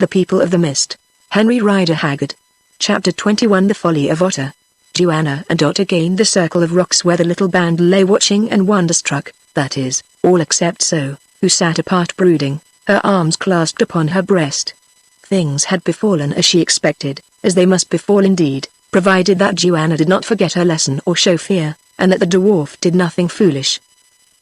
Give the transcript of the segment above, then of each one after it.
The People of the Mist. Henry Rider Haggard. Chapter 21. The Folly of Otter. Joanna and Otter gained the circle of rocks where the little band lay watching and wonderstruck, that is, all except So, who sat apart brooding, her arms clasped upon her breast. Things had befallen as she expected, as they must befall indeed, provided that Joanna did not forget her lesson or show fear, and that the dwarf did nothing foolish.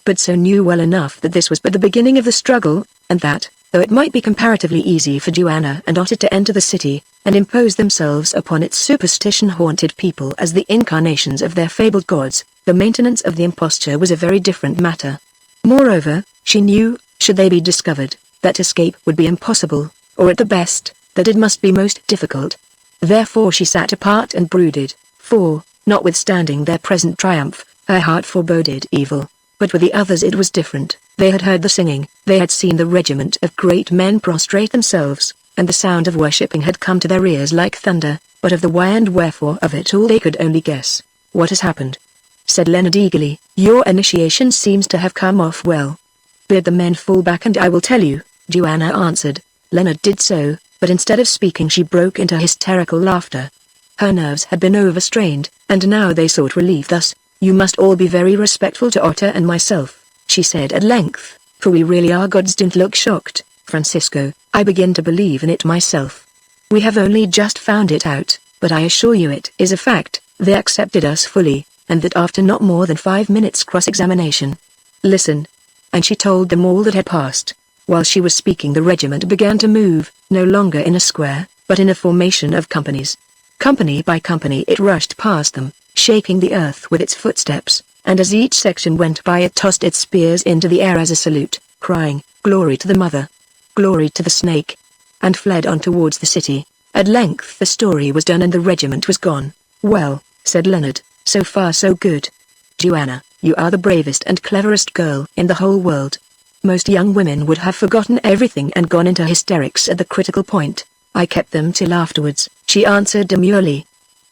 But So knew well enough that this was but the beginning of the struggle, and that, though it might be comparatively easy for Joanna and Otter to enter the city, and impose themselves upon its superstition-haunted people as the incarnations of their fabled gods, the maintenance of the imposture was a very different matter. Moreover, she knew, should they be discovered, that escape would be impossible, or at the best, that it must be most difficult. Therefore she sat apart and brooded, for, notwithstanding their present triumph, her heart foreboded evil. But with the others it was different. They had heard the singing, they had seen the regiment of great men prostrate themselves, and the sound of worshipping had come to their ears like thunder, but of the why and wherefore of it all they could only guess. "What has happened?" said Leonard eagerly. "Your initiation seems to have come off well." "Bid the men fall back and I will tell you," Joanna answered. Leonard did so, but instead of speaking she broke into hysterical laughter. Her nerves had been overstrained, and now they sought relief thus. "You must all be very respectful to Otter and myself," she said at length, "for we really are gods. Don't look shocked, Francisco, I begin to believe in it myself. We have only just found it out, but I assure you it is a fact. They accepted us fully, and that after not more than 5 minutes cross-examination. Listen." And she told them all that had passed. While she was speaking the regiment began to move, no longer in a square, but in a formation of companies. Company by company it rushed past them, shaking the earth with its footsteps, and as each section went by it tossed its spears into the air as a salute, crying, "Glory to the Mother! Glory to the Snake!" and fled on towards the city. At length the story was done and the regiment was gone. "Well," said Leonard, "so far so good. Joanna, you are the bravest and cleverest girl in the whole world. Most young women would have forgotten everything and gone into hysterics at the critical point. I kept them till afterwards," she answered demurely.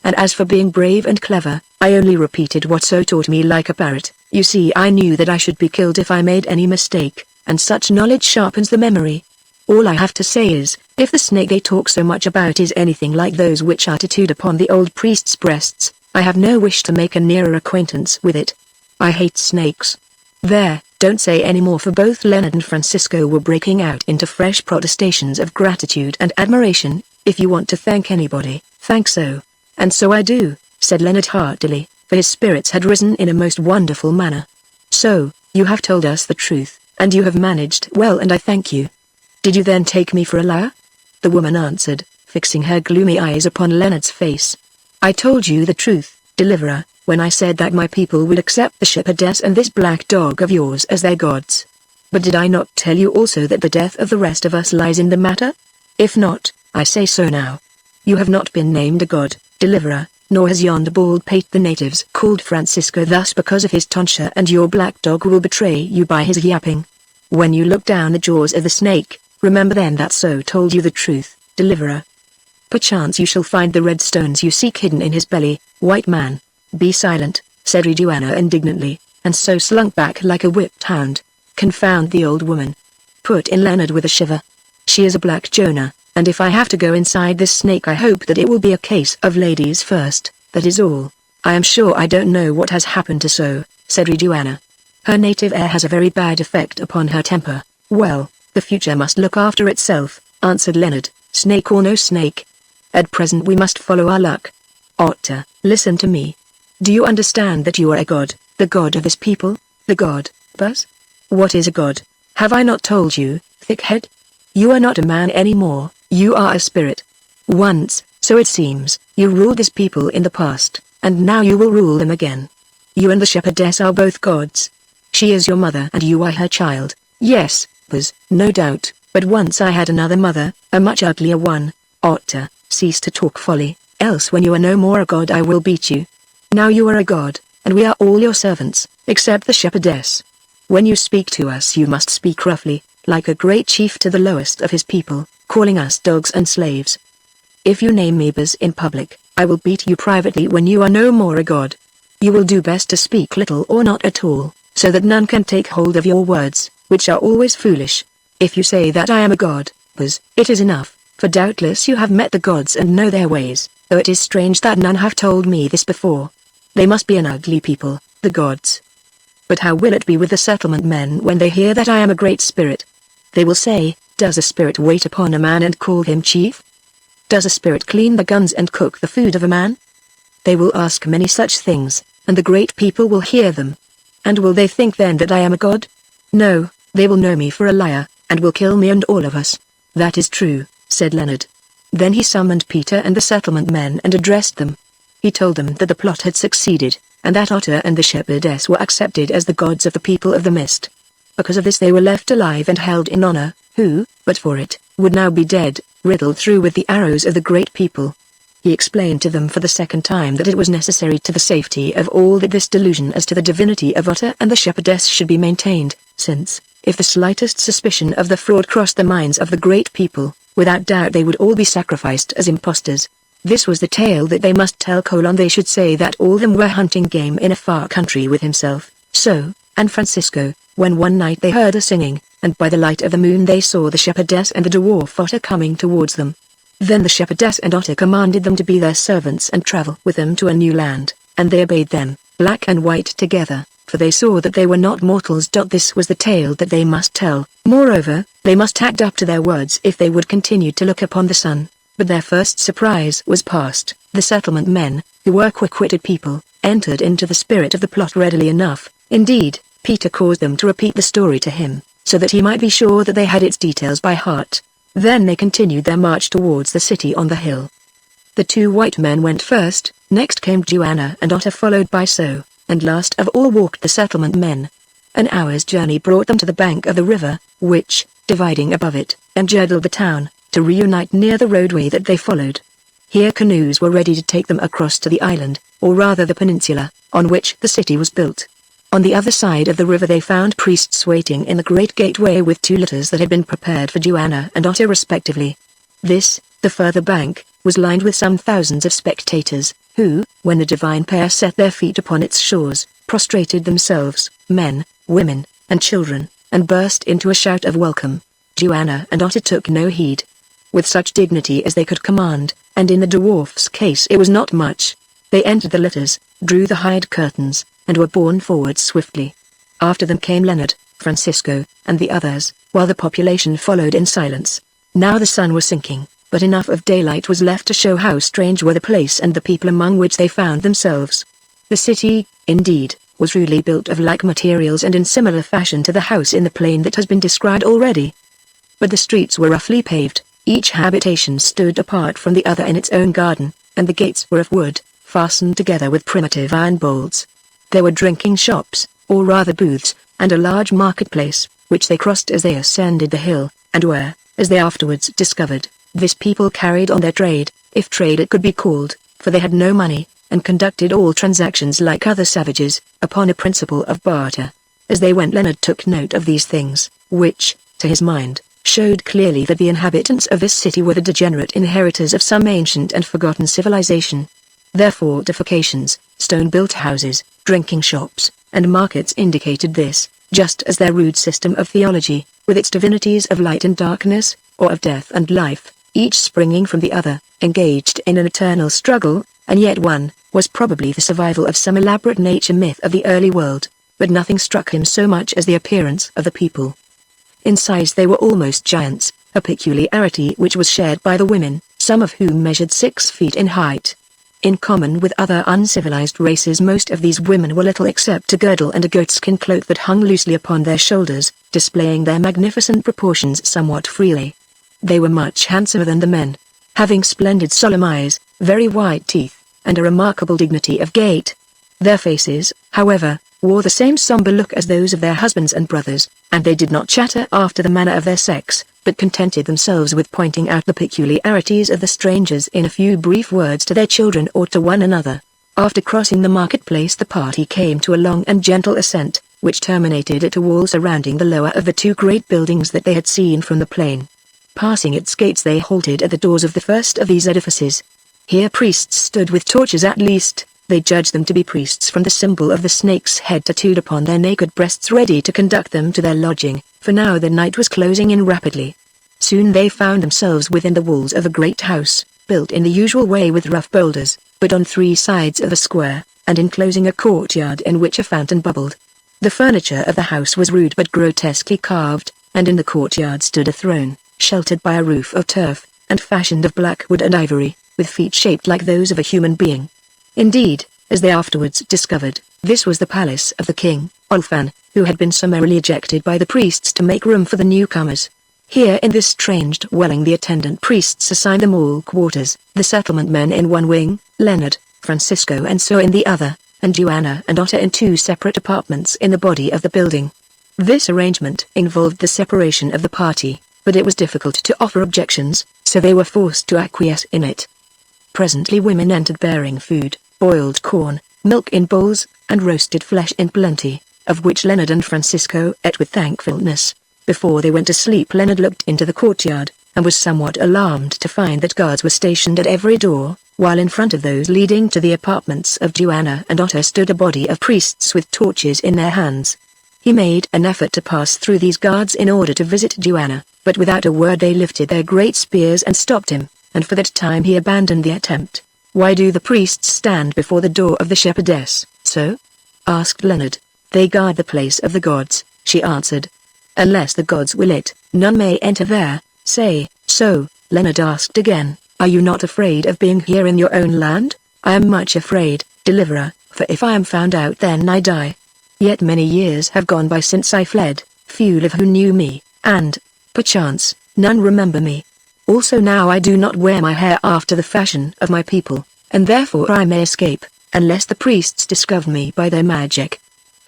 "And as for being brave and clever, I only repeated what So taught me like a parrot. You see, I knew that I should be killed if I made any mistake, and such knowledge sharpens the memory. All I have to say is, if the snake they talk so much about is anything like those which are tattooed upon the old priest's breasts, I have no wish to make a nearer acquaintance with it. I hate snakes." "There, don't say any more," for both Leonard and Francisco were breaking out into fresh protestations of gratitude and admiration. "If you want to thank anybody, thank So." "And so I do," said Leonard heartily, for his spirits had risen in a most wonderful manner. "So, you have told us the truth, and you have managed well and I thank you. Did you then take me for a liar?" the woman answered, fixing her gloomy eyes upon Leonard's face. "I told you the truth, Deliverer, when I said that my people would accept the shepherdess and this black dog of yours as their gods. But did I not tell you also that the death of the rest of us lies in the matter? If not, I say so now. You have not been named a god, Deliverer, nor has yonder bald pate the natives called Francisco thus because of his tonsure, and your black dog will betray you by his yapping. When you look down the jaws of the snake, remember then that So told you the truth, Deliverer. Perchance you shall find the red stones you seek hidden in his belly, white man." "Be silent," said Joanna indignantly, and So slunk back like a whipped hound. "Confound the old woman," put in Leonard with a shiver. "She is a black Jonah, and if I have to go inside this snake I hope that it will be a case of ladies first, that is all. I am sure I don't know what has happened to So," said Joanna. "Her native air has a very bad effect upon her temper." "Well, the future must look after itself," answered Leonard, "snake or no snake. At present we must follow our luck. Otter, listen to me. Do you understand that you are a god, the god of this people, the god, Buzz? What is a god? Have I not told you, thickhead? You are not a man anymore, you are a spirit. Once, so it seems, you ruled this people in the past, and now you will rule them again. You and the shepherdess are both gods. She is your mother and you are her child." "Yes, Buzz, no doubt, but once I had another mother, a much uglier one." "Otter, cease to talk folly, else when you are no more a god I will beat you. Now you are a god, and we are all your servants, except the shepherdess. When you speak to us you must speak roughly, like a great chief to the lowest of his people, calling us dogs and slaves. If you name me Buzz in public, I will beat you privately when you are no more a god. You will do best to speak little or not at all, so that none can take hold of your words, which are always foolish. If you say that I am a god, Buzz, it is enough, for doubtless you have met the gods and know their ways, though it is strange that none have told me this before. They must be an ugly people, the gods. But how will it be with the settlement men when they hear that I am a great spirit? They will say, does a spirit wait upon a man and call him chief? Does a spirit clean the guns and cook the food of a man? They will ask many such things, and the great people will hear them. And will they think then that I am a god? No, they will know me for a liar, and will kill me and all of us. That is true, said Leonard. Then he summoned Peter and the settlement men and addressed them. He told them that the plot had succeeded, and that Otter and the shepherdess were accepted as the gods of the people of the mist. Because of this they were left alive and held in honor, who, but for it, would now be dead, riddled through with the arrows of the great people. He explained to them for the second time that it was necessary to the safety of all that this delusion as to the divinity of Otter and the shepherdess should be maintained, since, if the slightest suspicion of the fraud crossed the minds of the great people, without doubt they would all be sacrificed as impostors. This was the tale that they must tell. They should say that all them were hunting game in a far country with himself, so, and Francisco, when one night they heard a singing, and by the light of the moon they saw the shepherdess and the dwarf Otter coming towards them. Then the shepherdess and Otter commanded them to be their servants and travel with them to a new land, and they obeyed them, black and white together, for they saw that they were not mortals. This was the tale that they must tell. Moreover, they must act up to their words if they would continue to look upon the sun. But their first surprise was past. The settlement men, who were quick-witted people, entered into the spirit of the plot readily enough. Indeed, Peter caused them to repeat the story to him, so that he might be sure that they had its details by heart. Then they continued their march towards the city on the hill. The two white men went first, next came Joanna and Otter, followed by So, and last of all walked the settlement men. An hour's journey brought them to the bank of the river, which, dividing above it, encircled the town, to reunite near the roadway that they followed. Here canoes were ready to take them across to the island, or rather the peninsula, on which the city was built. On the other side of the river they found priests waiting in the great gateway with two litters that had been prepared for Joanna and Otter respectively. This, the further bank, was lined with some thousands of spectators, who, when the divine pair set their feet upon its shores, prostrated themselves, men, women, and children, and burst into a shout of welcome. Joanna and Otter took no heed. With such dignity as they could command, and in the dwarf's case it was not much, they entered the litters, drew the hide curtains, and were borne forward swiftly. After them came Leonard, Francisco, and the others, while the population followed in silence. Now the sun was sinking, but enough of daylight was left to show how strange were the place and the people among which they found themselves. The city, indeed, was truly built of like materials and in similar fashion to the house in the plain that has been described already. But the streets were roughly paved, each habitation stood apart from the other in its own garden, and the gates were of wood, fastened together with primitive iron bolts. There were drinking shops, or rather booths, and a large marketplace, which they crossed as they ascended the hill, and where, as they afterwards discovered, this people carried on their trade, if trade it could be called, for they had no money, and conducted all transactions like other savages, upon a principle of barter. As they went Leonard took note of these things, which, to his mind, showed clearly that the inhabitants of this city were the degenerate inheritors of some ancient and forgotten civilization. Their fortifications, stone-built houses, drinking shops, and markets indicated this, just as their rude system of theology, with its divinities of light and darkness, or of death and life, each springing from the other, engaged in an eternal struggle, and yet one, was probably the survival of some elaborate nature myth of the early world, but nothing struck him so much as the appearance of the people. In size they were almost giants, a peculiarity which was shared by the women, some of whom measured 6 feet in height. In common with other uncivilized races, most of these women were little except a girdle and a goatskin cloak that hung loosely upon their shoulders, displaying their magnificent proportions somewhat freely. They were much handsomer than the men, having splendid solemn eyes, very white teeth, and a remarkable dignity of gait. Their faces, however, wore the same somber look as those of their husbands and brothers, and they did not chatter after the manner of their sex, but contented themselves with pointing out the peculiarities of the strangers in a few brief words to their children or to one another. After crossing the marketplace the party came to a long and gentle ascent, which terminated at a wall surrounding the lower of the 2 great buildings that they had seen from the plain. Passing its gates they halted at the doors of the first of these edifices. Here priests stood with torches, at least, they judged them to be priests from the symbol of the snake's head tattooed upon their naked breasts, ready to conduct them to their lodging, for now the night was closing in rapidly. Soon they found themselves within the walls of a great house, built in the usual way with rough boulders, but on 3 sides of a square, and enclosing a courtyard in which a fountain bubbled. The furniture of the house was rude but grotesquely carved, and in the courtyard stood a throne, sheltered by a roof of turf, and fashioned of black wood and ivory, with feet shaped like those of a human being. Indeed, as they afterwards discovered, this was the palace of the king, Ulfan, who had been summarily ejected by the priests to make room for the newcomers. Here in this strange dwelling the attendant priests assigned them all quarters, the settlement men in one wing, Leonard, Francisco and So in the other, and Joanna and Otter in 2 separate apartments in the body of the building. This arrangement involved the separation of the party, but it was difficult to offer objections, so they were forced to acquiesce in it. Presently women entered bearing food, boiled corn, milk in bowls, and roasted flesh in plenty, of which Leonard and Francisco ate with thankfulness. Before they went to sleep Leonard looked into the courtyard, and was somewhat alarmed to find that guards were stationed at every door, while in front of those leading to the apartments of Joanna and Otter stood a body of priests with torches in their hands. He made an effort to pass through these guards in order to visit Joanna, but without a word they lifted their great spears and stopped him, and for that time he abandoned the attempt. "Why do the priests stand before the door of the shepherdess, so?" asked Leonard. "They guard the place of the gods," she answered. "Unless the gods will it, none may enter there, say." "So," Leonard asked again, "are you not afraid of being here in your own land?" "I am much afraid, deliverer, for if I am found out then I die. Yet many years have gone by since I fled, few live who knew me, and, perchance, none remember me. Also now I do not wear my hair after the fashion of my people, and therefore I may escape, unless the priests discover me by their magic.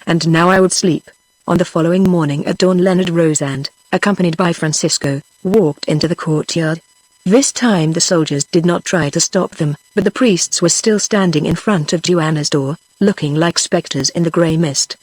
And now I would sleep." On the following morning at dawn Leonard rose and, accompanied by Francisco, walked into the courtyard. This time the soldiers did not try to stop them, but the priests were still standing in front of Joanna's door, looking like specters in the grey mist.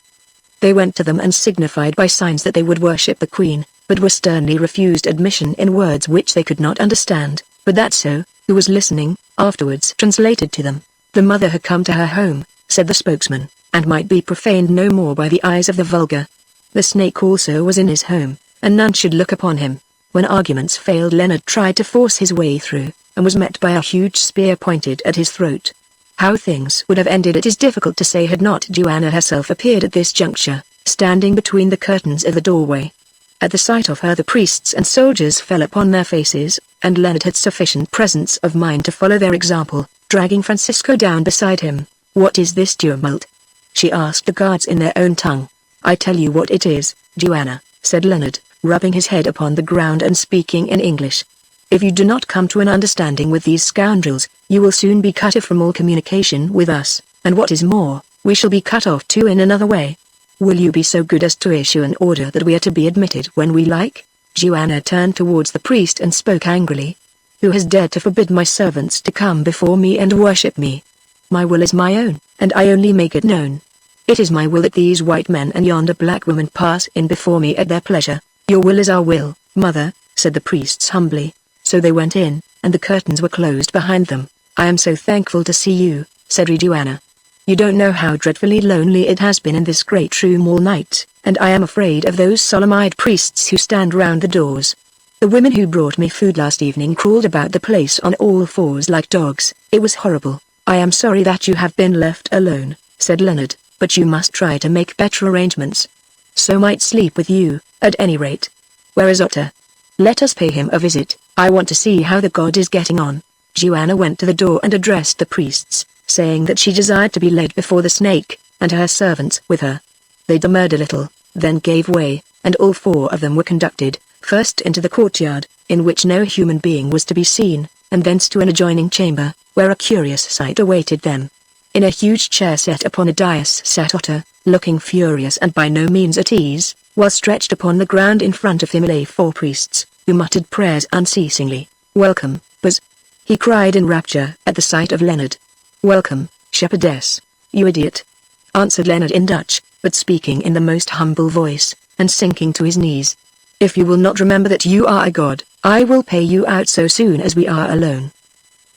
They went to them and signified by signs that they would worship the queen, but were sternly refused admission in words which they could not understand, but that So, who was listening, afterwards translated to them. The mother had come to her home, said the spokesman, and might be profaned no more by the eyes of the vulgar. The snake also was in his home, and none should look upon him. When arguments failed Leonard tried to force his way through, and was met by a huge spear pointed at his throat. How things would have ended it is difficult to say had not Joanna herself appeared at this juncture, standing between the curtains of the doorway. At the sight of her the priests and soldiers fell upon their faces, and Leonard had sufficient presence of mind to follow their example, dragging Francisco down beside him. "What is this tumult?" she asked the guards in their own tongue. "I tell you what it is, Joanna," said Leonard, rubbing his head upon the ground and speaking in English. "If you do not come to an understanding with these scoundrels, you will soon be cut off from all communication with us, and what is more, we shall be cut off too in another way. Will you be so good as to issue an order that we are to be admitted when we like?" Joanna turned towards the priest and spoke angrily. "Who has dared to forbid my servants to come before me and worship me? My will is my own, and I only make it known. It is my will that these white men and yonder black woman pass in before me at their pleasure." "Your will is our will, mother," said the priests humbly. So they went in, and the curtains were closed behind them. "I am so thankful to see you," said Joanna. "You don't know how dreadfully lonely it has been in this great room all night, and I am afraid of those solemn-eyed priests who stand round the doors. The women who brought me food last evening crawled about the place on all fours like dogs. It was horrible." "I am sorry that you have been left alone," said Leonard, "but you must try to make better arrangements. So might sleep with you, at any rate. Where is Otter? Let us pay him a visit. I want to see how the god is getting on." Joanna went to the door and addressed the priests, saying that she desired to be led before the snake, and her servants with her. They demurred a little, then gave way, and all 4 of them were conducted, first into the courtyard, in which no human being was to be seen, and thence to an adjoining chamber, where a curious sight awaited them. In a huge chair set upon a dais sat Otter, looking furious and by no means at ease, while stretched upon the ground in front of him lay 4 priests, who muttered prayers unceasingly. "Welcome, Buzz!" he cried in rapture at the sight of Leonard. "Welcome, shepherdess, you idiot!" answered Leonard in Dutch, but speaking in the most humble voice, and sinking to his knees. "If you will not remember that you are a god, I will pay you out so soon as we are alone.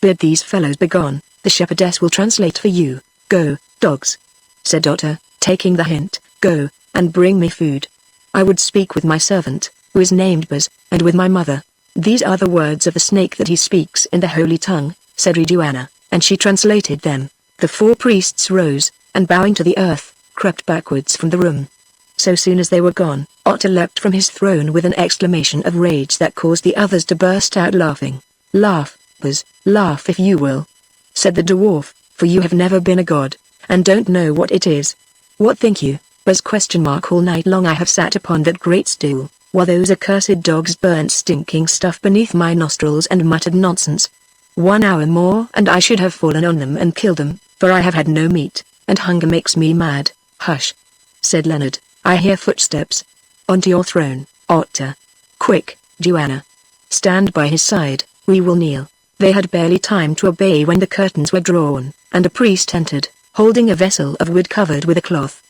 Bid these fellows begone, the shepherdess will translate for you. Go, dogs," said Otter, taking the hint. "Go, and bring me food. I would speak with my servant, who is named Buzz, and with my mother." "These are the words of the snake that he speaks in the holy tongue," said Joanna, and she translated them. The 4 priests rose, and bowing to the earth, crept backwards from the room. So soon as they were gone, Otter leapt from his throne with an exclamation of rage that caused the others to burst out laughing. "Laugh, Buzz, laugh if you will," said the dwarf, "for you have never been a god, and don't know what it is." "What think you, Buzz? All night long I have sat upon that great stool, while those accursed dogs burnt stinking stuff beneath my nostrils and muttered nonsense. 1 hour more and I should have fallen on them and killed them, for I have had no meat, and hunger makes me mad." "Hush," said Leonard, "I hear footsteps. Onto your throne, Otter. Quick, Joanna. Stand by his side, we will kneel." They had barely time to obey when the curtains were drawn, and a priest entered, holding a vessel of wood covered with a cloth.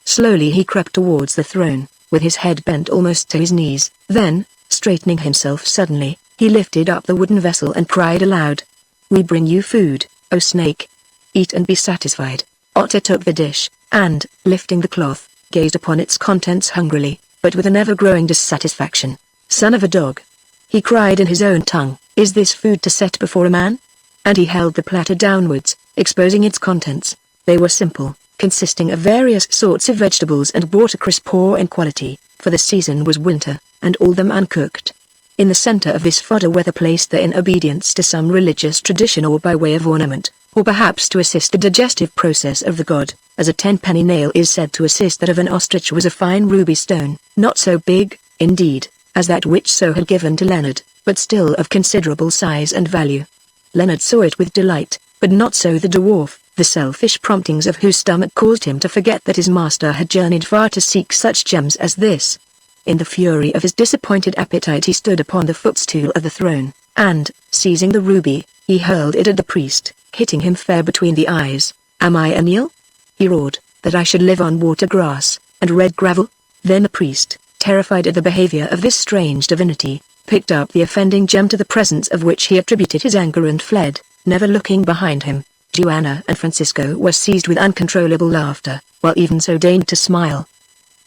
Slowly he crept towards the throne, with his head bent almost to his knees. Then, straightening himself suddenly, he lifted up the wooden vessel and cried aloud, "We bring you food, O snake. Eat and be satisfied." Otter took the dish, and, lifting the cloth, gazed upon its contents hungrily, but with an ever-growing dissatisfaction. "Son of a dog," he cried in his own tongue, "is this food to set before a man?" And he held the platter downwards, exposing its contents. They were simple, consisting of various sorts of vegetables and watercress poor in quality, for the season was winter, and all them uncooked. In the center of this fodder, whether placed there in obedience to some religious tradition or by way of ornament, or perhaps to assist the digestive process of the god, as a 10-penny nail is said to assist that of an ostrich, was a fine ruby stone, not so big, indeed, as that which So had given to Leonard, but still of considerable size and value. Leonard saw it with delight, but not so the dwarf, the selfish promptings of whose stomach caused him to forget that his master had journeyed far to seek such gems as this. In the fury of his disappointed appetite he stood upon the footstool of the throne, and, seizing the ruby, he hurled it at the priest, hitting him fair between the eyes. "Am I a Neel?" he roared, "that I should live on water grass, and red gravel?" Then the priest, terrified at the behavior of this strange divinity, picked up the offending gem to the presence of which he attributed his anger and fled, never looking behind him. Joanna and Francisco were seized with uncontrollable laughter, while even so deigned to smile.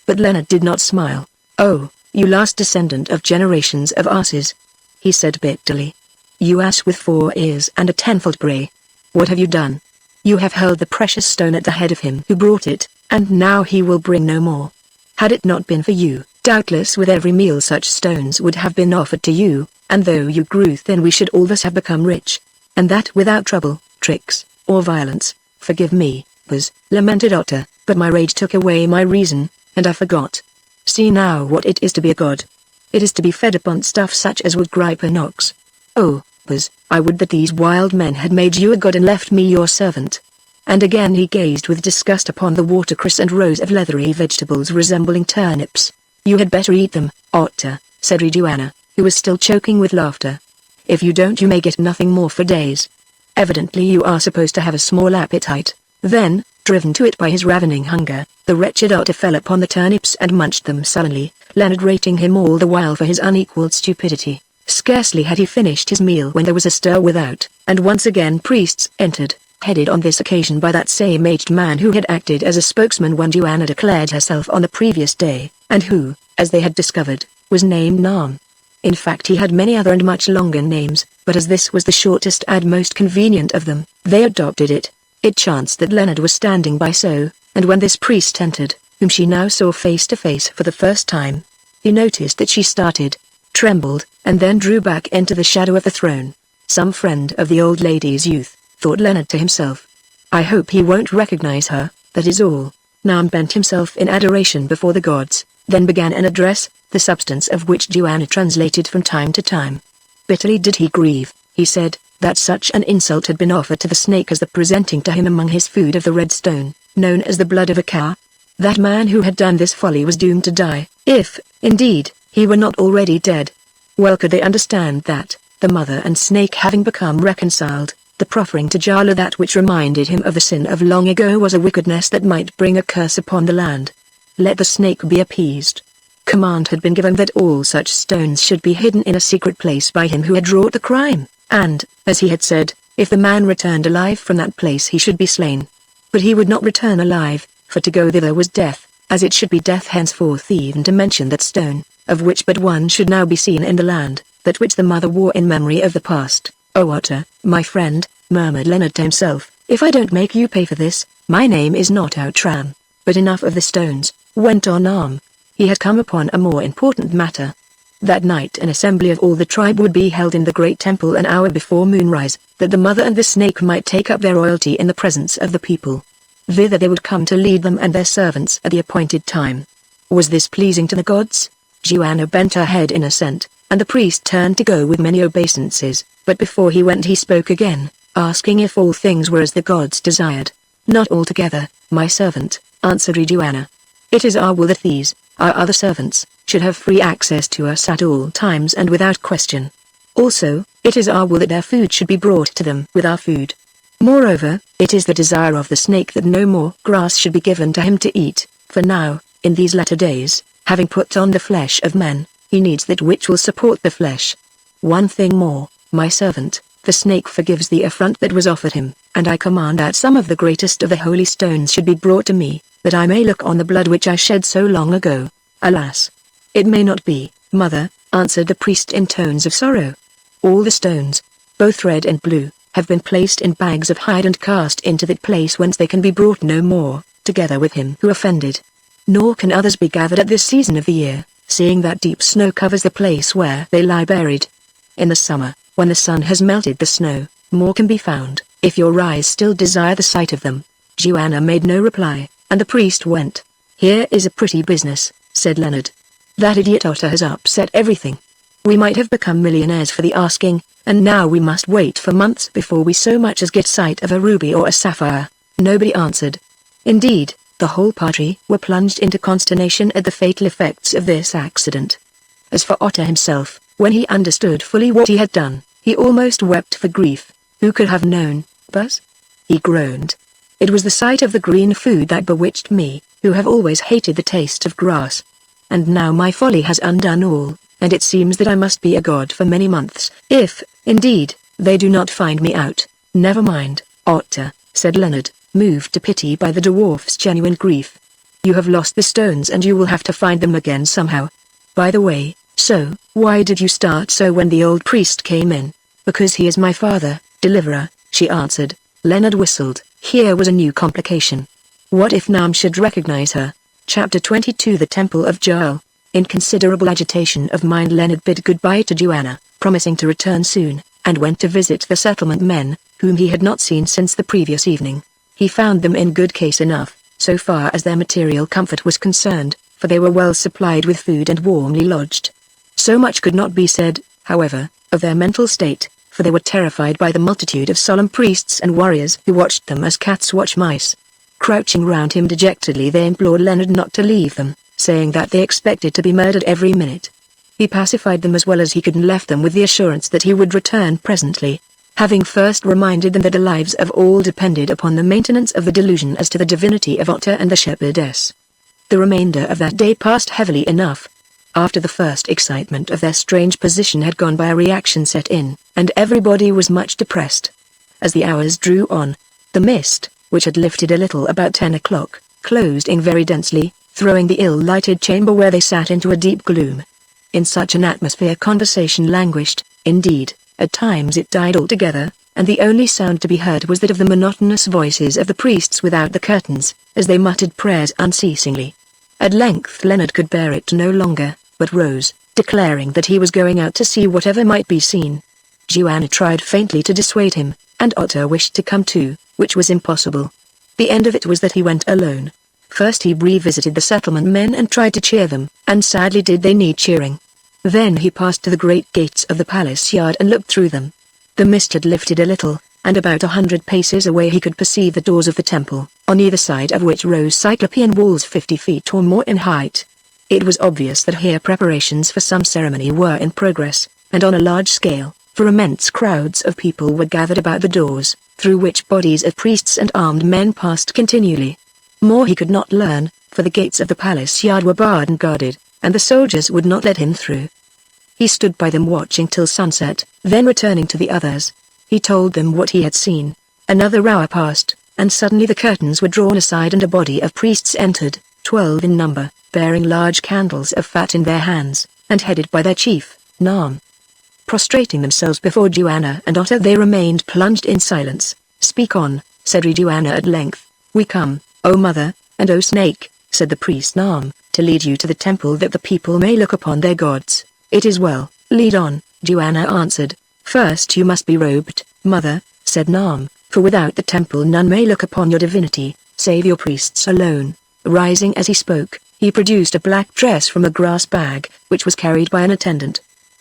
But Leonard did not smile. "Oh, you last descendant of generations of asses," he said bitterly. "You ass with 4 ears and a 10-fold bray. What have you done? You have hurled the precious stone at the head of him who brought it, and now he will bring no more. Had it not been for you, doubtless with every meal such stones would have been offered to you, and though you grew thin we should all thus have become rich. And that without trouble, tricks, or violence. Forgive me, Buzz," lamented Otter, "but my rage took away my reason, and I forgot. See now what it is to be a god. It is to be fed upon stuff such as would gripe an ox. Oh, Buzz, I would that these wild men had made you a god and left me your servant." And again he gazed with disgust upon the watercress and rows of leathery vegetables resembling turnips. "You had better eat them, Otter," said Joanna, who was still choking with laughter. "If you don't you may get nothing more for days. Evidently you are supposed to have a small appetite." Then, driven to it by his ravening hunger, the wretched Otter fell upon the turnips and munched them sullenly, Leonard rating him all the while for his unequaled stupidity. Scarcely had he finished his meal when there was a stir without, and once again priests entered, headed on this occasion by that same aged man who had acted as a spokesman when Joanna declared herself on the previous day, and who, as they had discovered, was named Nam. In fact he had many other and much longer names, but as this was the shortest and most convenient of them, they adopted it. It chanced that Leonard was standing by so, and when this priest entered, whom she now saw face to face for the first time, he noticed that she started, trembled, and then drew back into the shadow of the throne. Some friend of the old lady's youth, thought Leonard to himself. "I hope he won't recognize her, that is all." Nam bent himself in adoration before the gods, then began an address, the substance of which Joanna translated from time to time. Bitterly did he grieve, he said, that such an insult had been offered to the snake as the presenting to him among his food of the red stone, known as the blood of a cow. That man who had done this folly was doomed to die, if, indeed, he were not already dead. Well could they understand that, the mother and snake having become reconciled, the proffering to Jala that which reminded him of the sin of long ago was a wickedness that might bring a curse upon the land. Let the snake be appeased. Command had been given that all such stones should be hidden in a secret place by him who had wrought the crime, and, as he had said, if the man returned alive from that place he should be slain. But he would not return alive, for to go thither was death, as it should be death henceforth even to mention that stone. of which but one should now be seen in the land, that which the mother wore in memory of the past. "Oh Otter, my friend," murmured Leonard to himself, "if I don't make you pay for this, my name is not Outram." But enough of the stones, went on Arm. He had come upon a more important matter. That night an assembly of all the tribe would be held in the great temple an hour before moonrise, that the mother and the snake might take up their royalty in the presence of the people. Thither they would come to lead them and their servants at the appointed time. Was this pleasing to the gods? Joanna bent her head in assent, and the priest turned to go with many obeisances, but before he went he spoke again, asking if all things were as the gods desired. "Not altogether, my servant," answered Joanna. "It is our will that these, our other servants, should have free access to us at all times and without question. Also, it is our will that their food should be brought to them with our food. Moreover, it is the desire of the snake that no more grass should be given to him to eat, for now, in these latter days, having put on the flesh of men, he needs that which will support the flesh. One thing more, my servant, the snake forgives the affront that was offered him, and I command that some of the greatest of the holy stones should be brought to me, that I may look on the blood which I shed so long ago. Alas! It may not be, mother," answered the priest in tones of sorrow. "All the stones, both red and blue, have been placed in bags of hide and cast into that place whence they can be brought no more, together with him who offended. Nor can others be gathered at this season of the year, seeing that deep snow covers the place where they lie buried. In the summer, when the sun has melted the snow, more can be found, if your eyes still desire the sight of them." Joanna made no reply, and the priest went. "Here is a pretty business," said Leonard. "That idiot Otter has upset everything. We might have become millionaires for the asking, and now we must wait for months before we so much as get sight of a ruby or a sapphire." Nobody answered. Indeed, the whole party were plunged into consternation at the fatal effects of this accident. As for Otter himself, when he understood fully what he had done, he almost wept for grief. Who could have known, but? He groaned. "It was the sight of the green food that bewitched me, who have always hated the taste of grass. And now my folly has undone all, and it seems that I must be a god for many months, if, indeed, they do not find me out." "Never mind, Otter," said Leonard, moved to pity by the dwarf's genuine grief. "You have lost the stones and you will have to find them again somehow. By the way, so, why did you start so when the old priest came in?" "Because he is my father, deliverer," she answered. Leonard whistled. Here was a new complication. What if Nam should recognize her? Chapter 22 The Temple of Jarl. In considerable agitation of mind Leonard bid goodbye to Joanna, promising to return soon, and went to visit the settlement men, whom he had not seen since the previous evening. He found them in good case enough, so far as their material comfort was concerned, for they were well supplied with food and warmly lodged. So much could not be said, however, of their mental state, for they were terrified by the multitude of solemn priests and warriors who watched them as cats watch mice. Crouching round him dejectedly they implored Leonard not to leave them, saying that they expected to be murdered every minute. He pacified them as well as he could and left them with the assurance that he would return presently, having first reminded them that the lives of all depended upon the maintenance of the delusion as to the divinity of Otter and the shepherdess. The remainder of that day passed heavily enough. After the first excitement of their strange position had gone by, a reaction set in, and everybody was much depressed. As the hours drew on, the mist, which had lifted a little about 10 o'clock, closed in very densely, throwing the ill-lighted chamber where they sat into a deep gloom. In such an atmosphere conversation languished. Indeed, at times it died altogether, and the only sound to be heard was that of the monotonous voices of the priests without the curtains, as they muttered prayers unceasingly. At length Leonard could bear it no longer, but rose, declaring that he was going out to see whatever might be seen. Joanna tried faintly to dissuade him, and Otter wished to come too, which was impossible. The end of it was that he went alone. First he revisited the settlement men and tried to cheer them, and sadly did they need cheering. Then he passed to the great gates of the palace yard and looked through them. The mist had lifted a little, and about 100 paces away he could perceive the doors of the temple, on either side of which rose cyclopean walls 50 feet or more in height. It was obvious that here preparations for some ceremony were in progress, and on a large scale, for immense crowds of people were gathered about the doors, through which bodies of priests and armed men passed continually. More he could not learn, for the gates of the palace yard were barred and guarded, and the soldiers would not let him through. He stood by them watching till sunset, then returning to the others, he told them what he had seen. Another hour passed, and suddenly the curtains were drawn aside and a body of priests entered. 12 in number, bearing large candles of fat in their hands, and headed by their chief, Nam. Prostrating themselves before Joanna and Otter, they remained plunged in silence. "Speak on," said Joanna at length. "We come, O mother, and O snake," said the priest Nam, "to lead you to the temple that the people may look upon their gods." "It is well, lead on," Joanna answered. "First you must be robed, mother," said Nam, "for without the temple none may look upon your divinity, save your priests alone." Rising as he spoke, he produced a black dress from a grass bag, which was carried by an attendant.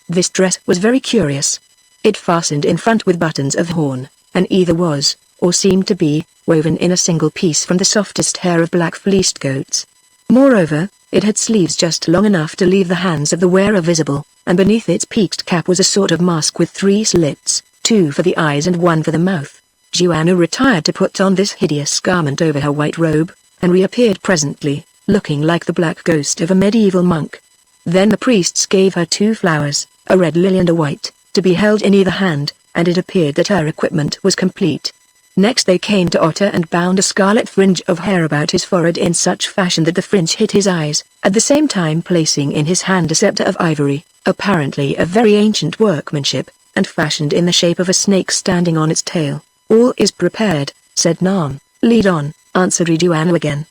This dress was very curious. It fastened in front with buttons of horn, and either was, or seemed to be, woven in a single piece from the softest hair of black fleeced goats. Moreover, it had sleeves just long enough to leave the hands of the wearer visible, and beneath its peaked cap was a sort of mask with 3 slits, 2 for the eyes and 1 for the mouth. Joanna retired to put on this hideous garment over her white robe, and reappeared presently, looking like the black ghost of a medieval monk. Then the priests gave her 2 flowers, a red lily and a white, to be held in either hand, and it appeared that her equipment was complete. Next they came to Otter and bound a scarlet fringe of hair about his forehead in such fashion that the fringe hid his eyes, at the same time placing in his hand a scepter of ivory, apparently of very ancient workmanship, and fashioned in the shape of a snake standing on its tail. "All is prepared," said Nam. "Lead on," answered Joanna again.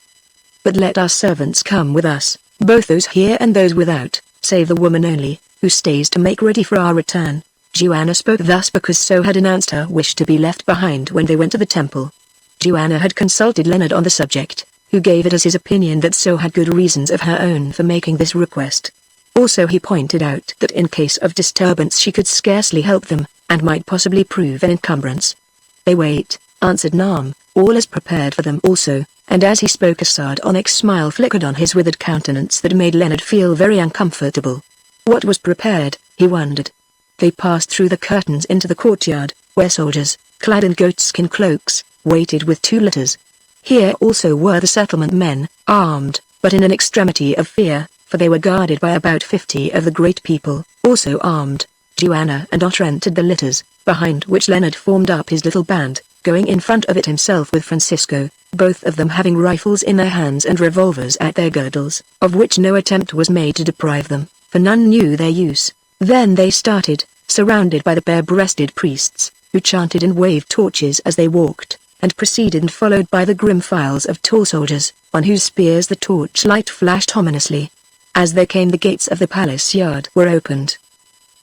"But let our servants come with us, both those here and those without, save the woman only, who stays to make ready for our return." Joanna spoke thus because So had announced her wish to be left behind when they went to the temple. Joanna had consulted Leonard on the subject, who gave it as his opinion that So had good reasons of her own for making this request. Also he pointed out that in case of disturbance she could scarcely help them, and might possibly prove an encumbrance. "They wait," answered Nam, "all is prepared for them also," and as he spoke a sardonic smile flickered on his withered countenance that made Leonard feel very uncomfortable. What was prepared, he wondered. They passed through the curtains into the courtyard, where soldiers, clad in goatskin cloaks, waited with 2 litters. Here also were the settlement men, armed, but in an extremity of fear, for they were guarded by about 50 of the great people, also armed. Joanna and Otter entered the litters, behind which Leonard formed up his little band, going in front of it himself with Francisco, both of them having rifles in their hands and revolvers at their girdles, of which no attempt was made to deprive them, for none knew their use. Then they started, surrounded by the bare-breasted priests, who chanted and waved torches as they walked, and preceded and followed by the grim files of tall soldiers, on whose spears the torchlight flashed ominously. As they came, the gates of the palace yard were opened.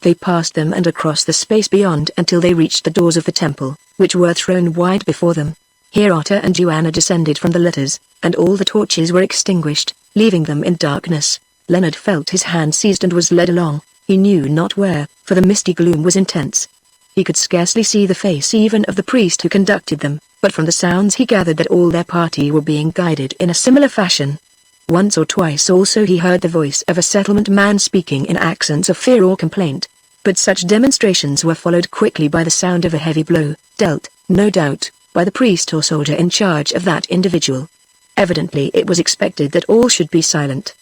They passed them and across the space beyond until they reached the doors of the temple, which were thrown wide before them. Here Otter and Joanna descended from the litters, and all the torches were extinguished, leaving them in darkness. Leonard felt his hand seized and was led along, he knew not where, for the misty gloom was intense. He could scarcely see the face even of the priest who conducted them, but from the sounds he gathered that all their party were being guided in a similar fashion. Once or twice also he heard the voice of a settlement man speaking in accents of fear or complaint, but such demonstrations were followed quickly by the sound of a heavy blow, dealt, no doubt, by the priest or soldier in charge of that individual. Evidently it was expected that all should be silent.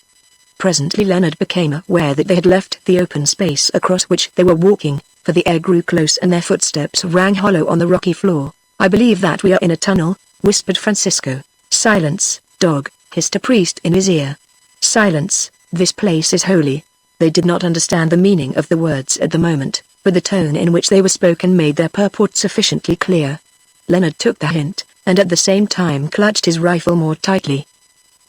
Presently Leonard became aware that they had left the open space across which they were walking, for the air grew close and their footsteps rang hollow on the rocky floor. "I believe that we are in a tunnel," whispered Francisco. "Silence, dog," hissed a priest in his ear. "Silence, this place is holy." They did not understand the meaning of the words at the moment, but the tone in which they were spoken made their purport sufficiently clear. Leonard took the hint, and at the same time clutched his rifle more tightly.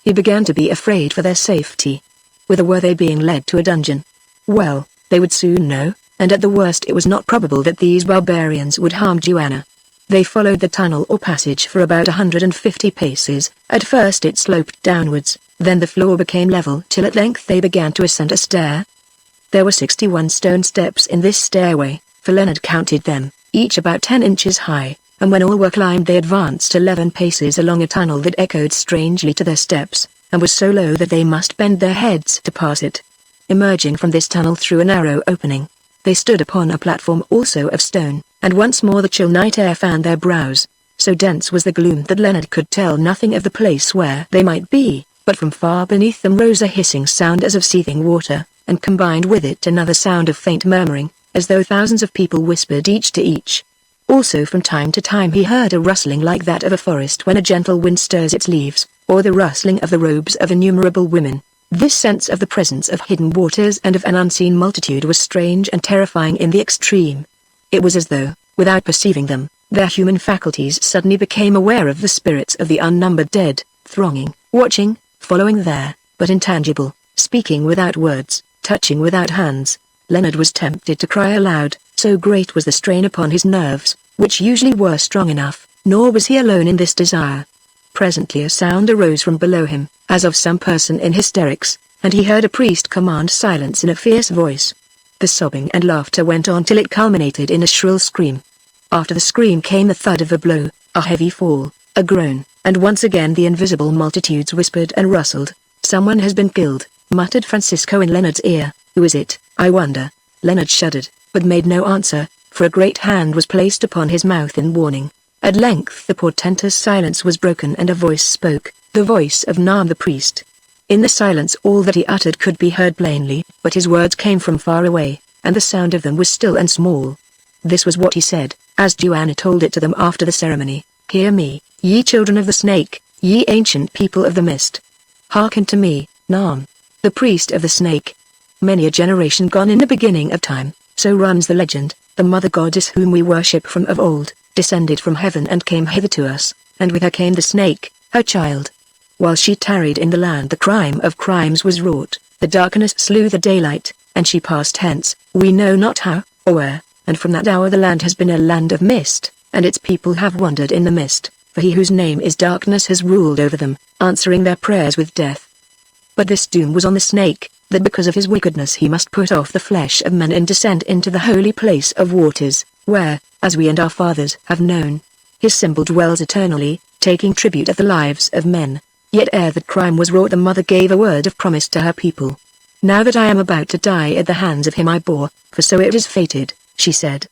He began to be afraid for their safety. Whither were they being led? To a dungeon? Well, they would soon know, and at the worst it was not probable that these barbarians would harm Joanna. They followed the tunnel or passage for about 150 paces. At first it sloped downwards, then the floor became level till at length they began to ascend a stair. There were 61 stone steps in this stairway, for Leonard counted them, each about 10 inches high, and when all were climbed they advanced 11 paces along a tunnel that echoed strangely to their steps, and was so low that they must bend their heads to pass it. Emerging from this tunnel through a narrow opening, they stood upon a platform also of stone, and once more the chill night air fanned their brows. So dense was the gloom that Leonard could tell nothing of the place where they might be, but from far beneath them rose a hissing sound as of seething water, and combined with it another sound of faint murmuring, as though thousands of people whispered each to each. Also from time to time he heard a rustling like that of a forest when a gentle wind stirs its leaves, or the rustling of the robes of innumerable women. This sense of the presence of hidden waters and of an unseen multitude was strange and terrifying in the extreme. It was as though, without perceiving them, their human faculties suddenly became aware of the spirits of the unnumbered dead, thronging, watching, following there, but intangible, speaking without words, touching without hands. Leonard was tempted to cry aloud, so great was the strain upon his nerves, which usually were strong enough, nor was he alone in this desire. Presently a sound arose from below him, as of some person in hysterics, and he heard a priest command silence in a fierce voice. The sobbing and laughter went on till it culminated in a shrill scream. After the scream came the thud of a blow, a heavy fall, a groan, and once again the invisible multitudes whispered and rustled. "Someone has been killed," muttered Francisco in Leonard's ear. "Who is it, I wonder?" Leonard shuddered, but made no answer, for a great hand was placed upon his mouth in warning. At length the portentous silence was broken and a voice spoke, the voice of Nam the priest. In the silence all that he uttered could be heard plainly, but his words came from far away, and the sound of them was still and small. This was what he said, as Joanna told it to them after the ceremony. "Hear me, ye children of the snake, ye ancient people of the mist. Hearken to me, Nam, the priest of the snake. Many a generation gone in the beginning of time, so runs the legend, the mother goddess whom we worship from of old, descended from heaven and came hither to us, and with her came the snake, her child. While she tarried in the land the crime of crimes was wrought, the darkness slew the daylight, and she passed hence, we know not how, or where, and from that hour the land has been a land of mist, and its people have wandered in the mist, for he whose name is darkness has ruled over them, answering their prayers with death. But this doom was on the snake, that because of his wickedness he must put off the flesh of men and descend into the holy place of waters, where, as we and our fathers have known, his symbol dwells eternally, taking tribute of the lives of men. Yet ere that crime was wrought the mother gave a word of promise to her people. Now that I am about to die at the hands of him I bore, for so it is fated, she said.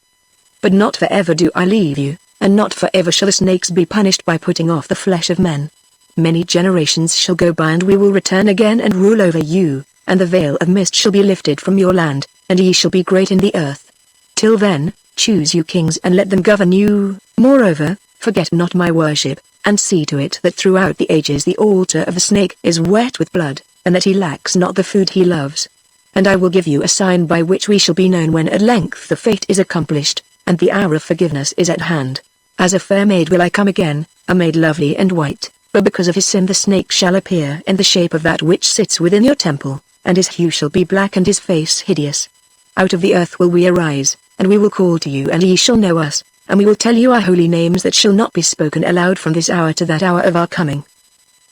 But not forever do I leave you, and not forever shall the snakes be punished by putting off the flesh of men. Many generations shall go by and we will return again and rule over you, and the veil of mist shall be lifted from your land, and ye shall be great in the earth. Till then, choose you kings and let them govern you. Moreover, forget not my worship, and see to it that throughout the ages the altar of the snake is wet with blood, and that he lacks not the food he loves. And I will give you a sign by which we shall be known when at length the fate is accomplished, and the hour of forgiveness is at hand. As a fair maid will I come again, a maid lovely and white, but because of his sin the snake shall appear in the shape of that which sits within your temple, and his hue shall be black and his face hideous. Out of the earth will we arise, and we will call to you and ye shall know us, and we will tell you our holy names that shall not be spoken aloud from this hour to that hour of our coming.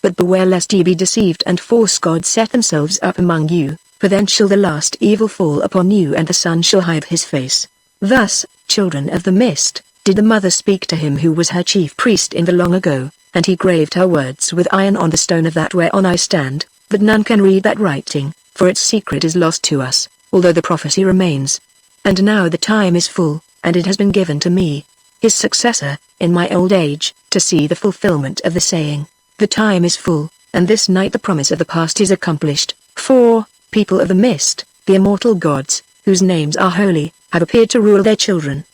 But beware lest ye be deceived and false gods set themselves up among you, for then shall the last evil fall upon you and the sun shall hide his face." Thus, children of the mist, did the mother speak to him who was her chief priest in the long ago, and he graved her words with iron on the stone of that whereon I stand, but none can read that writing, for its secret is lost to us, although the prophecy remains. And now the time is full, and it has been given to me, his successor, in my old age, to see the fulfillment of the saying, "The time is full, and this night the promise of the past is accomplished, for, people of the mist, the immortal gods, whose names are holy, have appeared to rule their children.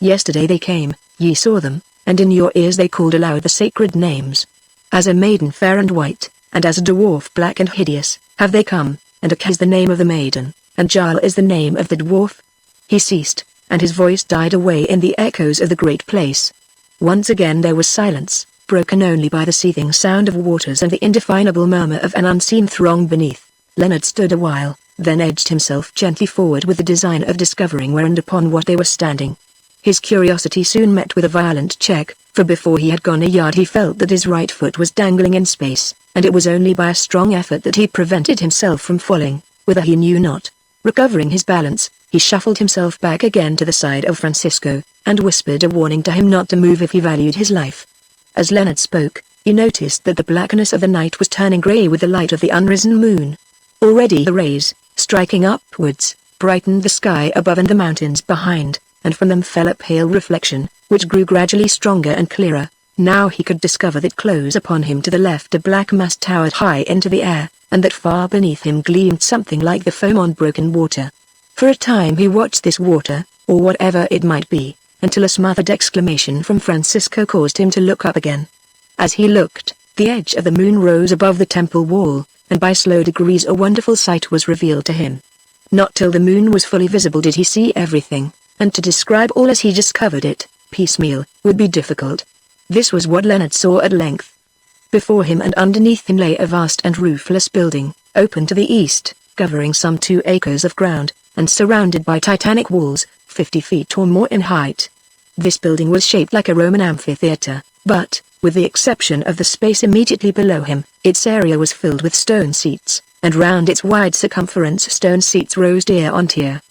Yesterday they came, ye saw them, and in your ears they called aloud the sacred names. As a maiden fair and white, and as a dwarf black and hideous, have they come, and Ak is the name of the maiden, and Jal is the name of the dwarf." He ceased, and his voice died away in the echoes of the great place. Once again there was silence, broken only by the seething sound of waters and the indefinable murmur of an unseen throng beneath. Leonard stood a while, then edged himself gently forward with the design of discovering where and upon what they were standing. His curiosity soon met with a violent check, for before he had gone a yard he felt that his right foot was dangling in space, and it was only by a strong effort that he prevented himself from falling, whither he knew not. Recovering his balance, he shuffled himself back again to the side of Francisco, and whispered a warning to him not to move if he valued his life. As Leonard spoke, he noticed that the blackness of the night was turning grey with the light of the unrisen moon. Already the rays, striking upwards, brightened the sky above and the mountains behind, and from them fell a pale reflection, which grew gradually stronger and clearer. Now he could discover that close upon him to the left a black mass towered high into the air, and that far beneath him gleamed something like the foam on broken water. For a time he watched this water, or whatever it might be, until a smothered exclamation from Francisco caused him to look up again. As he looked, the edge of the moon rose above the temple wall, and by slow degrees a wonderful sight was revealed to him. Not till the moon was fully visible did he see everything, and to describe all as he discovered it, piecemeal, would be difficult. This was what Leonard saw at length. Before him and underneath him lay a vast and roofless building, open to the east, covering some 2 acres of ground, and surrounded by titanic walls, 50 feet or more in height. This building was shaped like a Roman amphitheater, but, with the exception of the space immediately below him, its area was filled with stone seats, and round its wide circumference stone seats rose tier on tier.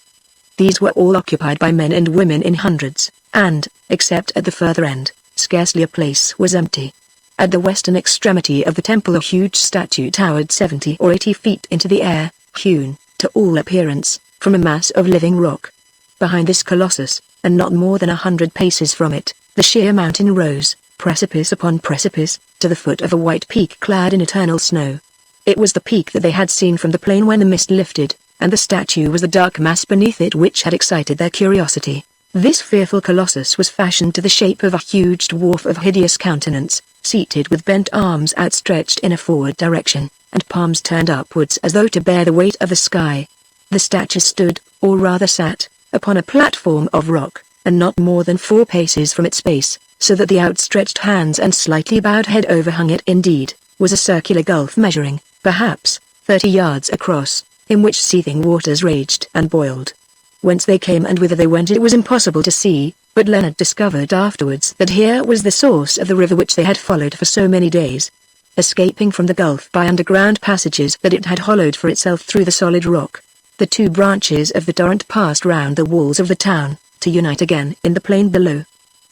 These were all occupied by men and women in hundreds, and, except at the further end, scarcely a place was empty. At the western extremity of the temple a huge statue towered 70 or 80 feet into the air, hewn, to all appearance, from a mass of living rock. Behind this colossus, and not more than 100 paces from it, the sheer mountain rose, precipice upon precipice, to the foot of a white peak clad in eternal snow. It was the peak that they had seen from the plain when the mist lifted, and the statue was the dark mass beneath it which had excited their curiosity. This fearful colossus was fashioned to the shape of a huge dwarf of hideous countenance, seated with bent arms outstretched in a forward direction, and palms turned upwards as though to bear the weight of the sky. The statue stood, or rather sat, upon a platform of rock, and not more than 4 paces from its base, so that the outstretched hands and slightly bowed head overhung it. Indeed, was a circular gulf measuring, perhaps, 30 yards across, in which seething waters raged and boiled. Whence they came and whither they went it was impossible to see, but Leonard discovered afterwards that here was the source of the river which they had followed for so many days. Escaping from the gulf by underground passages that it had hollowed for itself through the solid rock, the 2 branches of the torrent passed round the walls of the town, to unite again in the plain below.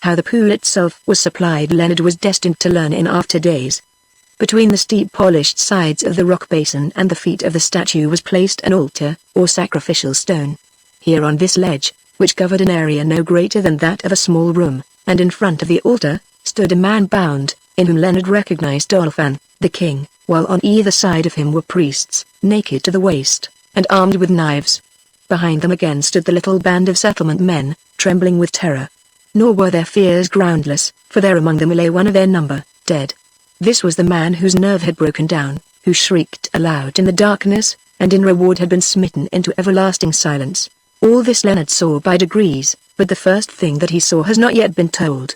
How the pool itself was supplied Leonard was destined to learn in after days. Between the steep polished sides of the rock basin and the feet of the statue was placed an altar, or sacrificial stone. Here on this ledge, which covered an area no greater than that of a small room, and in front of the altar, stood a man bound, in whom Leonard recognized Dolphin, the king, while on either side of him were priests, naked to the waist, and armed with knives. Behind them again stood the little band of settlement men, trembling with terror. Nor were their fears groundless, for there among them lay one of their number, dead. This was the man whose nerve had broken down, who shrieked aloud in the darkness, and in reward had been smitten into everlasting silence. All this Leonard saw by degrees, but the first thing that he saw has not yet been told.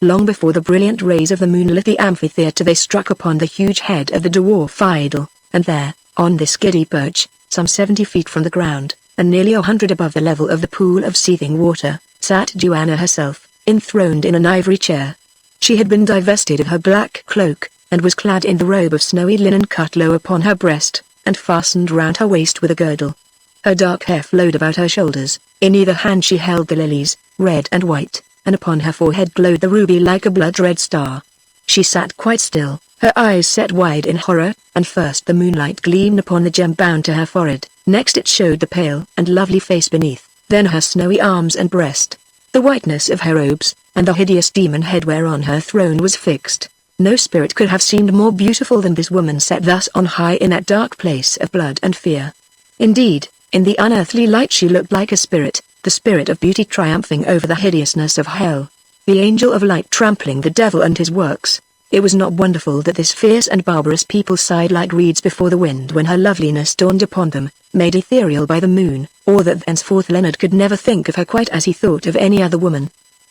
Long before the brilliant rays of the moon lit the amphitheater they struck upon the huge head of the dwarf idol, and there, on this giddy perch, some 70 feet from the ground, and nearly 100 above the level of the pool of seething water, sat Joanna herself, enthroned in an ivory chair. She had been divested of her black cloak, and was clad in the robe of snowy linen cut low upon her breast, and fastened round her waist with a girdle. Her dark hair flowed about her shoulders, in either hand she held the lilies, red and white, and upon her forehead glowed the ruby like a blood-red star. She sat quite still, her eyes set wide in horror, and first the moonlight gleamed upon the gem bound to her forehead, next it showed the pale and lovely face beneath, then her snowy arms and breast, the whiteness of her robes, and the hideous demon head whereon her throne was fixed. No spirit could have seemed more beautiful than this woman set thus on high in that dark place of blood and fear. Indeed, in the unearthly light she looked like a spirit, the spirit of beauty triumphing over the hideousness of hell, the angel of light trampling the devil and his works. It was not wonderful that this fierce and barbarous people sighed like reeds before the wind when her loveliness dawned upon them, made ethereal by the moon, or that thenceforth Leonard could never think of her quite as he thought of any other woman.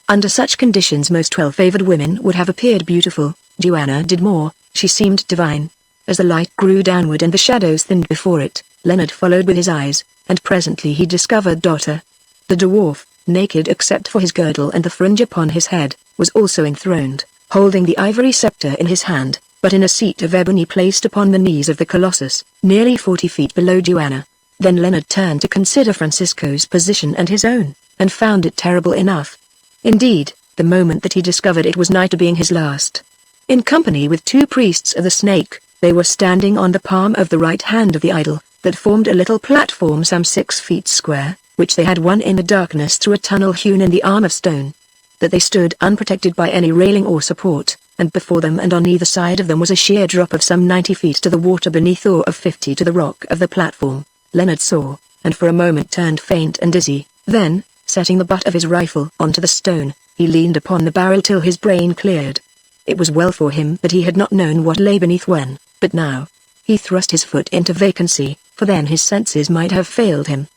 Under such conditions most well-favored women would have appeared beautiful. Joanna did more, she seemed divine. As the light grew downward and the shadows thinned before it, Leonard followed with his eyes, and presently he discovered Dotter. The dwarf, naked except for his girdle and the fringe upon his head, was also enthroned, holding the ivory scepter in his hand, but in a seat of ebony placed upon the knees of the colossus, nearly 40 feet below Joanna. Then Leonard turned to consider Francisco's position and his own, and found it terrible enough. Indeed, the moment that he discovered it was nigh to being his last. In company with 2 priests of the snake, they were standing on the palm of the right hand of the idol, that formed a little platform some 6 feet square, which they had won in the darkness through a tunnel hewn in the arm of stone. That they stood unprotected by any railing or support, and before them and on either side of them was a sheer drop of some 90 feet to the water beneath or of 50 to the rock of the platform. Leonard saw, and for a moment turned faint and dizzy, then, Setting the butt of his rifle onto the stone, he leaned upon the barrel till his brain cleared. It was well for him that he had not known what lay beneath when, but now. He thrust his foot into vacancy, for then his senses might have failed him.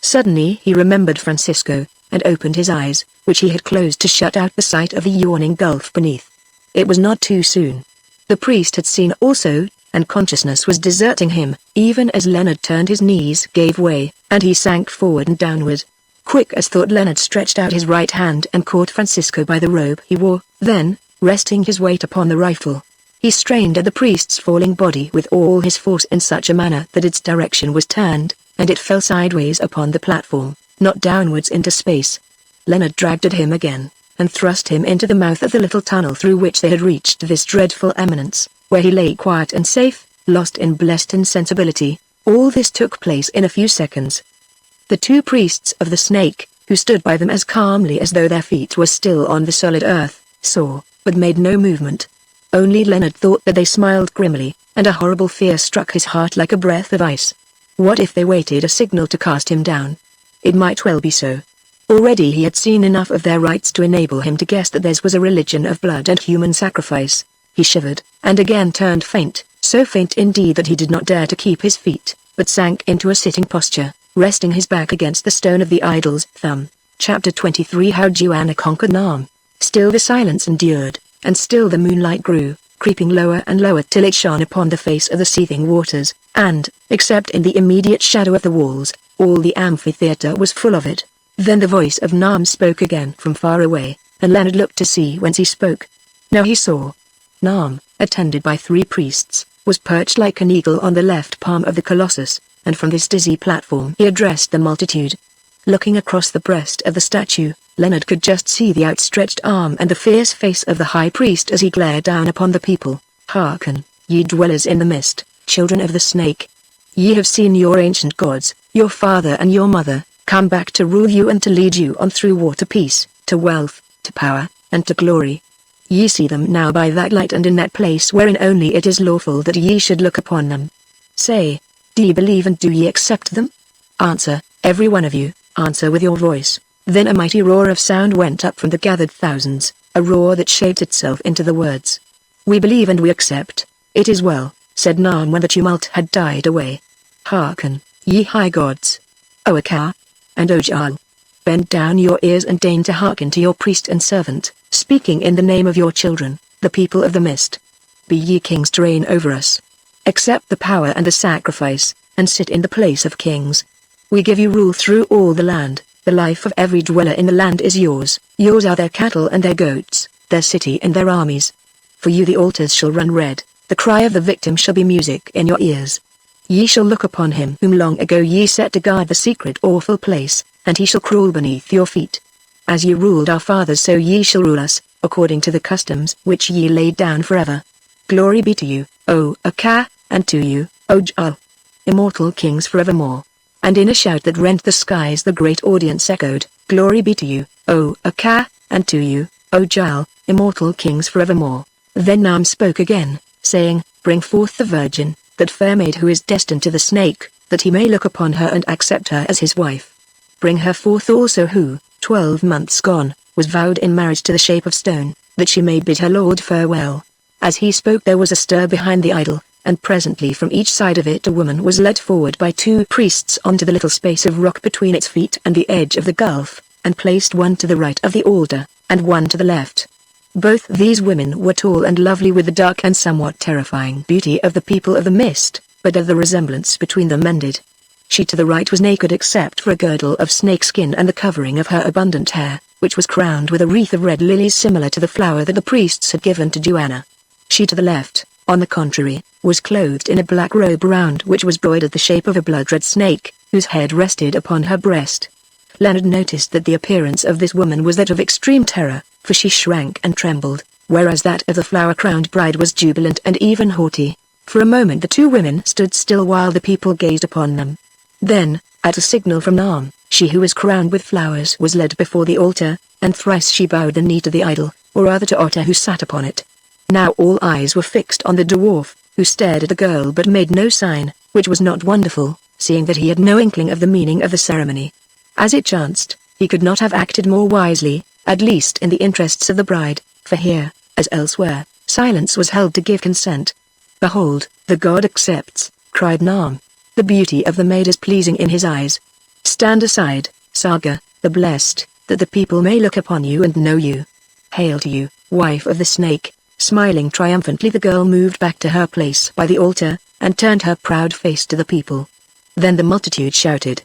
Suddenly he remembered Francisco, and opened his eyes, which he had closed to shut out the sight of the yawning gulf beneath. It was not too soon. The priest had seen also, and consciousness was deserting him, even as Leonard turned. His knees gave way, and he sank forward and downward. Quick as thought, Leonard stretched out his right hand and caught Francisco by the robe he wore, then, resting his weight upon the rifle, he strained at the priest's falling body with all his force in such a manner that its direction was turned, and it fell sideways upon the platform, not downwards into space. Leonard dragged at him again, and thrust him into the mouth of the little tunnel through which they had reached this dreadful eminence, where he lay quiet and safe, lost in blessed insensibility. All this took place in a few seconds. The two priests of the snake, who stood by them as calmly as though their feet were still on the solid earth, saw, but made no movement. Only Leonard thought that they smiled grimly, and a horrible fear struck his heart like a breath of ice. What if they waited a signal to cast him down? It might well be so. Already he had seen enough of their rites to enable him to guess that theirs was a religion of blood and human sacrifice. He shivered, and again turned faint, so faint indeed that he did not dare to keep his feet, but sank into a sitting posture, resting his back against the stone of the idol's thumb. Chapter 23 How Joanna Conquered Nam. Still the silence endured, and still the moonlight grew, creeping lower and lower till it shone upon the face of the seething waters, and, except in the immediate shadow of the walls, all the amphitheatre was full of it. Then the voice of Nam spoke again from far away, and Leonard looked to see whence he spoke. Now he saw. Nam, attended by 3 priests, was perched like an eagle on the left palm of the colossus, and from this dizzy platform he addressed the multitude. Looking across the breast of the statue, Leonard could just see the outstretched arm and the fierce face of the high priest as he glared down upon the people. Hearken, ye dwellers in the mist, children of the snake. Ye have seen your ancient gods, your father and your mother, come back to rule you and to lead you on through war to peace, to wealth, to power, and to glory. Ye see them now by that light and in that place wherein only it is lawful that ye should look upon them. Say, do ye believe and do ye accept them? Answer, every one of you, answer with your voice. Then a mighty roar of sound went up from the gathered thousands, a roar that shaped itself into the words. We believe and we accept. It is well, said Nam when the tumult had died away. Hearken, ye high gods. O Akar, and O Jal. Bend down your ears and deign to hearken to your priest and servant, speaking in the name of your children, the people of the mist. Be ye kings to reign over us. Accept the power and the sacrifice, and sit in the place of kings. We give you rule through all the land. The life of every dweller in the land is yours. Yours are their cattle and their goats, their city and their armies. For you the altars shall run red, the cry of the victim shall be music in your ears. Ye shall look upon him whom long ago ye set to guard the secret awful place, and he shall crawl beneath your feet. As ye ruled our fathers so ye shall rule us, according to the customs which ye laid down forever. Glory be to you, O Akar, and to you, O Jal, immortal kings forevermore. And in a shout that rent the skies the great audience echoed, Glory be to you, O Akar, and to you, O Jal, immortal kings forevermore. Then Nam spoke again, saying, Bring forth the virgin, that fair maid who is destined to the snake, that he may look upon her and accept her as his wife. Bring her forth also who, 12 months gone, was vowed in marriage to the shape of stone, that she may bid her lord farewell. As he spoke there was a stir behind the idol, and presently from each side of it a woman was led forward by 2 priests onto the little space of rock between its feet and the edge of the gulf, and placed one to the right of the altar, and one to the left. Both these women were tall and lovely with the dark and somewhat terrifying beauty of the people of the mist, but of the resemblance between them ended. She to the right was naked except for a girdle of snakeskin and the covering of her abundant hair, which was crowned with a wreath of red lilies similar to the flower that the priests had given to Joanna. She to the left, on the contrary, was clothed in a black robe round which was broidered the shape of a blood-red snake, whose head rested upon her breast. Leonard noticed that the appearance of this woman was that of extreme terror, for she shrank and trembled, whereas that of the flower-crowned bride was jubilant and even haughty. For a moment the 2 women stood still while the people gazed upon them. Then, at a signal from Nam, she who was crowned with flowers was led before the altar, and thrice she bowed the knee to the idol, or rather to Otter who sat upon it. Now all eyes were fixed on the dwarf, who stared at the girl but made no sign, which was not wonderful, seeing that he had no inkling of the meaning of the ceremony. As it chanced, he could not have acted more wisely, at least in the interests of the bride, for here, as elsewhere, silence was held to give consent. "Behold, the god accepts," cried Nam. "The beauty of the maid is pleasing in his eyes. Stand aside, Saga, the blessed, that the people may look upon you and know you. Hail to you, wife of the snake." Smiling triumphantly, the girl moved back to her place by the altar, and turned her proud face to the people. Then the multitude shouted,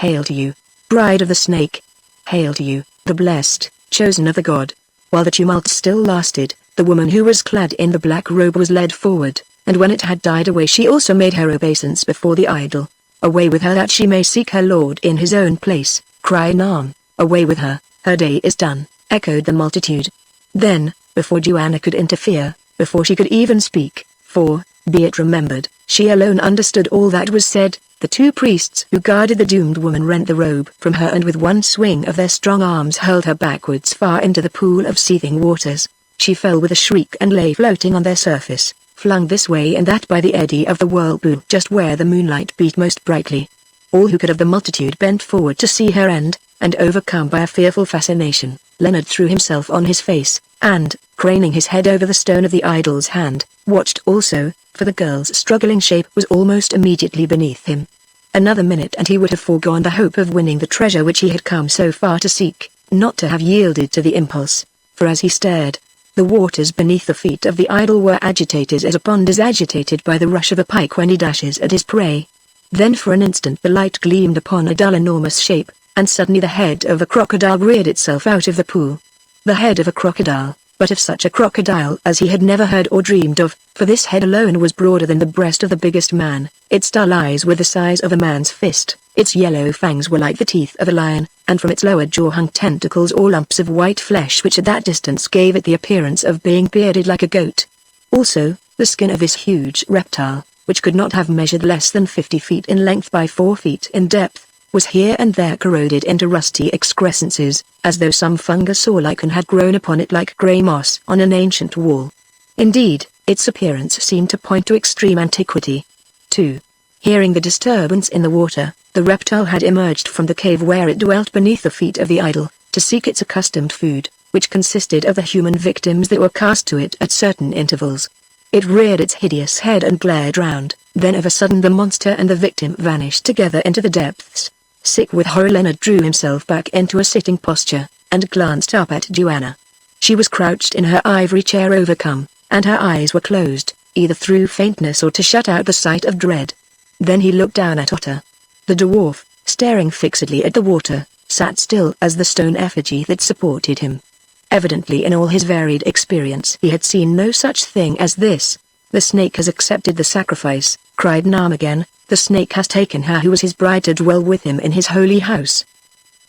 "Hail to you, bride of the snake! Hail to you, the blessed, chosen of the god!" While the tumult still lasted, the woman who was clad in the black robe was led forward, and when it had died away she also made her obeisance before the idol. "Away with her that she may seek her lord in his own place," cried Nam. "Away with her, her day is done," echoed the multitude. Then, before Joanna could interfere, before she could even speak, for, be it remembered, she alone understood all that was said, the two priests who guarded the doomed woman rent the robe from her and with one swing of their strong arms hurled her backwards far into the pool of seething waters. She fell with a shriek and lay floating on their surface, flung this way and that by the eddy of the whirlpool just where the moonlight beat most brightly. All who could of the multitude bent forward to see her end, and overcome by a fearful fascination, Leonard threw himself on his face, and, craning his head over the stone of the idol's hand, watched also, for the girl's struggling shape was almost immediately beneath him. Another minute and he would have foregone the hope of winning the treasure which he had come so far to seek, not to have yielded to the impulse, for as he stared, the waters beneath the feet of the idol were agitated as a pond is agitated by the rush of a pike when he dashes at his prey. Then for an instant the light gleamed upon a dull enormous shape, and suddenly the head of a crocodile reared itself out of the pool. The head of a crocodile, but of such a crocodile as he had never heard or dreamed of, for this head alone was broader than the breast of the biggest man, its dull eyes were the size of a man's fist, its yellow fangs were like the teeth of a lion, and from its lower jaw hung tentacles or lumps of white flesh which at that distance gave it the appearance of being bearded like a goat. Also, the skin of this huge reptile, which could not have measured less than 50 feet in length by 4 feet in depth, was here and there corroded into rusty excrescences, as though some fungus or lichen had grown upon it like grey moss on an ancient wall. Indeed, its appearance seemed to point to extreme antiquity. 2. Hearing the disturbance in the water, the reptile had emerged from the cave where it dwelt beneath the feet of the idol, to seek its accustomed food, which consisted of the human victims that were cast to it at certain intervals. It reared its hideous head and glared round, then of a sudden the monster and the victim vanished together into the depths. Sick with horror, Leonard drew himself back into a sitting posture, and glanced up at Joanna. She was crouched in her ivory chair overcome, and her eyes were closed, either through faintness or to shut out the sight of dread. Then he looked down at Otter. The dwarf, staring fixedly at the water, sat still as the stone effigy that supported him. Evidently in all his varied experience he had seen no such thing as this. "The snake has accepted the sacrifice," cried Nam again. "The snake has taken her who was his bride to dwell with him in his holy house.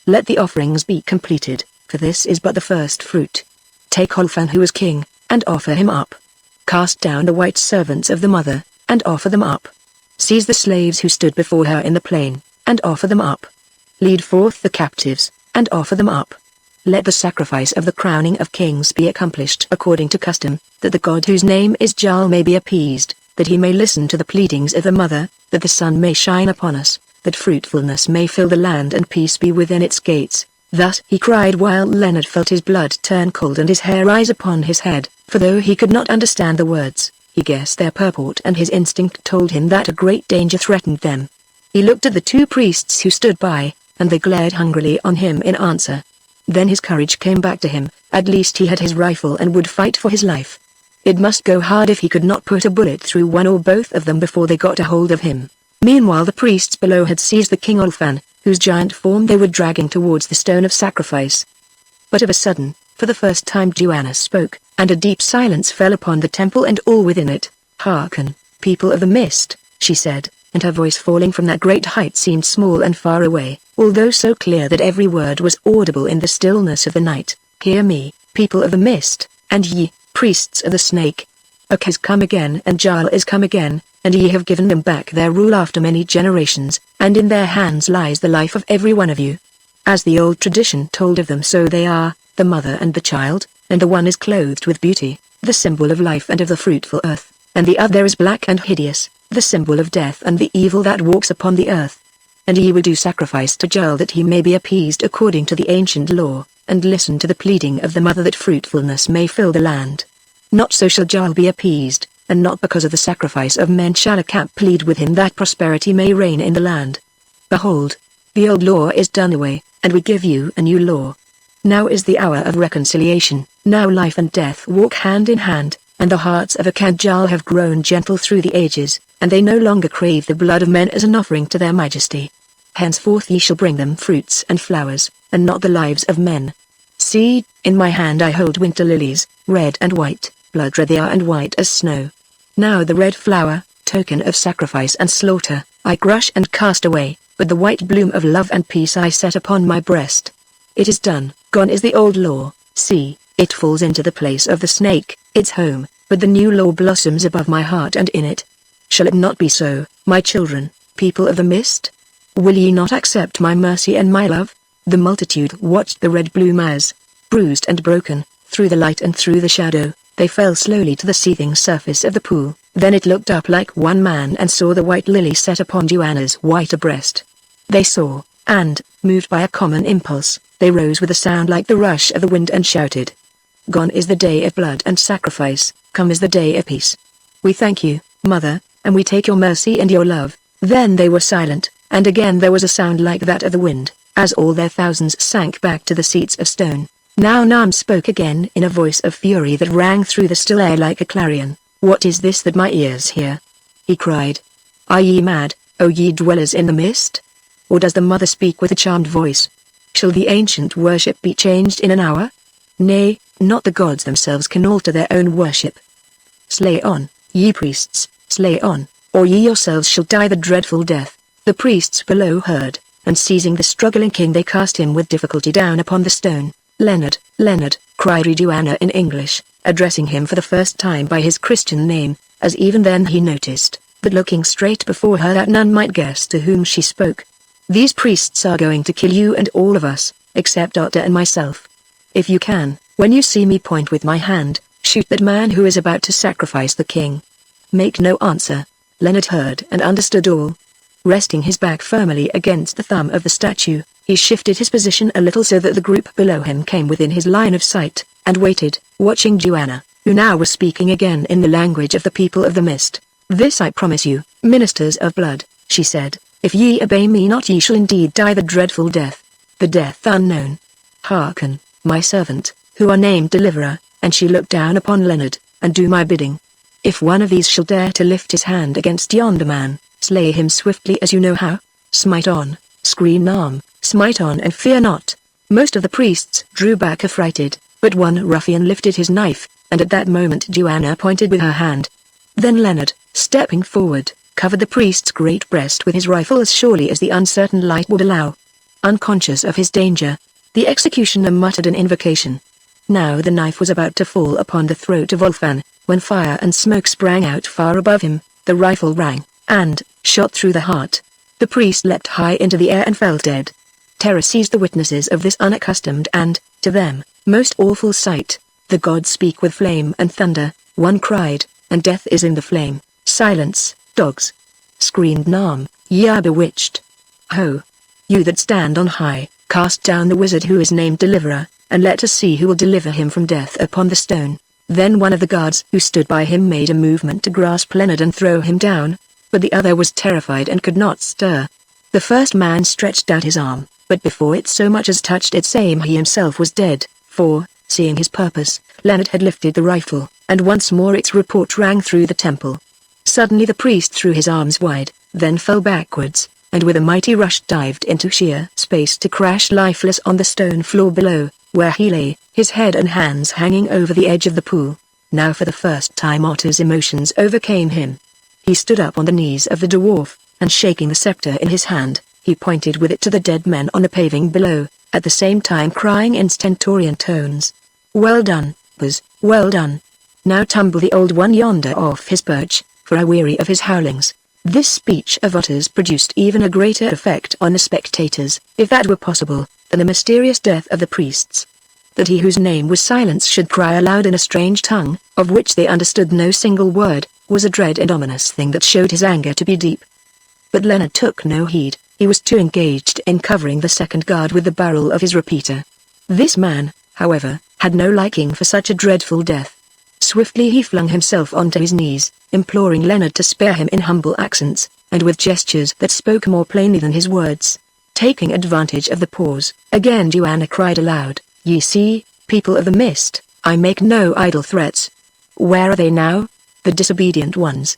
Let the offerings be completed, for this is but the first fruit. Take Olfan who is king, and offer him up. Cast down the white servants of the mother, and offer them up. Seize the slaves who stood before her in the plain, and offer them up. Lead forth the captives, and offer them up. Let the sacrifice of the crowning of kings be accomplished according to custom, that the god whose name is Jal may be appeased, that he may listen to the pleadings of the mother, that the sun may shine upon us, that fruitfulness may fill the land and peace be within its gates." Thus he cried while Leonard felt his blood turn cold and his hair rise upon his head, for though he could not understand the words, he guessed their purport and his instinct told him that a great danger threatened them. He looked at the two priests who stood by, and they glared hungrily on him in answer. Then his courage came back to him, at least he had his rifle and would fight for his life. It must go hard if he could not put a bullet through one or both of them before they got a hold of him. Meanwhile the priests below had seized the king Olfan, whose giant form they were dragging towards the stone of sacrifice. But of a sudden, for the first time Joanna spoke, and a deep silence fell upon the temple and all within it. "Hearken, people of the mist," she said, and her voice falling from that great height seemed small and far away, although so clear that every word was audible in the stillness of the night. "Hear me, people of the mist, and ye, priests of the snake. Ok has come again and Jal is come again, and ye have given them back their rule after many generations, and in their hands lies the life of every one of you. As the old tradition told of them so they are, the mother and the child, and the one is clothed with beauty, the symbol of life and of the fruitful earth, and the other is black and hideous, the symbol of death and the evil that walks upon the earth. and ye will do sacrifice to Jal that he may be appeased according to the ancient law, and listen to the pleading of the mother that fruitfulness may fill the land. Not so shall Jal be appeased, and not because of the sacrifice of men shall a cap plead with him that prosperity may reign in the land. Behold, the old law is done away, and we give you a new law. Now is the hour of reconciliation, now life and death walk hand in hand, and the hearts of Jal have grown gentle through the ages, and they no longer crave the blood of men as an offering to their majesty. Henceforth ye shall bring them fruits and flowers, and not the lives of men. See, in my hand I hold winter lilies, red and white, blood red they are and white as snow. Now the red flower, token of sacrifice and slaughter, I crush and cast away, but the white bloom of love and peace I set upon my breast. It is done, gone is the old law, see, it falls into the place of the snake, its home, but the new law blossoms above my heart and in it. Shall it not be so, my children, people of the mist? Will ye not accept my mercy and my love? The multitude watched the red bloom as, bruised and broken, through the light and through the shadow, they fell slowly to the seething surface of the pool. Then it looked up like one man and saw the white lily set upon Joanna's whiter breast. They saw, and, moved by a common impulse, they rose with a sound like the rush of the wind and shouted. Gone is the day of blood and sacrifice, come is the day of peace. We thank you, Mother, and we take your mercy and your love. Then they were silent, and again there was a sound like that of the wind, as all their thousands sank back to the seats of stone. Now Nam spoke again in a voice of fury that rang through the still air like a clarion. What is this that my ears hear? He cried. Are ye mad, O ye dwellers in the mist? Or does the mother speak with a charmed voice? Shall the ancient worship be changed in an hour? Nay, not the gods themselves can alter their own worship. Slay on, ye priests, slay on, or ye yourselves shall die the dreadful death. The priests below heard, and seizing the struggling king they cast him with difficulty down upon the stone. Leonard, Leonard, cried Joanna in English, addressing him for the first time by his Christian name, as even then he noticed, but looking straight before her that none might guess to whom she spoke. These priests are going to kill you and all of us, except Otter and myself. If you can, when you see me point with my hand, shoot that man who is about to sacrifice the king. Make no answer. Leonard heard and understood all. Resting his back firmly against the thumb of the statue, he shifted his position a little so that the group below him came within his line of sight, and waited, watching Joanna, who now was speaking again in the language of the people of the mist. This I promise you, ministers of blood, she said, if ye obey me not ye shall indeed die the dreadful death, the death unknown. Hearken, my servant, who are named Deliverer, and she looked down upon Leonard, and do my bidding. If one of these shall dare to lift his hand against yonder man, slay him swiftly as you know how. Smite on, scream Nam, smite on and fear not. Most of the priests drew back affrighted, but one ruffian lifted his knife, and at that moment Joanna pointed with her hand. Then Leonard, stepping forward, covered the priest's great breast with his rifle as surely as the uncertain light would allow. Unconscious of his danger, the executioner muttered an invocation. Now the knife was about to fall upon the throat of Ulfan, when fire and smoke sprang out far above him, the rifle rang, and, shot through the heart. The priest leapt high into the air and fell dead. Terror seized the witnesses of this unaccustomed and, to them, most awful sight. The gods speak with flame and thunder, one cried, and death is in the flame. Silence, dogs! Screamed Nam, ye are bewitched. Ho! You that stand on high, cast down the wizard who is named Deliverer, and let us see who will deliver him from death upon the stone. Then one of the guards who stood by him made a movement to grasp Leonard and throw him down, but the other was terrified and could not stir. The first man stretched out his arm, but before it so much as touched its aim he himself was dead, for, seeing his purpose, Leonard had lifted the rifle, and once more its report rang through the temple. Suddenly the priest threw his arms wide, then fell backwards, and with a mighty rush dived into sheer space to crash lifeless on the stone floor below, where he lay, his head and hands hanging over the edge of the pool. Now for the first time Otter's emotions overcame him. He stood up on the knees of the dwarf, and shaking the scepter in his hand, he pointed with it to the dead men on the paving below, at the same time crying in stentorian tones. Well done, Buzz, well done. Now tumble the old one yonder off his perch, for I weary of his howlings. This speech of Otter's produced even a greater effect on the spectators, if that were possible, than the mysterious death of the priests. That he whose name was Silence should cry aloud in a strange tongue, of which they understood no single word, was a dread and ominous thing that showed his anger to be deep. But Leonard took no heed, He was too engaged in covering the second guard with the barrel of his repeater. This man, however, had no liking for such a dreadful death. Swiftly he flung himself onto his knees, imploring Leonard to spare him in humble accents, and with gestures that spoke more plainly than his words. Taking advantage of the pause, again Joanna cried aloud, "Ye see, people of the mist, I make no idle threats. Where are they now? The disobedient ones.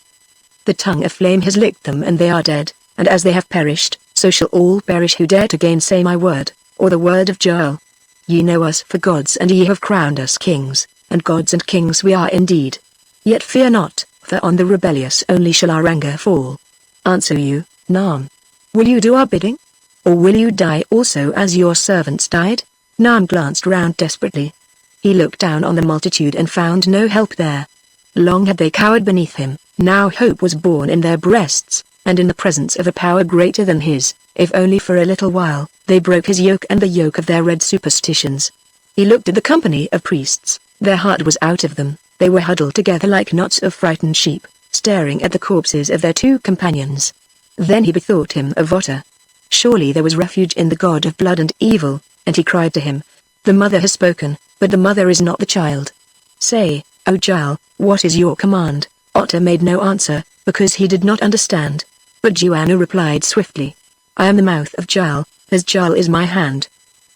The tongue of flame has licked them and they are dead, and as they have perished, so shall all perish who dare to gainsay my word, or the word of Jael. Ye know us for gods and ye have crowned us kings, and gods and kings we are indeed. Yet fear not, for on the rebellious only shall our anger fall. Answer you, Nam. Will you do our bidding? Or will you die also as your servants died?" Nam glanced round desperately. He looked down on the multitude and found no help there. Long had they cowered beneath him, now hope was born in their breasts, and in the presence of a power greater than his, if only for a little while, they broke his yoke and the yoke of their red superstitions. He looked at the company of priests, their heart was out of them, they were huddled together like knots of frightened sheep, staring at the corpses of their two companions. Then he bethought him of Otter. Surely there was refuge in the god of blood and evil, and he cried to him, "The mother has spoken, but the mother is not the child. Say, O Jael, what is your command?" Otter made no answer, because he did not understand. But Joanna replied swiftly, "I am the mouth of Jael, as Jael is my hand.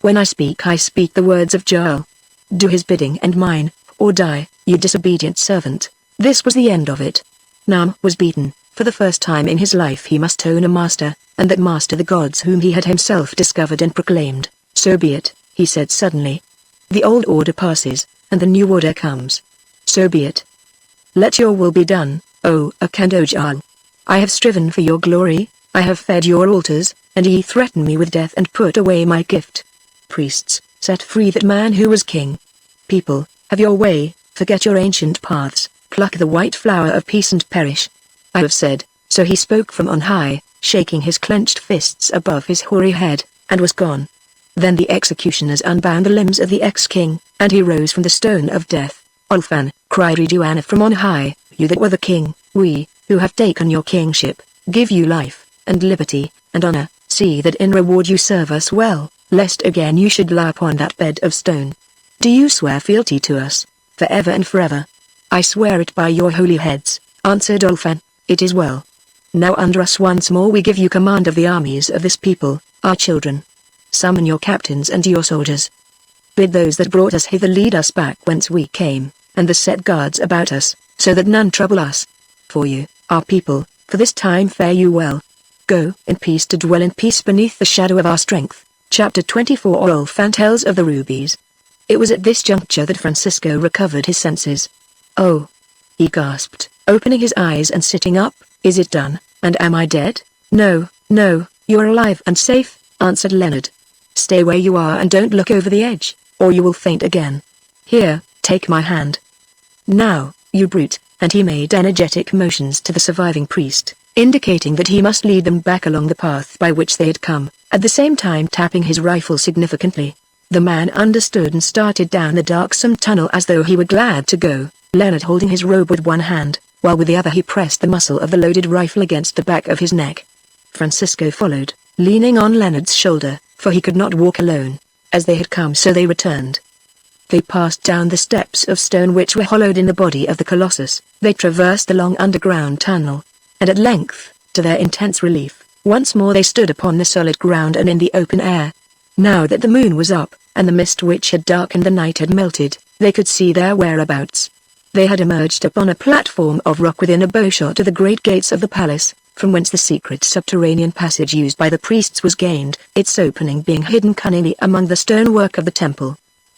When I speak the words of Jael. Do his bidding and mine, or die, you disobedient servant." This was the end of it. Nam was beaten. For the first time in his life he must own a master, and that master the gods whom he had himself discovered and proclaimed. "So be it," he said suddenly. "The old order passes, and the new order comes. So be it. Let your will be done, O Jael. I have striven for your glory, I have fed your altars, and ye threaten me with death and put away my gift. Priests, set free that man who was king. People, have your way, forget your ancient paths, pluck the white flower of peace and perish. I have said," so he spoke from on high, shaking his clenched fists above his hoary head, and was gone. Then the executioners unbound the limbs of the ex-king, and he rose from the stone of death. "Ulfan," cried Joanna from on high, "you that were the king, we, who have taken your kingship, give you life, and liberty, and honor, see that in reward you serve us well, lest again you should lie upon that bed of stone. Do you swear fealty to us, forever and forever?" "I swear it by your holy heads," answered Ulfan. "It is well. Now under us once more we give you command of the armies of this people, our children. Summon your captains and your soldiers. Bid those that brought us hither lead us back whence we came, and the set guards about us, so that none trouble us. For you, our people, for this time fare you well. Go in peace to dwell in peace beneath the shadow of our strength." Chapter 24. Ulfan tells of the rubies. It was at this juncture that Francisco recovered his senses. "Oh!" he gasped, opening his eyes and sitting up, "is it done, and am I dead?" "No, no, you're alive and safe," answered Leonard. "Stay where you are and don't look over the edge, or you will faint again. Here, take my hand. Now, you brute," and he made energetic motions to the surviving priest, indicating that he must lead them back along the path by which they had come, at the same time tapping his rifle significantly. The man understood and started down the darksome tunnel as though he were glad to go, Leonard holding his robe with one hand, while with the other he pressed the muzzle of the loaded rifle against the back of his neck. Francisco followed, leaning on Leonard's shoulder, for he could not walk alone. As they had come so they returned. They passed down the steps of stone which were hollowed in the body of the Colossus, they traversed the long underground tunnel, and at length, to their intense relief, once more they stood upon the solid ground and in the open air. Now that the moon was up, and the mist which had darkened the night had melted, they could see their whereabouts. They had emerged upon a platform of rock within a bowshot of the great gates of the palace, from whence the secret subterranean passage used by the priests was gained, its opening being hidden cunningly among the stonework of the temple.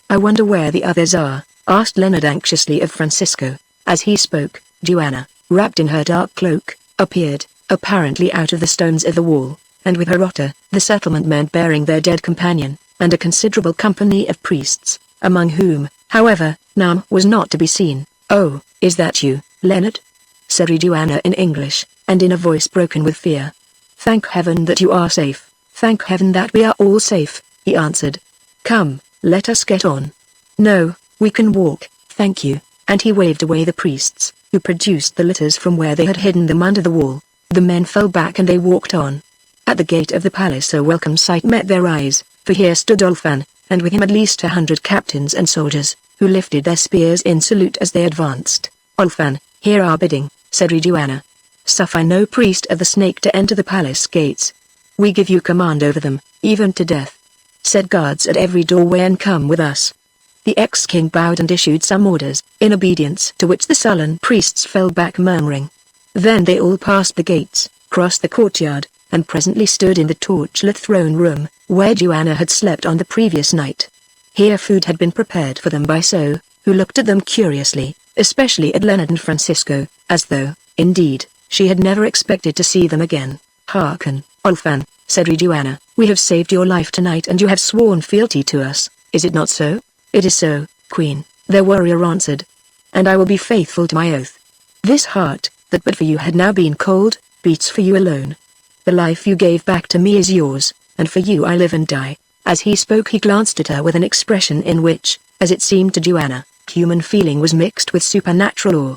"I wonder where the others are," asked Leonard anxiously of Francisco. As he spoke, Joanna, wrapped in her dark cloak, appeared, apparently out of the stones of the wall, and with her Otter, the settlement men bearing their dead companion, and a considerable company of priests, among whom, however, Nam was not to be seen. "Oh, is that you, Leonard?" said Joanna in English, and in a voice broken with fear. "Thank heaven that you are safe, thank heaven that we are all safe," he answered. "Come, let us get on." "No, we can walk, thank you," and he waved away the priests, who produced the litters from where they had hidden them under the wall. The men fell back and they walked on. At the gate of the palace a welcome sight met their eyes, for here stood Ulfan, and with him at least 100 captains and soldiers, who lifted their spears in salute as they advanced. "Ulfan, hear our bidding," said Joanna. "Suffer no priest of the snake to enter the palace gates. We give you command over them, even to death. Set guards at every doorway and come with us." The ex-king bowed and issued some orders, in obedience to which the sullen priests fell back murmuring. Then they all passed the gates, crossed the courtyard, and presently stood in the torchlit throne room, where Joanna had slept on the previous night. Here food had been prepared for them by So, who looked at them curiously, especially at Leonard and Francisco, as though, indeed, she had never expected to see them again. "Hearken, Ulfan," said Joanna, "we have saved your life tonight and you have sworn fealty to us, is it not so?" "It is so, Queen," their warrior answered. "And I will be faithful to my oath. This heart, that but for you had now been cold, beats for you alone. The life you gave back to me is yours, and for you I live and die." As he spoke he glanced at her with an expression in which, as it seemed to Joanna, human feeling was mixed with supernatural awe.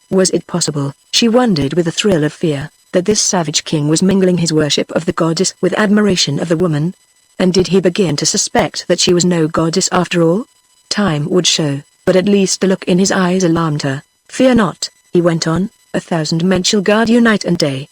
Was it possible, she wondered with a thrill of fear, that this savage king was mingling his worship of the goddess with admiration of the woman? And did he begin to suspect that she was no goddess after all? Time would show, but at least the look in his eyes alarmed her. "Fear not," he went on, "1,000 men shall guard you night and day.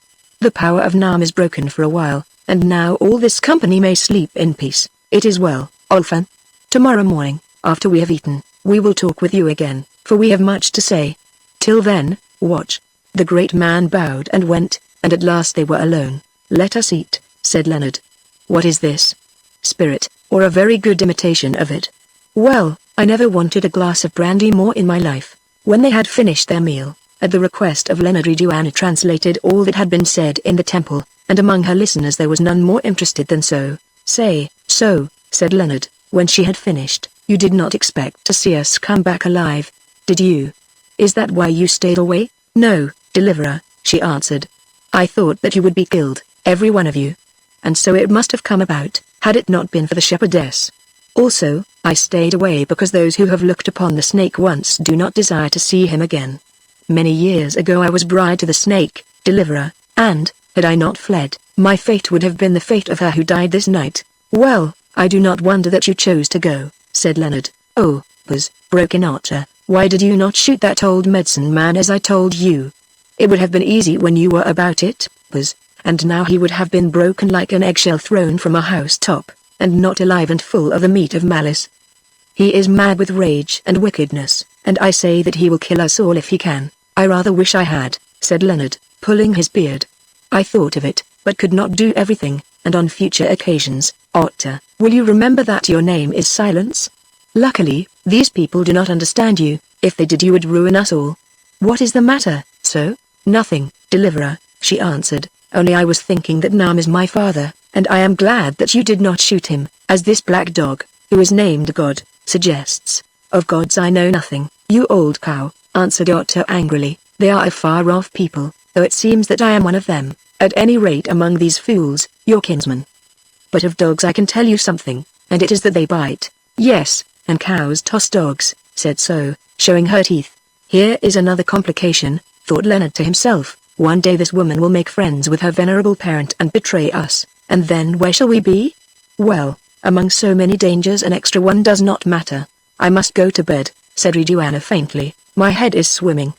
The power of Nam is broken for a while, and now all this company may sleep in peace. It is well, Ulfan. Tomorrow morning, after we have eaten, we will talk with you again, for we have much to say. Till then, watch." The great man bowed and went, and at last they were alone. "Let us eat," said Leonard. "What is this? Spirit, or a very good imitation of it? Well, I never wanted a glass of brandy more in my life." When they had finished their meal, at the request of Leonard, Joanna translated all that had been said in the temple, and among her listeners there was none more interested than So. "So," said Leonard, when she had finished, "you did not expect to see us come back alive, did you? Is that why you stayed away?" "No, Deliverer," she answered. "I thought that you would be killed, every one of you. And so it must have come about, had it not been for the shepherdess. Also, I stayed away because those who have looked upon the snake once do not desire to see him again. Many years ago I was bride to the snake, Deliverer, and, had I not fled, my fate would have been the fate of her who died this night." "Well, I do not wonder that you chose to go," said Leonard. "Oh, Buzz," broke in Archer, "why did you not shoot that old medicine man as I told you? It would have been easy when you were about it, Buzz, and now he would have been broken like an eggshell thrown from a housetop, and not alive and full of the meat of malice. He is mad with rage and wickedness, and I say that he will kill us all if he can." "I rather wish I had," said Leonard, pulling his beard. "I thought of it, but could not do everything, and on future occasions, Otter, will you remember that your name is Silence? Luckily, these people do not understand you. If they did you would ruin us all." "What is the matter, So?" "Nothing, Deliverer," she answered, "only I was thinking that Nam is my father, and I am glad that you did not shoot him, as this black dog, who is named God, suggests. Of gods I know nothing." "You old cow," answered Otter angrily, "they are a far-off people, though it seems that I am one of them, at any rate among these fools, your kinsmen. But of dogs I can tell you something, and it is that they bite." "Yes, and cows toss dogs," said So, showing her teeth. "Here is another complication," thought Leonard to himself. "One day this woman will make friends with her venerable parent and betray us, and then where shall we be? Well, among so many dangers an extra one does not matter. I must go to bed," said Joanna faintly. "My head is swimming.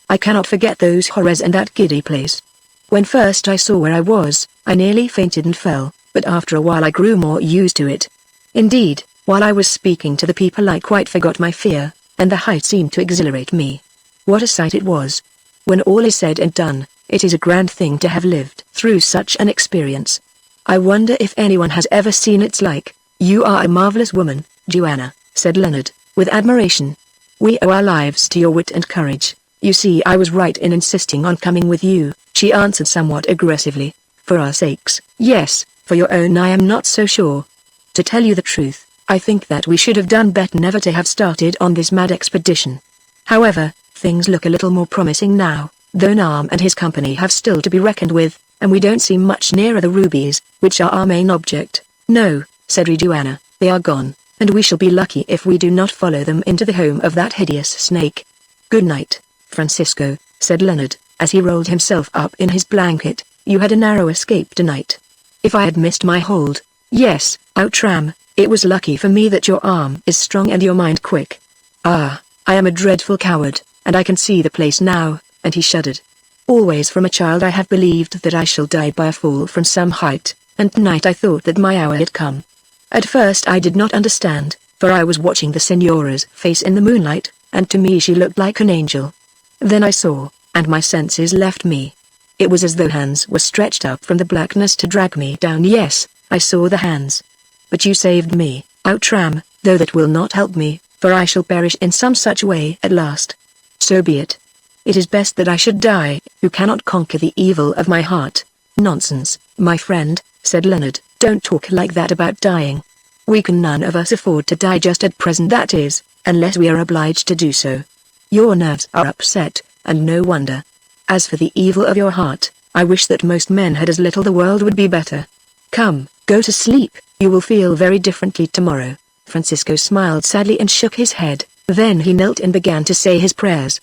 I cannot forget those horrors and that giddy place. When first I saw where I was, I nearly fainted and fell, but after a while I grew more used to it. Indeed, while I was speaking to the people I quite forgot my fear, and the height seemed to exhilarate me. What a sight it was! When all is said and done, it is a grand thing to have lived through such an experience. I wonder if anyone has ever seen its like." "You are a marvelous woman, Joanna," said Leonard, with admiration. "We owe our lives to your wit and courage. You see I was right in insisting on coming with you," she answered somewhat aggressively. "For our sakes, yes, for your own I am not so sure. To tell you the truth, I think that we should have done better never to have started on this mad expedition. However, things look a little more promising now, though Nam and his company have still to be reckoned with, and we don't seem much nearer the rubies, which are our main object." "No," said Joanna, "they are gone, and we shall be lucky if we do not follow them into the home of that hideous snake." "Good night, Francisco," said Leonard, as he rolled himself up in his blanket. "You had a narrow escape tonight." If I had missed my hold, yes, Outram, it was lucky for me that your arm is strong and your mind quick. Ah, I am a dreadful coward, and I can see the place now, and he shuddered. Always from a child I have believed that I shall die by a fall from some height, and tonight I thought that my hour had come. At first I did not understand, for I was watching the Signora's face in the moonlight, and to me she looked like an angel. Then I saw, and my senses left me. It was as though hands were stretched up from the blackness to drag me down. Yes, I saw the hands. But you saved me, Outram, though that will not help me, for I shall perish in some such way at last. So be it. It is best that I should die, who cannot conquer the evil of my heart. Nonsense, my friend, said Leonard, don't talk like that about dying. We can none of us afford to die just at present, that is, unless we are obliged to do so. Your nerves are upset, and no wonder. As for the evil of your heart, I wish that most men had as little, the world would be better. Come, go to sleep, you will feel very differently tomorrow. Francisco smiled sadly and shook his head, then he knelt and began to say his prayers.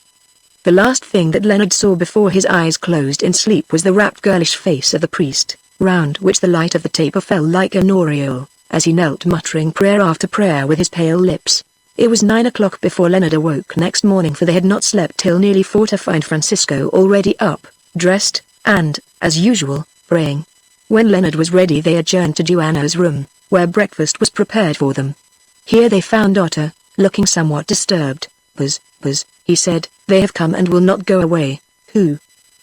The last thing that Leonard saw before his eyes closed in sleep was the rapt girlish face of the priest, round which the light of the taper fell like an aureole, as he knelt muttering prayer after prayer with his pale lips. It was 9 o'clock before Leonard awoke next morning, for they had not slept till nearly 4 to find Francisco already up, dressed, and, as usual, praying. When Leonard was ready they adjourned to Joanna's room, where breakfast was prepared for them. Here they found Otter, looking somewhat disturbed. Buzz, he said, they have come and will not go away. Who?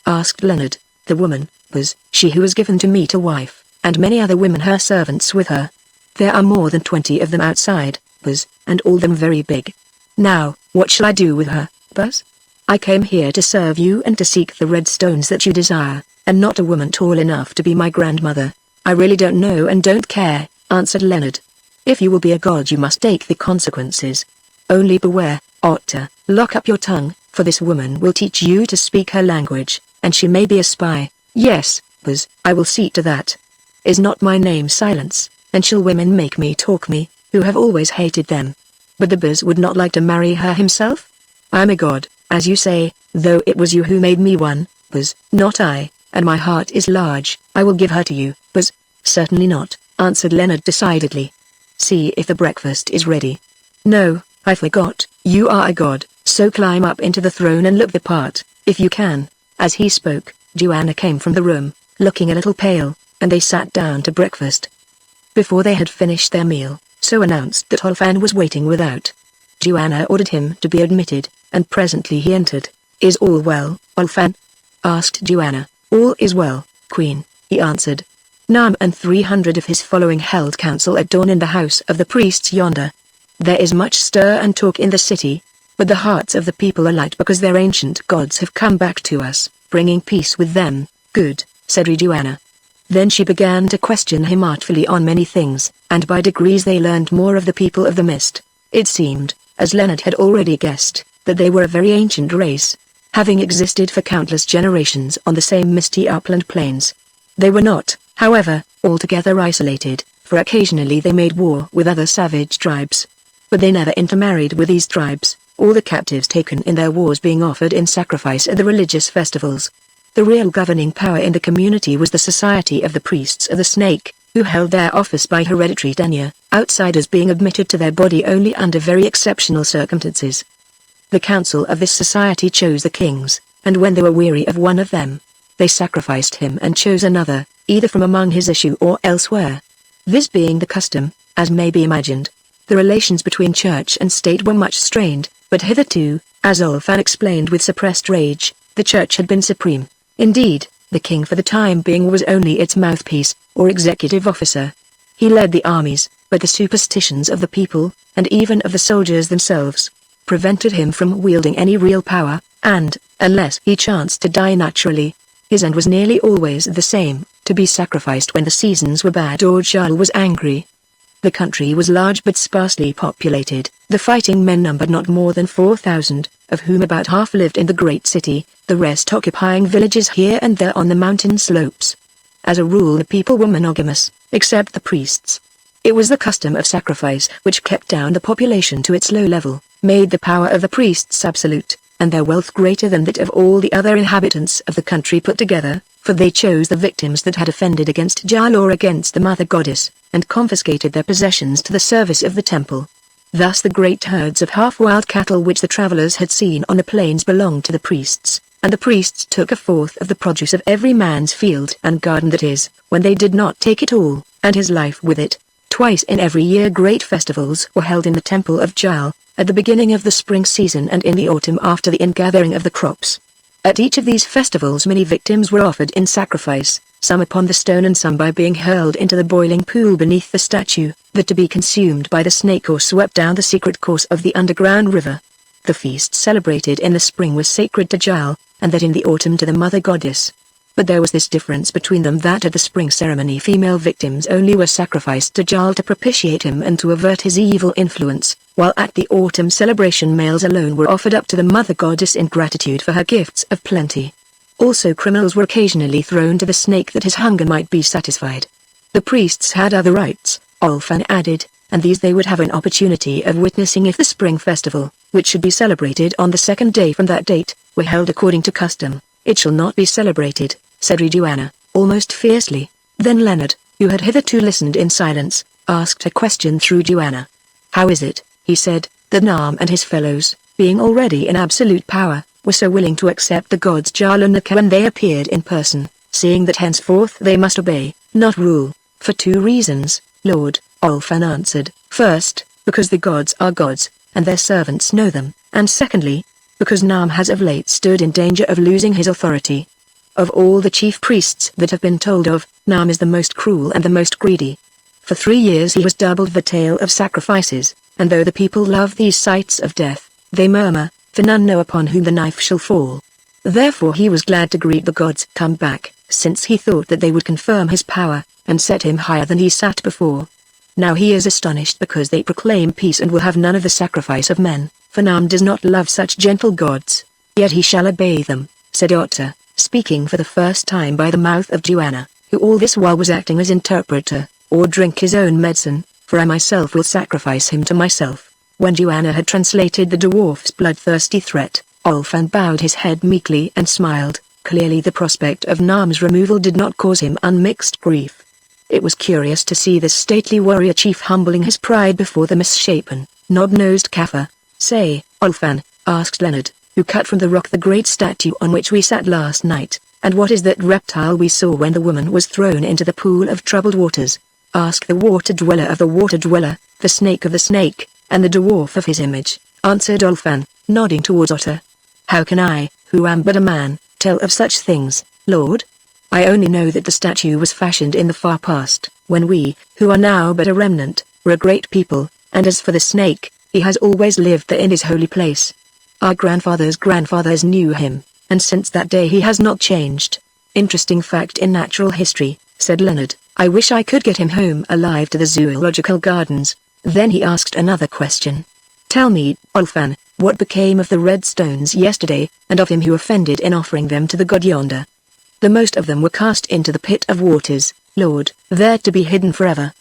Asked Leonard. The woman, Buzz, she who was given to me to wife, and many other women her servants with her. There are more than 20 of them outside, Buzz, and all them very big. Now, what shall I do with her, Buzz? I came here to serve you and to seek the red stones that you desire, and not a woman tall enough to be my grandmother. I really don't know and don't care, answered Leonard. If you will be a god you must take the consequences. Only beware, Otter, lock up your tongue, for this woman will teach you to speak her language, and she may be a spy. Yes, Buzz, I will see to that. Is not my name Silence, and shall women make me talk me, who have always hated them? But the Buzz would not like to marry her himself? I am a god, as you say, though it was you who made me one, Buzz, not I, and my heart is large. I will give her to you, Buzz. Certainly not, answered Leonard decidedly. See if the breakfast is ready. No, I forgot, you are a god, so climb up into the throne and look the part, if you can. As he spoke, Joanna came from the room, looking a little pale, and they sat down to breakfast. Before they had finished their meal, So announced that Olfan was waiting without. Joanna ordered him to be admitted, and presently he entered. "Is all well, Olfan?" asked Joanna. "All is well, Queen," he answered. Nam and 300 of his following held council at dawn in the house of the priests yonder. There is much stir and talk in the city, but the hearts of the people are light because their ancient gods have come back to us, bringing peace with them. "Good," said Joanna. Then she began to question him artfully on many things, and by degrees they learned more of the people of the mist. It seemed, as Leonard had already guessed, that they were a very ancient race, having existed for countless generations on the same misty upland plains. They were not, however, altogether isolated, for occasionally they made war with other savage tribes. But they never intermarried with these tribes, all the captives taken in their wars being offered in sacrifice at the religious festivals. The real governing power in the community was the Society of the Priests of the Snake, who held their office by hereditary tenure, outsiders being admitted to their body only under very exceptional circumstances. The council of this society chose the kings, and when they were weary of one of them, they sacrificed him and chose another, either from among his issue or elsewhere. This being the custom, as may be imagined, the relations between church and state were much strained, but hitherto, as Olfan explained with suppressed rage, the church had been supreme. Indeed, the king for the time being was only its mouthpiece, or executive officer. He led the armies, but the superstitions of the people, and even of the soldiers themselves, prevented him from wielding any real power, and, unless he chanced to die naturally, his end was nearly always the same, to be sacrificed when the seasons were bad or Jarl was angry. The country was large but sparsely populated. The fighting men numbered not more than 4,000, of whom about half lived in the great city, the rest occupying villages here and there on the mountain slopes. As a rule the people were monogamous, except the priests. It was the custom of sacrifice which kept down the population to its low level, made the power of the priests absolute, and their wealth greater than that of all the other inhabitants of the country put together, for they chose the victims that had offended against Jal or against the mother goddess, and confiscated their possessions to the service of the temple. Thus the great herds of half-wild cattle which the travelers had seen on the plains belonged to the priests, and the priests took a fourth of the produce of every man's field and garden, that is, when they did not take it all, and his life with it. Twice in every year great festivals were held in the temple of Jal, at the beginning of the spring season and in the autumn after the ingathering of the crops. At each of these festivals many victims were offered in sacrifice, some upon the stone and some by being hurled into the boiling pool beneath the statue, that to be consumed by the snake or swept down the secret course of the underground river. The feast celebrated in the spring was sacred to Jal, and that in the autumn to the mother goddess. But there was this difference between them, that at the spring ceremony female victims only were sacrificed to Jal to propitiate him and to avert his evil influence, while at the autumn celebration males alone were offered up to the mother goddess in gratitude for her gifts of plenty. Also criminals were occasionally thrown to the snake that his hunger might be satisfied. The priests had other rites, Olfan added, and these they would have an opportunity of witnessing if the spring festival, which should be celebrated on the second day from that date, were held according to custom. "It shall not be celebrated," said Joanna, almost fiercely. Then Leonard, who had hitherto listened in silence, asked a question through Joanna. "How is it," he said, "that Nam and his fellows, being already in absolute power, were so willing to accept the gods Jal and Naka when they appeared in person, seeing that henceforth they must obey, not rule?" "For two reasons, Lord," Olfan answered. "First, because the gods are gods, and their servants know them, and secondly, because Nam has of late stood in danger of losing his authority. Of all the chief priests that have been told of, Nam is the most cruel and the most greedy. For 3 years he has doubled the tale of sacrifices, and though the people love these sights of death, they murmur, for none know upon whom the knife shall fall. Therefore he was glad to greet the gods come back, since he thought that they would confirm his power, and set him higher than he sat before. Now he is astonished because they proclaim peace and will have none of the sacrifice of men, for Nam does not love such gentle gods. Yet he shall obey them," said Otter, speaking for the first time by the mouth of Joanna, who all this while was acting as interpreter, "or drink his own medicine, for I myself will sacrifice him to myself." When Joanna had translated the dwarf's bloodthirsty threat, Olfan bowed his head meekly and smiled. Clearly the prospect of Nam's removal did not cause him unmixed grief. It was curious to see this stately warrior chief humbling his pride before the misshapen, knob-nosed Kaffir. "Say, Olfan," asked Leonard, who cut from the rock the great statue on which we sat last night, "and what is that reptile we saw when the woman was thrown into the pool of troubled waters?" "Ask the water dweller of the water dweller, the snake of the snake, and the dwarf of his image," answered Olfan, nodding towards Otter. "How can I, who am but a man, tell of such things, Lord? I only know that the statue was fashioned in the far past, when we, who are now but a remnant, were a great people, and as for the snake, he has always lived there in his holy place. Our grandfathers' grandfathers knew him, and since that day he has not changed." "Interesting fact in natural history," said Leonard. "I wish I could get him home alive to the zoological gardens." Then he asked another question. "Tell me, Olfan, what became of the red stones yesterday, and of him who offended in offering them to the god yonder?" "The most of them were cast into the pit of waters, Lord, there to be hidden forever.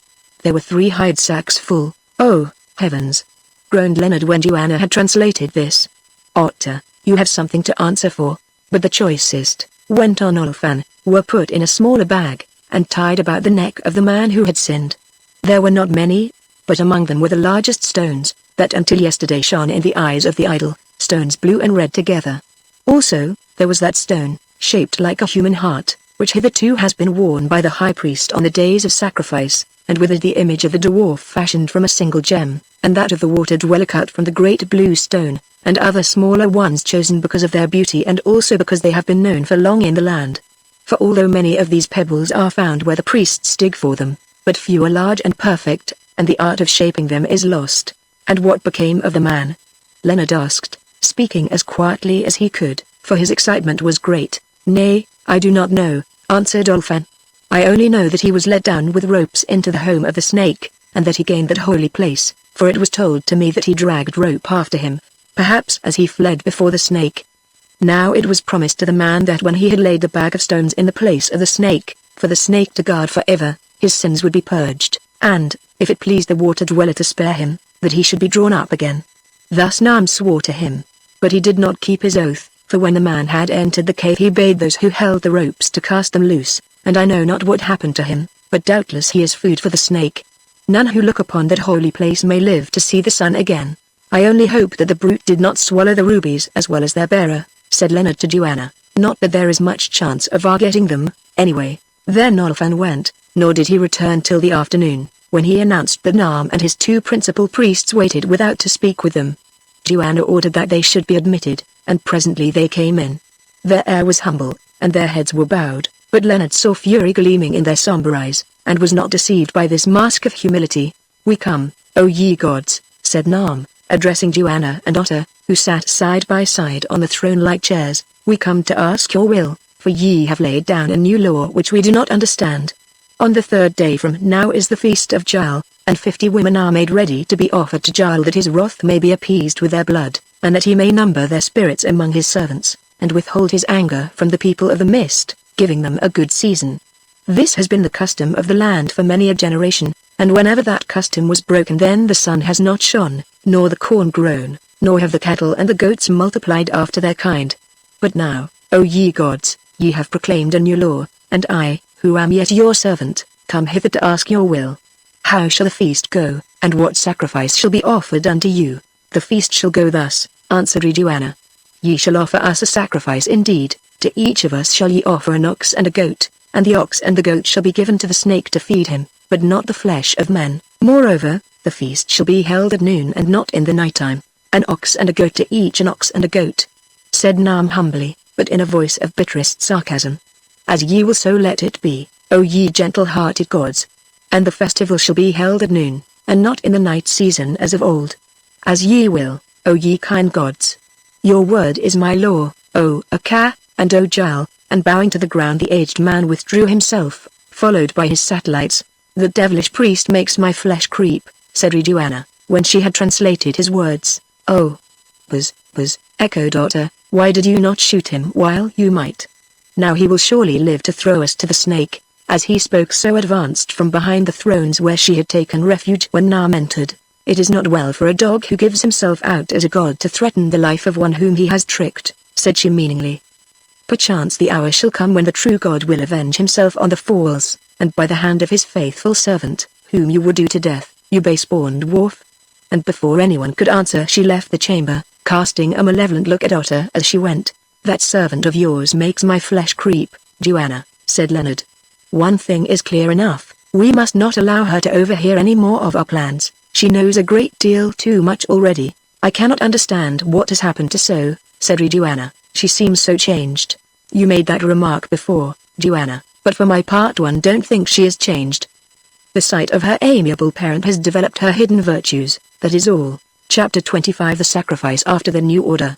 There were 3 hide sacks full." "Oh, heavens!" groaned Leonard when Joanna had translated this. "Otter, you have something to answer for." "But the choicest," went on Olfan, "were put in a smaller bag, and tied about the neck of the man who had sinned. There were not many, but among them were the largest stones, that until yesterday shone in the eyes of the idol, stones blue and red together. Also, there was that stone, shaped like a human heart, which hitherto has been worn by the high priest on the days of sacrifice, and with it the image of the dwarf fashioned from a single gem, and that of the water dweller cut from the great blue stone, and other smaller ones chosen because of their beauty and also because they have been known for long in the land. For although many of these pebbles are found where the priests dig for them, but few are large and perfect, and the art of shaping them is lost." "And what became of the man?" Leonard asked, speaking as quietly as he could, for his excitement was great. "Nay, I do not know," answered Olfan. "I only know that he was let down with ropes into the home of the snake, and that he gained that holy place, for it was told to me that he dragged rope after him, perhaps as he fled before the snake. Now it was promised to the man that when he had laid the bag of stones in the place of the snake, for the snake to guard forever, his sins would be purged, and, if it pleased the water dweller to spare him, that he should be drawn up again. Thus Nam swore to him. But he did not keep his oath, for when the man had entered the cave he bade those who held the ropes to cast them loose, and I know not what happened to him, but doubtless he is food for the snake. None who look upon that holy place may live to see the sun again. I only hope that the brute did not swallow the rubies as well as their bearer, said Leonard to Joanna, not that there is much chance of our getting them, anyway. Then Olafan went, nor did he return till the afternoon, when he announced that Nam and his two principal priests waited without to speak with them. Joanna ordered that they should be admitted, and presently they came in. Their air was humble, and their heads were bowed, but Leonard saw fury gleaming in their somber eyes, and was not deceived by this mask of humility. We come, O ye gods, said Nam, addressing Joanna and Otter, who sat side by side on the throne-like chairs, we come to ask your will, for ye have laid down a new law which we do not understand. On the third day from now is the feast of Jal, and 50 women are made ready to be offered to Jal that his wrath may be appeased with their blood, and that he may number their spirits among his servants, and withhold his anger from the people of the mist, giving them a good season. This has been the custom of the land for many a generation, and whenever that custom was broken then the sun has not shone, nor the corn grown, nor have the cattle and the goats multiplied after their kind. But now, O ye gods, ye have proclaimed a new law, and I, who am yet your servant, come hither to ask your will. How shall the feast go, and what sacrifice shall be offered unto you? The feast shall go thus, answered Joanna. Ye shall offer us a sacrifice indeed, to each of us shall ye offer an ox and a goat, and the ox and the goat shall be given to the snake to feed him, but not the flesh of men. Moreover, the feast shall be held at noon and not in the night time. An ox and a goat to each an ox and a goat, said Nam humbly, but in a voice of bitterest sarcasm. As ye will so let it be, O ye gentle-hearted gods. And the festival shall be held at noon, and not in the night season as of old. As ye will, O ye kind gods. Your word is my law, O Akka, and O Jal, and bowing to the ground the aged man withdrew himself, followed by his satellites. The devilish priest makes my flesh creep, said Joanna, when she had translated his words. Oh. Buzz, echoed Otter, why did you not shoot him while you might? Now he will surely live to throw us to the snake. As he spoke so advanced from behind the thrones where she had taken refuge when Nam entered. It is not well for a dog who gives himself out as a god to threaten the life of one whom he has tricked, said she meaningly. Perchance the hour shall come when the true god will avenge himself on the fools, and by the hand of his faithful servant, whom you would do to death, you base-born dwarf. And before anyone could answer she left the chamber, casting a malevolent look at Otter as she went. That servant of yours makes my flesh creep, Joanna, said Leonard. One thing is clear enough, we must not allow her to overhear any more of our plans. She knows a great deal too much already. I cannot understand what has happened to So, said Joanna, she seems so changed. You made that remark before, Joanna, but for my part one don't think she is changed. The sight of her amiable parent has developed her hidden virtues, that is all. Chapter 25 The Sacrifice After the New Order.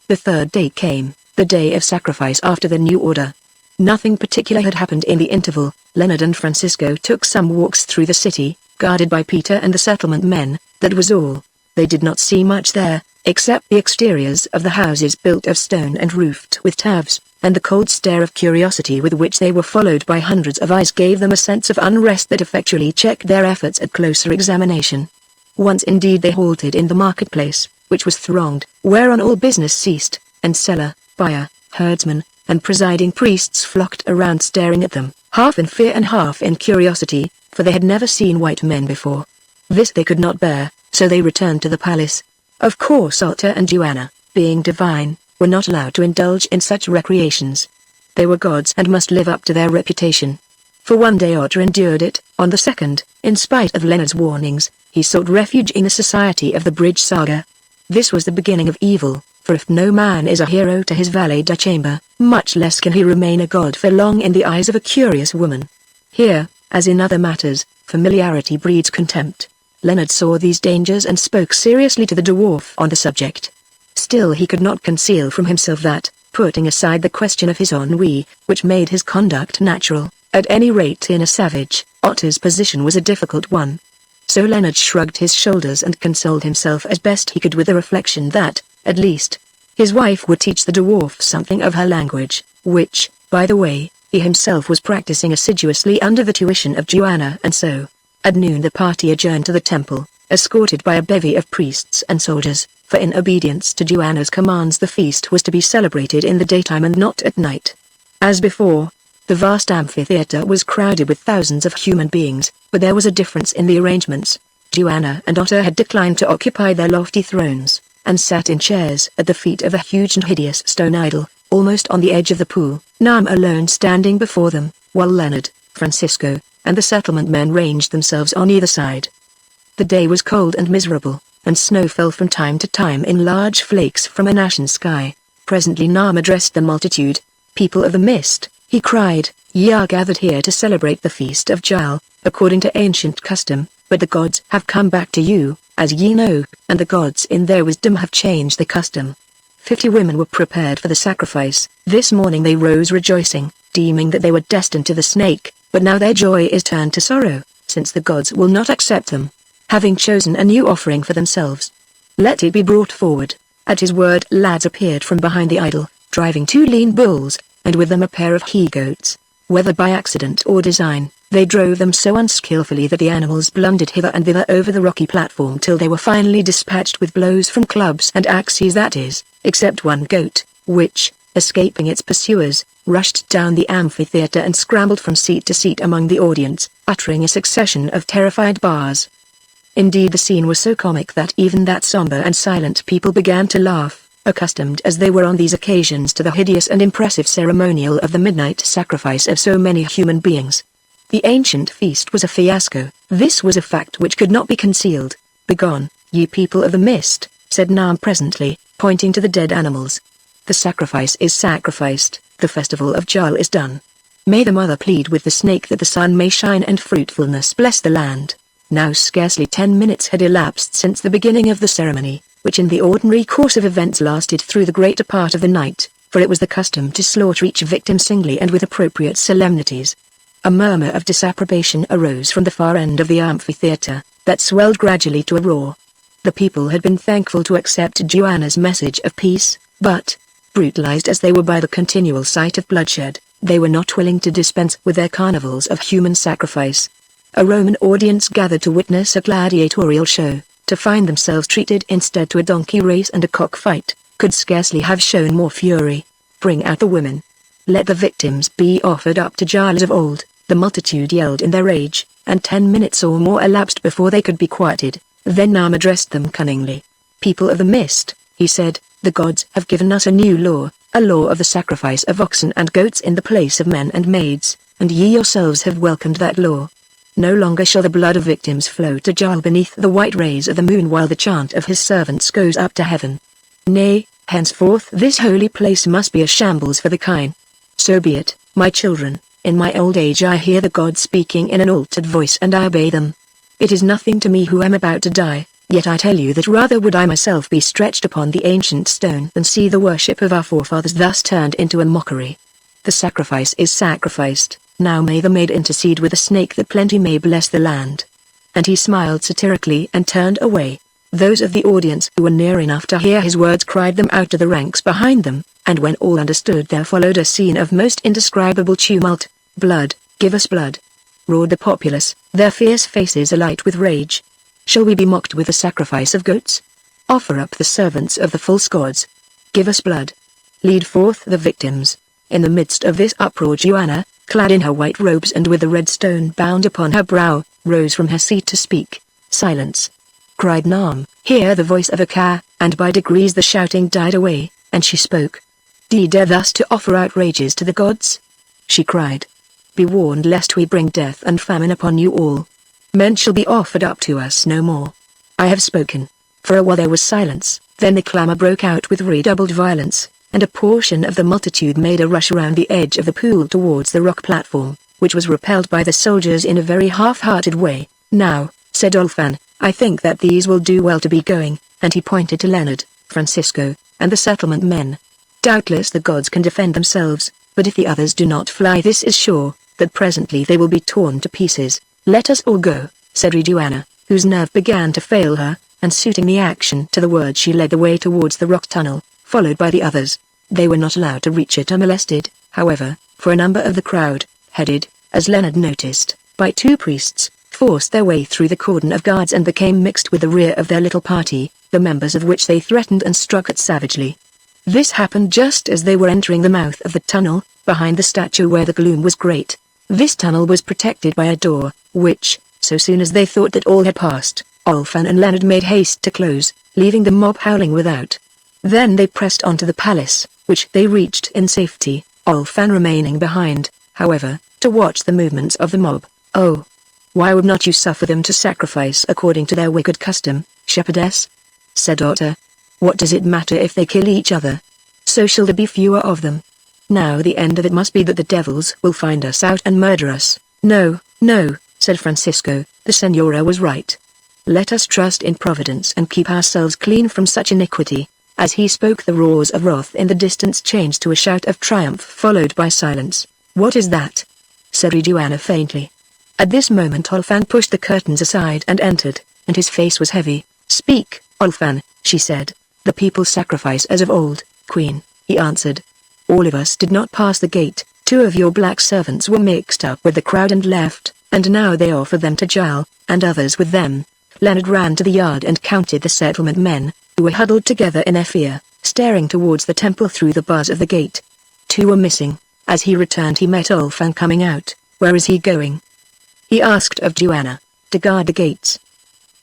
The third day came, the day of sacrifice after the new order. Nothing particular had happened in the interval. Leonard and Francisco took some walks through the city, guarded by Peter and the settlement men, that was all. They did not see much there, except the exteriors of the houses built of stone and roofed with turfs, and the cold stare of curiosity with which they were followed by hundreds of eyes gave them a sense of unrest that effectually checked their efforts at closer examination. Once indeed they halted in the marketplace, which was thronged, whereon all business ceased, and seller, buyer, herdsman, and presiding priests flocked around staring at them, half in fear and half in curiosity, for they had never seen white men before. This they could not bear, so they returned to the palace. Of course Otter and Joanna, being divine, were not allowed to indulge in such recreations. They were gods and must live up to their reputation. For one day Otter endured it, on the second, in spite of Leonard's warnings, he sought refuge in the society of the Bridge Saga. This was the beginning of evil, for if no man is a hero to his valet de chamber, much less can he remain a god for long in the eyes of a curious woman. Here, as in other matters, familiarity breeds contempt. Leonard saw these dangers and spoke seriously to the dwarf on the subject. Still he could not conceal from himself that, putting aside the question of his ennui, which made his conduct natural, at any rate in a savage, Otter's position was a difficult one. So Leonard shrugged his shoulders and consoled himself as best he could with the reflection that, at least, his wife would teach the dwarf something of her language, which, by the way, he himself was practicing assiduously under the tuition of Joanna and So. At noon the party adjourned to the temple. escorted by a bevy of priests and soldiers, for in obedience to Joanna's commands the feast was to be celebrated in the daytime and not at night. As before, the vast amphitheater was crowded with thousands of human beings, but there was a difference in the arrangements. Joanna and Otter had declined to occupy their lofty thrones, and sat in chairs at the feet of a huge and hideous stone idol, almost on the edge of the pool, Nam alone standing before them, while Leonard, Francisco, and the settlement men ranged themselves on either side. The day was cold and miserable, and snow fell from time to time in large flakes from an ashen sky. Presently Nam addressed the multitude. "People of the mist," he cried, "ye are gathered here to celebrate the feast of Jal, according to ancient custom, but the gods have come back to you, as ye know, and the gods in their wisdom have changed the custom." 50 women were prepared for the sacrifice. This morning they rose rejoicing, deeming that they were destined to the snake, but now their joy is turned to sorrow, since the gods will not accept them, having chosen a new offering for themselves. "Let it be brought forward." At his word lads appeared from behind the idol, driving 2 lean bulls, and with them a pair of he-goats. Whether by accident or design, they drove them so unskillfully that the animals blundered hither and thither over the rocky platform till they were finally dispatched with blows from clubs and axes, that is, except one goat, which, escaping its pursuers, rushed down the amphitheater and scrambled from seat to seat among the audience, uttering a succession of terrified bars. Indeed, the scene was so comic that even that somber and silent people began to laugh, accustomed as they were on these occasions to the hideous and impressive ceremonial of the midnight sacrifice of so many human beings. The ancient feast was a fiasco. This was a fact which could not be concealed. "Begone, ye people of the mist," said Nam presently, pointing to the dead animals. "The sacrifice is sacrificed, the festival of Jal is done. May the mother plead with the snake that the sun may shine and fruitfulness bless the land." Now scarcely 10 minutes had elapsed since the beginning of the ceremony, which in the ordinary course of events lasted through the greater part of the night, for it was the custom to slaughter each victim singly and with appropriate solemnities. A murmur of disapprobation arose from the far end of the amphitheater, that swelled gradually to a roar. The people had been thankful to accept Joanna's message of peace, but, brutalized as they were by the continual sight of bloodshed, they were not willing to dispense with their carnivals of human sacrifice. A Roman audience gathered to witness a gladiatorial show, to find themselves treated instead to a donkey race and a cockfight, could scarcely have shown more fury. "Bring out the women. Let the victims be offered up to Jal as of old," the multitude yelled in their rage, and 10 minutes or more elapsed before they could be quieted. Then Nam addressed them cunningly. "People of the mist," he said, "the gods have given us a new law, a law of the sacrifice of oxen and goats in the place of men and maids, and ye yourselves have welcomed that law. No longer shall the blood of victims flow to Jal beneath the white rays of the moon while the chant of his servants goes up to heaven. Nay, henceforth this holy place must be a shambles for the kine. So be it, my children. In my old age I hear the gods speaking in an altered voice and I obey them. It is nothing to me who am about to die, yet I tell you that rather would I myself be stretched upon the ancient stone than see the worship of our forefathers thus turned into a mockery. The sacrifice is sacrificed. Now may the maid intercede with the snake that plenty may bless the land." And he smiled satirically and turned away. Those of the audience who were near enough to hear his words cried them out to the ranks behind them, and when all understood there followed a scene of most indescribable tumult. "Blood, give us blood!" roared the populace, their fierce faces alight with rage. "Shall we be mocked with the sacrifice of goats? Offer up the servants of the false gods. Give us blood. Lead forth the victims." In the midst of this uproar Joanna, clad in her white robes and with the red stone bound upon her brow, rose from her seat to speak. "Silence!" cried Nam. Hear the voice of a cow, and by degrees the shouting died away, and she spoke. "Do ye dare thus to offer outrages to the gods?" she cried. "Be warned lest we bring death and famine upon you all. Men shall be offered up to us no more. I have spoken." For a while there was silence, then the clamor broke out with redoubled violence, and a portion of the multitude made a rush around the edge of the pool towards the rock platform, which was repelled by the soldiers in a very half-hearted way. "Now," said Olfan, "I think that these will do well to be going," and he pointed to Leonard, Francisco, and the settlement men. "Doubtless the gods can defend themselves, but if the others do not fly this is sure, that presently they will be torn to pieces. Let us all go," said Joanna, whose nerve began to fail her, and suiting the action to the word she led the way towards the rock tunnel, followed by the others. They were not allowed to reach it unmolested, however, for a number of the crowd, headed, as Leonard noticed, by 2 priests, forced their way through the cordon of guards and became mixed with the rear of their little party, the members of which they threatened and struck at savagely. This happened just as they were entering the mouth of the tunnel, behind the statue where the gloom was great. This tunnel was protected by a door, which, so soon as they thought that all had passed, Olfan and Leonard made haste to close, leaving the mob howling without. Then they pressed on to the palace, which they reached in safety, Olfan remaining behind, however, to watch the movements of the mob. "Oh, why would not you suffer them to sacrifice according to their wicked custom, shepherdess?" said Otter. "What does it matter if they kill each other? So shall there be fewer of them. Now the end of it must be that the devils will find us out and murder us." "No, no," said Francisco, "the Senora was right. Let us trust in Providence and keep ourselves clean from such iniquity." As he spoke, the roars of wrath in the distance changed to a shout of triumph followed by silence. "What is that?" said Joanna faintly. At this moment Olfan pushed the curtains aside and entered, and his face was heavy. "Speak, Olfan," she said. "The people sacrifice as of old, Queen," he answered. "All of us did not pass the gate. 2 of your black servants were mixed up with the crowd and left, and now they offer them to Giles, and others with them." Leonard ran to the yard and counted the settlement men, who were huddled together in their fear, staring towards the temple through the bars of the gate. 2 were missing. As he returned he met Olfan coming out. "Where is he going?" he asked of Joanna. "To guard the gates.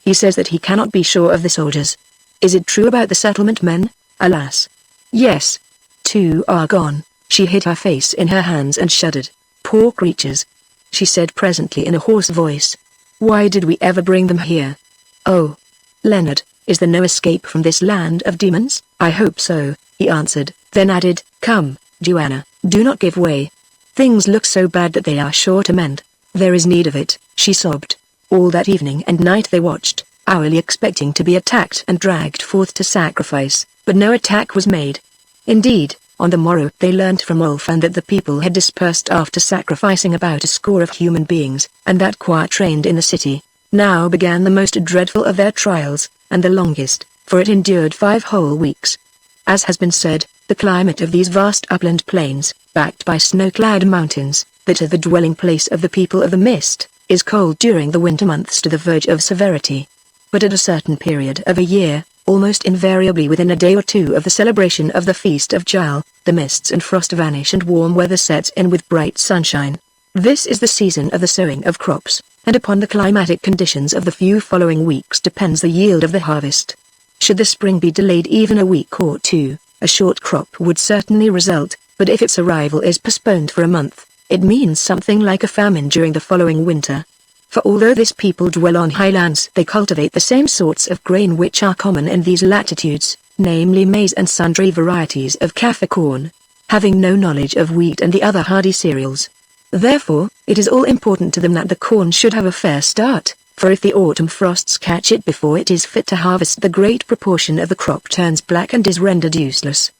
He says that he cannot be sure of the soldiers." "Is it true about the settlement men?" "Alas. Yes. 2 are gone." She hid her face in her hands and shuddered. "Poor creatures," she said presently in a hoarse voice. "Why did we ever bring them here?" "Oh, Leonard, is there no escape from this land of demons?" "I hope so," he answered, then added, "Come, Joanna, do not give way. Things look so bad that they are sure to mend." "There is need of it," she sobbed. All that evening and night they watched, hourly expecting to be attacked and dragged forth to sacrifice, but no attack was made. Indeed, on the morrow they learnt from Olfan that the people had dispersed after sacrificing about a score of human beings, and that quiet reigned in the city. Now began the most dreadful of their trials, and the longest, for it endured 5 whole weeks. As has been said, the climate of these vast upland plains, backed by snow-clad mountains, that are the dwelling place of the people of the mist, is cold during the winter months to the verge of severity. But at a certain period of a year, almost invariably within a day or 2 of the celebration of the Feast of Giles, the mists and frost vanish and warm weather sets in with bright sunshine. This is the season of the sowing of crops, and upon the climatic conditions of the few following weeks depends the yield of the harvest. Should the spring be delayed even a week or 2, a short crop would certainly result, but if its arrival is postponed for a month, it means something like a famine during the following winter. For although this people dwell on highlands, they cultivate the same sorts of grain which are common in these latitudes, namely maize and sundry varieties of Kaffir corn, having no knowledge of wheat and the other hardy cereals. Therefore, it is all important to them that the corn should have a fair start, for if the autumn frosts catch it before it is fit to harvest, the great proportion of the crop turns black and is rendered useless.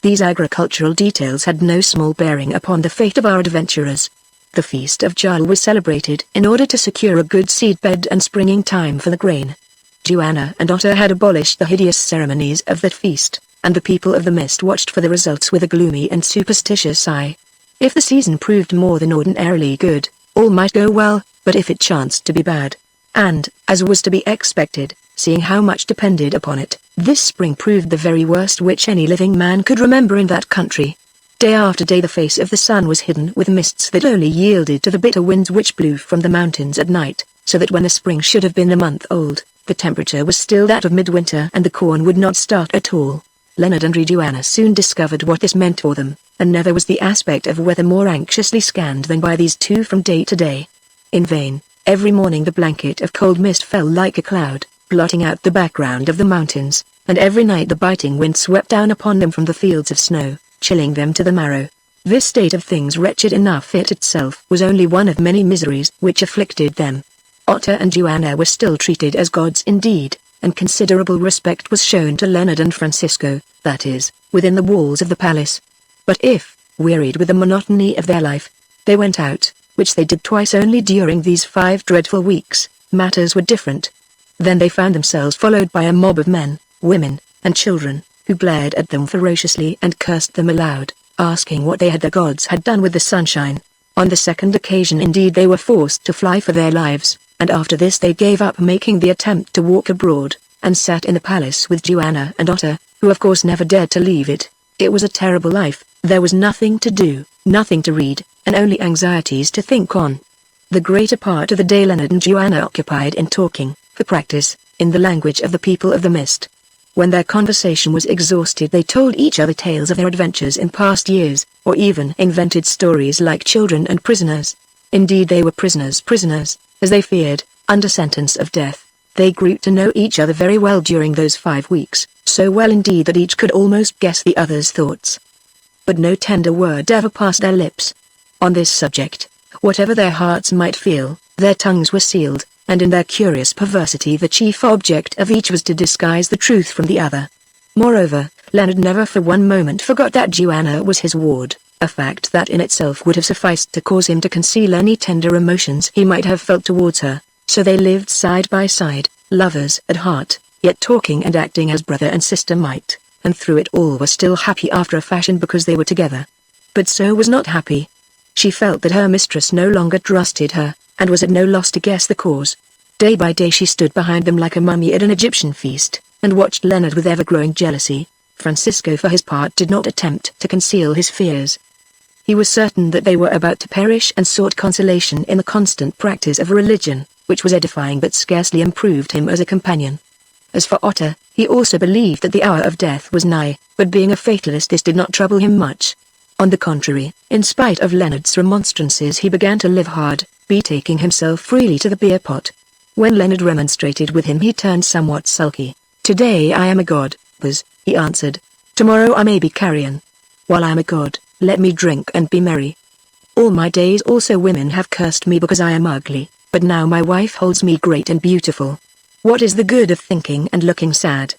These agricultural details had no small bearing upon the fate of our adventurers. The Feast of Giles was celebrated in order to secure a good seedbed and springing time for the grain. Joanna and Otter had abolished the hideous ceremonies of that feast, and the people of the mist watched for the results with a gloomy and superstitious eye. If the season proved more than ordinarily good, all might go well, but if it chanced to be bad, and, as was to be expected, seeing how much depended upon it, this spring proved the very worst which any living man could remember in that country. Day after day the face of the sun was hidden with mists that only yielded to the bitter winds which blew from the mountains at night, so that when the spring should have been a month old, the temperature was still that of midwinter and the corn would not start at all. Leonard and Joanna soon discovered what this meant for them, and never was the aspect of weather more anxiously scanned than by these 2 from day to day. In vain, every morning the blanket of cold mist fell like a cloud, blotting out the background of the mountains, and every night the biting wind swept down upon them from the fields of snow, chilling them to the marrow. This state of things, wretched enough it itself, was only one of many miseries which afflicted them. Otter and Joanna were still treated as gods indeed, and considerable respect was shown to Leonard and Francisco, that is, within the walls of the palace. But if, wearied with the monotony of their life, they went out, which they did twice only during these 5 dreadful weeks, matters were different. Then they found themselves followed by a mob of men, women, and children, who glared at them ferociously and cursed them aloud, asking what the gods had done with the sunshine. On the second occasion indeed they were forced to fly for their lives, and after this they gave up making the attempt to walk abroad, and sat in the palace with Joanna and Otter, who of course never dared to leave it. It was a terrible life, there was nothing to do, nothing to read, and only anxieties to think on. The greater part of the day Leonard and Joanna occupied in talking, for practice, in the language of the people of the mist. When their conversation was exhausted they told each other tales of their adventures in past years, or even invented stories like children and prisoners. Indeed they were prisoners, as they feared, under sentence of death. They grew to know each other very well during those 5 weeks, so well indeed that each could almost guess the other's thoughts. But no tender word ever passed their lips. On this subject, whatever their hearts might feel, their tongues were sealed, and in their curious perversity the chief object of each was to disguise the truth from the other. Moreover, Leonard never for one moment forgot that Joanna was his ward, a fact that in itself would have sufficed to cause him to conceal any tender emotions he might have felt towards her. So they lived side by side, lovers at heart, yet talking and acting as brother and sister might, and through it all were still happy after a fashion because they were together. But so was not happy. She felt that her mistress no longer trusted her, and was at no loss to guess the cause. Day by day she stood behind them like a mummy at an Egyptian feast, and watched Leonard with ever-growing jealousy. Francisco for his part did not attempt to conceal his fears. He was certain that they were about to perish and sought consolation in the constant practice of religion, which was edifying but scarcely improved him as a companion. As for Otter, he also believed that the hour of death was nigh, but being a fatalist this did not trouble him much. On the contrary, in spite of Leonard's remonstrances he began to live hard, betaking himself freely to the beer pot. When Leonard remonstrated with him he turned somewhat sulky. "Today I am a god, he answered. "Tomorrow I may be carrion. While I am a god, let me drink and be merry. All my days also women have cursed me because I am ugly, but now my wife holds me great and beautiful. What is the good of thinking and looking sad?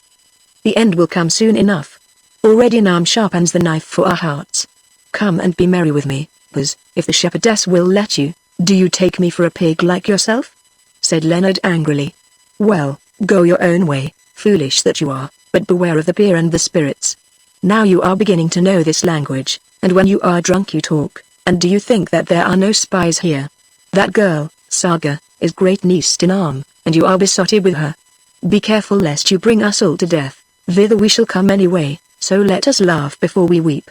The end will come soon enough. Already Nam sharpens the knife for our hearts. Come and be merry with me, if the shepherdess will let you. Do you take me for a pig like yourself?" said Leonard angrily. "Well, go your own way, foolish that you are, but beware of the beer and the spirits. Now you are beginning to know this language, and when you are drunk you talk, and do you think that there are no spies here? That girl, Saga, is great niece in arm, and you are besotted with her. Be careful lest you bring us all to death. Thither we shall come anyway, so let us laugh before we weep,"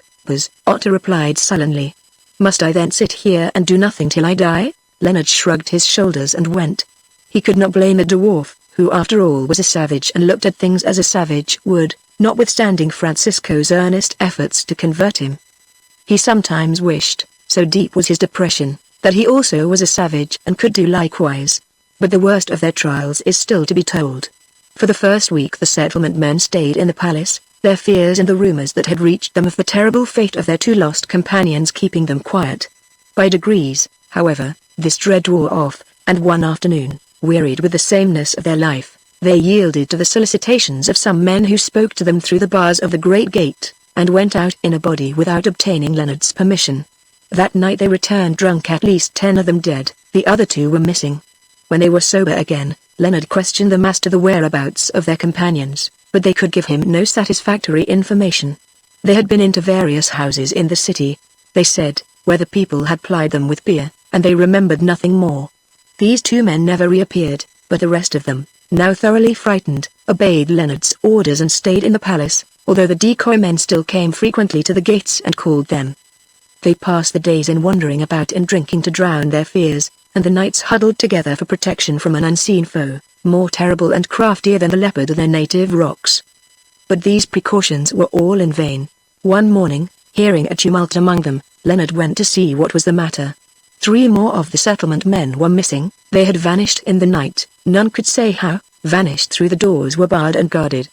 Otter replied sullenly. "Must I then sit here and do nothing till I die?" Leonard shrugged his shoulders and went. He could not blame the dwarf, who after all was a savage and looked at things as a savage would, notwithstanding Francisco's earnest efforts to convert him. He sometimes wished, so deep was his depression, that he also was a savage and could do likewise. But the worst of their trials is still to be told. For the first week the settlement men stayed in the palace, their fears and the rumors that had reached them of the terrible fate of their 2 lost companions keeping them quiet. By degrees, however, this dread wore off, and one afternoon, wearied with the sameness of their life, they yielded to the solicitations of some men who spoke to them through the bars of the great gate, and went out in a body without obtaining Leonard's permission. That night they returned drunk, at least 10 of them dead, the other 2 were missing. When they were sober again, Leonard questioned them as to the whereabouts of their companions, but they could give him no satisfactory information. They had been into various houses in the city, they said, where the people had plied them with beer, and they remembered nothing more. These 2 men never reappeared, but the rest of them, now thoroughly frightened, obeyed Leonard's orders and stayed in the palace, although the decoy men still came frequently to the gates and called them. They passed the days in wandering about and drinking to drown their fears, and the nights huddled together for protection from an unseen foe, more terrible and craftier than the leopard of their native rocks. But these precautions were all in vain. One morning, hearing a tumult among them, Leonard went to see what was the matter. 3 more of the settlement men were missing. They had vanished in the night, none could say how, vanished through the doors were barred and guarded.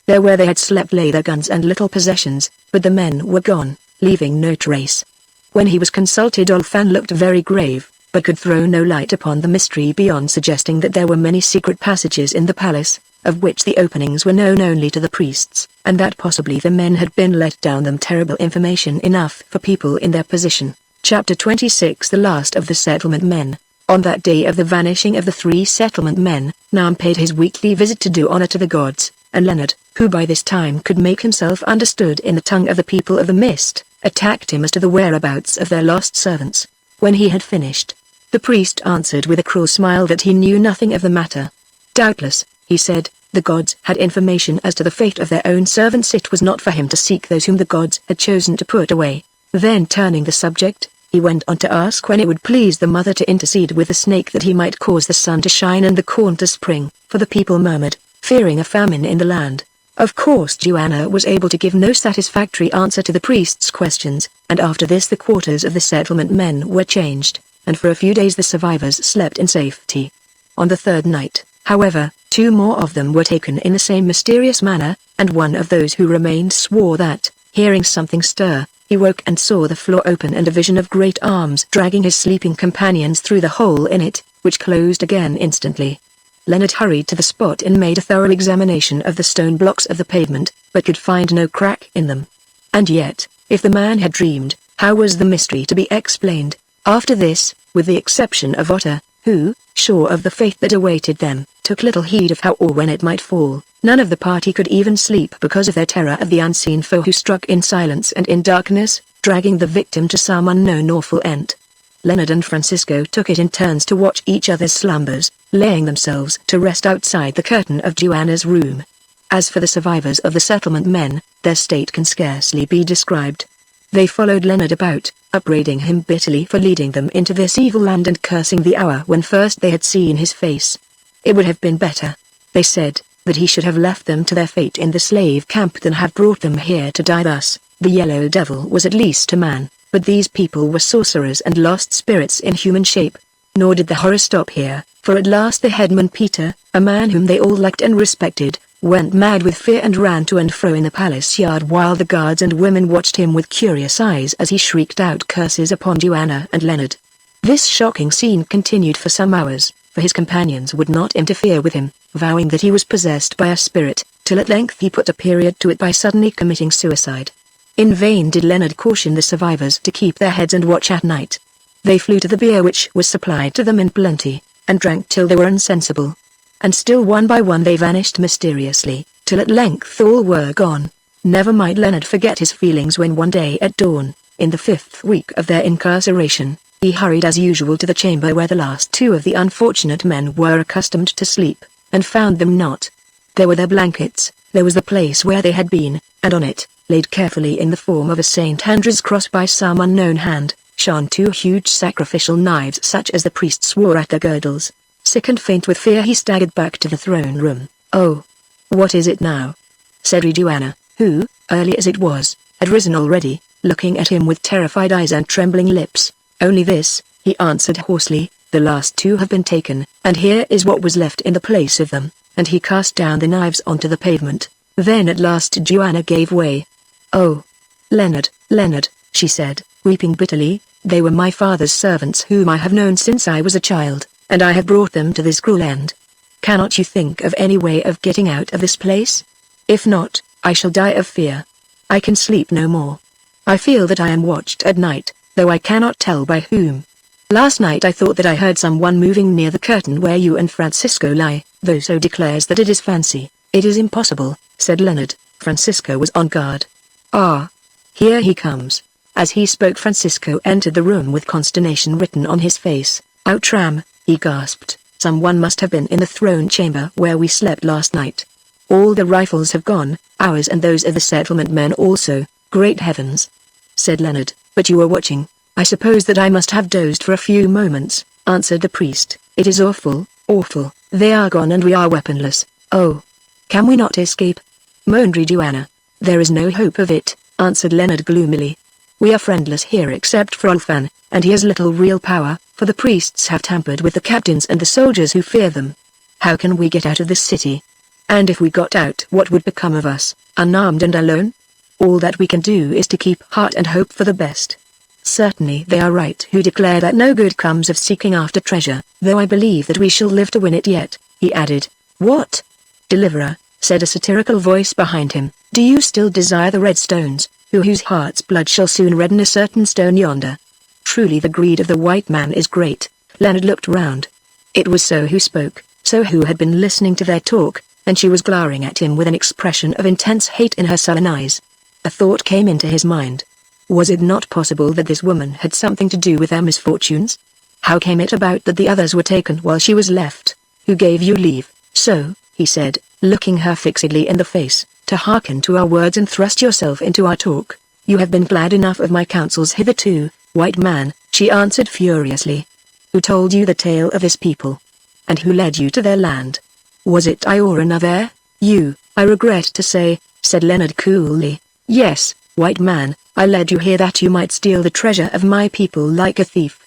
There where they had slept lay their guns and little possessions, but the men were gone, leaving no trace. When he was consulted Olfan looked very grave, but could throw no light upon the mystery beyond suggesting that there were many secret passages in the palace, of which the openings were known only to the priests, and that possibly the men had been let down them terrible information enough for people in their position. Chapter 26 The last of the settlement men. On that day of the vanishing of the 3 settlement men, Nam paid his weekly visit to do honor to the gods, and Leonard, who by this time could make himself understood in the tongue of the people of the mist, attacked him as to the whereabouts of their lost servants. When he had finished, the priest answered with a cruel smile that he knew nothing of the matter. Doubtless, he said, the gods had information as to the fate of their own servants. It was not for him to seek those whom the gods had chosen to put away. Then turning the subject, he went on to ask when it would please the mother to intercede with the snake that he might cause the sun to shine and the corn to spring, for the people murmured, fearing a famine in the land. Of course Joanna was able to give no satisfactory answer to the priest's questions, and after this the quarters of the settlement men were changed, and for a few days the survivors slept in safety. On the third night, however, 2 more of them were taken in the same mysterious manner, and one of those who remained swore that, hearing something stir, he woke and saw the floor open and a vision of great arms dragging his sleeping companions through the hole in it, which closed again instantly. Leonard hurried to the spot and made a thorough examination of the stone blocks of the pavement, but could find no crack in them. And yet, if the man had dreamed, how was the mystery to be explained? After this, with the exception of Otter, who, sure of the fate that awaited them, took little heed of how or when it might fall, none of the party could even sleep because of their terror of the unseen foe who struck in silence and in darkness, dragging the victim to some unknown awful end. Leonard and Francisco took it in turns to watch each other's slumbers, laying themselves to rest outside the curtain of Joanna's room. As for the survivors of the settlement men, their state can scarcely be described. They followed Leonard about, upbraiding him bitterly for leading them into this evil land and cursing the hour when first they had seen his face. It would have been better, they said, that he should have left them to their fate in the slave camp than have brought them here to die thus. The yellow devil was at least a man, but these people were sorcerers and lost spirits in human shape. Nor did the horror stop here, for at last the headman Peter, a man whom they all liked and respected, went mad with fear and ran to and fro in the palace yard while the guards and women watched him with curious eyes as he shrieked out curses upon Joanna and Leonard. This shocking scene continued for some hours, for his companions would not interfere with him, vowing that he was possessed by a spirit, till at length he put a period to it by suddenly committing suicide. In vain did Leonard caution the survivors to keep their heads and watch at night. They flew to the beer which was supplied to them in plenty, and drank till they were insensible. And still one by one they vanished mysteriously, till at length all were gone. Never might Leonard forget his feelings when one day at dawn, in the 5th week of their incarceration, he hurried as usual to the chamber where the last 2 of the unfortunate men were accustomed to sleep, and found them not. There were their blankets, there was the place where they had been, and on it, laid carefully in the form of a St. Andrew's cross by some unknown hand, shone 2 huge sacrificial knives such as the priests wore at their girdles. Sick and faint with fear he staggered back to the throne room. "Oh! What is it now?" said Joanna, who, early as it was, had risen already, looking at him with terrified eyes and trembling lips. "Only this," he answered hoarsely, "the last 2 have been taken, and here is what was left in the place of them," and he cast down the knives onto the pavement. Then at last Joanna gave way. "Oh! Leonard, Leonard," she said, weeping bitterly, "they were my father's servants whom I have known since I was a child, and I have brought them to this cruel end. Cannot you think of any way of getting out of this place? If not, I shall die of fear. I can sleep no more. I feel that I am watched at night, though I cannot tell by whom. Last night I thought that I heard someone moving near the curtain where you and Francisco lie, though so declares that it is fancy." "It is impossible," said Leonard. Francisco was on guard. "Ah! Here he comes." As he spoke Francisco entered the room with consternation written on his face. "Outram," he gasped, "someone must have been in the throne chamber where we slept last night. All the rifles have gone, ours and those of the settlement men also." "Great heavens!" said Leonard, "but you were watching." "I suppose that I must have dozed for a few moments," answered the priest. "It is awful, awful. They are gone and we are weaponless. Oh! Can we not escape?" moaned Joanna. "There is no hope of it," answered Leonard gloomily. "We are friendless here except for Ulfan, and he has little real power, for the priests have tampered with the captains and the soldiers who fear them. How can we get out of this city? And if we got out, what would become of us, unarmed and alone? All that we can do is to keep heart and hope for the best. Certainly they are right who declare that no good comes of seeking after treasure, though I believe that we shall live to win it yet," he added. "What? Deliverer," said a satirical voice behind him, "do you still desire the red stones, whose heart's blood shall soon redden a certain stone yonder? Truly the greed of the white man is great." Leonard looked round. It was So who spoke, So who had been listening to their talk, and she was glowering at him with an expression of intense hate in her sullen eyes. A thought came into his mind. Was it not possible that this woman had something to do with their misfortunes? How came it about that the others were taken while she was left? Who gave you leave, so, he said, looking her fixedly in the face, to hearken to our words and thrust yourself into our talk? You have been glad enough of my counsels hitherto, white man, she answered furiously. Who told you the tale of this people? And who led you to their land? Was it I or another? You, I regret to say, said Leonard coolly. Yes, white man, I led you here that you might steal the treasure of my people like a thief.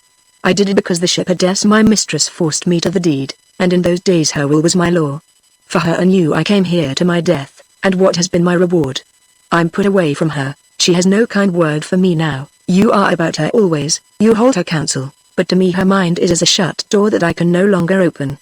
I did it because the shepherdess my mistress forced me to the deed, and in those days her will was my law. For her and you I came here to my death, and what has been my reward? I'm put away from her, she has no kind word for me now. You are about her always, you hold her counsel, but to me her mind is as a shut door that I can no longer open.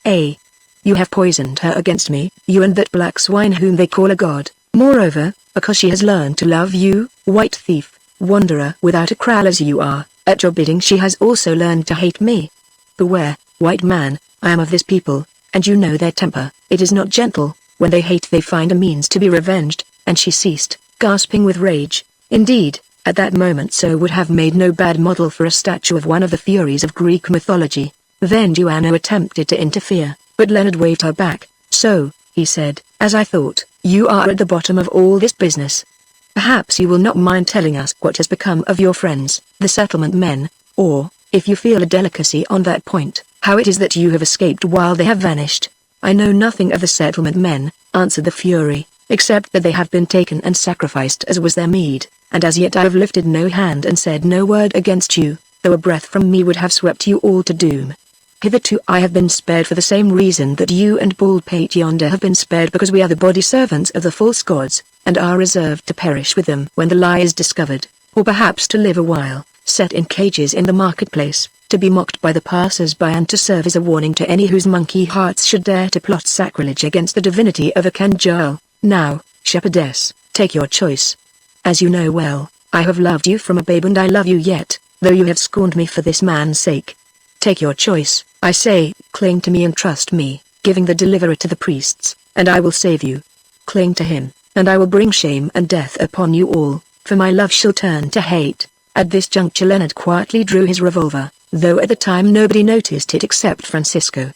You have poisoned her against me, you and that black swine whom they call a god. Moreover, because she has learned to love you, white thief, wanderer without a kraal as you are, at your bidding she has also learned to hate me. Beware, white man, I am of this people, and you know their temper, it is not gentle. When they hate they find a means to be revenged, and she ceased, gasping with rage. Indeed, at that moment so would have made no bad model for a statue of one of the furies of Greek mythology. Then Joanna attempted to interfere, but Leonard waved her back. So, he said, as I thought, you are at the bottom of all this business. Perhaps you will not mind telling us what has become of your friends, the settlement men, or, if you feel a delicacy on that point, how it is that you have escaped while they have vanished. I know nothing of the settlement men, answered the Fury, except that they have been taken and sacrificed as was their meed, and as yet I have lifted no hand and said no word against you, though a breath from me would have swept you all to doom. Hitherto I have been spared for the same reason that you and Baldpate yonder have been spared, because we are the body servants of the false gods, and are reserved to perish with them when the lie is discovered, or perhaps to live a while, set in cages in the marketplace, to be mocked by the passers-by and to serve as a warning to any whose monkey hearts should dare to plot sacrilege against the divinity of a Kanjal. Now, shepherdess, take your choice. As you know well, I have loved you from a babe and I love you yet, though you have scorned me for this man's sake. Take your choice, I say, cling to me and trust me, giving the deliverer to the priests, and I will save you. Cling to him, and I will bring shame and death upon you all, for my love shall turn to hate. At this juncture Leonard quietly drew his revolver, though at the time nobody noticed it except Francisco.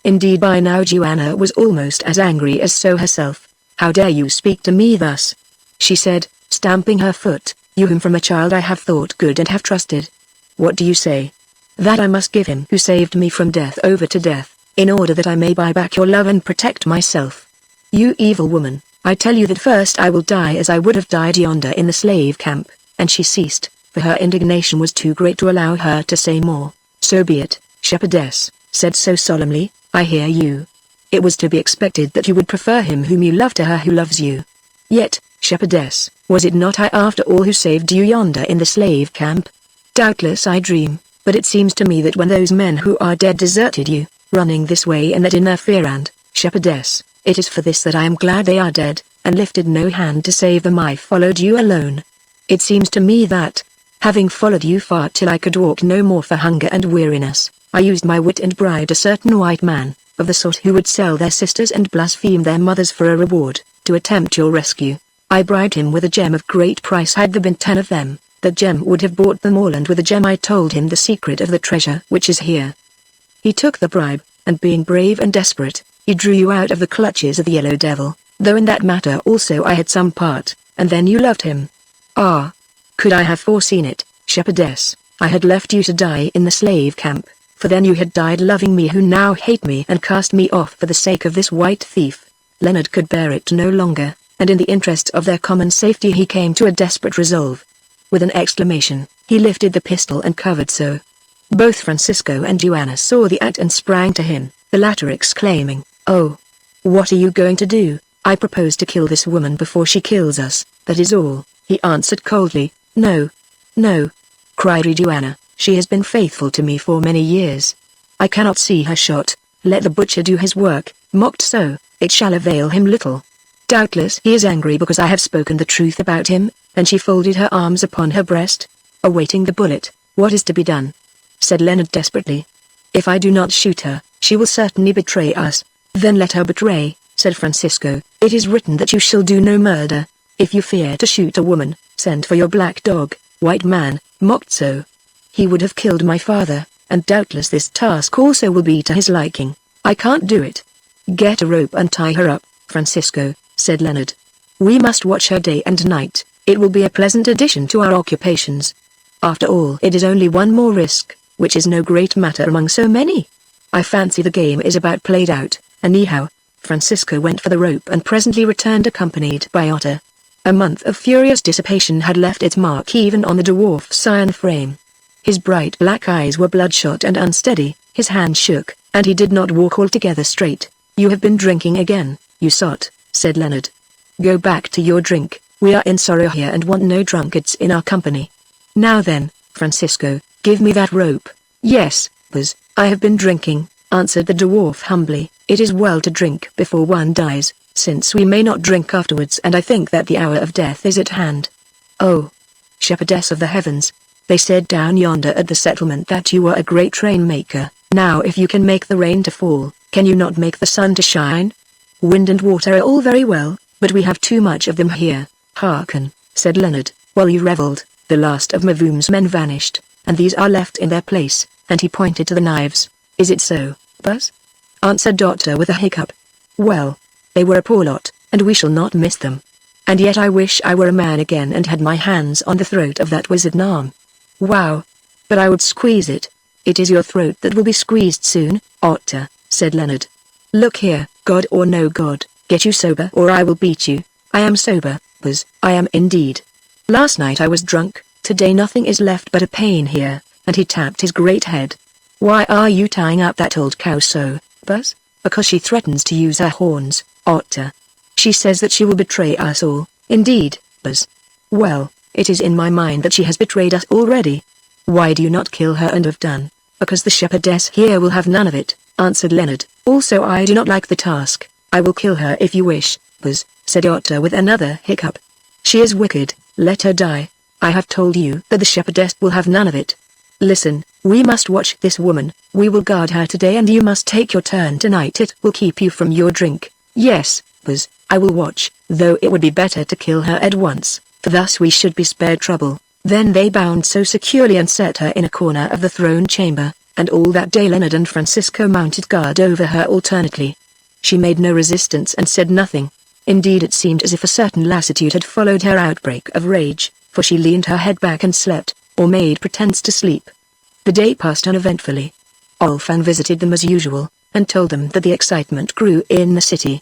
Indeed by now Joanna was almost as angry as so herself. How dare you speak to me thus? She said, stamping her foot, you whom from a child I have thought good and have trusted. What do you say? That I must give him who saved me from death over to death, in order that I may buy back your love and protect myself. You evil woman, I tell you that first I will die as I would have died yonder in the slave camp, and she ceased, for her indignation was too great to allow her to say more. So be it, shepherdess, said so solemnly, I hear you. It was to be expected that you would prefer him whom you love to her who loves you. Yet, shepherdess, was it not I after all who saved you yonder in the slave camp? Doubtless I dream, but it seems to me that when those men who are dead deserted you, running this way and that in their fear and, shepherdess, it is for this that I am glad they are dead, and lifted no hand to save them I followed you alone. It seems to me that, having followed you far till I could walk no more for hunger and weariness, I used my wit and bribed a certain white man, of the sort who would sell their sisters and blaspheme their mothers for a reward, to attempt your rescue. I bribed him with a gem of great price. Had there been 10 of them, that gem would have bought them all, and with the gem I told him the secret of the treasure which is here. He took the bribe, and being brave and desperate, he drew you out of the clutches of the yellow devil, though in that matter also I had some part, and then you loved him. Ah! Could I have foreseen it, shepherdess, I had left you to die in the slave camp, for then you had died loving me who now hate me and cast me off for the sake of this white thief. Leonard could bear it no longer, and in the interest of their common safety he came to a desperate resolve. With an exclamation, he lifted the pistol and covered so. Both Francisco and Joanna saw the act and sprang to him, the latter exclaiming, "Oh! What are you going to do?" "I propose to kill this woman before she kills us, that is all," he answered coldly. "No. No," cried Joanna, "she has been faithful to me for many years. I cannot see her shot. Let the butcher do his work." Mocked so, it shall avail him little. Doubtless he is angry because I have spoken the truth about him, and she folded her arms upon her breast, awaiting the bullet. "What is to be done?" said Leonard desperately. "If I do not shoot her, she will certainly betray us." "Then let her betray," said Francisco. "It is written that you shall do no murder." If you fear to shoot a woman, send for your black dog, white man, mocked so. He would have killed my father, and doubtless this task also will be to his liking. I can't do it. Get a rope and tie her up, Francisco, said Leonard. We must watch her day and night. It will be a pleasant addition to our occupations. After all, it is only one more risk, which is no great matter among so many. I fancy the game is about played out, anyhow. Francisco went for the rope and presently returned accompanied by Otter. A month of furious dissipation had left its mark even on the dwarf's iron frame. His bright black eyes were bloodshot and unsteady, his hand shook, and he did not walk altogether straight. You have been drinking again, you sot, said Leonard. Go back to your drink, we are in sorrow here and want no drunkards in our company. Now then, Francisco, give me that rope. Yes, Buzz, I have been drinking, answered the dwarf humbly. It is well to drink before one dies, since we may not drink afterwards, and I think that the hour of death is at hand. Oh, shepherdess of the heavens, they said down yonder at the settlement that you were a great rainmaker. Now if you can make the rain to fall, can you not make the sun to shine? Wind and water are all very well, but we have too much of them here. Hearken, said Leonard, while you revelled, the last of Mavoom's men vanished, and these are left in their place, and he pointed to the knives. Is it so, Buzz? Answered Otter with a hiccup. Well, they were a poor lot, and we shall not miss them. And yet I wish I were a man again and had my hands on the throat of that wizard Nam. Wow! But I would squeeze it. It is your throat that will be squeezed soon, Otter, said Leonard. Look here, God or no God, get you sober or I will beat you. I am sober, Buzz, I am indeed. Last night I was drunk, today nothing is left but a pain here, and he tapped his great head. Why are you tying up that old cow so, Buzz? Because she threatens to use her horns, Otter. She says that she will betray us all, indeed, Buzz. Well, it is in my mind that she has betrayed us already. Why do you not kill her and have done? Because the shepherdess here will have none of it, answered Leonard. Also I do not like the task. I will kill her if you wish, Buzz, said Otter with another hiccup. She is wicked, let her die. I have told you that the shepherdess will have none of it. Listen, we must watch this woman, we will guard her today and you must take your turn tonight. It will keep you from your drink. Yes, Buzz, I will watch, though it would be better to kill her at once, for thus we should be spared trouble. Then they bound so securely and set her in a corner of the throne chamber, and all that day Leonard and Francisco mounted guard over her alternately. She made no resistance and said nothing. Indeed it seemed as if a certain lassitude had followed her outbreak of rage, for she leaned her head back and slept, or made pretense to sleep. The day passed uneventfully. Olfan visited them as usual, and told them that the excitement grew in the city.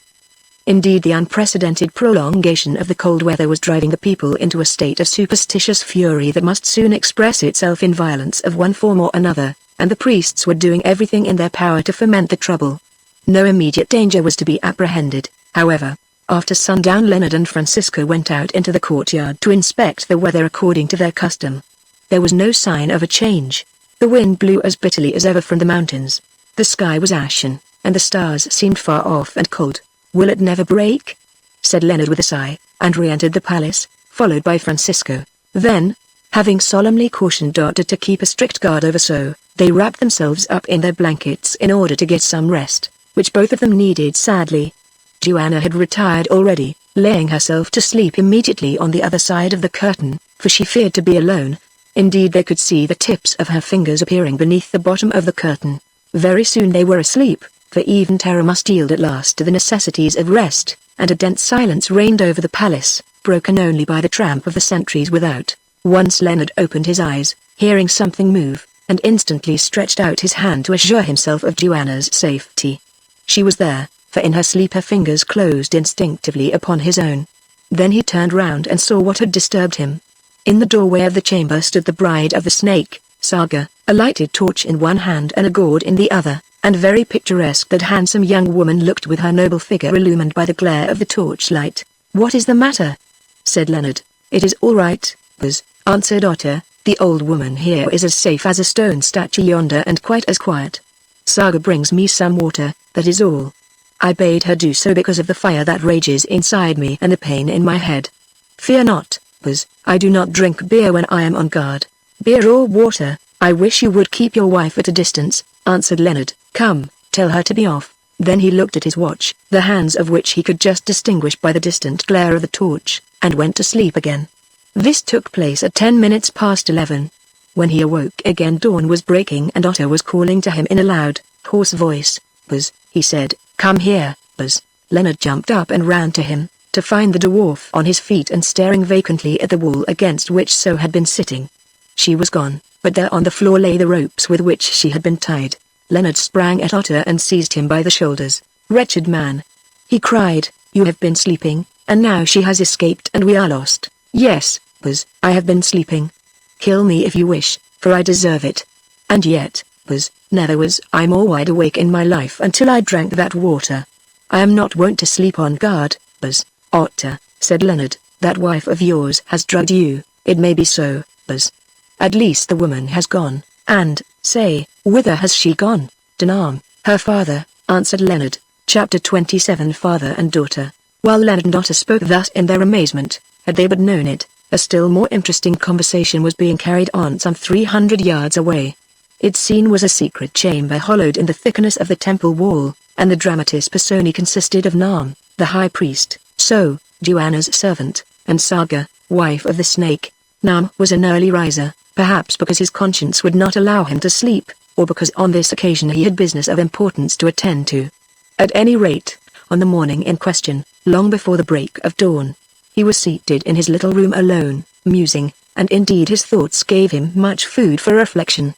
Indeed the unprecedented prolongation of the cold weather was driving the people into a state of superstitious fury that must soon express itself in violence of one form or another, and the priests were doing everything in their power to foment the trouble. No immediate danger was to be apprehended, however. After sundown Leonard and Francisco went out into the courtyard to inspect the weather according to their custom. There was no sign of a change. The wind blew as bitterly as ever from the mountains. The sky was ashen, and the stars seemed far off and cold. Will it never break? Said Leonard with a sigh, and re-entered the palace, followed by Francisco. Then, having solemnly cautioned Otter to keep a strict guard over so, they wrapped themselves up in their blankets in order to get some rest, which both of them needed sadly. Joanna had retired already, laying herself to sleep immediately on the other side of the curtain, for she feared to be alone. Indeed they could see the tips of her fingers appearing beneath the bottom of the curtain. Very soon they were asleep, for even terror must yield at last to the necessities of rest, and a dense silence reigned over the palace, broken only by the tramp of the sentries without. Once Leonard opened his eyes, hearing something move, and instantly stretched out his hand to assure himself of Joanna's safety. She was there, for in her sleep her fingers closed instinctively upon his own. Then he turned round and saw what had disturbed him. In the doorway of the chamber stood the bride of the snake, Saga, a lighted torch in one hand and a gourd in the other, and very picturesque that handsome young woman looked with her noble figure illumined by the glare of the torchlight. What is the matter? Said Leonard. It is all right, Buzz, answered Otter. The old woman here is as safe as a stone statue yonder and quite as quiet. Saga brings me some water, that is all. I bade her do so because of the fire that rages inside me and the pain in my head. Fear not, Buzz, I do not drink beer when I am on guard. Beer or water, I wish you would keep your wife at a distance, answered Leonard. Come, tell her to be off. Then he looked at his watch, the hands of which he could just distinguish by the distant glare of the torch, and went to sleep again. This took place at 10 minutes past 11. When he awoke again, dawn was breaking and Otto was calling to him in a loud, hoarse voice. "Buzz," he said, "come here, Buzz." Leonard jumped up and ran to him, to find the dwarf on his feet and staring vacantly at the wall against which So had been sitting. She was gone, but there on the floor lay the ropes with which she had been tied. Leonard sprang at Otto and seized him by the shoulders. "Wretched man!" he cried, "you have been sleeping, and now she has escaped and we are lost." "Yes, Buzz, I have been sleeping. Kill me if you wish, for I deserve it. And yet, Buzz, never was I more wide awake in my life until I drank that water. I am not wont to sleep on guard, Buzz." "Otto," said Leonard, "that wife of yours has drugged you." "It may be so, Buzz. At least the woman has gone, and, say, whither has she gone?" "Denham, her father," answered Leonard. Chapter 27 Father and Daughter. While Leonard and Otto spoke thus in their amazement, had they but known it, a still more interesting conversation was being carried on some 300 yards away. Its scene was a secret chamber hollowed in the thickness of the temple wall, and the dramatis personae consisted of Nam, the high priest, So, Joanna's servant, and Saga, wife of the snake. Nam was an early riser, perhaps because his conscience would not allow him to sleep, or because on this occasion he had business of importance to attend to. At any rate, on the morning in question, long before the break of dawn, he was seated in his little room alone, musing, and indeed his thoughts gave him much food for reflection.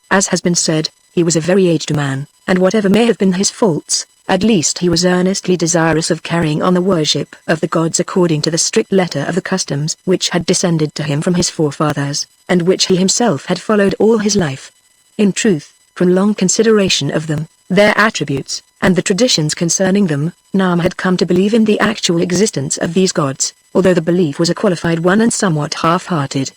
As has been said, he was a very aged man, and whatever may have been his faults, at least he was earnestly desirous of carrying on the worship of the gods according to the strict letter of the customs which had descended to him from his forefathers, and which he himself had followed all his life. In truth, from long consideration of them, their attributes, and the traditions concerning them, Nam had come to believe in the actual existence of these gods, although the belief was a qualified one and somewhat half-hearted.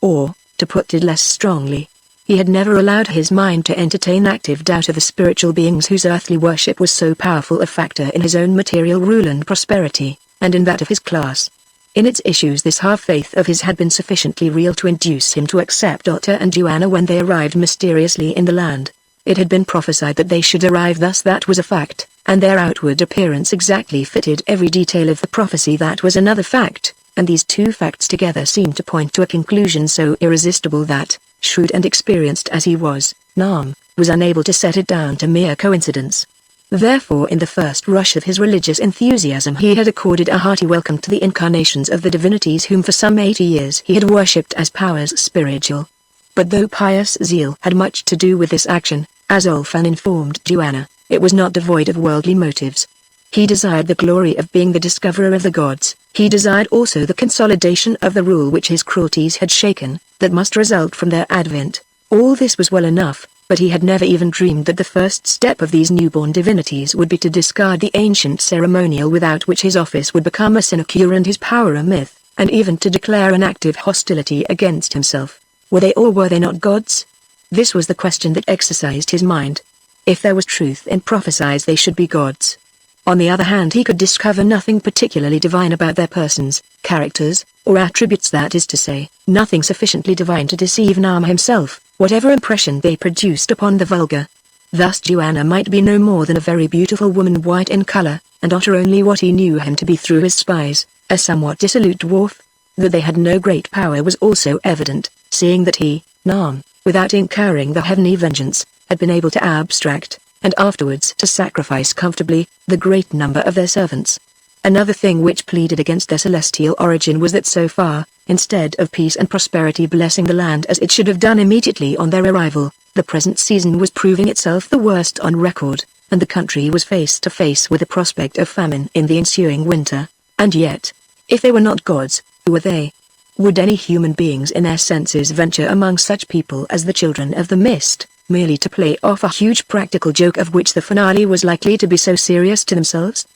Or, to put it less strongly, he had never allowed his mind to entertain active doubt of the spiritual beings whose earthly worship was so powerful a factor in his own material rule and prosperity, and in that of his class. In its issues this half-faith of his had been sufficiently real to induce him to accept Otto and Joanna when they arrived mysteriously in the land. It had been prophesied that they should arrive thus, that was a fact, and their outward appearance exactly fitted every detail of the prophecy, that was another fact, and these two facts together seemed to point to a conclusion so irresistible that, shrewd and experienced as he was, Nam was unable to set it down to mere coincidence. Therefore in the first rush of his religious enthusiasm he had accorded a hearty welcome to the incarnations of the divinities whom for some 80 years he had worshipped as powers spiritual. But though pious zeal had much to do with this action, as Ulfan informed Joanna, it was not devoid of worldly motives. He desired the glory of being the discoverer of the gods. He desired also the consolidation of the rule which his cruelties had shaken, that must result from their advent. All this was well enough, but he had never even dreamed that the first step of these newborn divinities would be to discard the ancient ceremonial without which his office would become a sinecure and his power a myth, and even to declare an active hostility against himself. Were they or were they not gods? This was the question that exercised his mind. If there was truth in prophecies, they should be gods. On the other hand, he could discover nothing particularly divine about their persons, characters, or attributes, that is to say, nothing sufficiently divine to deceive Nam himself, whatever impression they produced upon the vulgar. Thus Joanna might be no more than a very beautiful woman, white in color, and Otto only what he knew him to be through his spies, a somewhat dissolute dwarf. That they had no great power was also evident, seeing that he, Nam, without incurring the heavenly vengeance, had been able to abstract, and afterwards to sacrifice comfortably, the great number of their servants. Another thing which pleaded against their celestial origin was that so far, instead of peace and prosperity blessing the land as it should have done immediately on their arrival, the present season was proving itself the worst on record, and the country was face to face with the prospect of famine in the ensuing winter. And yet, if they were not gods, who were they? Would any human beings in their senses venture among such people as the Children of the Mist, merely to play off a huge practical joke of which the finale was likely to be so serious to themselves?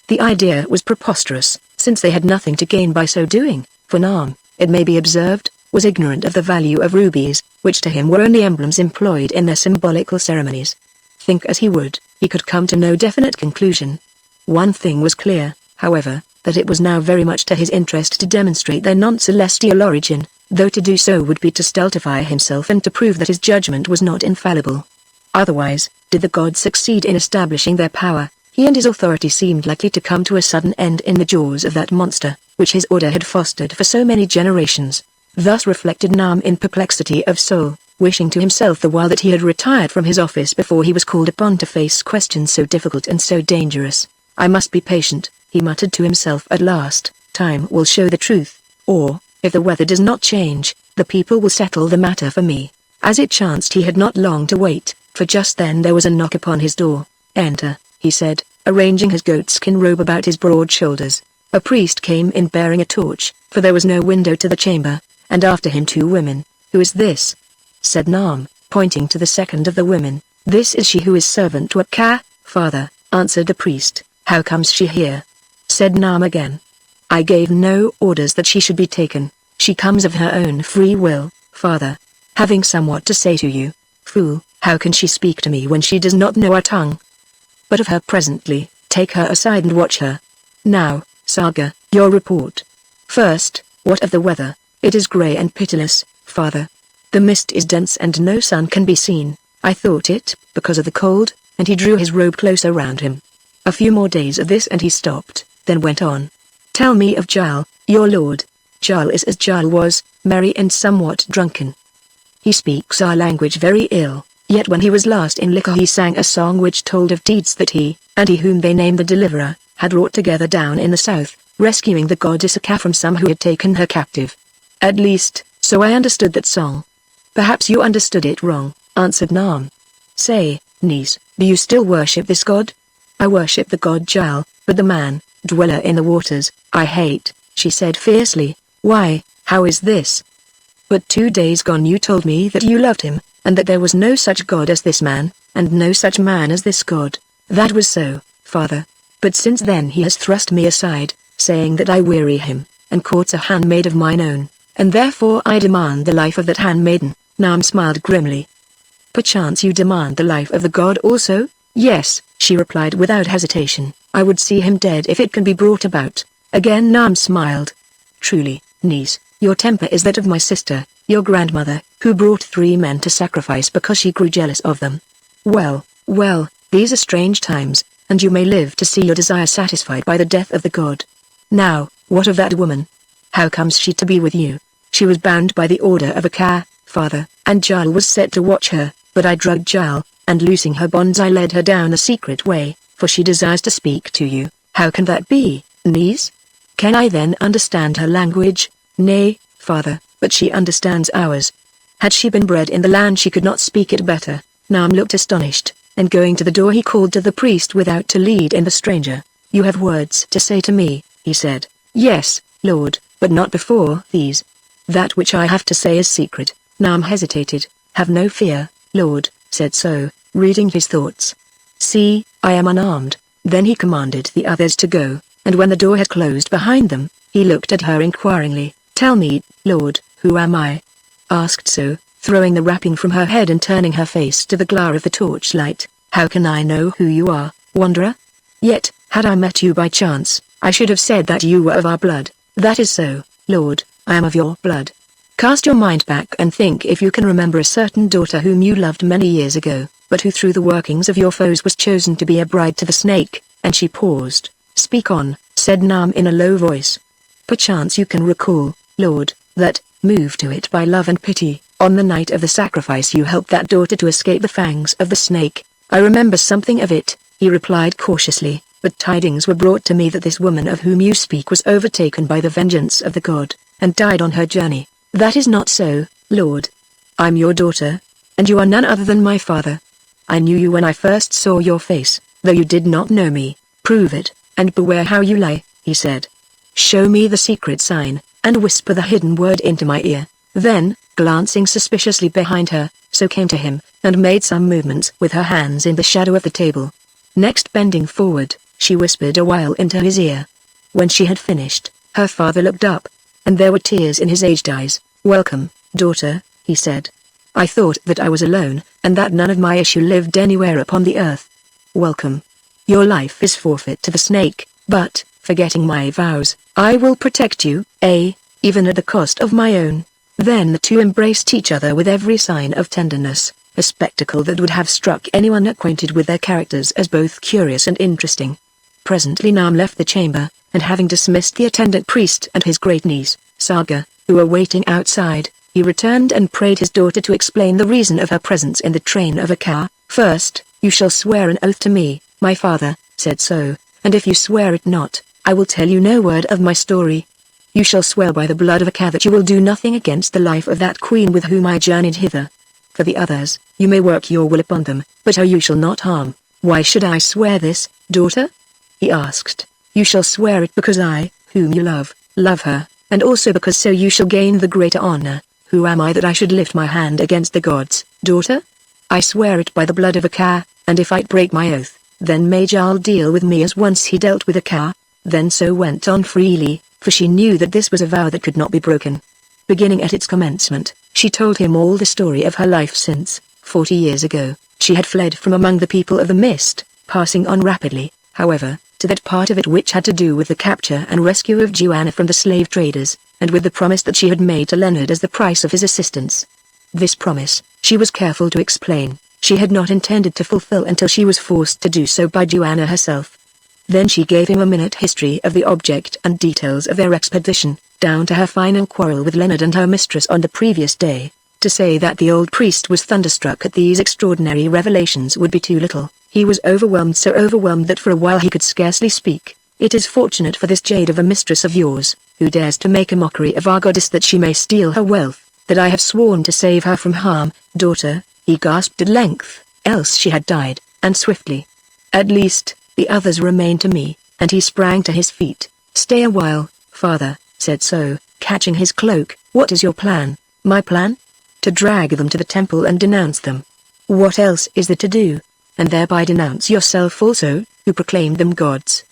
The idea was preposterous, since they had nothing to gain by so doing, for Nam, it may be observed, was ignorant of the value of rubies, which to him were only emblems employed in their symbolical ceremonies. Think as he would, he could come to no definite conclusion. One thing was clear, however, that it was now very much to his interest to demonstrate their non-celestial origin, though to do so would be to stultify himself and to prove that his judgment was not infallible. Otherwise, did the gods succeed in establishing their power, he and his authority seemed likely to come to a sudden end in the jaws of that monster, which his order had fostered for so many generations. Thus reflected Nam in perplexity of soul, wishing to himself the while that he had retired from his office before he was called upon to face questions so difficult and so dangerous. I must be patient, he muttered to himself at last. Time will show the truth, or, if the weather does not change, the people will settle the matter for me. As it chanced, he had not long to wait, for just then there was a knock upon his door. Enter, he said, arranging his goatskin robe about his broad shoulders. A priest came in bearing a torch, for there was no window to the chamber, and after him 2 women. Who is this? Said Nam, pointing to the second of the women. This is she who is servant to Akka, father, answered the priest. How comes she here? Said Nam again. I gave no orders that she should be taken. She comes of her own free will, father. Having somewhat to say to you. Fool, how can she speak to me when she does not know our tongue? But of her presently, take her aside and watch her. Now, Saga, your report. First, what of the weather? It is grey and pitiless, father. The mist is dense and no sun can be seen. I thought it, because of the cold, and he drew his robe closer round him. A few more days of this and he stopped, then went on. Tell me of Jal, your lord. Jal is as Jal was, merry and somewhat drunken. He speaks our language very ill, yet when he was last in liquor he sang a song which told of deeds that he, and he whom they named the Deliverer, had wrought together down in the south, rescuing the goddess Akka from some who had taken her captive. At least, so I understood that song. Perhaps you understood it wrong, answered Nam. Say, niece, do you still worship this god? I worship the god Jal, but the man, dweller in the waters, I hate, she said fiercely. Why, how is this? But 2 days gone you told me that you loved him, and that there was no such god as this man, and no such man as this god. That was so, father. But since then he has thrust me aside, saying that I weary him, and courts a handmaid of mine own, and therefore I demand the life of that handmaiden. Nam smiled grimly. Perchance you demand the life of the god also? Yes, she replied without hesitation. I would see him dead if it can be brought about. Again Nam smiled. Truly, niece, your temper is that of my sister, your grandmother, who brought 3 men to sacrifice because she grew jealous of them. Well, well, these are strange times, and you may live to see your desire satisfied by the death of the god. Now, what of that woman? How comes she to be with you? She was bound by the order of Akka, father, and Jal was set to watch her, but I drugged Jal, and loosing her bonds I led her down a secret way, for she desires to speak to you. How can that be, niece? Can I then understand her language? Nay, father, but she understands ours. Had she been bred in the land she could not speak it better. Nam looked astonished, and going to the door he called to the priest without to lead in the stranger. You have words to say to me, he said. Yes, lord, but not before these. That which I have to say is secret. Nam hesitated. Have no fear, lord, said so, reading his thoughts. See, I am unarmed. Then he commanded the others to go, and when the door had closed behind them, he looked at her inquiringly. Tell me, lord, who am I? Asked so, throwing the wrapping from her head and turning her face to the glare of the torchlight. How can I know who you are, wanderer? Yet, had I met you by chance, I should have said that you were of our blood. That is so, lord, I am of your blood. Cast your mind back and think if you can remember a certain daughter whom you loved many years ago, but who through the workings of your foes was chosen to be a bride to the snake, and she paused. Speak on, said Nam in a low voice. Perchance you can recall, lord, that, moved to it by love and pity, on the night of the sacrifice you helped that daughter to escape the fangs of the snake. I remember something of it, he replied cautiously, but tidings were brought to me that this woman of whom you speak was overtaken by the vengeance of the god, and died on her journey. That is not so, lord. I'm your daughter, and you are none other than my father. I knew you when I first saw your face, though you did not know me. Prove it, and beware how you lie, he said. Show me the secret sign, and whisper the hidden word into my ear. Then, glancing suspiciously behind her, so came to him, and made some movements with her hands in the shadow of the table. Next bending forward, she whispered a while into his ear. When she had finished, her father looked up, and there were tears in his aged eyes. Welcome, daughter, he said. I thought that I was alone, and that none of my issue lived anywhere upon the earth. Welcome. Your life is forfeit to the snake, but, forgetting my vows, I will protect you, even at the cost of my own. Then the two embraced each other with every sign of tenderness, a spectacle that would have struck anyone acquainted with their characters as both curious and interesting. Presently Nam left the chamber, and having dismissed the attendant priest and his great-niece, Saga, who were waiting outside, he returned and prayed his daughter to explain the reason of her presence in the train of a car. "First, you shall swear an oath to me," my father said so, "and if you swear it not, I will tell you no word of my story. You shall swear by the blood of a cow that you will do nothing against the life of that queen with whom I journeyed hither. For the others, you may work your will upon them, but her you shall not harm." "Why should I swear this, daughter?" he asked. "You shall swear it because I, whom you love her, and also because so you shall gain the greater honor. Who am I that I should lift my hand against the gods, daughter? I swear it by the blood of a cow, and if I break my oath, then may Jal deal with me as once he dealt with a cow." Then so went on freely, for she knew that this was a vow that could not be broken. Beginning at its commencement, she told him all the story of her life since, 40 years ago, she had fled from among the people of the mist, passing on rapidly, however, to that part of it which had to do with the capture and rescue of Joanna from the slave traders, and with the promise that she had made to Leonard as the price of his assistance. This promise, she was careful to explain, she had not intended to fulfill until she was forced to do so by Joanna herself. Then she gave him a minute history of the object and details of their expedition, down to her final quarrel with Leonard and her mistress on the previous day. To say that the old priest was thunderstruck at these extraordinary revelations would be too little. He was overwhelmed, so overwhelmed that for a while he could scarcely speak. "It is fortunate for this jade of a mistress of yours, who dares to make a mockery of our goddess that she may steal her wealth, that I have sworn to save her from harm, daughter," he gasped at length, "else she had died, and swiftly. At least, the others remain to me," and he sprang to his feet. "Stay a while, father," said So, catching his cloak. "What is your plan?" "My plan? To drag them to the temple and denounce them. What else is there to do? And thereby denounce yourself also, who proclaimed them gods.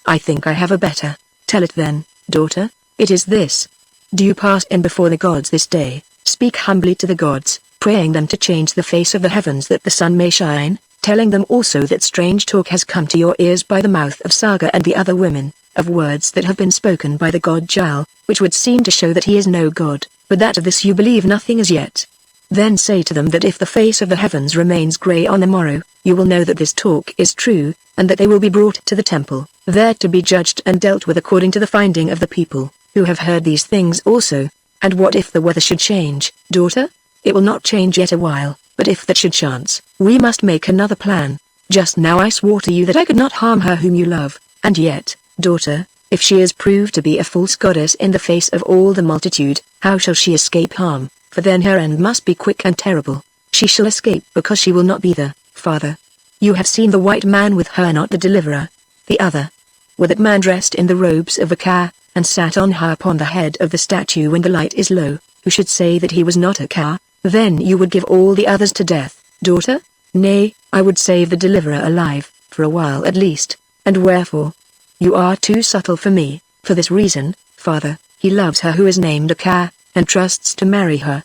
I think I have a better. Tell it then, daughter. It is this. Do you pass in before the gods this day, speak humbly to the gods, praying them to change the face of the heavens that the sun may shine, telling them also that strange talk has come to your ears by the mouth of Saga and the other women, of words that have been spoken by the god Jal, which would seem to show that he is no god, but that of this you believe nothing as yet. Then say to them that if the face of the heavens remains grey on the morrow, you will know that this talk is true, and that they will be brought to the temple, there to be judged and dealt with according to the finding of the people, who have heard these things also. And what if the weather should change, daughter? It will not change yet a while, but if that should chance, we must make another plan. Just now I swore to you that I could not harm her whom you love, and yet, daughter, if she is proved to be a false goddess in the face of all the multitude, how shall she escape harm? For then her end must be quick and terrible. She shall escape because she will not be the father. You have seen the white man with her, not the deliverer. The other. Were that man dressed in the robes of a Ka, and sat on her upon the head of the statue when the light is low, who should say that he was not a Ka? Then you would give all the others to death, daughter? Nay, I would save the deliverer alive, for a while at least. And wherefore? You are too subtle for me. For this reason, father, he loves her who is named a Ka, and trusts to marry her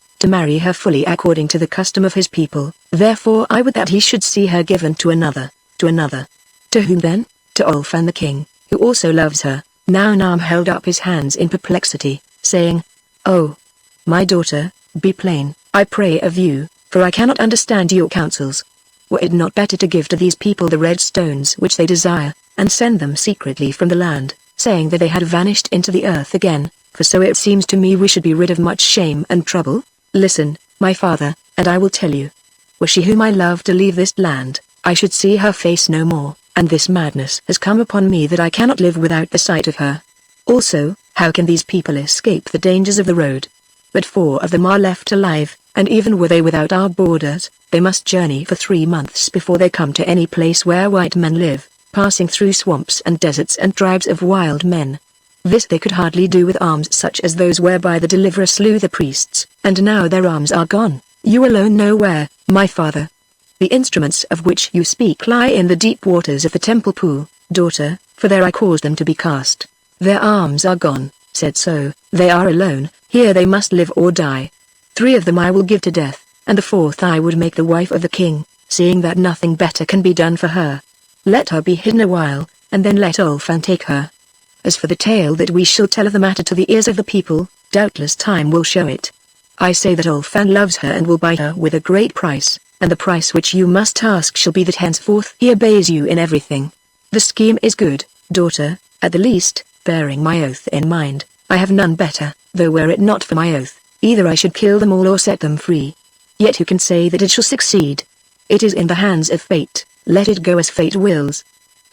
fully according to the custom of his people. Therefore I would that he should see her given to another. To whom then? To Ulfan the king, who also loves her. Now Nam held up his hands in perplexity, saying, "Oh, my daughter, be plain, I pray of you, for I cannot understand your counsels. Were it not better to give to these people the red stones which they desire, and send them secretly from the land, saying that they had vanished into the earth again, for so it seems to me we should be rid of much shame and trouble? Listen, my father, and I will tell you. Were she whom I love to leave this land, I should see her face no more, and this madness has come upon me that I cannot live without the sight of her. Also, how can these people escape the dangers of the road? But 4 of them are left alive, and even were they without our borders, they must journey for 3 months before they come to any place where white men live, passing through swamps and deserts and tribes of wild men. This they could hardly do with arms such as those whereby the deliverer slew the priests, and now their arms are gone. You alone know where, my father. The instruments of which you speak lie in the deep waters of the temple pool, daughter, for there I caused them to be cast. Their arms are gone," said So. "They are alone, here they must live or die. 3 of them I will give to death, and the 4th I would make the wife of the king, seeing that nothing better can be done for her. Let her be hidden a while, and then let Ulfan take her. As for the tale that we shall tell of the matter to the ears of the people, doubtless time will show it. I say that Ulfan loves her and will buy her with a great price, and the price which you must ask shall be that henceforth he obeys you in everything. The scheme is good, daughter, at the least, bearing my oath in mind. I have none better, though were it not for my oath, either I should kill them all or set them free. Yet who can say that it shall succeed? It is in the hands of fate, let it go as fate wills.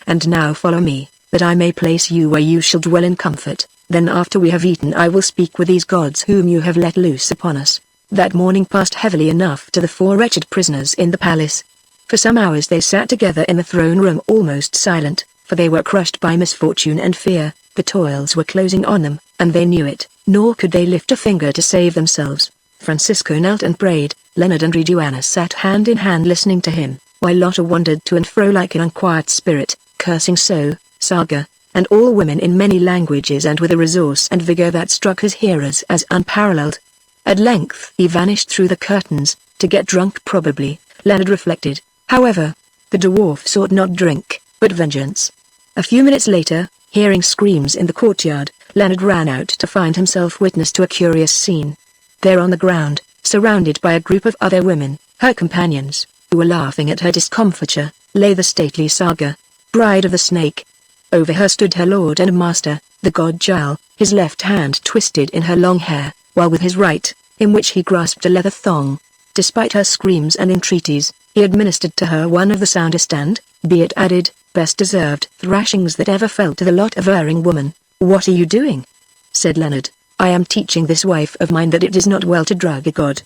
And now follow me, that I may place you where you shall dwell in comfort. Then after we have eaten I will speak with these gods whom you have let loose upon us. That morning passed heavily enough to the 4 wretched prisoners in the palace. For some hours they sat together in the throne room almost silent, for they were crushed by misfortune and fear. The toils were closing on them, and they knew it, nor could they lift a finger to save themselves. Francisco knelt and prayed. Leonard and Joanna sat hand in hand listening to him, while Lotta wandered to and fro like an unquiet spirit, cursing Saga, and all women in many languages and with a resource and vigor that struck his hearers as unparalleled. At length he vanished through the curtains, to get drunk probably, Leonard reflected. However, the dwarf sought not drink, but vengeance. A few minutes later, hearing screams in the courtyard, Leonard ran out to find himself witness to a curious scene. There on the ground, surrounded by a group of other women, her companions, who were laughing at her discomfiture, lay the stately Saga, bride of the snake. Over her stood her lord and master, the god Jal, his left hand twisted in her long hair, while with his right, in which he grasped a leather thong. Despite her screams and entreaties, he administered to her one of the soundest and, be it added, best deserved thrashings that ever fell to the lot of erring woman. "What are you doing?" said Leonard. "I am teaching this wife of mine that it is not well to drug a god,"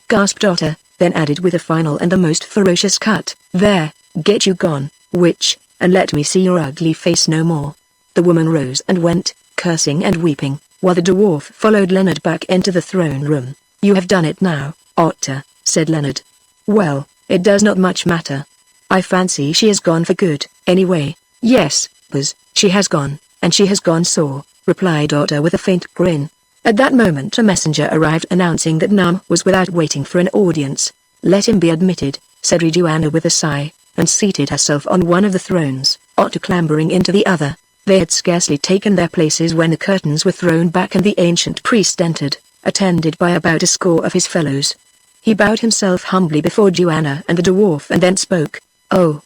gasped Otter, then added with a final and the most ferocious cut, "There, get you gone, witch, and let me see your ugly face no more." The woman rose and went, cursing and weeping, while the dwarf followed Leonard back into the throne room. "You have done it now, Otter," said Leonard. "Well, it does not much matter. I fancy she is gone for good, anyway." "Yes, she has gone, and she has gone sore," replied Otter with a faint grin. At that moment a messenger arrived announcing that Nam was without waiting for an audience. "Let him be admitted," said Joanna with a sigh, and seated herself on one of the thrones, Otter clambering into the other. They had scarcely taken their places when the curtains were thrown back and the ancient priest entered, attended by about a score of his fellows. He bowed himself humbly before Joanna and the dwarf and then spoke. "Oh,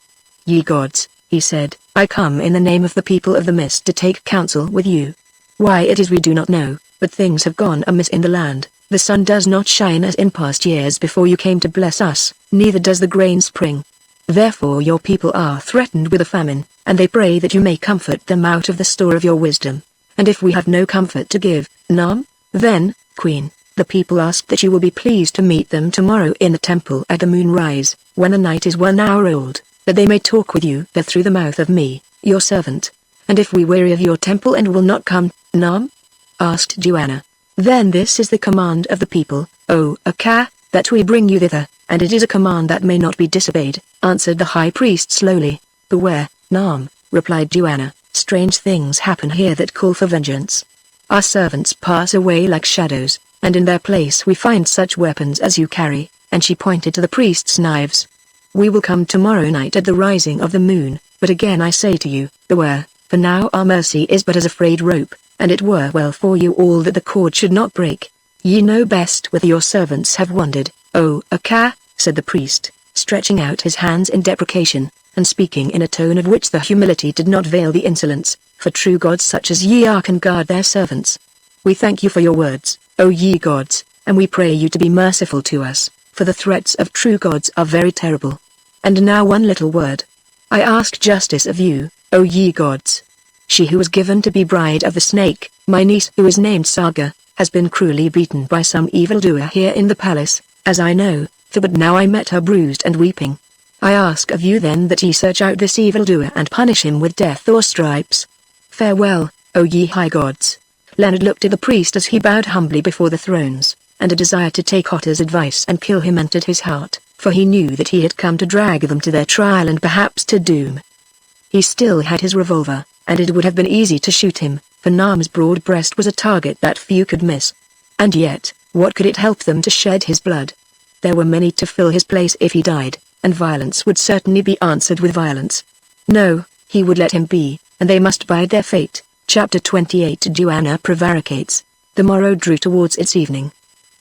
ye gods," he said, "I come in the name of the people of the mist to take counsel with you. Why it is we do not know, but things have gone amiss in the land. The sun does not shine as in past years before you came to bless us, neither does the grain spring. Therefore your people are threatened with a famine, and they pray that you may comfort them out of the store of your wisdom. And if we have no comfort to give, Nam, then, Queen, the people ask that you will be pleased to meet them tomorrow in the temple at the moonrise, when the night is 1 hour old, that they may talk with you there through the mouth of me, your servant. And if we weary of your temple and will not come, Nam?" asked Joanna. "Then this is the command of the people, O Aka, that we bring you thither, and it is a command that may not be disobeyed," answered the high priest slowly. "Beware, Nam," replied Joanna, "strange things happen here that call for vengeance. Our servants pass away like shadows, and in their place we find such weapons as you carry," and she pointed to the priest's knives. "We will come tomorrow night at the rising of the moon, but again I say to you, beware, for now our mercy is but as a frayed rope, and it were well for you all that the cord should not break. Ye know best whither your servants have wandered, O Aka," said the priest, stretching out his hands in deprecation, and speaking in a tone of which the humility did not veil the insolence, "for true gods such as ye are can guard their servants. We thank you for your words, O ye gods, and we pray you to be merciful to us, for the threats of true gods are very terrible. And now one little word. I ask justice of you, O ye gods. She who was given to be bride of the snake, my niece who is named Saga, has been cruelly beaten by some evildoer here in the palace, as I know, for but now I met her bruised and weeping. I ask of you then that ye search out this evildoer and punish him with death or stripes. Farewell, O ye high gods." Leonard looked at the priest as he bowed humbly before the thrones, and a desire to take Otter's advice and kill him entered his heart, for he knew that he had come to drag them to their trial and perhaps to doom. He still had his revolver, and it would have been easy to shoot him, for Nam's broad breast was a target that few could miss. And yet, what could it help them to shed his blood? There were many to fill his place if he died, and violence would certainly be answered with violence. No, he would let him be, and they must bide their fate. Chapter 28. Joanna prevaricates. The morrow drew towards its evening.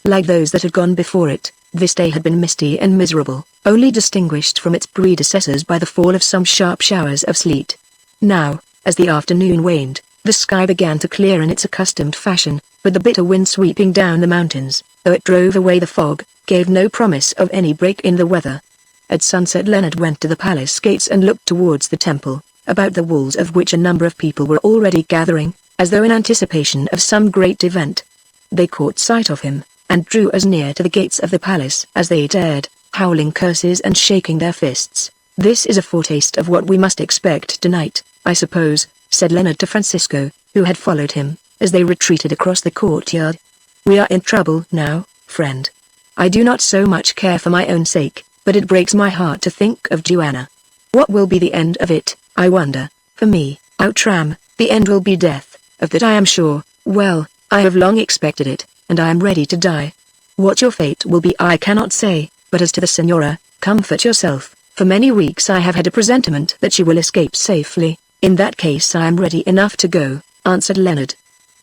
Like those that had gone before it, this day had been misty and miserable, only distinguished from its predecessors by the fall of some sharp showers of sleet. Now, as the afternoon waned, the sky began to clear in its accustomed fashion, but the bitter wind sweeping down the mountains, though it drove away the fog, gave no promise of any break in the weather. At sunset Leonard went to the palace gates and looked towards the temple, about the walls of which a number of people were already gathering, as though in anticipation of some great event. They caught sight of him, and drew as near to the gates of the palace as they dared, howling curses and shaking their fists. "This is a foretaste of what we must expect tonight, I suppose," said Leonard to Francisco, who had followed him, as they retreated across the courtyard. "We are in trouble now, friend. I do not so much care for my own sake, but it breaks my heart to think of Joanna. What will be the end of it, I wonder? For me, Outram, the end will be death, of that I am sure. Well, I have long expected it, and I am ready to die. What your fate will be I cannot say, but as to the Senora, comfort yourself. For many weeks I have had a presentiment that she will escape safely. In that case I am ready enough to go," answered Leonard.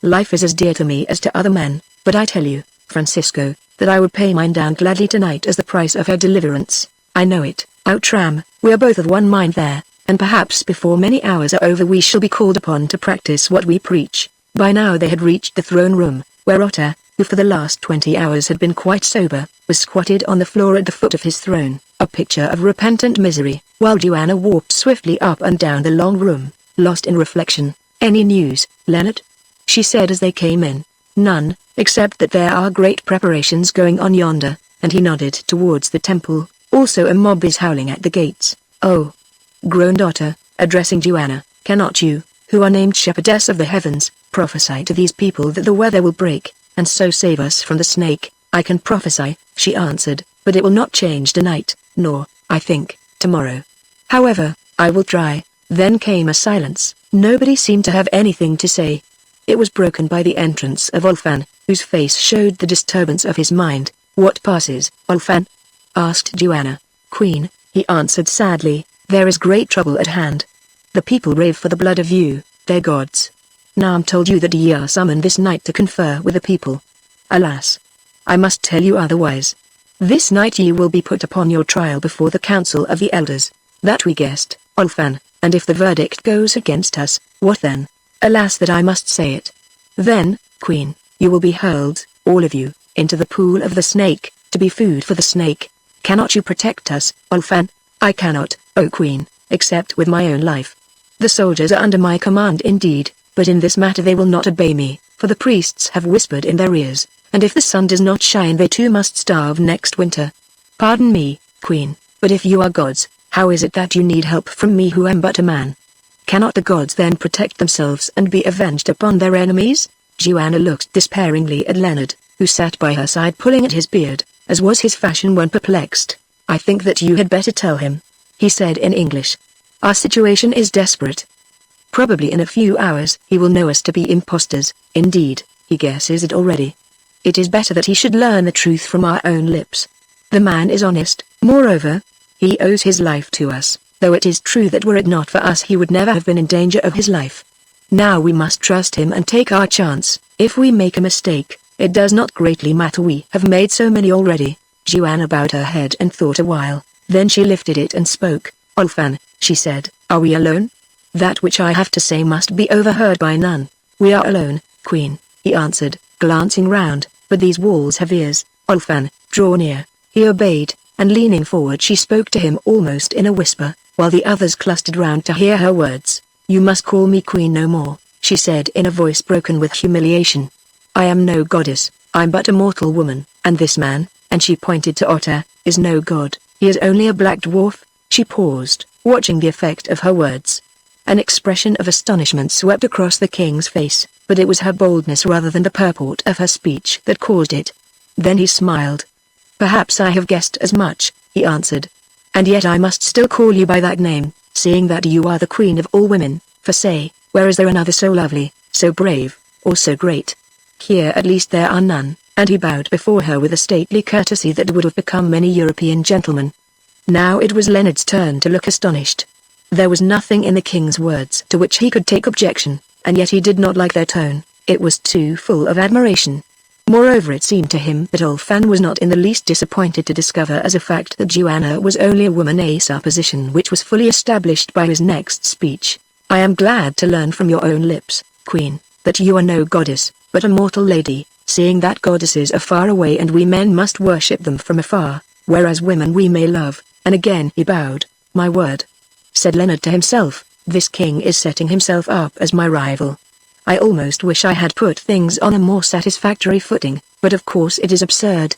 "Life is as dear to me as to other men, but I tell you, Francisco, that I would pay mine down gladly tonight as the price of her deliverance. I know it, Outram, we are both of one mind there, and perhaps before many hours are over we shall be called upon to practice what we preach." By now they had reached the throne room, where Otter, who for the last 20 hours had been quite sober, was squatted on the floor at the foot of his throne, a picture of repentant misery, while Joanna walked swiftly up and down the long room, lost in reflection. "Any news, Leonard?" she said as they came in. "None, except that there are great preparations going on yonder," and he nodded towards the temple. "Also a mob is howling at the gates." "Oh," groaned Otter, addressing Joanna, "cannot you, who are named Shepherdess of the Heavens, prophesy to these people that the weather will break, and so save us from the snake?" "I can prophesy," she answered, "but it will not change tonight, nor, I think, tomorrow. However, I will try." Then came a silence. Nobody seemed to have anything to say. It was broken by the entrance of Ulfan, whose face showed the disturbance of his mind. "What passes, Ulfan?" asked Joanna. "Queen," he answered sadly, "there is great trouble at hand. The people rave for the blood of you, their gods. Now I'm told you that ye are summoned this night to confer with the people. Alas! I must tell you otherwise. This night ye will be put upon your trial before the council of the elders. That we guessed, Ulfan, and if the verdict goes against us, what then? Alas that I must say it. Then, Queen, you will be hurled, all of you, into the pool of the snake, to be food for the snake. Cannot you protect us, Ulfan?" "I cannot, O Queen, except with my own life. The soldiers are under my command indeed, but in this matter they will not obey me, for the priests have whispered in their ears, and if the sun does not shine they too must starve next winter. Pardon me, Queen, but if you are gods, how is it that you need help from me who am but a man? Cannot the gods then protect themselves and be avenged upon their enemies?" Joanna looked despairingly at Leonard, who sat by her side pulling at his beard, as was his fashion when perplexed. "I think that you had better tell him," he said in English. "Our situation is desperate. Probably in a few hours he will know us to be impostors. Indeed, he guesses it already. It is better that he should learn the truth from our own lips. The man is honest, moreover. He owes his life to us, though it is true that were it not for us he would never have been in danger of his life. Now we must trust him and take our chance. If we make a mistake, it does not greatly matter, we have made so many already." Joanna bowed her head and thought a while, then she lifted it and spoke. "Ulfan," she said, "are we alone? That which I have to say must be overheard by none." "We are alone, Queen," he answered, glancing round, "but these walls have ears. Ulfan, draw near." He obeyed, and leaning forward she spoke to him almost in a whisper, while the others clustered round to hear her words. "You must call me Queen no more," she said in a voice broken with humiliation. "I am no goddess, I'm but a mortal woman, and this man," and she pointed to Otter, "is no god, he is only a black dwarf." She paused, watching the effect of her words. An expression of astonishment swept across the king's face, but it was her boldness rather than the purport of her speech that caused it. Then he smiled. "Perhaps I have guessed as much," he answered. "And yet I must still call you by that name, seeing that you are the queen of all women, for say, where is there another so lovely, so brave, or so great? Here at least there are none," and he bowed before her with a stately courtesy that would have become many European gentlemen. Now it was Leonard's turn to look astonished. There was nothing in the king's words to which he could take objection, and yet he did not like their tone. It was too full of admiration. Moreover, it seemed to him that Ulfan was not in the least disappointed to discover as a fact that Joanna was only a woman, a supposition which was fully established by his next speech. I am glad to learn from your own lips, Queen, that you are no goddess, but a mortal lady, seeing that goddesses are far away and we men must worship them from afar, whereas women we may love. And again he bowed. My word, said Leonard to himself, this king is setting himself up as my rival. I almost wish I had put things on a more satisfactory footing, but of course it is absurd.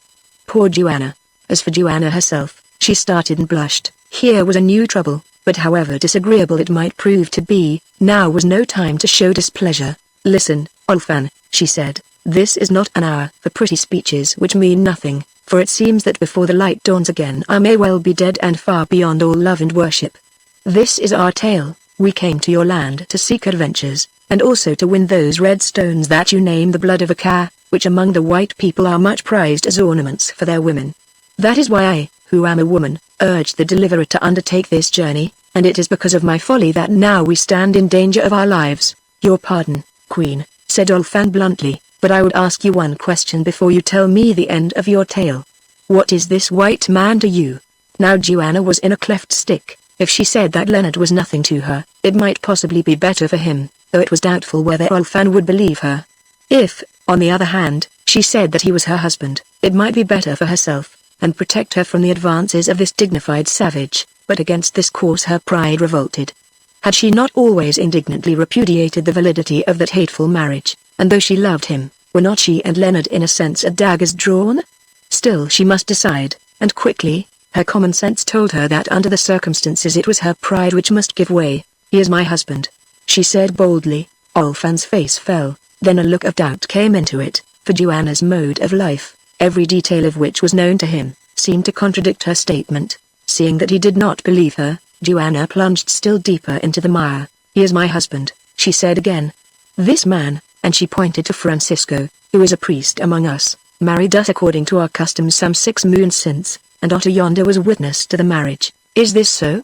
Poor Joanna. As for Joanna herself, she started and blushed. Here was a new trouble, but however disagreeable it might prove to be, now was no time to show displeasure. Listen, Ulfan, she said, this is not an hour for pretty speeches which mean nothing, for it seems that before the light dawns again I may well be dead and far beyond all love and worship. This is our tale. We came to your land to seek adventures, and also to win those red stones that you name the blood of a cow, which among the white people are much prized as ornaments for their women. That is why I, who am a woman, urged the deliverer to undertake this journey, and it is because of my folly that now we stand in danger of our lives. Your pardon, Queen, said Ulfan bluntly, but I would ask you one question before you tell me the end of your tale. What is this white man to you? Now Joanna was in a cleft stick. If she said that Leonard was nothing to her, it might possibly be better for him, though it was doubtful whether Ulfan would believe her. If, on the other hand, she said that he was her husband, it might be better for herself, and protect her from the advances of this dignified savage, but against this course her pride revolted. Had she not always indignantly repudiated the validity of that hateful marriage, and though she loved him, were not she and Leonard in a sense at daggers drawn? Still she must decide, and quickly. Her common sense told her that under the circumstances it was her pride which must give way. He is my husband, she said boldly. Ulfan's face fell, then a look of doubt came into it, for Joanna's mode of life, every detail of which was known to him, seemed to contradict her statement. Seeing that he did not believe her, Joanna plunged still deeper into the mire. He is my husband, she said again. This man, and she pointed to Francisco, who is a priest among us, married us according to our customs some 6 moons since. And Otter yonder was a witness to the marriage. Is this so?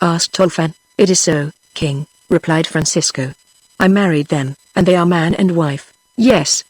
Asked Ulfan. It is so, King, replied Francisco. I married them, and they are man and wife. Yes,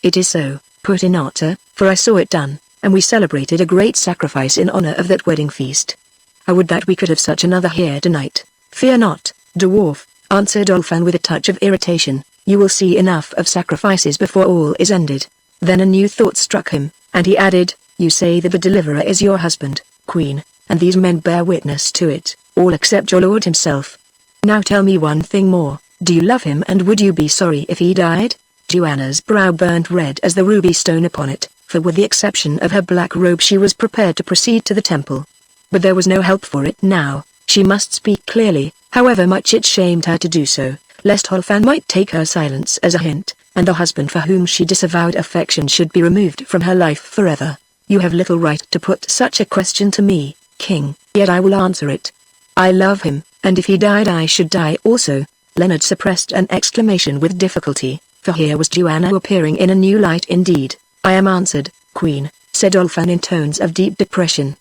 it is so, put in Otter, for I saw it done, and we celebrated a great sacrifice in honor of that wedding feast. I would that we could have such another here tonight. Fear not, dwarf, answered Ulfan with a touch of irritation. You will see enough of sacrifices before all is ended. Then a new thought struck him, and he added, you say that the deliverer is your husband, Queen, and these men bear witness to it, all except your lord himself. Now tell me one thing more, do you love him and would you be sorry if he died? Joanna's brow burnt red as the ruby stone upon it, for with the exception of her black robe she was prepared to proceed to the temple. But there was no help for it now, she must speak clearly, however much it shamed her to do so, lest Ulfan might take her silence as a hint, and the husband for whom she disavowed affection should be removed from her life forever. You have little right to put such a question to me, King, yet I will answer it. I love him, and if he died I should die also. Leonard suppressed an exclamation with difficulty, for here was Joanna appearing in a new light indeed. I am answered, Queen, said Ulfan in tones of deep depression.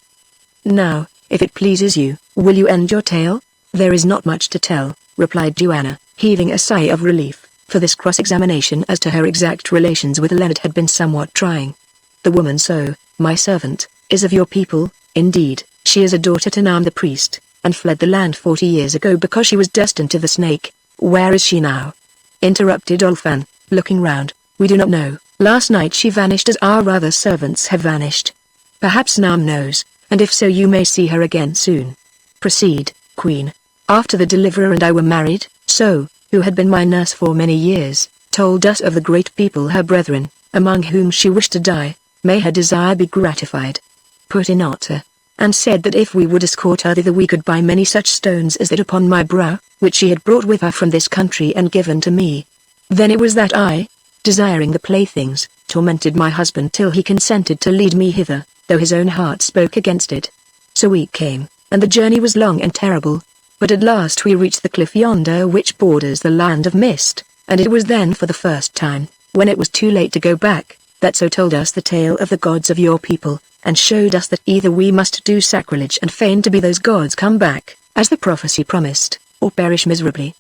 Now, if it pleases you, will you end your tale? There is not much to tell, replied Joanna, heaving a sigh of relief, for this cross-examination as to her exact relations with Leonard had been somewhat trying. The woman my servant, is of your people. Indeed, she is a daughter to Nam the priest, and fled the land 40 years ago because she was destined to the snake. Where is she now? Interrupted Ulfan, looking round. We do not know. Last night she vanished as our other servants have vanished. Perhaps Nam knows, and if so you may see her again soon. Proceed, Queen. After the deliverer and I were married, who had been my nurse for many years, told us of the great people her brethren, among whom she wished to die. May her desire be gratified, put in Otter, and said that if we would escort her thither we could buy many such stones as that upon my brow, which she had brought with her from this country and given to me. Then it was that I, desiring the playthings, tormented my husband till he consented to lead me hither, though his own heart spoke against it. So we came, and the journey was long and terrible, but at last we reached the cliff yonder which borders the land of mist, and it was then for the first time, when it was too late to go back, that so told us the tale of the gods of your people, and showed us that either we must do sacrilege and feign to be those gods come back, as the prophecy promised, or perish miserably.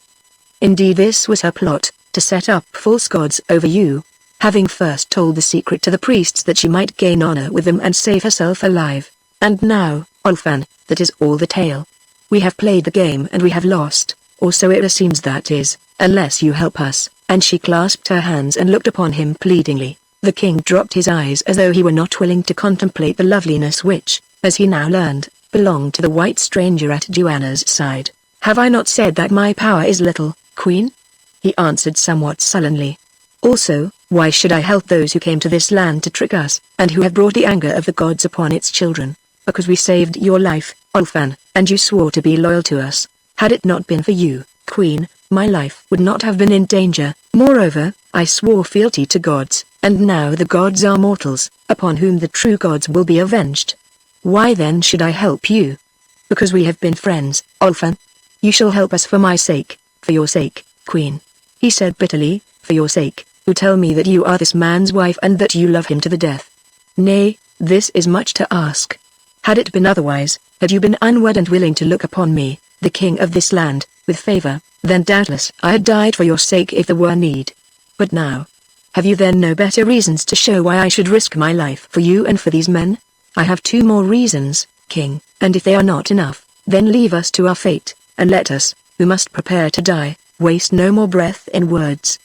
Indeed this was her plot, to set up false gods over you. having first told the secret to the priests that she might gain honor with them and save herself alive. And now, Olfan, that is all the tale. We have played the game and we have lost, or so it seems, that is, unless you help us." And she clasped her hands and looked upon him pleadingly. The king dropped his eyes as though he were not willing to contemplate the loveliness which, as he now learned, belonged to the white stranger at Joanna's side. "Have I not said that my power is little, Queen?" he answered somewhat sullenly. "Also, why should I help those who came to this land to trick us, and who have brought the anger of the gods upon its children? Because we saved your life, Olfan, and you swore to be loyal to us. Had it not been for you, Queen, my life would not have been in danger. Moreover, I swore fealty to gods, and now the gods are mortals, upon whom the true gods will be avenged. Why then should I help you? Because we have been friends, Olfan. You shall help us for my sake, for your sake, Queen," he said bitterly, "for your sake, who tell me that you are this man's wife and that you love him to the death. Nay, this is much to ask. Had it been otherwise, had you been unwed and willing to look upon me, the king of this land, with favor, then doubtless I had died for your sake if there were need. But now, have you then no better reasons to show why I should risk my life for you and for these men? I have 2 more reasons, King, and if they are not enough, then leave us to our fate, and let us, who must prepare to die, waste no more breath in words.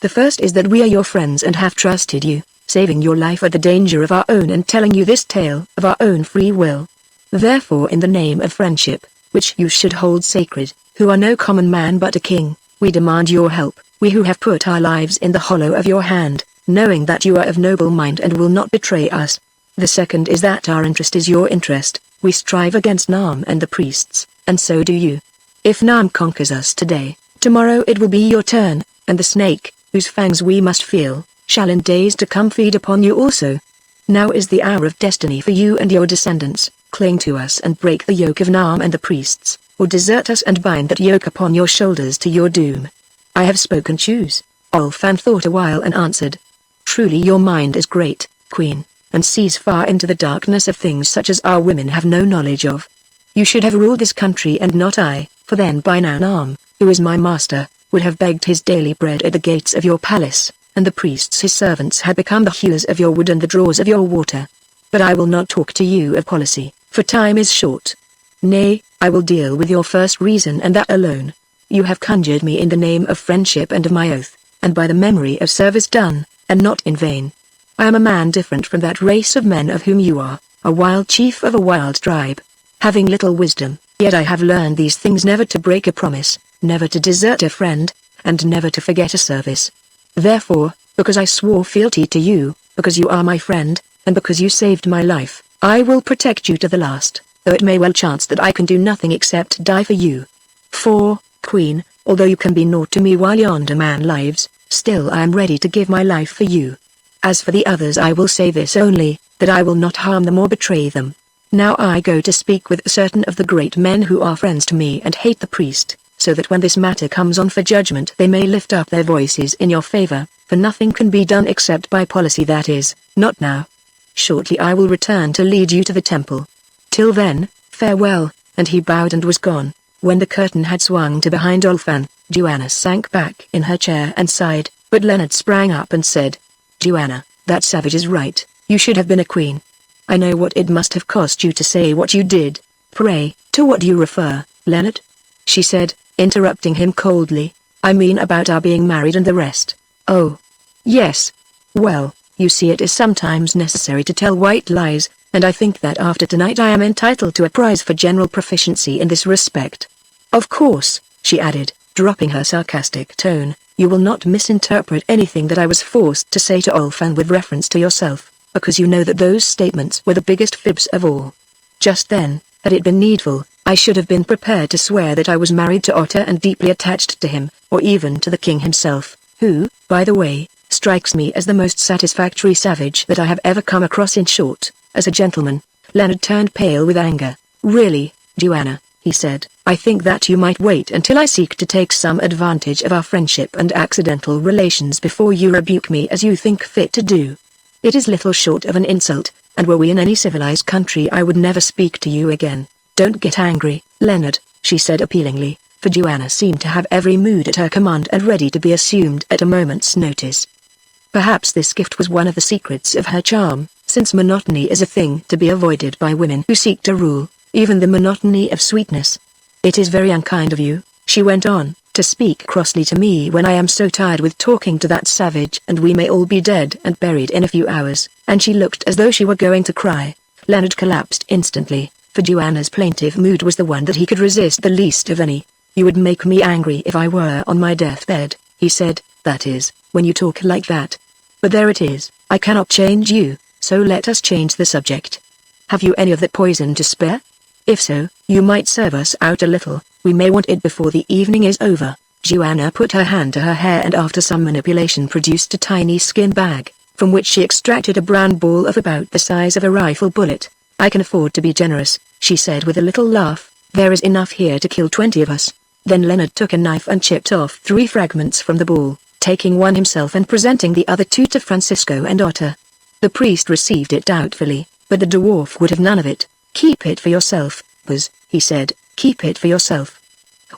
The first is that we are your friends and have trusted you, saving your life at the danger of our own and telling you this tale of our own free will. Therefore, in the name of friendship, which you should hold sacred, who are no common man but a king, we demand your help, we who have put our lives in the hollow of your hand, knowing that you are of noble mind and will not betray us. The second is that our interest is your interest, we strive against Nam and the priests, and so do you. If Nam conquers us today, tomorrow it will be your turn, and the snake, whose fangs we must feel, shall in days to come feed upon you also. Now is the hour of destiny for you and your descendants. Cling to us and break the yoke of Nam and the priests, or desert us and bind that yoke upon your shoulders to your doom. I have spoken, choose." Olfan thought a while and answered. "Truly your mind is great, Queen, and sees far into the darkness of things such as our women have no knowledge of. You should have ruled this country and not I, for then by now Nam, who is my master, would have begged his daily bread at the gates of your palace, and the priests his servants had become the hewers of your wood and the drawers of your water. But I will not talk to you of policy, for time is short. Nay, I will deal with your first reason and that alone. You have conjured me in the name of friendship and of my oath, and by the memory of service done, and not in vain. I am a man different from that race of men of whom you are, a wild chief of a wild tribe. Having little wisdom, yet I have learned these things: never to break a promise, never to desert a friend, and never to forget a service. Therefore, because I swore fealty to you, because you are my friend, and because you saved my life, I will protect you to the last, though it may well chance that I can do nothing except die for you. For, Queen, although you can be naught to me while yonder man lives, still I am ready to give my life for you. As for the others, I will say this only, that I will not harm them or betray them. Now I go to speak with certain of the great men who are friends to me and hate the priest, so that when this matter comes on for judgment they may lift up their voices in your favor, for nothing can be done except by policy, that is, not now. Shortly I will return to lead you to the temple. Till then, farewell," and he bowed and was gone. When the curtain had swung to behind Olfan, Joanna sank back in her chair and sighed, but Leonard sprang up and said, "Joanna, that savage is right, you should have been a queen. I know what it must have cost you to say what you did." "Pray, to what do you refer, Leonard?" she said, interrupting him coldly. "I mean about our being married and the rest." "Oh. Yes. Well, you see, it is sometimes necessary to tell white lies, and I think that after tonight I am entitled to a prize for general proficiency in this respect. Of course," she added, dropping her sarcastic tone, "you will not misinterpret anything that I was forced to say to Olfan with reference to yourself, because you know that those statements were the biggest fibs of all. Just then, had it been needful, I should have been prepared to swear that I was married to Otter and deeply attached to him, or even to the king himself, who, by the way, strikes me as the most satisfactory savage that I have ever come across. In short, as a gentleman." Leonard turned pale with anger. "Really, Joanna," he said, "I think that you might wait until I seek to take some advantage of our friendship and accidental relations before you rebuke me as you think fit to do. It is little short of an insult, and were we in any civilized country I would never speak to you again. Don't get angry, Leonard," she said appealingly, for Joanna seemed to have every mood at her command and ready to be assumed at a moment's notice. Perhaps this gift was one of the secrets of her charm, since monotony is a thing to be avoided by women who seek to rule, even the monotony of sweetness. "It is very unkind of you," she went on, "to speak crossly to me when I am so tired with talking to that savage, and we may all be dead and buried in a few hours," and she looked as though she were going to cry. Leonard collapsed instantly, for Joanna's plaintive mood was the one that he could resist the least of any. "You would make me angry if I were on my deathbed," he said, "that is, when you talk like that. But there it is, I cannot change you, so let us change the subject. Have you any of that poison to spare? If so, you might serve us out a little, we may want it before the evening is over." Joanna put her hand to her hair and after some manipulation produced a tiny skin bag, from which she extracted a brown ball of about the size of a rifle bullet. "I can afford to be generous," she said with a little laugh, "there is enough here to kill 20 of us." Then Leonard took a knife and chipped off 3 fragments from the ball, taking one himself and presenting the other 2 to Francisco and Otter. The priest received it doubtfully, but the dwarf would have none of it. "Keep it for yourself, Buzz," he said, "keep it for yourself.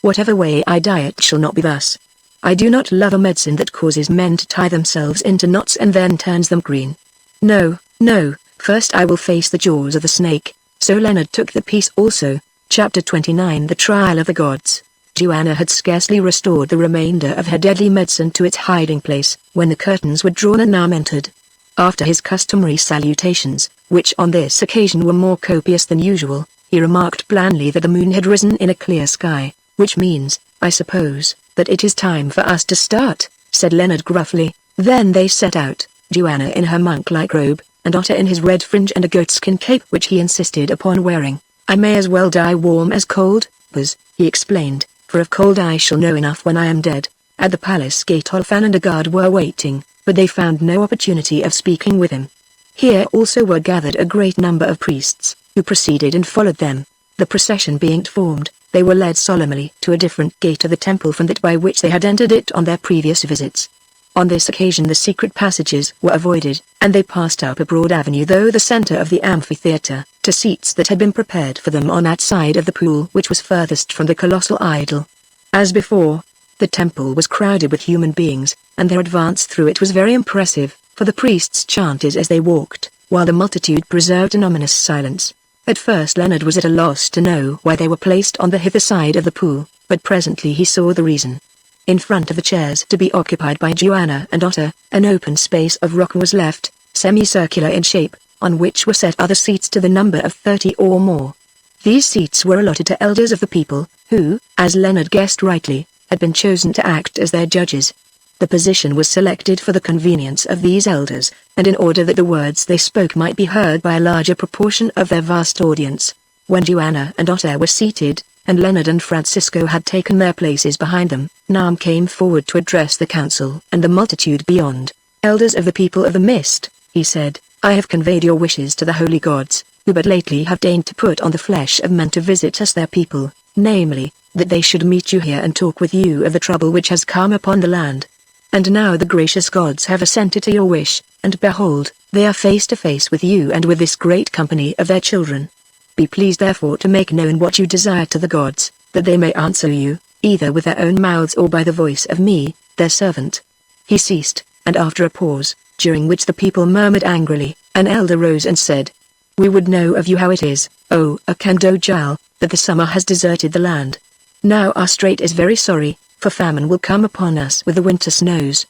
Whatever way I die it shall not be thus. I do not love a medicine that causes men to tie themselves into knots and then turns them green. No, no, first I will face the jaws of the snake." So Leonard took the piece also. Chapter 29 The Trial of the Gods. Joanna had scarcely restored the remainder of her deadly medicine to its hiding place, when the curtains were drawn and Nam entered. After his customary salutations, which on this occasion were more copious than usual, he remarked blandly that the moon had risen in a clear sky, "which means, I suppose, that it is time for us to start," said Leonard gruffly. Then they set out, Joanna in her monk-like robe, and Otter in his red fringe and a goatskin cape which he insisted upon wearing. "I may as well die warm as cold, Buzz," he explained, "for of cold I shall know enough when I am dead." At the palace gate Olfan and a guard were waiting, but they found no opportunity of speaking with him. Here also were gathered a great number of priests, who preceded and followed them. The procession being formed, they were led solemnly to a different gate of the temple from that by which they had entered it on their previous visits. On this occasion the secret passages were avoided, and they passed up a broad avenue through the center of the amphitheater, to seats that had been prepared for them on that side of the pool which was furthest from the colossal idol. As before, the temple was crowded with human beings, and their advance through it was very impressive, for the priests chanted as they walked, while the multitude preserved an ominous silence. At first Leonard was at a loss to know why they were placed on the hither side of the pool, but presently he saw the reason. In front of the chairs to be occupied by Joanna and Otter, an open space of rock was left, semicircular in shape, on which were set other seats to the number of 30 or more. These seats were allotted to elders of the people, who, as Leonard guessed rightly, had been chosen to act as their judges. The position was selected for the convenience of these elders, and in order that the words they spoke might be heard by a larger proportion of their vast audience. When Joanna and Otter were seated, and Leonard and Francisco had taken their places behind them, Nam came forward to address the council and the multitude beyond. "Elders of the people of the mist," he said, "I have conveyed your wishes to the holy gods, who but lately have deigned to put on the flesh of men to visit us their people, namely, that they should meet you here and talk with you of the trouble which has come upon the land. And now the gracious gods have assented to your wish, and behold, they are face to face with you and with this great company of their children. Be pleased therefore to make known what you desire to the gods, that they may answer you, either with their own mouths or by the voice of me, their servant." He ceased, and after a pause, during which the people murmured angrily, an elder rose and said, "We would know of you how it is, O Akandojal, that the summer has deserted the land. Now our strait is very sorry, for famine will come upon us with the winter snows.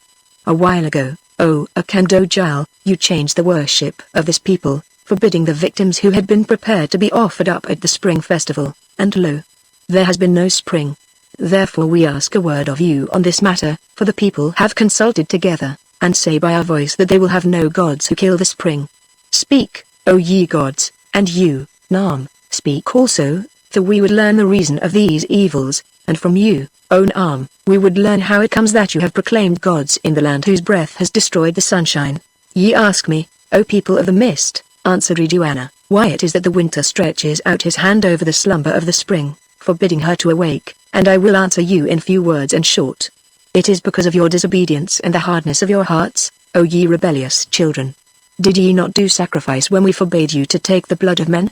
A while ago, O Akandojal, you changed the worship of this people, forbidding the victims who had been prepared to be offered up at the spring festival, and lo, there has been no spring. Therefore we ask a word of you on this matter, for the people have consulted together, and say by our voice that they will have no gods who kill the spring. Speak, O ye gods, and you, Nam, speak also, for we would learn the reason of these evils, and from you, O Nam, we would learn how it comes that you have proclaimed gods in the land whose breath has destroyed the sunshine. Ye ask me, O people of the mist, answered Joanna, why it is that the winter stretches out his hand over the slumber of the spring, forbidding her to awake, and I will answer you in few words and short. It is because of your disobedience and the hardness of your hearts, O ye rebellious children. Did ye not do sacrifice when we forbade you to take the blood of men?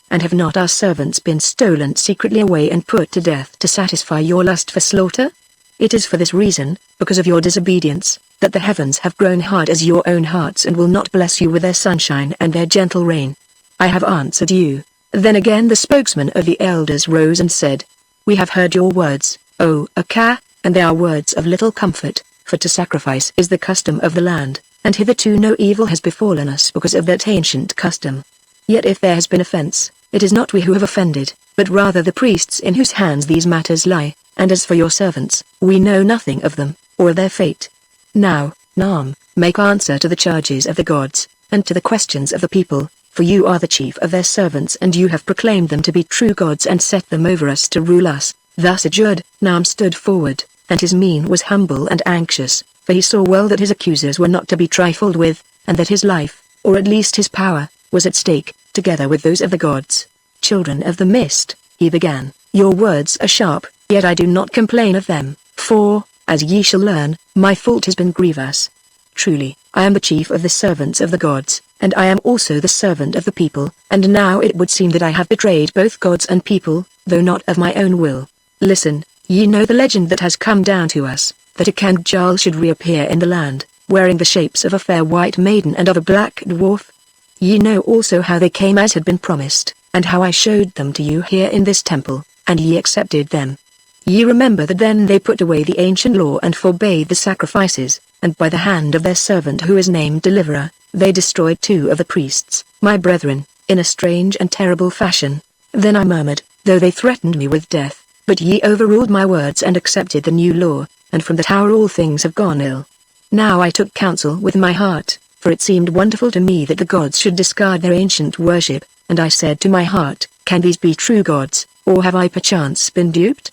And have not our servants been stolen secretly away and put to death to satisfy your lust for slaughter? It is for this reason, because of your disobedience, that the heavens have grown hard as your own hearts and will not bless you with their sunshine and their gentle rain. I have answered you." Then again the spokesman of the elders rose and said, "We have heard your words, O Akka, and they are words of little comfort, for to sacrifice is the custom of the land, and hitherto no evil has befallen us because of that ancient custom. Yet if there has been offense, it is not we who have offended, but rather the priests in whose hands these matters lie, and as for your servants, we know nothing of them, or their fate. Now, Nam, make answer to the charges of the gods, and to the questions of the people, for you are the chief of their servants and you have proclaimed them to be true gods and set them over us to rule us." Thus adjured, Nam stood forward, and his mien was humble and anxious, for he saw well that his accusers were not to be trifled with, and that his life, or at least his power, was at stake, together with those of the gods. "Children of the mist," he began, "your words are sharp, yet I do not complain of them, for, as ye shall learn, my fault has been grievous. Truly, I am the chief of the servants of the gods, and I am also the servant of the people, and now it would seem that I have betrayed both gods and people, though not of my own will. Listen, ye know the legend that has come down to us, that a Kangjal should reappear in the land, wearing the shapes of a fair white maiden and of a black dwarf. Ye know also how they came as had been promised, and how I showed them to you here in this temple, and ye accepted them. Ye remember that then they put away the ancient law and forbade the sacrifices, and by the hand of their servant who is named Deliverer, they destroyed 2 of the priests, my brethren, in a strange and terrible fashion. Then I murmured, though they threatened me with death, but ye overruled my words and accepted the new law, and from that hour all things have gone ill. Now I took counsel with my heart, for it seemed wonderful to me that the gods should discard their ancient worship, and I said to my heart, can these be true gods, or have I perchance been duped?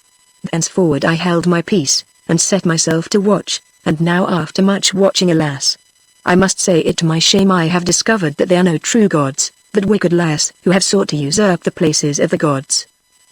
Thenceforward I held my peace, and set myself to watch, and now after much watching, alas, I must say it to my shame, I have discovered that they are no true gods, but wicked liars who have sought to usurp the places of the gods."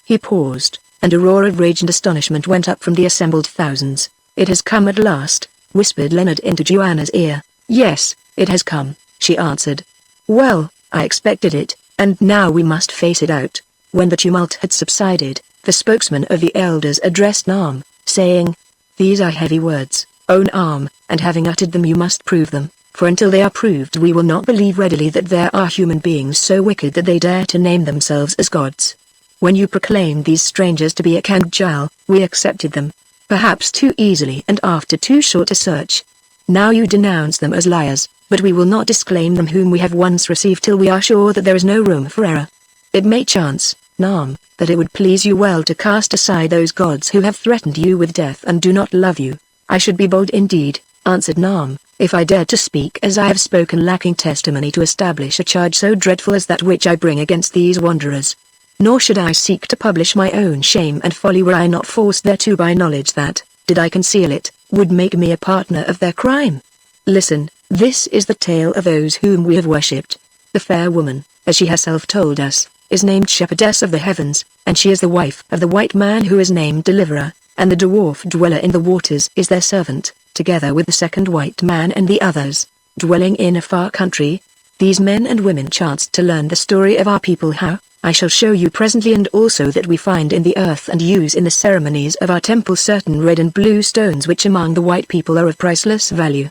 He paused, and a roar of rage and astonishment went up from the assembled thousands. "It has come at last," whispered Leonard into Joanna's ear. "Yes, it has come," she answered. "Well, I expected it, and now we must face it out." When the tumult had subsided, the spokesman of the elders addressed Naam, saying, "These are heavy words, O Naam, and having uttered them you must prove them, for until they are proved we will not believe readily that there are human beings so wicked that they dare to name themselves as gods. When you proclaimed these strangers to be a Kangjal, we accepted them, perhaps too easily and after too short a search. Now you denounce them as liars, but we will not disclaim them whom we have once received till we are sure that there is no room for error. It may chance, Naam, that it would please you well to cast aside those gods who have threatened you with death and do not love you." "I should be bold indeed," answered Naam, "if I dared to speak as I have spoken, lacking testimony to establish a charge so dreadful as that which I bring against these wanderers. Nor should I seek to publish my own shame and folly were I not forced thereto by knowledge that, did I conceal it, would make me a partner of their crime. Listen, this is the tale of those whom we have worshipped. The fair woman, as she herself told us, is named Shepherdess of the Heavens, and she is the wife of the white man who is named Deliverer, and the dwarf dweller in the waters is their servant, together with the second white man and the others, dwelling in a far country. These men and women chanced to learn the story of our people, how, I shall show you presently, and also that we find in the earth and use in the ceremonies of our temple certain red and blue stones which among the white people are of priceless value.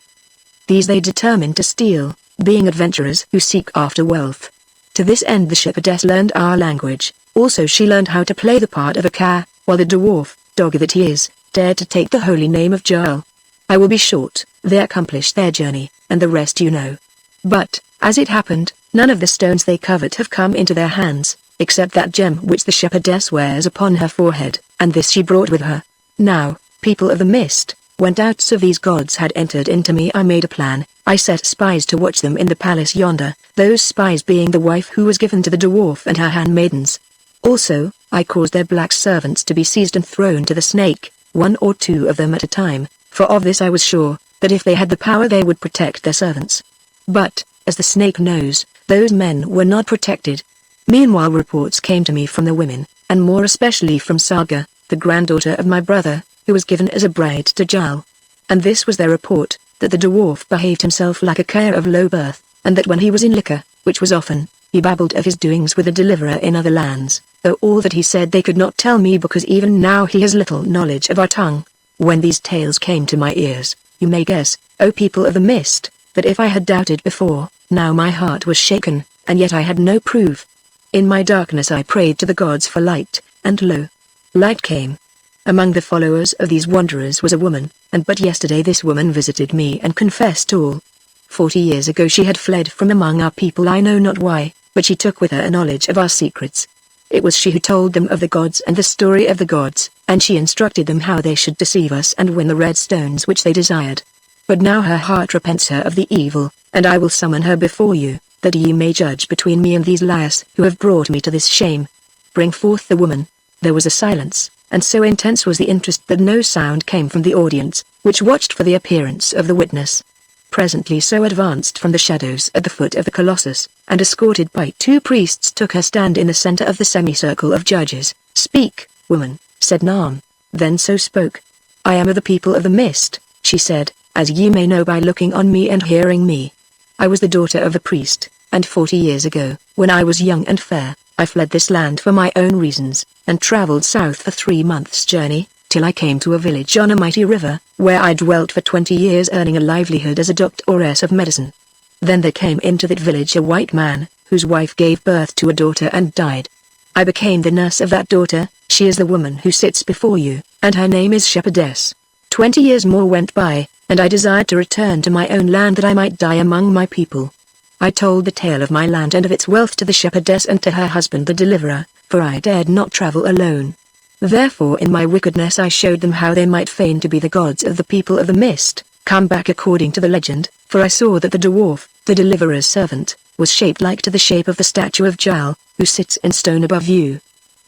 These they determined to steal, being adventurers who seek after wealth. To this end the shepherdess learned our language, also she learned how to play the part of a cow, while the dwarf, dog that he is, dared to take the holy name of Jarl. I will be short, they accomplished their journey, and the rest you know. But, as it happened, none of the stones they covet have come into their hands, except that gem which the shepherdess wears upon her forehead, and this she brought with her. Now, people of the mist, when doubts of these gods had entered into me, I made a plan. I set spies to watch them in the palace yonder, those spies being the wife who was given to the dwarf and her handmaidens. Also, I caused their black servants to be seized and thrown to the snake, 1 or 2 of them at a time, for of this I was sure, that if they had the power they would protect their servants. But, as the snake knows, those men were not protected. Meanwhile reports came to me from the women, and more especially from Saga, the granddaughter of my brother, who was given as a bride to Jal. And this was their report, that the dwarf behaved himself like a cur of low birth, and that when he was in liquor, which was often, he babbled of his doings with a deliverer in other lands, though all that he said they could not tell me because even now he has little knowledge of our tongue. When these tales came to my ears, you may guess, O people of the mist, that if I had doubted before, now my heart was shaken, and yet I had no proof. In my darkness I prayed to the gods for light, and lo, light came. Among the followers of these wanderers was a woman, and but yesterday this woman visited me and confessed all. 40 years ago she had fled from among our people, I know not why, but she took with her a knowledge of our secrets. It was she who told them of the gods and the story of the gods, and she instructed them how they should deceive us and win the red stones which they desired. But now her heart repents her of the evil, and I will summon her before you, that ye may judge between me and these liars who have brought me to this shame. Bring forth the woman. There was a silence, and so intense was the interest that no sound came from the audience, which watched for the appearance of the witness. Presently so advanced from the shadows at the foot of the colossus, and escorted by 2 priests took her stand in the center of the semicircle of judges. Speak, woman, said Naam. Then so spoke. I am of the people of the mist, she said, as ye may know by looking on me and hearing me. I was the daughter of a priest, and 40 years ago, when I was young and fair, I fled this land for my own reasons, and traveled south for 3 months' journey, till I came to a village on a mighty river, where I dwelt for 20 years earning a livelihood as a doctoress of medicine. Then there came into that village a white man, whose wife gave birth to a daughter and died. I became the nurse of that daughter, she is the woman who sits before you, and her name is Shepherdess. 20 years more went by, and I desired to return to my own land that I might die among my people. I told the tale of my land and of its wealth to the shepherdess and to her husband the deliverer, for I dared not travel alone. Therefore in my wickedness I showed them how they might feign to be the gods of the people of the mist, come back according to the legend, for I saw that the dwarf, the deliverer's servant, was shaped like to the shape of the statue of Jal, who sits in stone above you.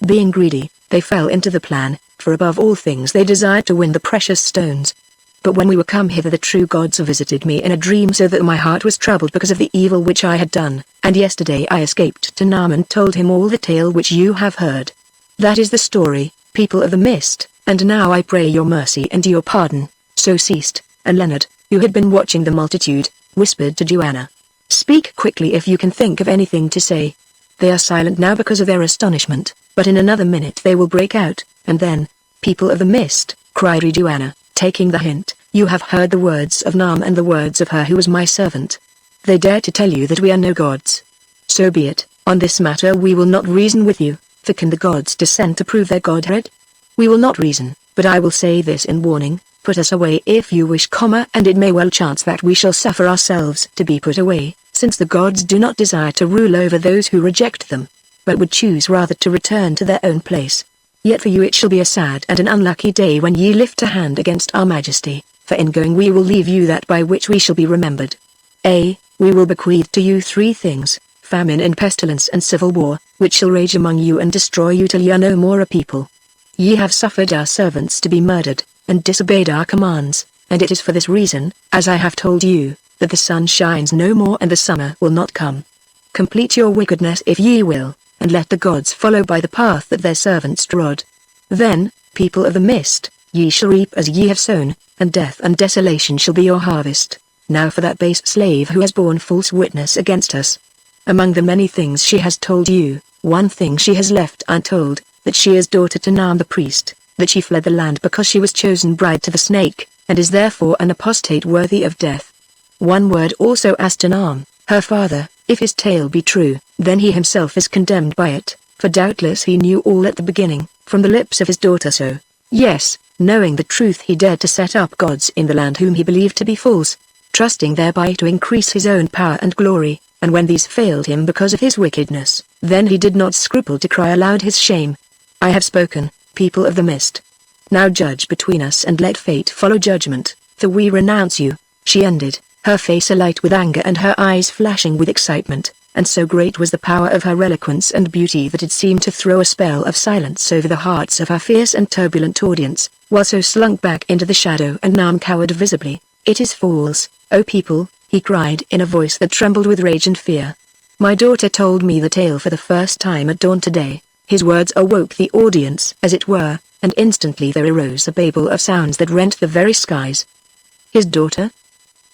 Being greedy, they fell into the plan, for above all things they desired to win the precious stones. But when we were come hither the true gods visited me in a dream, so that my heart was troubled because of the evil which I had done, and yesterday I escaped to Naam and told him all the tale which you have heard. That is the story, people of the mist, and now I pray your mercy and your pardon. So ceased, and Leonard, who had been watching the multitude, whispered to Joanna. Speak quickly if you can think of anything to say. They are silent now because of their astonishment, but in another minute they will break out, and then, people of the mist, cried Joanna, taking the hint, you have heard the words of Naam and the words of her who was my servant. They dare to tell you that we are no gods. So be it, on this matter we will not reason with you, for can the gods descend to prove their godhead? We will not reason, but I will say this in warning, put us away if you wish, and it may well chance that we shall suffer ourselves to be put away, since the gods do not desire to rule over those who reject them, but would choose rather to return to their own place. Yet for you it shall be a sad and an unlucky day when ye lift a hand against our majesty, for in going we will leave you that by which we shall be remembered. A. We will bequeath to you 3 things, famine and pestilence and civil war, which shall rage among you and destroy you till ye are no more a people. Ye have suffered our servants to be murdered, and disobeyed our commands, and it is for this reason, as I have told you, that the sun shines no more and the summer will not come. Complete your wickedness if ye will, and let the gods follow by the path that their servants trod. Then, people of the mist, ye shall reap as ye have sown, and death and desolation shall be your harvest. Now for that base slave who has borne false witness against us. Among the many things she has told you, one thing she has left untold, that she is daughter to Naam the priest, that she fled the land because she was chosen bride to the snake, and is therefore an apostate worthy of death. One word also as to Naam, her father, if his tale be true, then he himself is condemned by it, for doubtless he knew all at the beginning, from the lips of his daughter so. Yes, knowing the truth he dared to set up gods in the land whom he believed to be false, trusting thereby to increase his own power and glory, and when these failed him because of his wickedness, then he did not scruple to cry aloud his shame. I have spoken, people of the mist. Now judge between us and let fate follow judgment, for we renounce you, she ended, her face alight with anger and her eyes flashing with excitement, and so great was the power of her eloquence and beauty that it seemed to throw a spell of silence over the hearts of her fierce and turbulent audience, while so slunk back into the shadow and Naam cowered visibly. It is false, O people, he cried in a voice that trembled with rage and fear. My daughter told me the tale for the first time at dawn today. His words awoke the audience as it were, and instantly there arose a babel of sounds that rent the very skies. His daughter?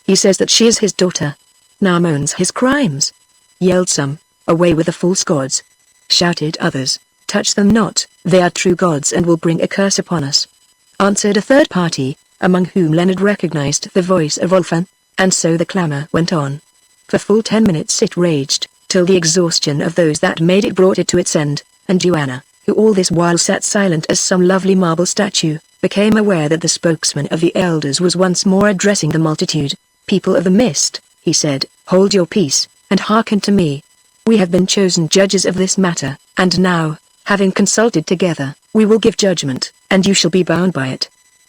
He says that she is his daughter. Naam owns his crimes. Yelled some, away with the false gods. Shouted others, touch them not, they are true gods and will bring a curse upon us. answered a third party, among whom Leonard recognized the voice of Ulfan, and so the clamor went on. For full 10 minutes it raged, till the exhaustion of those that made it brought it to its end, and Joanna, who all this while sat silent as some lovely marble statue, became aware that the spokesman of the elders was once more addressing the multitude. "People of the mist," he said, "hold your peace, and hearken to me. We have been chosen judges of this matter, and now, having consulted together, we will give judgment, and you shall be bound by it.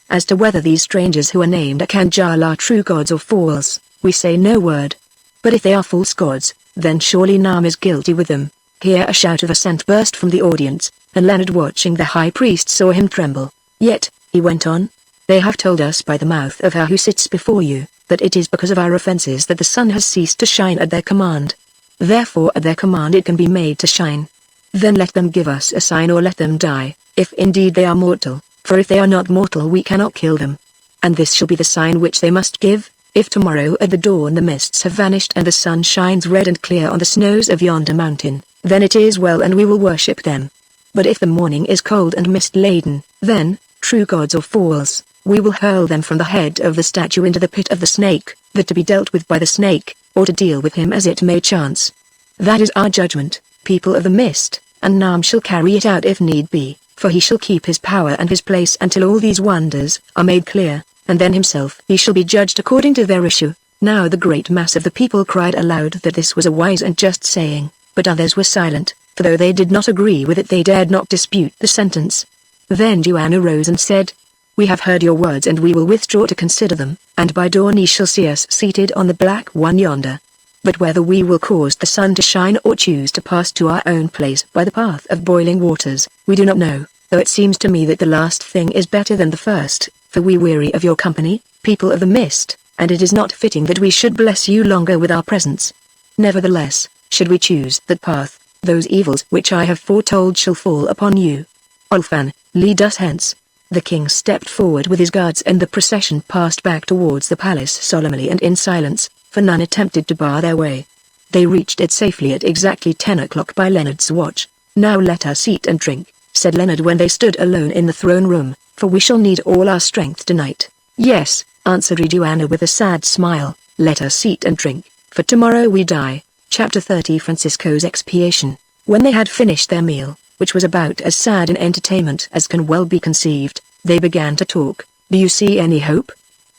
As to whether these strangers who are named Akanjal are true gods or false, we say no word. But if they are false gods, then surely Nam is guilty with them." Here a shout of assent burst from the audience, and Leonard, watching the high priest, saw him tremble. "Yet," he went on, "they have told us by the mouth of her who sits before you, that it is because of our offenses that the sun has ceased to shine at their command. Therefore at their command it can be made to shine. Then let them give us a sign, or let them die, if indeed they are mortal, for if they are not mortal we cannot kill them. And this shall be the sign which they must give, if tomorrow at the dawn the mists have vanished and the sun shines red and clear on the snows of yonder mountain, then it is well and we will worship them. But if the morning is cold and mist-laden, then, true gods or false, we will hurl them from the head of the statue into the pit of the snake, that to be dealt with by the snake, or to deal with him as it may chance. That is our judgment, people of the mist, and Nam shall carry it out if need be, for he shall keep his power and his place until all these wonders are made clear, and then himself he shall be judged according to their issue." Now the great mass of the people cried aloud that this was a wise and just saying, but others were silent, for though they did not agree with it they dared not dispute the sentence. Then Joanna rose and said, "We have heard your words and we will withdraw to consider them, and by dawn ye shall see us seated on the black one yonder. But whether we will cause the sun to shine or choose to pass to our own place by the path of boiling waters, we do not know, though it seems to me that the last thing is better than the first, for we weary of your company, people of the mist, and it is not fitting that we should bless you longer with our presence. Nevertheless, should we choose that path, those evils which I have foretold shall fall upon you. Ulfan, lead us hence." The king stepped forward with his guards and the procession passed back towards the palace solemnly and in silence, for none attempted to bar their way. They reached it safely at exactly 10 o'clock by Leonard's watch. "Now let us eat and drink," said Leonard when they stood alone in the throne room, "for we shall need all our strength tonight." "Yes," answered Joanna with a sad smile, "let us eat and drink, for tomorrow we die." Chapter 30 Francisco's Expiation. When they had finished their meal, which was about as sad an entertainment as can well be conceived, they began to talk. "Do you see any hope?"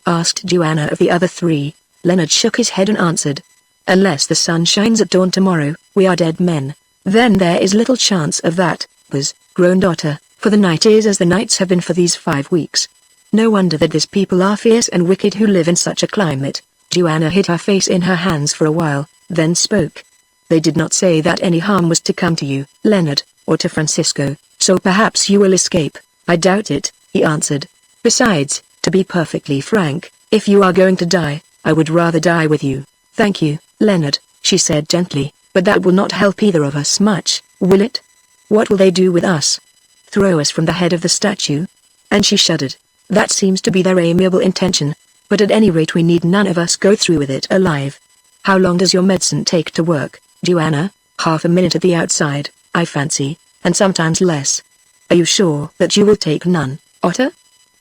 asked Joanna of the other three. Leonard shook his head and answered, "Unless the sun shines at dawn tomorrow, we are dead men." "Then there is little chance of that," groaned Otter, "for the night is as the nights have been for these 5 weeks. No wonder that this people are fierce and wicked who live in such a climate." Joanna hid her face in her hands for a while, then spoke. "They did not say that any harm was to come to you, Leonard, or to Francisco, so perhaps you will escape." "I doubt it," he answered. "Besides, to be perfectly frank, if you are going to die, I would rather die with you." "Thank you, Leonard," she said gently, "but that will not help either of us much, will it? What will they do with us? Throw us from the head of the statue?" And she shuddered. "That seems to be their amiable intention, but at any rate we need none of us go through with it alive. How long does your medicine take to work, Joanna?" "Half a minute at the outside, I fancy, and sometimes less." "Are you sure that you will take none, Otter?"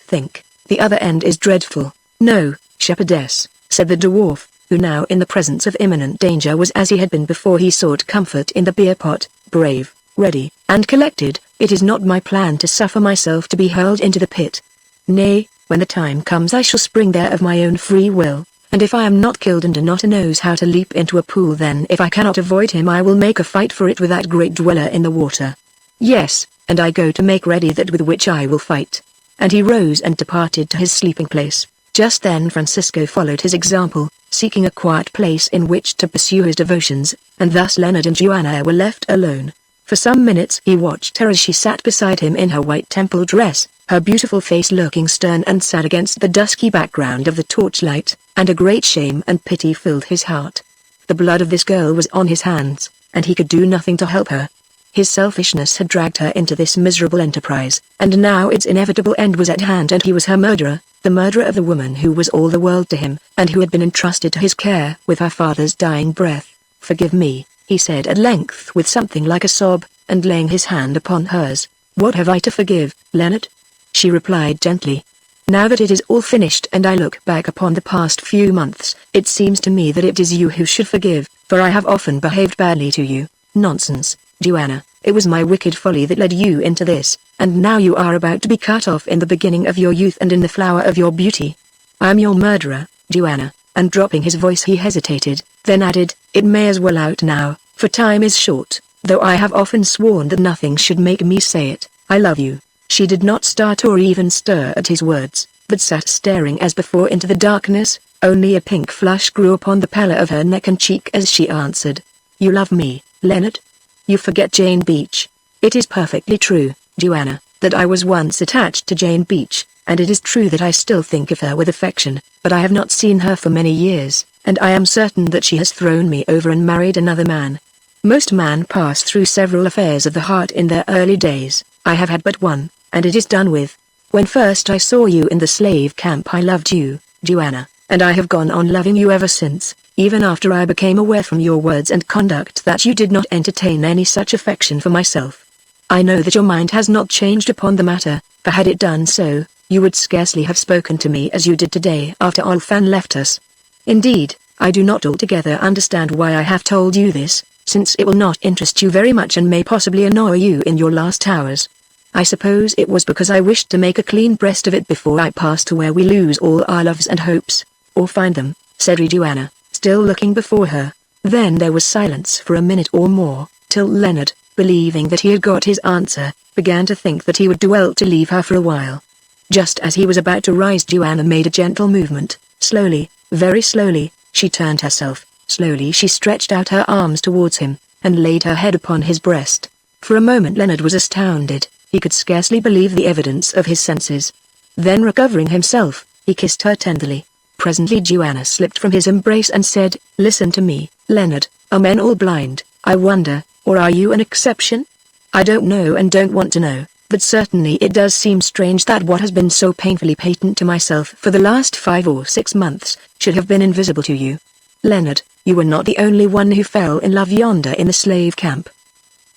"Think, the other end is dreadful." "No, shepherdess," said the dwarf, who now in the presence of imminent danger was as he had been before he sought comfort in the beer pot, brave, ready, and collected. "It is not my plan to suffer myself to be hurled into the pit. Nay, when the time comes I shall spring there of my own free will, and if I am not killed and Otter knows how to leap into a pool, then if I cannot avoid him I will make a fight for it with that great dweller in the water. Yes, and I go to make ready that with which I will fight." And he rose and departed to his sleeping place. Just then Francisco followed his example, seeking a quiet place in which to pursue his devotions, and thus Leonard and Joanna were left alone. For some minutes he watched her as she sat beside him in her white temple dress, her beautiful face looking stern and sad against the dusky background of the torchlight, and a great shame and pity filled his heart. The blood of this girl was on his hands, and he could do nothing to help her. His selfishness had dragged her into this miserable enterprise, and now its inevitable end was at hand and he was her murderer, the murderer of the woman who was all the world to him, and who had been entrusted to his care with her father's dying breath. "Forgive me," he said at length with something like a sob, and laying his hand upon hers. "What have I to forgive, Leonard? she replied gently. Now that it is all finished and I look back upon the past few months, it seems to me that it is you who should forgive, for I have often behaved badly to you. Nonsense, Joanna, it was my wicked folly that led you into this, and now you are about to be cut off in the beginning of your youth and in the flower of your beauty. I am your murderer, Joanna, and dropping his voice he hesitated, then added, it may as well out now, for time is short, though I have often sworn that nothing should make me say it, I love you. She did not start or even stir at his words, but sat staring as before into the darkness. Only a pink flush grew upon the pallor of her neck and cheek as she answered. You love me, Leonard? You forget Jane Beach. It is perfectly true, Joanna, that I was once attached to Jane Beach, and it is true that I still think of her with affection, but I have not seen her for many years, and I am certain that she has thrown me over and married another man. Most men pass through several affairs of the heart in their early days. I have had but one, and it is done with. When first I saw you in the slave camp I loved you, Joanna, and I have gone on loving you ever since, even after I became aware from your words and conduct that you did not entertain any such affection for myself. I know that your mind has not changed upon the matter, for had it done so, you would scarcely have spoken to me as you did today after Olfan left us. Indeed, I do not altogether understand why I have told you this, since it will not interest you very much and may possibly annoy you in your last hours. I suppose it was because I wished to make a clean breast of it before I pass to where we lose all our loves and hopes, or find them, said Joanna, still looking before her. Then there was silence for a minute or more, till Leonard, believing that he had got his answer, began to think that he would do well to leave her for a while. Just as he was about to rise, Joanna made a gentle movement. Slowly, very slowly, she turned herself. Slowly she stretched out her arms towards him, and laid her head upon his breast. For a moment Leonard was astounded. He could scarcely believe the evidence of his senses. Then recovering himself, he kissed her tenderly. Presently Joanna slipped from his embrace and said, Listen to me, Leonard, are men all blind, I wonder, or are you an exception? I don't know and don't want to know, but certainly it does seem strange that what has been so painfully patent to myself for the last 5 or 6 months, should have been invisible to you. Leonard, you were not the only one who fell in love yonder in the slave camp.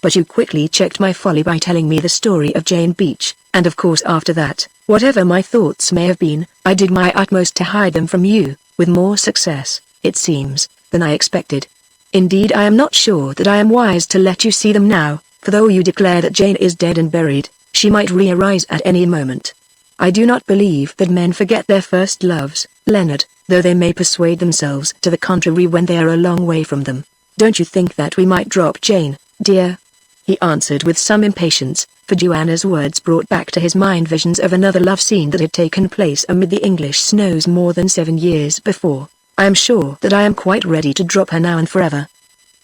But you quickly checked my folly by telling me the story of Jane Beach, and of course after that, whatever my thoughts may have been, I did my utmost to hide them from you, with more success, it seems, than I expected. Indeed I am not sure that I am wise to let you see them now, for though you declare that Jane is dead and buried, she might re-arise at any moment. I do not believe that men forget their first loves, Leonard, though they may persuade themselves to the contrary when they are a long way from them. Don't you think that we might drop Jane, dear? He answered with some impatience, for Joanna's words brought back to his mind visions of another love scene that had taken place amid the English snows more than 7 years before. I am sure that I am quite ready to drop her now and forever.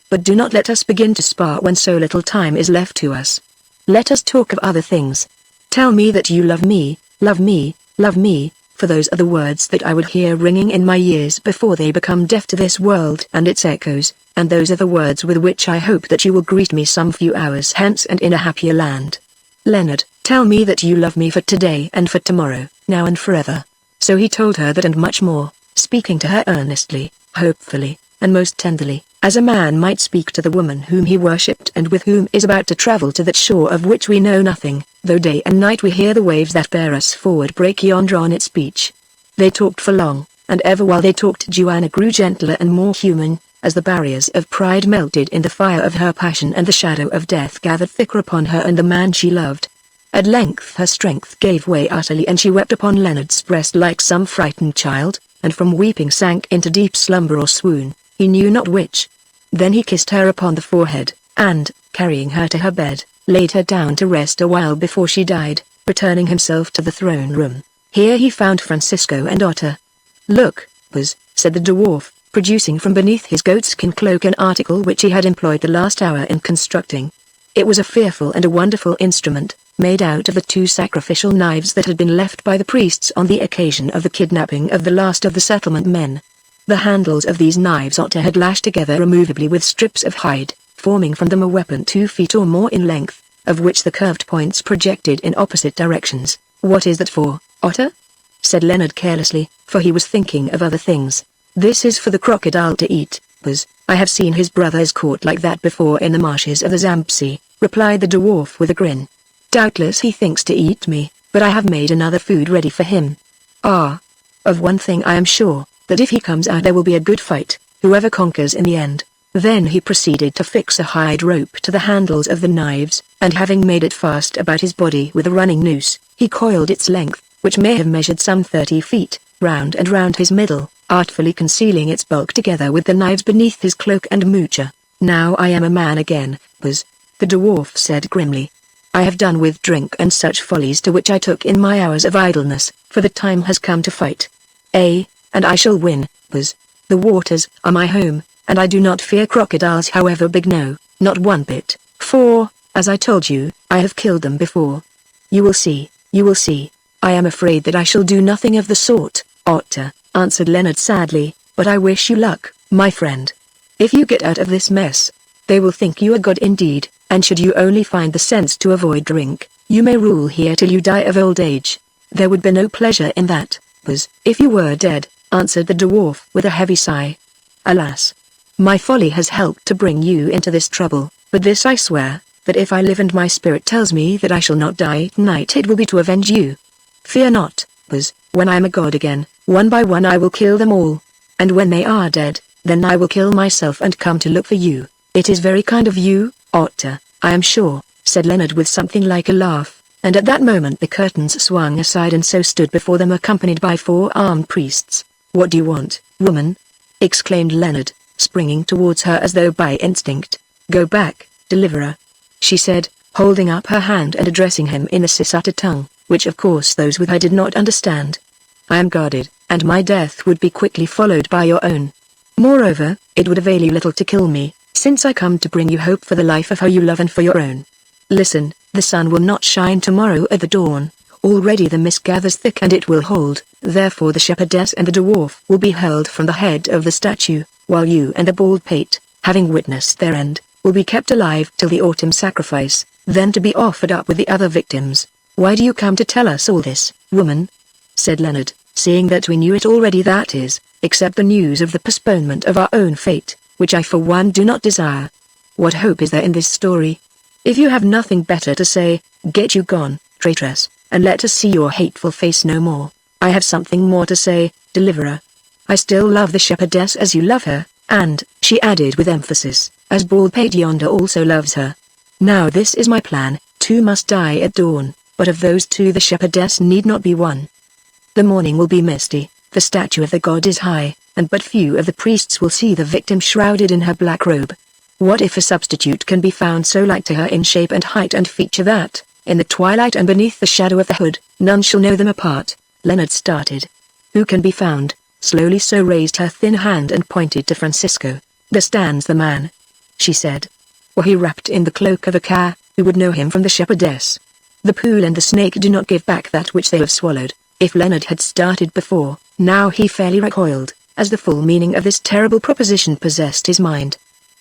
But do not let us begin to spar when so little time is left to us. Let us talk of other things. Tell me that you love me, love me, love me, for those are the words that I would hear ringing in my ears before they become deaf to this world and its echoes, and those are the words with which I hope that you will greet me some few hours hence and in a happier land. Leonard, tell me that you love me for today and for tomorrow, now and forever. So he told her that and much more, speaking to her earnestly, hopefully, and most tenderly, as a man might speak to the woman whom he worshipped and with whom is about to travel to that shore of which we know nothing, though day and night we hear the waves that bear us forward break yonder on its beach. They talked for long, and ever while they talked Joanna grew gentler and more human, as the barriers of pride melted in the fire of her passion and the shadow of death gathered thicker upon her and the man she loved. At length her strength gave way utterly and she wept upon Leonard's breast like some frightened child, and from weeping sank into deep slumber or swoon, he knew not which. Then he kissed her upon the forehead, and, carrying her to her bed, laid her down to rest a while before she died, returning himself to the throne room. Here he found Francisco and Otter. Look, Buzz, said the dwarf, producing from beneath his goatskin cloak an article which he had employed the last hour in constructing. It was a fearful and a wonderful instrument, made out of the 2 sacrificial knives that had been left by the priests on the occasion of the kidnapping of the last of the settlement men. The handles of these knives Otter had lashed together immovably with strips of hide, forming from them a weapon 2 feet or more in length, of which the curved points projected in opposite directions. What is that for, Otter? Said Leonard carelessly, for he was thinking of other things. This is for the crocodile to eat, Buzz. I have seen his brothers caught like that before in the marshes of the Zambesi, replied the dwarf with a grin. Doubtless he thinks to eat me, but I have made another food ready for him. Ah! Of one thing I am sure, that if he comes out there will be a good fight, whoever conquers in the end." Then he proceeded to fix a hide rope to the handles of the knives, and having made it fast about his body with a running noose, he coiled its length, which may have measured some 30 feet, round and round his middle, artfully concealing its bulk together with the knives beneath his cloak and moocher. "Now I am a man again, Buzz," the dwarf said grimly. "I have done with drink and such follies to which I took in my hours of idleness, for the time has come to fight. And I shall win, Buzz. The waters are my home, and I do not fear crocodiles however big, no, not one bit, for, as I told you, I have killed them before. You will see, you will see. I am afraid that I shall do nothing of the sort, Otter," answered Leonard sadly, "but I wish you luck, my friend. If you get out of this mess, they will think you a god indeed, and should you only find the sense to avoid drink, you may rule here till you die of old age. There would be no pleasure in that, Buzz, if you were dead," answered the dwarf with a heavy sigh. "Alas! My folly has helped to bring you into this trouble, but this I swear, that if I live and my spirit tells me that I shall not die tonight, it will be to avenge you. Fear not, Buzz, when I am a god again, one by one I will kill them all. And when they are dead, then I will kill myself and come to look for you." "It is very kind of you, Otter, I am sure," said Leonard with something like a laugh, and at that moment the curtains swung aside and so stood before them accompanied by 4 armed priests. "What do you want, woman?" exclaimed Leonard, springing towards her as though by instinct. "Go back, deliverer," she said, holding up her hand and addressing him in the Sisata tongue, which of course those with her did not understand. "I am guarded, and my death would be quickly followed by your own. Moreover, it would avail you little to kill me, since I come to bring you hope for the life of her you love and for your own. Listen, the sun will not shine tomorrow at the dawn. Already the mist gathers thick and it will hold, therefore the shepherdess and the dwarf will be hurled from the head of the statue, while you and the bald pate, having witnessed their end, will be kept alive till the autumn sacrifice, then to be offered up with the other victims. Why do you come to tell us all this, woman?" said Leonard, "seeing that we knew it already, that is, except the news of the postponement of our own fate, which I for one do not desire. What hope is there in this story? If you have nothing better to say, get you gone, traitress, and let us see your hateful face no more. I have something more to say, deliverer. I still love the shepherdess as you love her, and," she added with emphasis, "as Baldpate yonder also loves her. Now this is my plan, 2 must die at dawn, but of those 2 the shepherdess need not be one. The morning will be misty, the statue of the god is high, and but few of the priests will see the victim shrouded in her black robe. What if a substitute can be found so like to her in shape and height and feature that, in the twilight and beneath the shadow of the hood, none shall know them apart?" Leonard started. "Who can be found?" Slowly so raised her thin hand and pointed to Francisco. "There stands the man," she said. "Were he wrapped in the cloak of a car, who would know him from the shepherdess? The pool and the snake do not give back that which they have swallowed." If Leonard had started before, now he fairly recoiled, as the full meaning of this terrible proposition possessed his mind.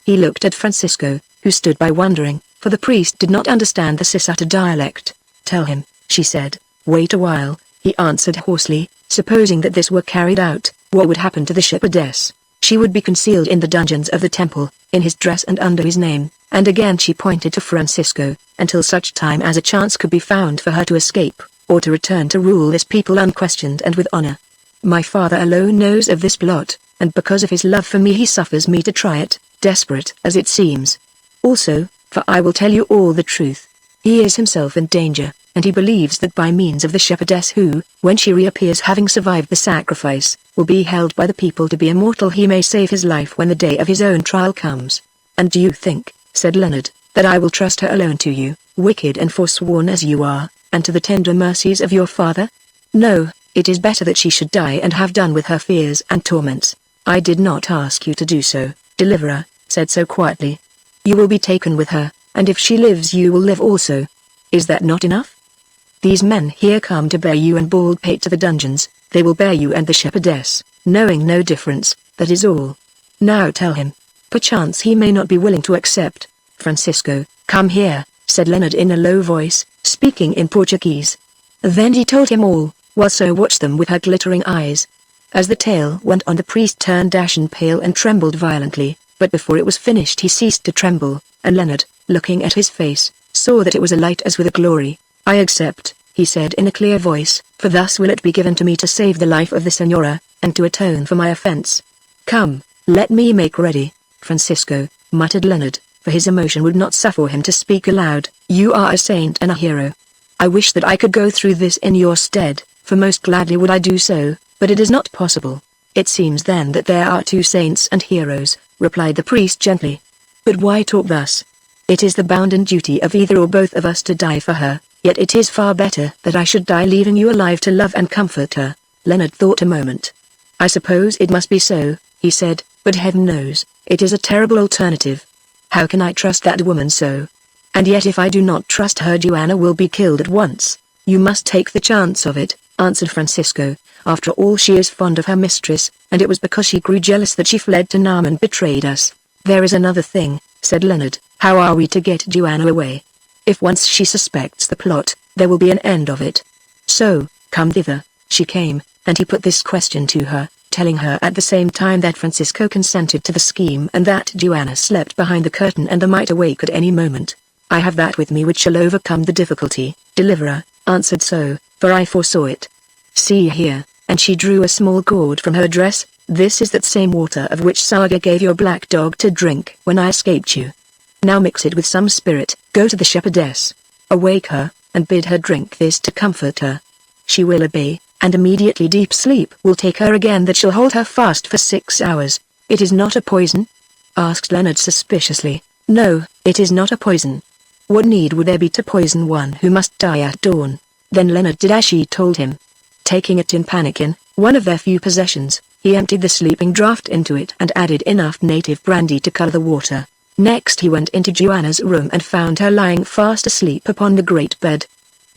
He looked at Francisco, who stood by wondering, for the priest did not understand the Sisata dialect. "Tell him," she said. "Wait a while," he answered hoarsely. "Supposing that this were carried out, what would happen to the shepherdess? She would be concealed in the dungeons of the temple, in his dress and under his name," and again she pointed to Francisco, "until such time as a chance could be found for her to escape, or to return to rule this people unquestioned and with honor. My father alone knows of this plot, and because of his love for me he suffers me to try it, desperate as it seems. Also, for I will tell you all the truth, he is himself in danger, and he believes that by means of the shepherdess who, when she reappears having survived the sacrifice, will be held by the people to be immortal, he may save his life when the day of his own trial comes. And do you think," said Leonard, "that I will trust her alone to you, wicked and forsworn as you are, and to the tender mercies of your father? No, it is better that she should die and have done with her fears and torments. I did not ask you to do so, deliverer," said so quietly. "You will be taken with her, and if she lives you will live also. Is that not enough? These men here come to bear you and Baldpate to the dungeons, they will bear you and the shepherdess, knowing no difference, that is all. Now tell him. Perchance he may not be willing to accept." "Francisco, come here," said Leonard in a low voice, speaking in Portuguese. Then he told him all, while so watched them with her glittering eyes. As the tale went on the priest turned ashen pale and trembled violently, but before it was finished he ceased to tremble, and Leonard, looking at his face, saw that it was alight as with a glory. "I accept," he said in a clear voice, for thus will it be given to me to save the life of the Senora, and to atone for my offense. Come, let me make ready, Francisco, muttered Leonard, for his emotion would not suffer him to speak aloud. You are a saint and a hero. I wish that I could go through this in your stead, for most gladly would I do so, but it is not possible. It seems then that there are two saints and heroes, replied the priest gently. But why talk thus? It is the bounden duty of either or both of us to die for her, yet it is far better that I should die leaving you alive to love and comfort her. Leonard thought a moment. I suppose it must be so, he said, but heaven knows, it is a terrible alternative. How can I trust that woman so? And yet if I do not trust her, Joanna will be killed at once. You must take the chance of it, answered Francisco. After all, she is fond of her mistress, and it was because she grew jealous that she fled to Nam and betrayed us. There is another thing, said Leonard. How are we to get Joanna away? If once she suspects the plot, there will be an end of it. So, come thither. She came, and he put this question to her, telling her at the same time that Francisco consented to the scheme and that Joanna slept behind the curtain and might awake at any moment. I have that with me which shall overcome the difficulty, deliverer, answered so, for I foresaw it. See here, and she drew a small gourd from her dress. This is that same water of which Saga gave your black dog to drink when I escaped you. Now mix it with some spirit, go to the shepherdess, awake her, and bid her drink this to comfort her. She will obey, and immediately deep sleep will take her again that shall hold her fast for 6 hours. It is not a poison? Asked Leonard suspiciously. No, it is not a poison. What need would there be to poison one who must die at dawn? Then Leonard did as she told him. Taking a tin pannikin, one of their few possessions, he emptied the sleeping draught into it and added enough native brandy to color the water. Next he went into Joanna's room and found her lying fast asleep upon the great bed.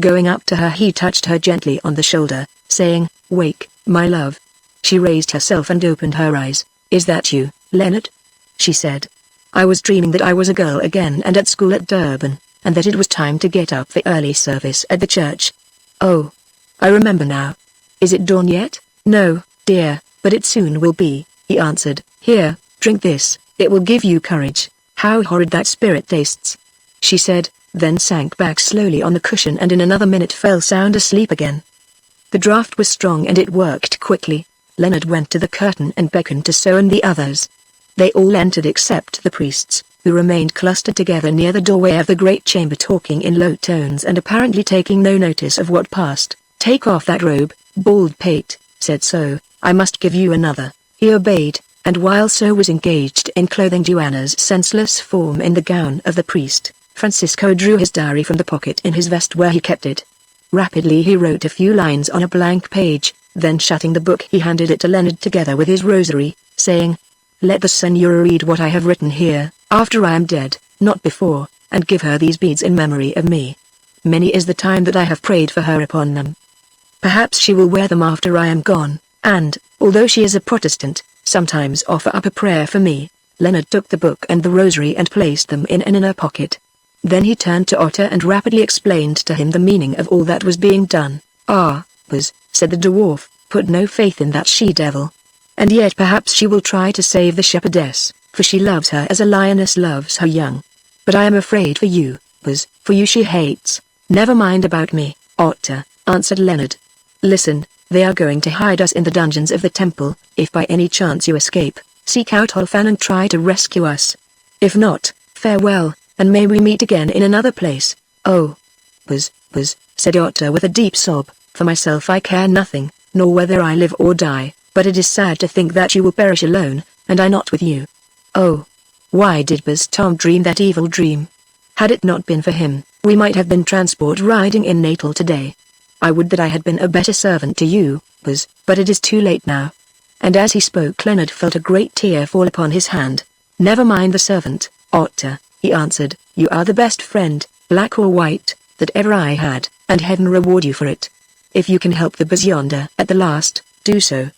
Going up to her he touched her gently on the shoulder, saying, "Wake, my love." She raised herself and opened her eyes. "Is that you, Leonard?" she said. "I was dreaming that I was a girl again and at school at Durban, and that it was time to get up for early service at the church. Oh, I remember now. Is it dawn yet?" "No, dear, but it soon will be," he answered. "Here, drink this, it will give you courage. How horrid that spirit tastes," she said, then sank back slowly on the cushion and in another minute fell sound asleep again. The draught was strong and it worked quickly. Leonard went to the curtain and beckoned to So and the others. They all entered except the priests, who remained clustered together near the doorway of the great chamber talking in low tones and apparently taking no notice of what passed. "Take off that robe, bald pate," said So. "I must give you another." He obeyed, and while So was engaged in clothing Joanna's senseless form in the gown of the priest, Francisco drew his diary from the pocket in his vest where he kept it. Rapidly he wrote a few lines on a blank page, then shutting the book he handed it to Leonard together with his rosary, saying, "Let the Senora read what I have written here, after I am dead, not before, and give her these beads in memory of me. Many is the time that I have prayed for her upon them. Perhaps she will wear them after I am gone, and, although she is a Protestant, sometimes offer up a prayer for me." Leonard took the book and the rosary and placed them in an inner pocket. Then he turned to Otter and rapidly explained to him the meaning of all that was being done. "Ah, Buzz," said the dwarf, "put no faith in that she-devil. And yet perhaps she will try to save the shepherdess, for she loves her as a lioness loves her young. But I am afraid for you, Buzz, for you she hates." "Never mind about me, Otter," answered Leonard. "Listen, they are going to hide us in the dungeons of the temple. If by any chance you escape, seek out Holfan and try to rescue us. If not, farewell, and may we meet again in another place." "Oh, Buzz," said Otter with a deep sob, "for myself I care nothing, nor whether I live or die, but it is sad to think that you will perish alone, and I not with you." "Oh, why did Buzz Tom dream that evil dream? Had it not been for him, we might have been transport riding in Natal today. I would that I had been a better servant to you, Buzz, but it is too late now." And as he spoke Leonard felt a great tear fall upon his hand. "Never mind the servant, Otter," he answered, "you are the best friend, black or white, that ever I had, and heaven reward you for it. If you can help the Buzz yonder at the last, do so.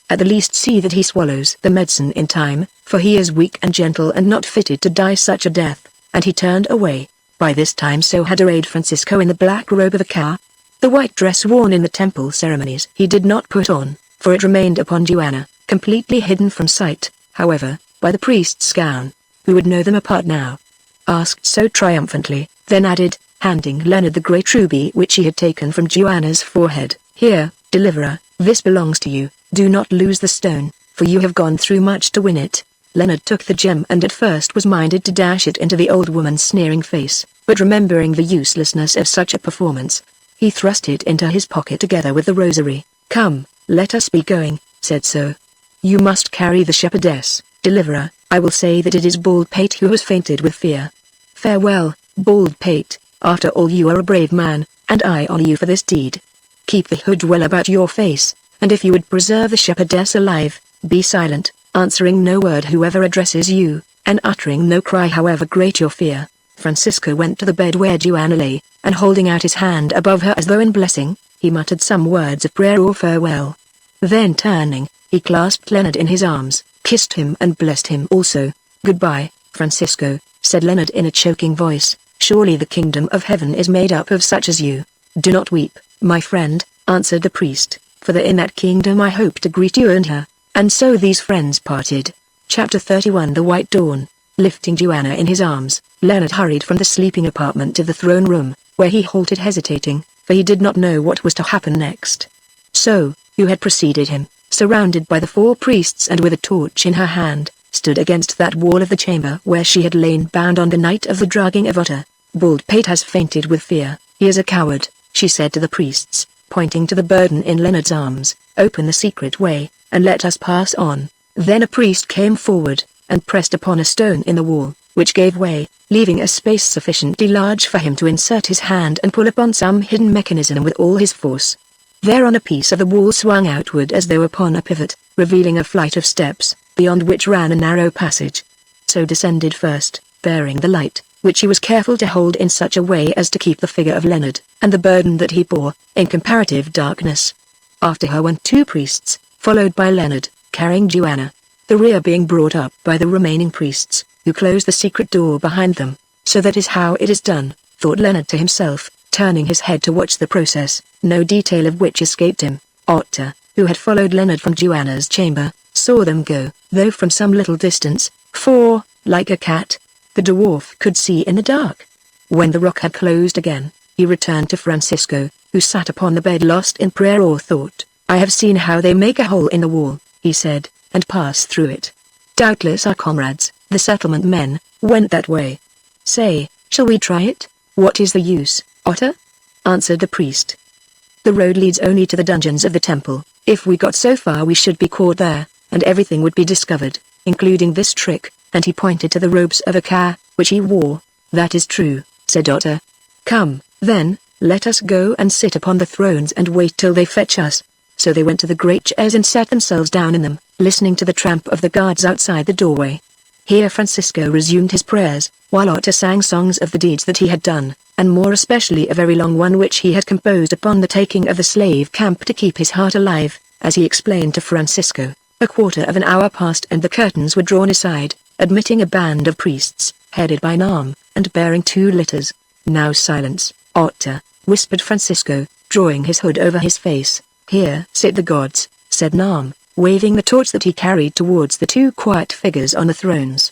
At the least see that he swallows the medicine in time, for he is weak and gentle and not fitted to die such a death," and he turned away. By this time So had arrayed Francisco in the black robe of a cow. The white dress worn in the temple ceremonies he did not put on, for it remained upon Joanna, completely hidden from sight, however, by the priest's gown. Who would know them apart now? Asked So triumphantly, then added, handing Leonard the great ruby which he had taken from Joanna's forehead. "Here, deliverer, this belongs to you, do not lose the stone, for you have gone through much to win it." Leonard took the gem and at first was minded to dash it into the old woman's sneering face, but remembering the uselessness of such a performance, he thrust it into his pocket together with the rosary. "Come, let us be going," said so. "You must carry the shepherdess, deliverer. I will say that it is Baldpate who has fainted with fear." "Farewell, Baldpate, after all you are a brave man, and I honor you for this deed. Keep the hood well about your face, and if you would preserve the shepherdess alive, be silent, answering no word whoever addresses you, and uttering no cry however great your fear." Francisco went to the bed where Joanna lay, and holding out his hand above her as though in blessing, he muttered some words of prayer or farewell. Then turning, he clasped Leonard in his arms, kissed him and blessed him also. "Goodbye, Francisco," said Leonard in a choking voice, "surely the kingdom of heaven is made up of such as you." "Do not weep, my friend," answered the priest, "for in that kingdom I hope to greet you and her." And so these friends parted. Chapter 31 The White Dawn. Lifting Joanna in his arms, Leonard hurried from the sleeping apartment to the throne room, where he halted hesitating, for he did not know what was to happen next. So, who had preceded him, surrounded by the 4 priests and with a torch in her hand, stood against that wall of the chamber where she had lain bound on the night of the drugging of Otter. "Baldpate has fainted with fear, he is a coward," she said to the priests, pointing to the burden in Leonard's arms. "Open the secret way, and let us pass on." Then a priest came forward, and pressed upon a stone in the wall, which gave way, leaving a space sufficiently large for him to insert his hand and pull upon some hidden mechanism with all his force. Thereon a piece of the wall swung outward as though upon a pivot, revealing a flight of steps, beyond which ran a narrow passage. So descended first, bearing the light, which he was careful to hold in such a way as to keep the figure of Leonard, and the burden that he bore, in comparative darkness. After her went 2 priests, followed by Leonard, carrying Joanna, the rear being brought up by the remaining priests, who closed the secret door behind them. "So that is how it is done," thought Leonard to himself, turning his head to watch the process, no detail of which escaped him. Otter, who had followed Leonard from Joanna's chamber, saw them go, though from some little distance, for, like a cat, the dwarf could see in the dark. When the rock had closed again, he returned to Francisco, who sat upon the bed lost in prayer or thought. "I have seen how they make a hole in the wall," he said, "and pass through it. Doubtless our comrades, the settlement men, went that way. Say, shall we try it?" "What is the use, Otter?" answered the priest. "The road leads only to the dungeons of the temple. If we got so far we should be caught there, and everything would be discovered, including this trick," and he pointed to the robes of Haggard, which he wore. "That is true," said Otter. "Come, then, let us go and sit upon the thrones and wait till they fetch us." So they went to the great chairs and sat themselves down in them, listening to the tramp of the guards outside the doorway. Here Francisco resumed his prayers, while Otter sang songs of the deeds that he had done, and more especially a very long one which he had composed upon the taking of the slave camp to keep his heart alive, as he explained to Francisco. A quarter of an hour passed and the curtains were drawn aside, admitting a band of priests, headed by Nam, and bearing 2 litters. "Now silence, Otter," whispered Francisco, drawing his hood over his face. "Here sit the gods," said Nam, waving the torch that he carried towards the 2 quiet figures on the thrones.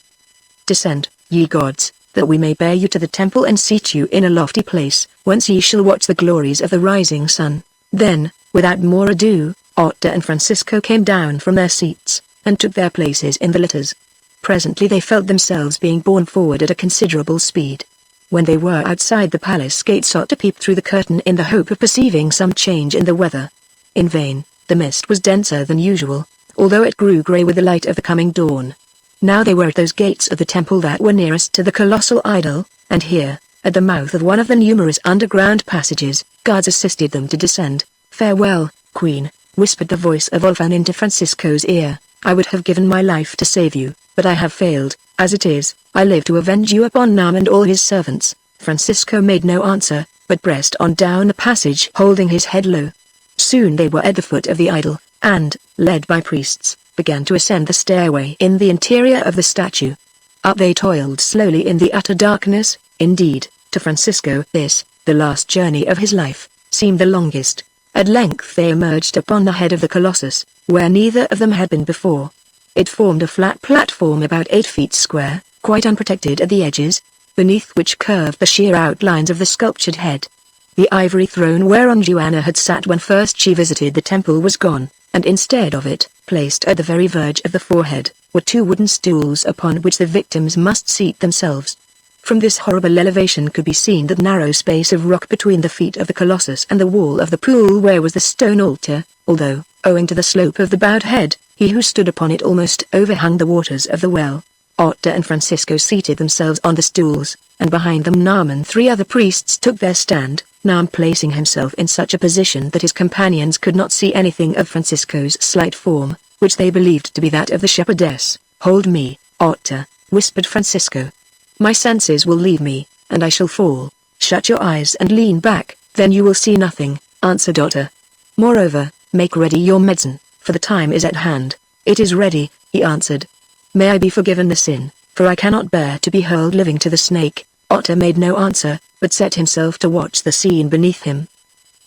"Descend, ye gods, that we may bear you to the temple and seat you in a lofty place, whence ye shall watch the glories of the rising sun." Then, without more ado, Otter and Francisco came down from their seats, and took their places in the litters. Presently they felt themselves being borne forward at a considerable speed. When they were outside the palace gates, Otter peeped through the curtain in the hope of perceiving some change in the weather. In vain, the mist was denser than usual, although it grew grey with the light of the coming dawn. Now they were at those gates of the temple that were nearest to the colossal idol, and here, at the mouth of one of the numerous underground passages, guards assisted them to descend. "Farewell, Queen," whispered the voice of Olfan into Francisco's ear. "I would have given my life to save you, but I have failed. As it is, I live to avenge you upon Nam and all his servants." Francisco made no answer, but pressed on down the passage holding his head low. Soon they were at the foot of the idol, and, led by priests, began to ascend the stairway in the interior of the statue. Up they toiled slowly in the utter darkness. Indeed, to Francisco this, the last journey of his life, seemed the longest. At length they emerged upon the head of the Colossus, where neither of them had been before. It formed a flat platform about 8 feet square, quite unprotected at the edges. beneath which curved the sheer outlines of the sculptured head. The ivory throne whereon Joanna had sat when first she visited the temple was gone, and instead of it, placed at the very verge of the forehead, were two wooden stools upon which the victims must seat themselves. From this horrible elevation could be seen the narrow space of rock between the feet of the Colossus and the wall of the pool where was the stone altar, although, owing to the slope of the bowed head, he who stood upon it almost overhung the waters of the well. Otta and Francisco seated themselves on the stools, and behind them Nam and three other priests took their stand, Nam placing himself in such a position that his companions could not see anything of Francisco's slight form, which they believed to be that of the shepherdess. "Hold me, Otta," whispered Francisco. "My senses will leave me, and I shall fall." "Shut your eyes and lean back, then you will see nothing," answered Otta. "Moreover, make ready your medicine, for the time is at hand." "It is ready," he answered. "May I be forgiven the sin, for I cannot bear to be hurled living to the snake." Otta made no answer, but set himself to watch the scene beneath him.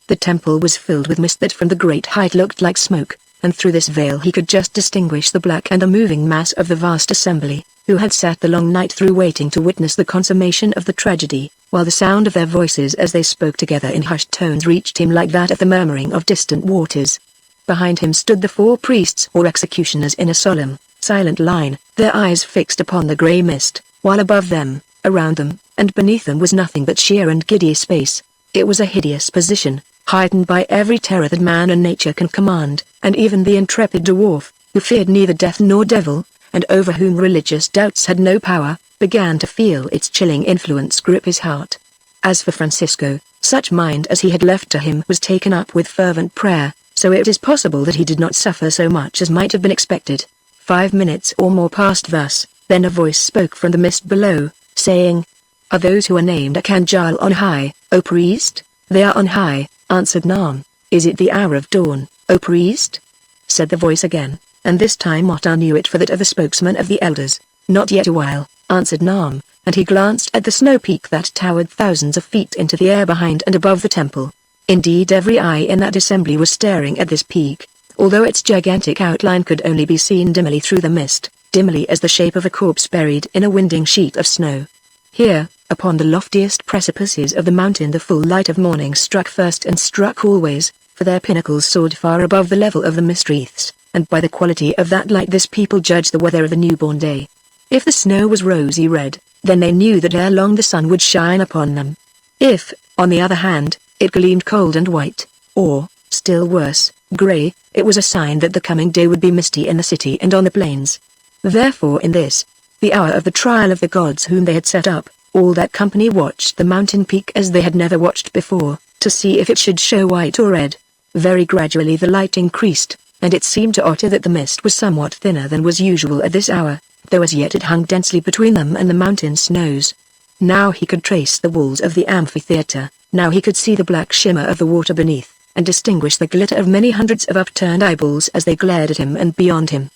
The temple was filled with mist that from the great height looked like smoke, and through this veil he could just distinguish the black and the moving mass of the vast assembly, who had sat the long night through waiting to witness the consummation of the tragedy, while the sound of their voices as they spoke together in hushed tones reached him like that of the murmuring of distant waters. Behind him stood the four priests or executioners in a solemn, silent line, their eyes fixed upon the grey mist, while above them, around them, and beneath them was nothing but sheer and giddy space. It was a hideous position, heightened by every terror that man and nature can command, and even the intrepid dwarf, who feared neither death nor devil, and over whom religious doubts had no power, began to feel its chilling influence grip his heart. As for Francisco, such mind as he had left to him was taken up with fervent prayer, so it is possible that he did not suffer so much as might have been expected. 5 minutes or more passed thus, then a voice spoke from the mist below, saying, "Are those who are named Archangel on high, O priest?" "They are on high," answered Nam. "Is it the hour of dawn, O priest?" said the voice again, and this time Otta knew it for that of the spokesman of the elders. "Not yet a while," answered Nam, and he glanced at the snow peak that towered thousands of feet into the air behind and above the temple. Indeed, every eye in that assembly was staring at this peak, although its gigantic outline could only be seen dimly through the mist, dimly as the shape of a corpse buried in a winding sheet of snow. Here, upon the loftiest precipices of the mountain, the full light of morning struck first and struck always, for their pinnacles soared far above the level of the mist wreaths, and by the quality of that light this people judged the weather of the newborn day. If the snow was rosy red, then they knew that ere long the sun would shine upon them. If, on the other hand, it gleamed cold and white, or, still worse, grey, it was a sign that the coming day would be misty in the city and on the plains. Therefore in this, the hour of the trial of the gods whom they had set up, all that company watched the mountain peak as they had never watched before, to see if it should show white or red. Very gradually the light increased, and it seemed to Otta that the mist was somewhat thinner than was usual at this hour, though as yet it hung densely between them and the mountain snows. Now he could trace the walls of the amphitheater, now he could see the black shimmer of the water beneath, and distinguish the glitter of many hundreds of upturned eyeballs as they glared at him and beyond him.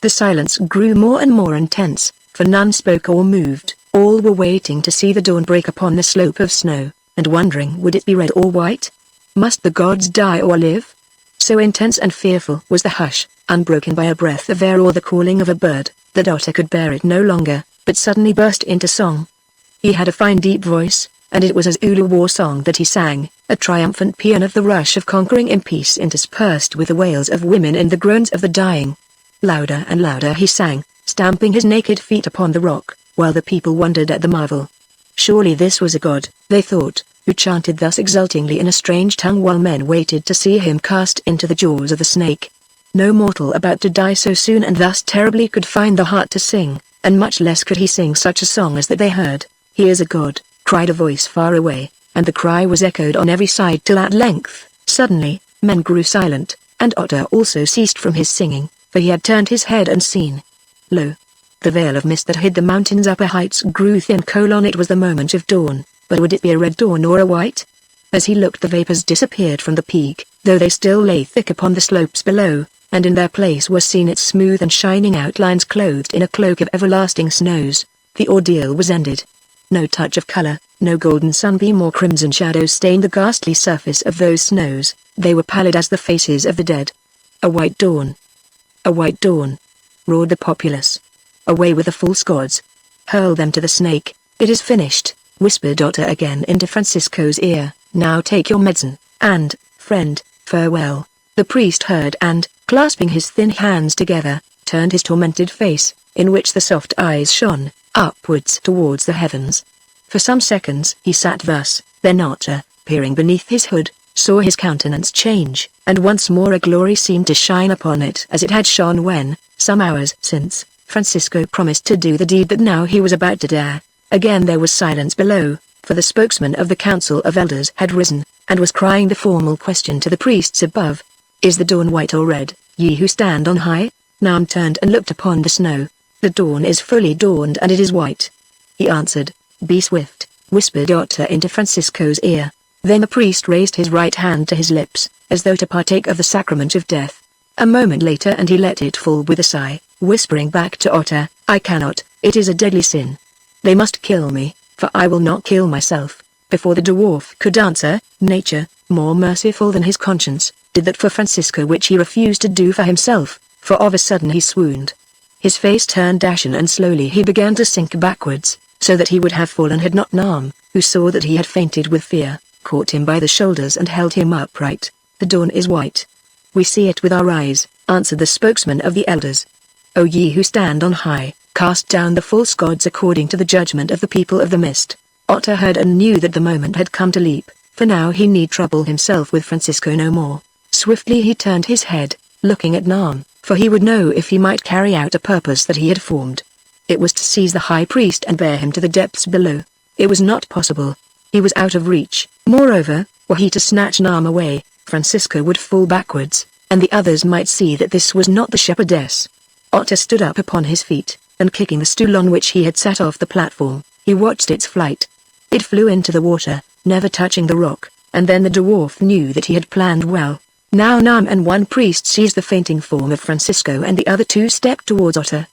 The silence grew more and more intense, for none spoke or moved. All were waiting to see the dawn break upon the slope of snow, and wondering would it be red or white? Must the gods die or live? So intense and fearful was the hush, unbroken by a breath of air or the calling of a bird, that Otta could bear it no longer, but suddenly burst into song. He had a fine deep voice, and it was as Ulu war song that he sang, a triumphant paean of the rush of conquering in peace interspersed with the wails of women and the groans of the dying. Louder and louder he sang, stamping his naked feet upon the rock, while the people wondered at the marvel. Surely this was a god, they thought, who chanted thus exultingly in a strange tongue while men waited to see him cast into the jaws of the snake. No mortal about to die so soon and thus terribly could find the heart to sing, and much less could he sing such a song as that they heard. "He is a god," cried a voice far away, and the cry was echoed on every side till at length, suddenly, men grew silent, and Otta also ceased from his singing, for he had turned his head and seen. Lo! The veil of mist that hid the mountain's upper heights grew thin. It was the moment of dawn, but would it be a red dawn or a white? As he looked, the vapors disappeared from the peak, though they still lay thick upon the slopes below, and in their place were seen its smooth and shining outlines clothed in a cloak of everlasting snows. The ordeal was ended. No touch of color, no golden sunbeam or crimson shadow stained the ghastly surface of those snows. They were pallid as the faces of the dead. "A white dawn! A white dawn!" roared the populace. "Away with the false gods! Hurl them to the snake!" "It is finished," whispered Otter again into Francisco's ear. "Now take your medicine, and, friend, farewell." The priest heard and, clasping his thin hands together, turned his tormented face, in which the soft eyes shone, upwards towards the heavens. For some seconds he sat thus, then Otter, peering beneath his hood, saw his countenance change, and once more a glory seemed to shine upon it as it had shone when, some hours since, Francisco promised to do the deed that now he was about to dare. Again there was silence below, for the spokesman of the Council of Elders had risen, and was crying the formal question to the priests above. "Is the dawn white or red, ye who stand on high?" Nam turned and looked upon the snow. "The dawn is fully dawned and it is white," he answered. "Be swift," whispered Otter into Francisco's ear. Then the priest raised his right hand to his lips, as though to partake of the sacrament of death. A moment later and he let it fall with a sigh, whispering back to Otter, "I cannot, it is a deadly sin. They must kill me, for I will not kill myself." Before the dwarf could answer, nature, more merciful than his conscience, did that for Francisco which he refused to do for himself, for of a sudden he swooned. His face turned ashen and slowly he began to sink backwards, so that he would have fallen had not Nam, who saw that he had fainted with fear, caught him by the shoulders and held him upright. "The dawn is white. We see it with our eyes," answered the spokesman of the elders. "O ye who stand on high, cast down the false gods according to the judgment of the people of the mist." Otter heard and knew that the moment had come to leap, for now he need trouble himself with Francisco no more. Swiftly he turned his head, looking at Nam, for he would know if he might carry out a purpose that he had formed. It was to seize the high priest and bear him to the depths below. It was not possible. He was out of reach. Moreover, were he to snatch Nam away, Francisco would fall backwards, and the others might see that this was not the shepherdess. Otter stood up upon his feet, and kicking the stool on which he had sat off the platform, he watched its flight. It flew into the water, never touching the rock, and then the dwarf knew that he had planned well. Now Nam and one priest seized the fainting form of Francisco and the other two stepped towards Otter.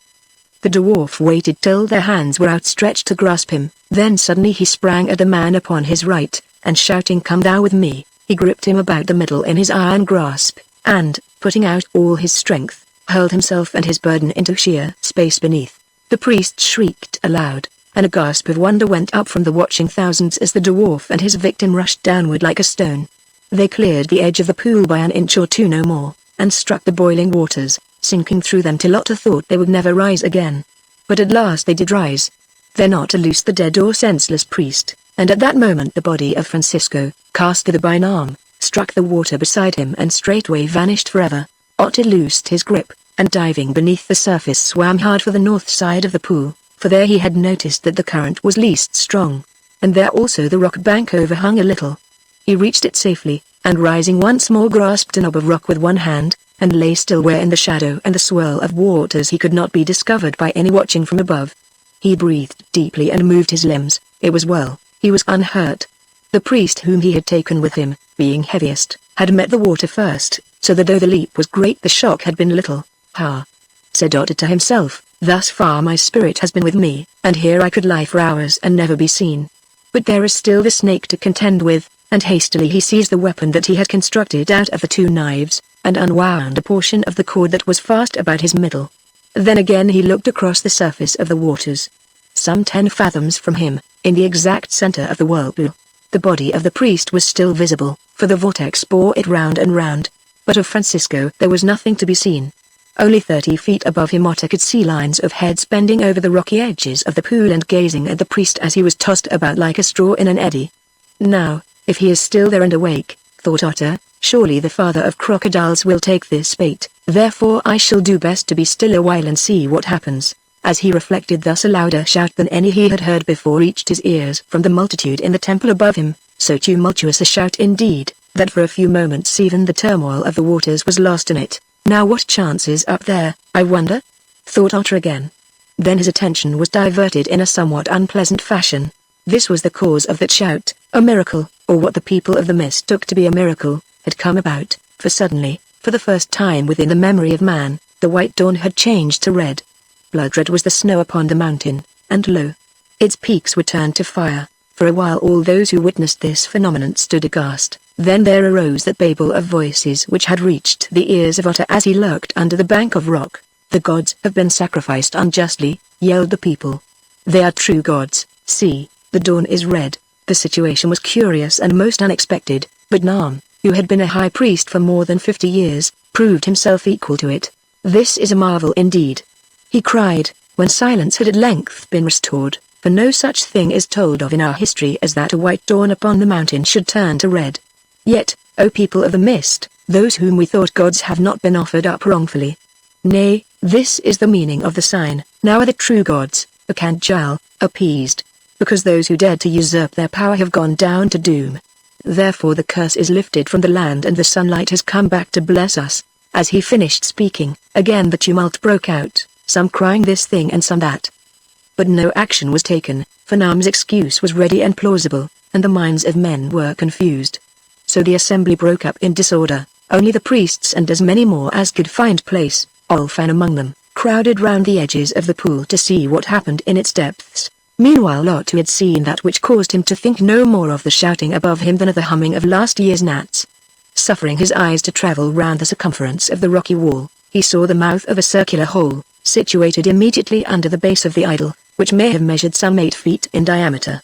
The dwarf waited till their hands were outstretched to grasp him, then suddenly he sprang at the man upon his right, and shouting, "Come thou with me," he gripped him about the middle in his iron grasp, and, putting out all his strength, hurled himself and his burden into sheer space beneath. The priest shrieked aloud, and a gasp of wonder went up from the watching thousands as the dwarf and his victim rushed downward like a stone. They cleared the edge of the pool by an inch or two no more, and struck the boiling waters, sinking through them till Otter thought they would never rise again. But at last they did rise. Then Otter loosed the dead or senseless priest, and at that moment the body of Francisco, cast thither by Nam, struck the water beside him and straightway vanished forever. Otter loosed his grip, and diving beneath the surface swam hard for the north side of the pool, for there he had noticed that the current was least strong, and there also the rock bank overhung a little. He reached it safely, and rising once more grasped a knob of rock with one hand, and lay still where in the shadow and the swirl of waters he could not be discovered by any watching from above. He breathed deeply and moved his limbs. It was well, he was unhurt. The priest whom he had taken with him, being heaviest, had met the water first, so that though the leap was great the shock had been little. "Ha!" said Otter to himself, "thus far my spirit has been with me, and here I could lie for hours and never be seen. But there is still the snake to contend with," and hastily he seized the weapon that he had constructed out of the two knives, and unwound a portion of the cord that was fast about his middle. Then again he looked across the surface of the waters. Some 10 fathoms from him, in the exact center of the whirlpool, the body of the priest was still visible, for the vortex bore it round and round, but of Francisco there was nothing to be seen. Only 30 feet above him Otter could see lines of heads bending over the rocky edges of the pool and gazing at the priest as he was tossed about like a straw in an eddy. "Now, if he is still there and awake," thought Otter, "surely the father of crocodiles will take this bait, therefore I shall do best to be still a while and see what happens." As he reflected thus a louder shout than any he had heard before reached his ears from the multitude in the temple above him, so tumultuous a shout indeed, that for a few moments even the turmoil of the waters was lost in it. "Now what chance is up there, I wonder?" thought Otter again. Then his attention was diverted in a somewhat unpleasant fashion. This was the cause of that shout. A miracle, or what the people of the mist took to be a miracle, had come about, for suddenly, for the first time within the memory of man, the white dawn had changed to red. Blood-red was the snow upon the mountain, and lo! its peaks were turned to fire. For a while all those who witnessed this phenomenon stood aghast. Then there arose that babel of voices which had reached the ears of Otter as he lurked under the bank of rock. "The gods have been sacrificed unjustly," yelled the people. "They are true gods," See, the dawn is red. The situation was curious and most unexpected, but Nam, who had been a high priest for more than 50 years, proved himself equal to it. This is a marvel indeed, he cried, when silence had at length been restored, for no such thing is told of in our history as that a white dawn upon the mountain should turn to red. Yet, O people of the mist, those whom we thought gods have not been offered up wrongfully. Nay, this is the meaning of the sign. Now are the true gods, Haggard, appeased, because those who dared to usurp their power have gone down to doom. Therefore the curse is lifted from the land and the sunlight has come back to bless us. As he finished speaking, again the tumult broke out, some crying this thing and some that. But no action was taken, for Nam's excuse was ready and plausible, and the minds of men were confused. So the assembly broke up in disorder. Only the priests and as many more as could find place, Olfan among them, crowded round the edges of the pool to see what happened in its depths. Meanwhile Lot, who had seen that which caused him to think no more of the shouting above him than of the humming of last year's gnats. Suffering his eyes to travel round the circumference of the rocky wall, he saw the mouth of a circular hole, situated immediately under the base of the idol, which may have measured some 8 feet in diameter.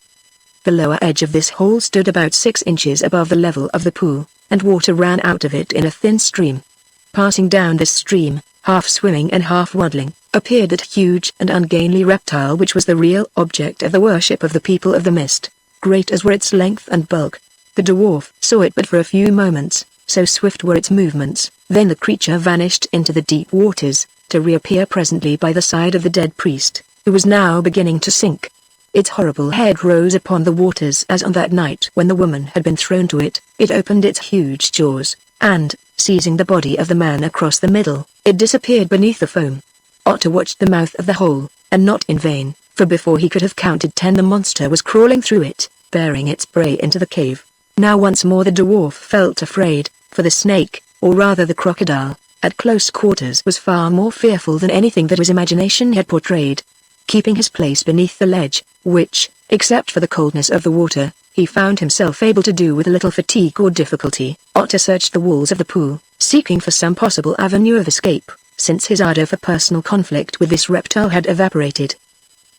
The lower edge of this hole stood about 6 inches above the level of the pool, and water ran out of it in a thin stream. Passing down this stream, half swimming and half waddling, appeared that huge and ungainly reptile which was the real object of the worship of the people of the mist, great as were its length and bulk. The dwarf saw it but for a few moments, so swift were its movements. Then the creature vanished into the deep waters, to reappear presently by the side of the dead priest, who was now beginning to sink. Its horrible head rose upon the waters as on that night when the woman had been thrown to it. It opened its huge jaws, and, seizing the body of the man across the middle, it disappeared beneath the foam. Otto watched the mouth of the hole, and not in vain, for before he could have counted 10 the monster was crawling through it, bearing its prey into the cave. Now once more the dwarf felt afraid, for the snake, or rather the crocodile, at close quarters was far more fearful than anything that his imagination had portrayed. Keeping his place beneath the ledge, which, except for the coldness of the water, he found himself able to do with little fatigue or difficulty, Otto searched the walls of the pool, seeking for some possible avenue of escape, since his ardor for personal conflict with this reptile had evaporated.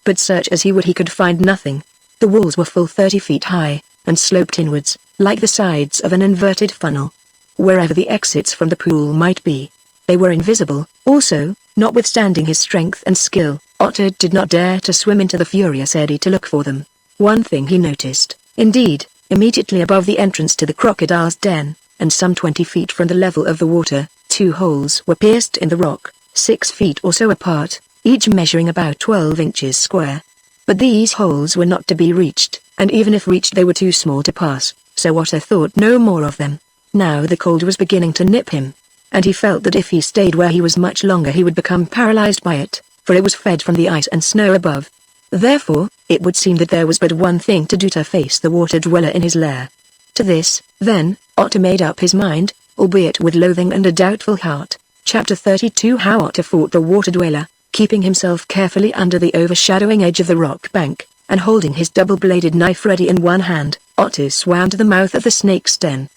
But search as he would he could find nothing. The walls were full 30 feet high, and sloped inwards, like the sides of an inverted funnel. Wherever the exits from the pool might be, they were invisible. Also, notwithstanding his strength and skill, Otto did not dare to swim into the furious eddy to look for them. One thing he noticed, indeed, immediately above the entrance to the crocodile's den, and some 20 feet from the level of the water, 2 holes were pierced in the rock, 6 feet or so apart, each measuring about 12 inches square. But these holes were not to be reached, and even if reached they were too small to pass, so Otto thought no more of them. Now the cold was beginning to nip him, and he felt that if he stayed where he was much longer he would become paralyzed by it, for it was fed from the ice and snow above. Therefore, it would seem that there was but one thing to do to face the water dweller in his lair. To this, then, Otto made up his mind, albeit with loathing and a doubtful heart. Chapter 32 How Otto fought the water dweller. Keeping himself carefully under the overshadowing edge of the rock bank, and holding his double-bladed knife ready in one hand, Otto swam to the mouth of the snake's den.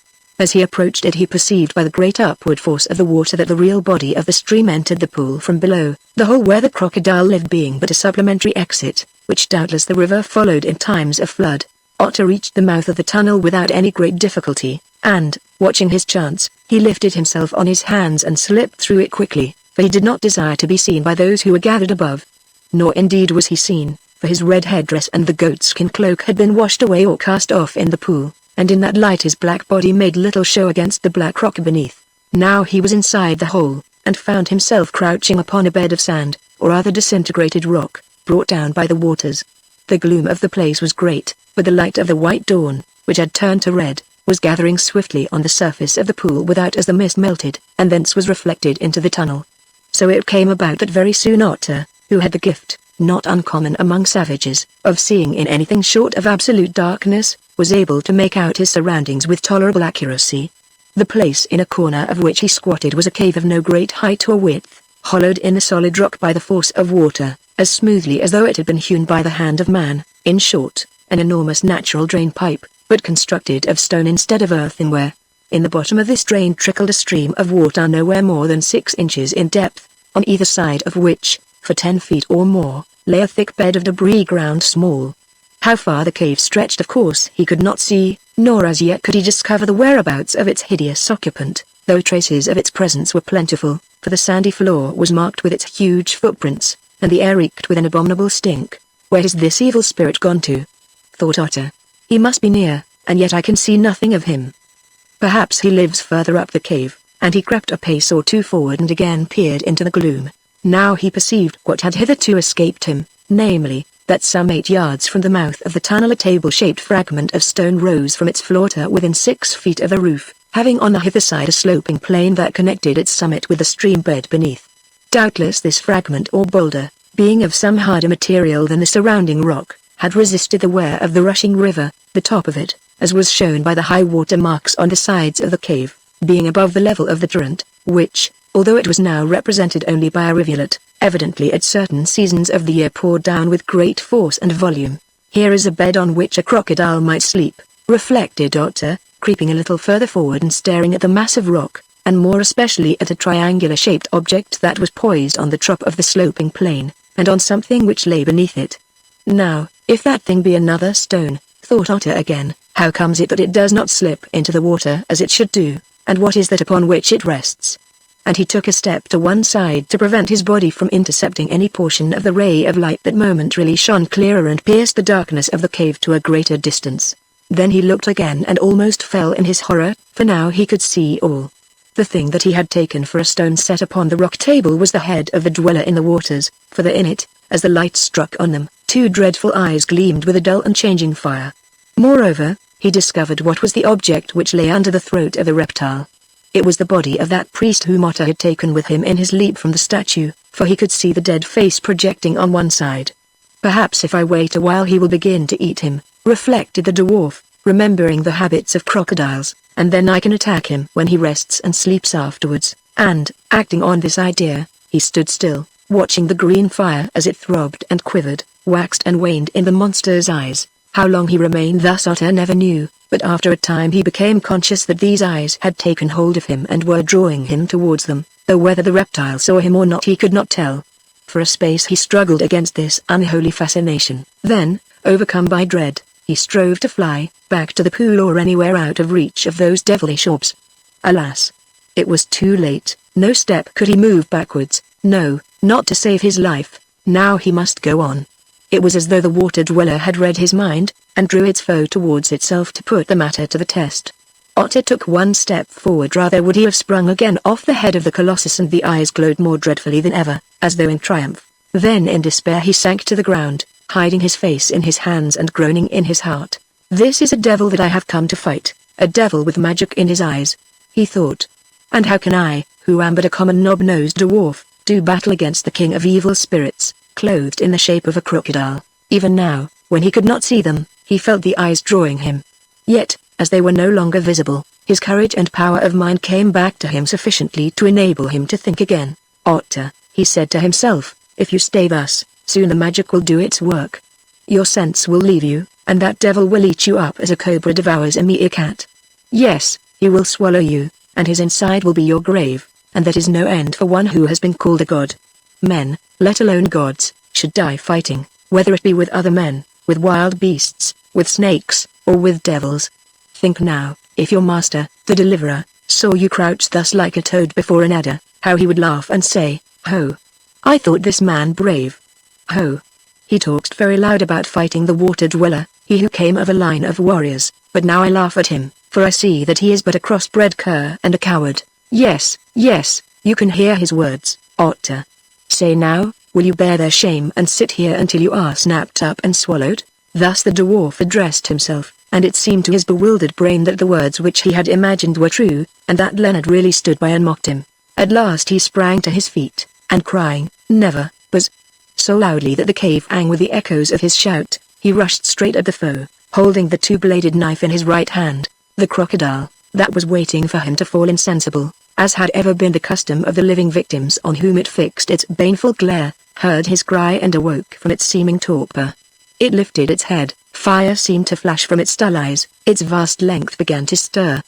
As he approached it he perceived by the great upward force of the water that the real body of the stream entered the pool from below, the hole where the crocodile lived being but a supplementary exit, which doubtless the river followed in times of flood. Otto reached the mouth of the tunnel without any great difficulty, and, watching his chance, he lifted himself on his hands and slipped through it quickly, for he did not desire to be seen by those who were gathered above. Nor indeed was he seen, for his red headdress and the goatskin cloak had been washed away or cast off in the pool, and in that light his black body made little show against the black rock beneath. Now he was inside the hole, and found himself crouching upon a bed of sand, or other disintegrated rock, brought down by the waters. The gloom of the place was great, but the light of the white dawn, which had turned to red, was gathering swiftly on the surface of the pool without as the mist melted, and thence was reflected into the tunnel. So it came about that very soon Otto, who had the gift, not uncommon among savages, of seeing in anything short of absolute darkness, was able to make out his surroundings with tolerable accuracy. The place in a corner of which he squatted was a cave of no great height or width, hollowed in the solid rock by the force of water, as smoothly as though it had been hewn by the hand of man. In short, an enormous natural drain pipe, but constructed of stone instead of earthenware. In the bottom of this drain trickled a stream of water nowhere more than 6 inches in depth, on either side of which, for 10 feet or more, lay a thick bed of debris ground small. How far the cave stretched of course he could not see, nor as yet could he discover the whereabouts of its hideous occupant, though traces of its presence were plentiful, for the sandy floor was marked with its huge footprints, and the air reeked with an abominable stink. Where is this evil spirit gone to? Thought Otter. He must be near, and yet I can see nothing of him. Perhaps he lives further up the cave, and he crept a pace or two forward and again peered into the gloom. Now he perceived what had hitherto escaped him, namely, that some 8 yards from the mouth of the tunnel a table-shaped fragment of stone rose from its floor to within 6 feet of the roof, having on the hither side a sloping plane that connected its summit with the stream bed beneath. Doubtless this fragment or boulder, being of some harder material than the surrounding rock, had resisted the wear of the rushing river, the top of it, as was shown by the high water marks on the sides of the cave, being above the level of the torrent, which, although it was now represented only by a rivulet, evidently at certain seasons of the year poured down with great force and volume. Here is a bed on which a crocodile might sleep, reflected Otter, creeping a little further forward and staring at the mass of rock, and more especially at a triangular-shaped object that was poised on the top of the sloping plane, and on something which lay beneath it. Now, if that thing be another stone, thought Otter again, how comes it that it does not slip into the water as it should do, and what is that upon which it rests? And he took a step to one side to prevent his body from intercepting any portion of the ray of light that momentarily shone clearer and pierced the darkness of the cave to a greater distance. Then he looked again and almost fell in his horror, for now he could see all. The thing that he had taken for a stone set upon the rock table was the head of the dweller in the waters, for in it, as the light struck on them, 2 dreadful eyes gleamed with a dull and changing fire. Moreover, he discovered what was the object which lay under the throat of the reptile. It was the body of that priest whom Otter had taken with him in his leap from the statue, for he could see the dead face projecting on one side. Perhaps if I wait a while he will begin to eat him, reflected the dwarf, remembering the habits of crocodiles, and then I can attack him when he rests and sleeps afterwards, and, acting on this idea, he stood still, watching the green fire as it throbbed and quivered, waxed and waned in the monster's eyes. How long he remained thus Otter never knew, but after a time he became conscious that these eyes had taken hold of him and were drawing him towards them, though whether the reptile saw him or not he could not tell. For a space he struggled against this unholy fascination. Then, overcome by dread, he strove to fly, back to the pool or anywhere out of reach of those devilish orbs. Alas! It was too late. No step could he move backwards, no, not to save his life. Now he must go on. It was as though the water dweller had read his mind, and drew its foe towards itself to put the matter to the test. Otter took one step forward, rather would he have sprung again off the head of the colossus, and the eyes glowed more dreadfully than ever, as though in triumph. Then in despair he sank to the ground, hiding his face in his hands and groaning in his heart. This is a devil that I have come to fight, a devil with magic in his eyes, he thought. And how can I, who am but a common knob-nosed dwarf, do battle against the king of evil spirits, clothed in the shape of a crocodile? Even now, when he could not see them, he felt the eyes drawing him. Yet, as they were no longer visible, his courage and power of mind came back to him sufficiently to enable him to think again. Otter, he said to himself, if you stay thus, soon the magic will do its work. Your sense will leave you, and that devil will eat you up as a cobra devours a meerkat. Yes, he will swallow you, and his inside will be your grave, and that is no end for one who has been called a god. Men, let alone gods, should die fighting, whether it be with other men, with wild beasts, with snakes, or with devils. Think now, if your master, the deliverer, saw you crouch thus like a toad before an adder, how he would laugh and say, "Ho! I thought this man brave. Ho! He talks very loud about fighting the water dweller, he who came of a line of warriors, but now I laugh at him, for I see that he is but a crossbred cur and a coward." Yes, yes, you can hear his words, Otter. Say now, will you bear their shame and sit here until you are snapped up and swallowed? Thus the dwarf addressed himself, and it seemed to his bewildered brain that the words which he had imagined were true, and that Leonard really stood by and mocked him. At last he sprang to his feet, and crying, "Never," was so loudly that the cave rang with the echoes of his shout, he rushed straight at the foe, holding the 2-bladed knife in his right hand. The crocodile, that was waiting for him to fall insensible, as had ever been the custom of the living victims on whom it fixed its baneful glare, heard his cry and awoke from its seeming torpor. It lifted its head, fire seemed to flash from its dull eyes, its vast length began to stir.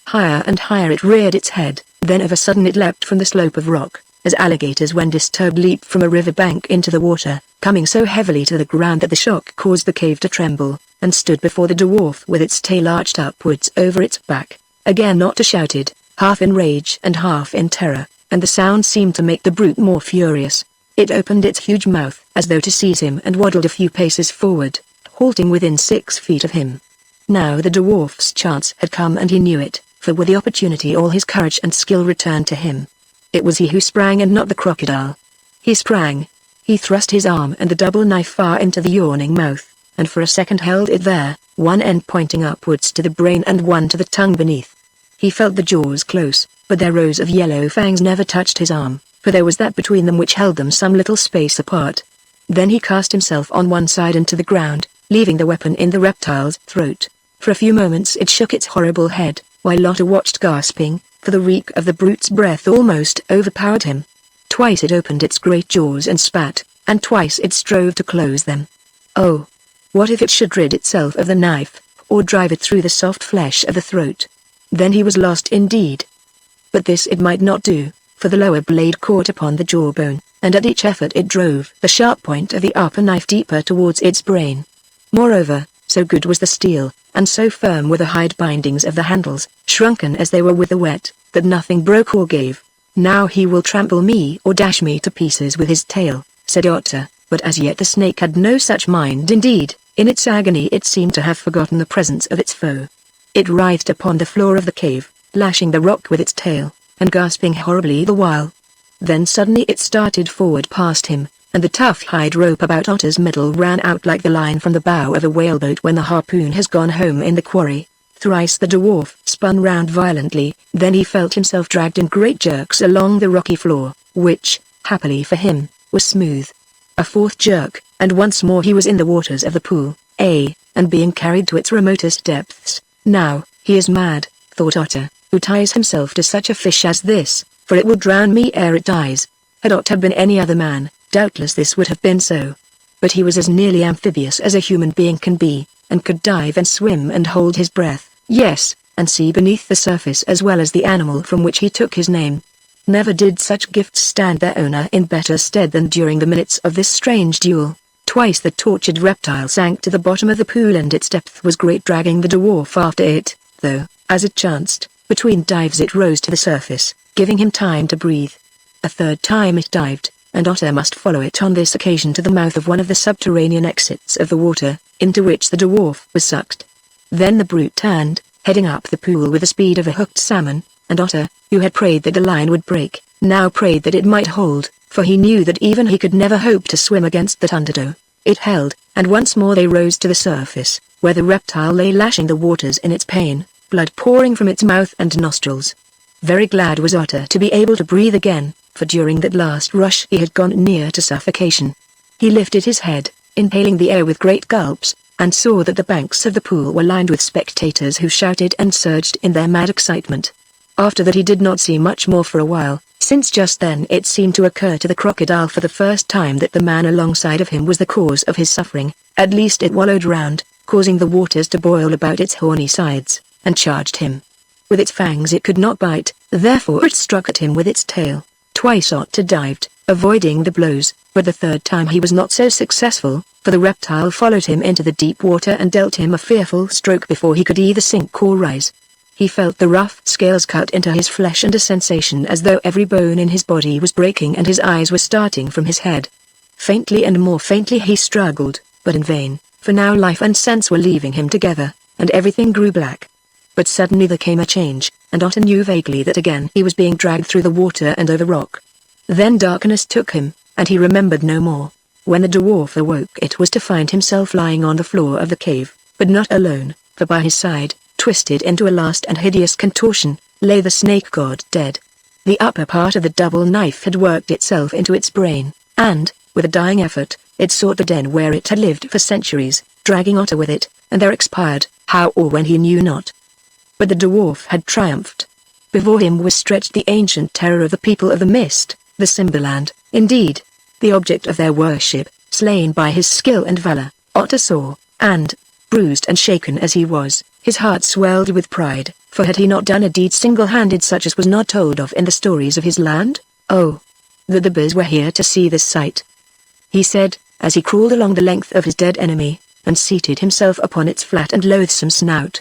Higher and higher it reared its head, then of a sudden it leapt from the slope of rock, as alligators when disturbed leap from a riverbank into the water, coming so heavily to the ground that the shock caused the cave to tremble, and stood before the dwarf with its tail arched upwards over its back. Again Otter shouted, half in rage and half in terror, and the sound seemed to make the brute more furious. It opened its huge mouth as though to seize him and waddled a few paces forward, halting within 6 feet of him. Now the dwarf's chance had come and he knew it, for with the opportunity all his courage and skill returned to him. It was he who sprang and not the crocodile. He sprang. He thrust his arm and the double knife far into the yawning mouth, and for a second held it there, one end pointing upwards to the brain and one to the tongue beneath. He felt the jaws close, but their rows of yellow fangs never touched his arm, for there was that between them which held them some little space apart. Then he cast himself on one side into the ground, leaving the weapon in the reptile's throat. For a few moments it shook its horrible head, while Otter watched gasping, for the reek of the brute's breath almost overpowered him. Twice it opened its great jaws and spat, and twice it strove to close them. Oh! What if it should rid itself of the knife, or drive it through the soft flesh of the throat? Then he was lost indeed. But this it might not do, for the lower blade caught upon the jawbone, and at each effort it drove the sharp point of the upper knife deeper towards its brain. Moreover, so good was the steel, and so firm were the hide bindings of the handles, shrunken as they were with the wet, that nothing broke or gave. Now he will trample me or dash me to pieces with his tail, said Otter, but as yet the snake had no such mind indeed. In its agony it seemed to have forgotten the presence of its foe. It writhed upon the floor of the cave, lashing the rock with its tail, and gasping horribly the while. Then suddenly it started forward past him, and the tough hide rope about Otter's middle ran out like the line from the bow of a whaleboat when the harpoon has gone home in the quarry. Thrice the dwarf spun round violently, then he felt himself dragged in great jerks along the rocky floor, which, happily for him, was smooth. A fourth jerk, and once more he was in the waters of the pool, and being carried to its remotest depths. Now, he is mad, thought Otter, who ties himself to such a fish as this, for it will drown me ere it dies. Had Otter been any other man, doubtless this would have been so. But he was as nearly amphibious as a human being can be, and could dive and swim and hold his breath, yes, and see beneath the surface as well as the animal from which he took his name. Never did such gifts stand their owner in better stead than during the minutes of this strange duel. Twice the tortured reptile sank to the bottom of the pool and its depth was great, dragging the dwarf after it, though, as it chanced, between dives it rose to the surface, giving him time to breathe. A third time it dived, and Otter must follow it on this occasion to the mouth of one of the subterranean exits of the water, into which the dwarf was sucked. Then the brute turned, heading up the pool with the speed of a hooked salmon, and Otter, who had prayed that the line would break, now prayed that it might hold, for he knew that even he could never hope to swim against that undertow. It held, and once more they rose to the surface, where the reptile lay lashing the waters in its pain, blood pouring from its mouth and nostrils. Very glad was Otter to be able to breathe again, for during that last rush he had gone near to suffocation. He lifted his head, inhaling the air with great gulps, and saw that the banks of the pool were lined with spectators who shouted and surged in their mad excitement. After that he did not see much more for a while, since just then it seemed to occur to the crocodile for the first time that the man alongside of him was the cause of his suffering. At least it wallowed round, causing the waters to boil about its horny sides, and charged him. With its fangs it could not bite, therefore it struck at him with its tail. Twice Otter dived, avoiding the blows, but the third time he was not so successful, for the reptile followed him into the deep water and dealt him a fearful stroke before he could either sink or rise. He felt the rough scales cut into his flesh and a sensation as though every bone in his body was breaking and his eyes were starting from his head. Faintly and more faintly he struggled, but in vain, for now life and sense were leaving him together, and everything grew black. But suddenly there came a change, and Otter knew vaguely that again he was being dragged through the water and over rock. Then darkness took him, and he remembered no more. When the dwarf awoke it was to find himself lying on the floor of the cave, but not alone, for by his side, twisted into a last and hideous contortion, lay the snake god dead. The upper part of the double knife had worked itself into its brain, and, with a dying effort, it sought the den where it had lived for centuries, dragging Otter with it, and there expired, how or when he knew not. But the dwarf had triumphed. Before him was stretched the ancient terror of the people of the mist, the Simbaland, indeed, the object of their worship, slain by his skill and valor. Otter saw, and, bruised and shaken as he was, his heart swelled with pride, for had he not done a deed single-handed such as was not told of in the stories of his land? Oh, that the bears were here to see this sight. He said, as he crawled along the length of his dead enemy, and seated himself upon its flat and loathsome snout.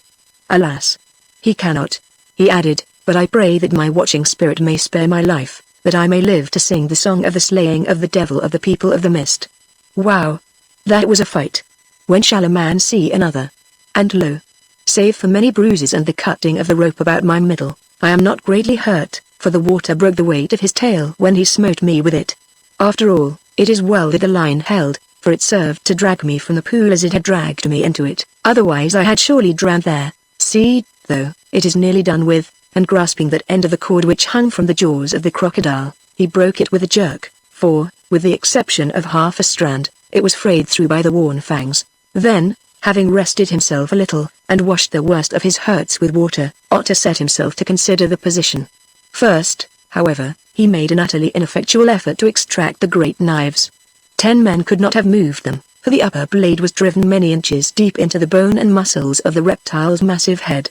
Alas! He cannot, he added, but I pray that my watching spirit may spare my life, that I may live to sing the song of the slaying of the devil of the people of the mist. Wow! That was a fight. When shall a man see another? And lo! Save for many bruises and the cutting of the rope about my middle, I am not greatly hurt, for the water broke the weight of his tail when he smote me with it. After all, it is well that the line held, for it served to drag me from the pool as it had dragged me into it, otherwise I had surely drowned there. See, though, it is nearly done with, and grasping that end of the cord which hung from the jaws of the crocodile, he broke it with a jerk, for, with the exception of half a strand, it was frayed through by the worn fangs. Then, having rested himself a little, and washed the worst of his hurts with water, Otter set himself to consider the position. First, however, he made an utterly ineffectual effort to extract the great knives. 10 men could not have moved them, for the upper blade was driven many inches deep into the bone and muscles of the reptile's massive head.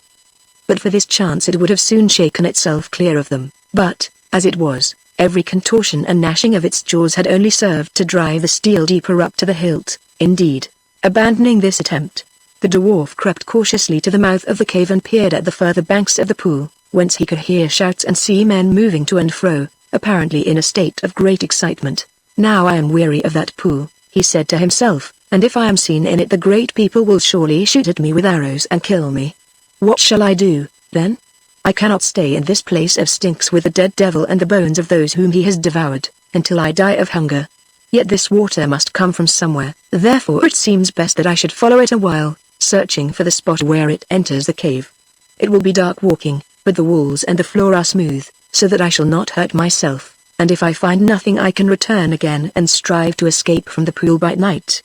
But for this chance it would have soon shaken itself clear of them, but, as it was, every contortion and gnashing of its jaws had only served to drive the steel deeper up to the hilt. Indeed, abandoning this attempt, the dwarf crept cautiously to the mouth of the cave and peered at the further banks of the pool, whence he could hear shouts and see men moving to and fro, apparently in a state of great excitement. Now I am weary of that pool, he said to himself, and if I am seen in it the great people will surely shoot at me with arrows and kill me. What shall I do, then? I cannot stay in this place of stinks with the dead devil and the bones of those whom he has devoured, until I die of hunger. Yet this water must come from somewhere, therefore it seems best that I should follow it a while, searching for the spot where it enters the cave. It will be dark walking, but the walls and the floor are smooth, so that I shall not hurt myself, and if I find nothing I can return again and strive to escape from the pool by night.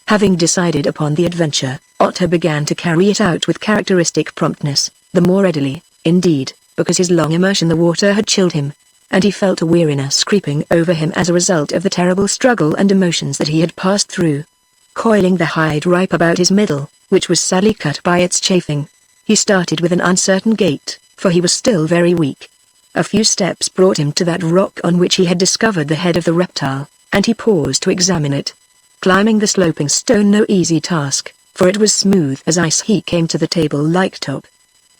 Having decided upon the adventure, Otter began to carry it out with characteristic promptness, the more readily, indeed, because his long immersion in the water had chilled him, and he felt a weariness creeping over him as a result of the terrible struggle and emotions that he had passed through. Coiling the hide ripe about his middle, which was sadly cut by its chafing, he started with an uncertain gait, for he was still very weak. A few steps brought him to that rock on which he had discovered the head of the reptile, and he paused to examine it. Climbing the sloping stone no easy task, for it was smooth as ice. He came to the table-like top.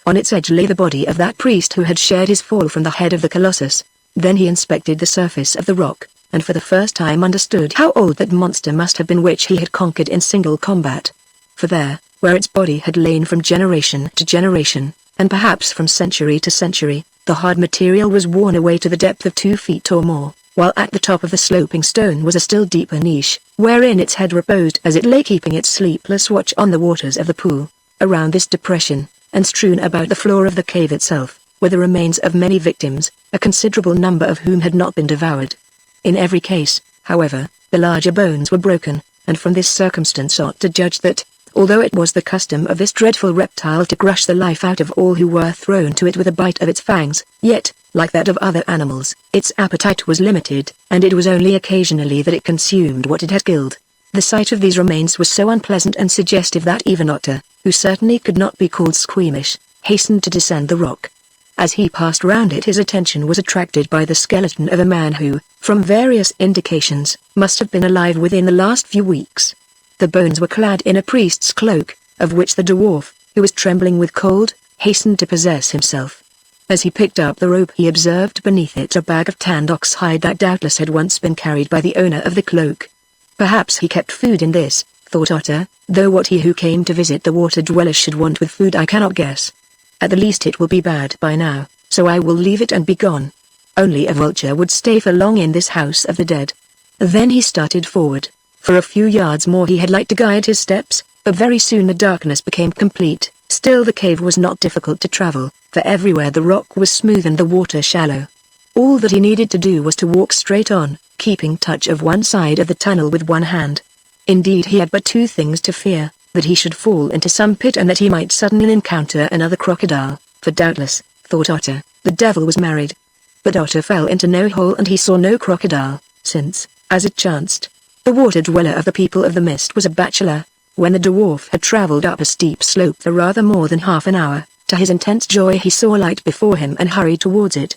On its edge lay the body of that priest who had shared his fall from the head of the colossus. Then he inspected the surface of the rock, and for the first time understood how old that monster must have been which he had conquered in single combat. For there, where its body had lain from generation to generation, and perhaps from century to century, the hard material was worn away to the depth of 2 feet or more, while at the top of the sloping stone was a still deeper niche, wherein its head reposed as it lay keeping its sleepless watch on the waters of the pool. Around this depression, and strewn about the floor of the cave itself, were the remains of many victims, a considerable number of whom had not been devoured. In every case, however, the larger bones were broken, and from this circumstance ought to judge that, although it was the custom of this dreadful reptile to crush the life out of all who were thrown to it with a bite of its fangs, yet, like that of other animals, its appetite was limited, and it was only occasionally that it consumed what it had killed. The sight of these remains was so unpleasant and suggestive that even Otter, who certainly could not be called squeamish, hastened to descend the rock. As he passed round it his attention was attracted by the skeleton of a man who, from various indications, must have been alive within the last few weeks. The bones were clad in a priest's cloak, of which the dwarf, who was trembling with cold, hastened to possess himself. As he picked up the rope he observed beneath it a bag of tanned ox hide that doubtless had once been carried by the owner of the cloak. Perhaps he kept food in this, thought Otter, though what he who came to visit the water dwellers should want with food I cannot guess. At the least it will be bad by now, so I will leave it and be gone. Only a vulture would stay for long in this house of the dead. Then he started forward. For a few yards more he had light to guide his steps, but very soon the darkness became complete. Still the cave was not difficult to travel, for everywhere the rock was smooth and the water shallow. All that he needed to do was to walk straight on, keeping touch of one side of the tunnel with one hand. Indeed he had but 2 things to fear, that he should fall into some pit and that he might suddenly encounter another crocodile, for doubtless, thought Otter, the devil was married. But Otter fell into no hole and he saw no crocodile, since, as it chanced, the water dweller of the people of the mist was a bachelor. When the dwarf had travelled up a steep slope for rather more than half an hour, to his intense joy he saw light before him and hurried towards it.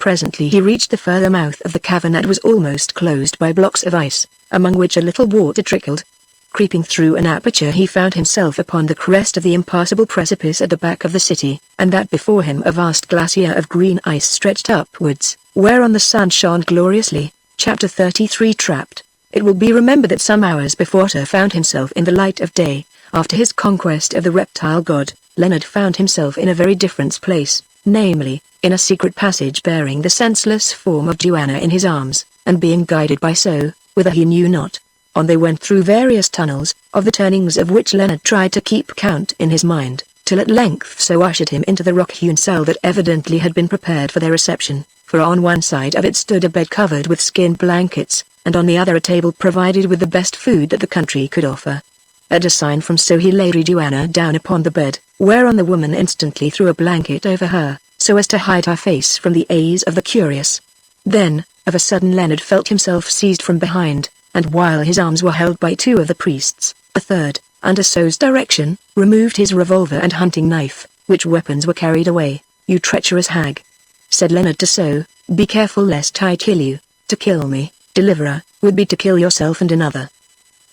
Presently he reached the further mouth of the cavern that was almost closed by blocks of ice, among which a little water trickled. Creeping through an aperture he found himself upon the crest of the impassable precipice at the back of the city, and that before him a vast glacier of green ice stretched upwards, whereon the sun shone gloriously. Chapter 33 Trapped. It will be remembered that some hours before Otter found himself in the light of day, after his conquest of the reptile god, Leonard found himself in a very different place, namely, in a secret passage bearing the senseless form of Joanna in his arms, and being guided by so, whither he knew not. On they went through various tunnels, of the turnings of which Leonard tried to keep count in his mind, till at length so ushered him into the rock-hewn cell that evidently had been prepared for their reception, for on one side of it stood a bed covered with skin blankets, and on the other a table provided with the best food that the country could offer. At a sign from so he laid Joanna down upon the bed, whereon the woman instantly threw a blanket over her, so as to hide her face from the eyes of the curious. Then, of a sudden Leonard felt himself seized from behind, and while his arms were held by two of the priests, a third, under so's direction, removed his revolver and hunting knife, which weapons were carried away. "You treacherous hag," said Leonard to so, "be careful lest I kill you. To kill me, deliverer, would be to kill yourself and another.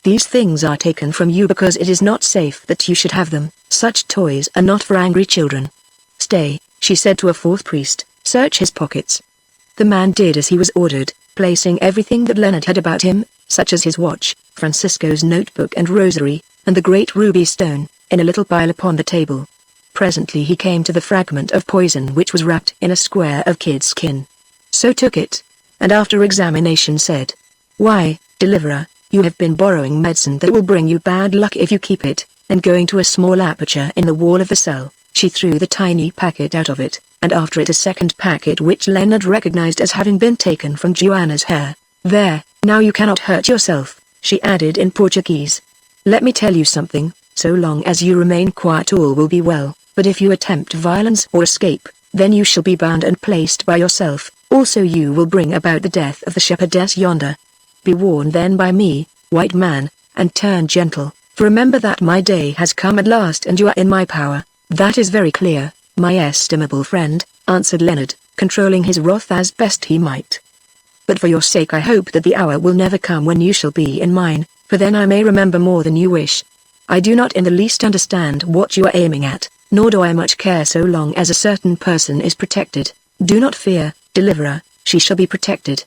These things are taken from you because it is not safe that you should have them. Such toys are not for angry children." "Stay," she said to a fourth priest, "search his pockets." The man did as he was ordered, placing everything that Leonard had about him, such as his watch, Francisco's notebook and rosary, and the great ruby stone, in a little pile upon the table. Presently he came to the fragment of poison which was wrapped in a square of kid skin. So took it, and after examination said, "Why, deliverer, you have been borrowing medicine that will bring you bad luck if you keep it," and going to a small aperture in the wall of the cell, she threw the tiny packet out of it, and after it a second packet which Leonard recognized as having been taken from Joanna's hair. "There, now you cannot hurt yourself," she added in Portuguese. "Let me tell you something, so long as you remain quiet all will be well, but if you attempt violence or escape, then you shall be bound and placed by yourself, also you will bring about the death of the shepherdess yonder. Be warned then by me, white man, and turn gentle, for remember that my day has come at last and you are in my power." "That is very clear, my estimable friend," answered Leonard, controlling his wrath as best he might. "But for your sake I hope that the hour will never come when you shall be in mine, for then I may remember more than you wish. I do not in the least understand what you are aiming at, nor do I much care so long as a certain person is protected. Do not fear, deliverer, she shall be protected.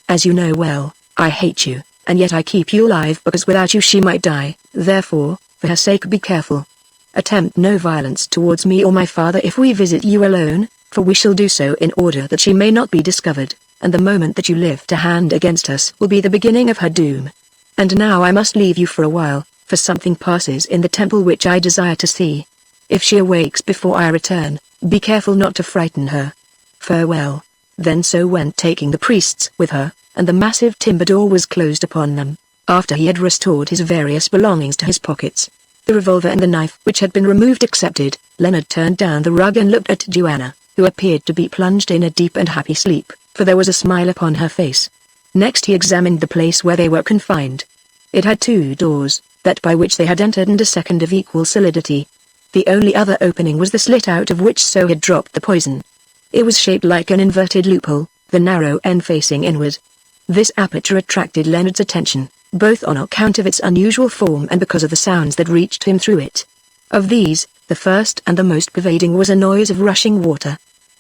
As you know well, I hate you, and yet I keep you alive because without you she might die, therefore, for her sake be careful. Attempt no violence towards me or my father if we visit you alone, for we shall do so in order that she may not be discovered, and the moment that you lift a hand against us will be the beginning of her doom. And now I must leave you for a while, for something passes in the temple which I desire to see. If she awakes before I return, be careful not to frighten her. Farewell." Then so went taking the priests with her, and the massive timber door was closed upon them, after he had restored his various belongings to his pockets. The revolver and the knife which had been removed accepted, Leonard turned down the rug and looked at Joanna, who appeared to be plunged in a deep and happy sleep, for there was a smile upon her face. Next he examined the place where they were confined. It had two doors, that by which they had entered and a second of equal solidity. The only other opening was the slit out of which So had dropped the poison. It was shaped like an inverted loophole, the narrow end facing inward. This aperture attracted Leonard's attention, both on account of its unusual form and because of the sounds that reached him through it. Of these, the first and the most pervading was a noise of rushing water.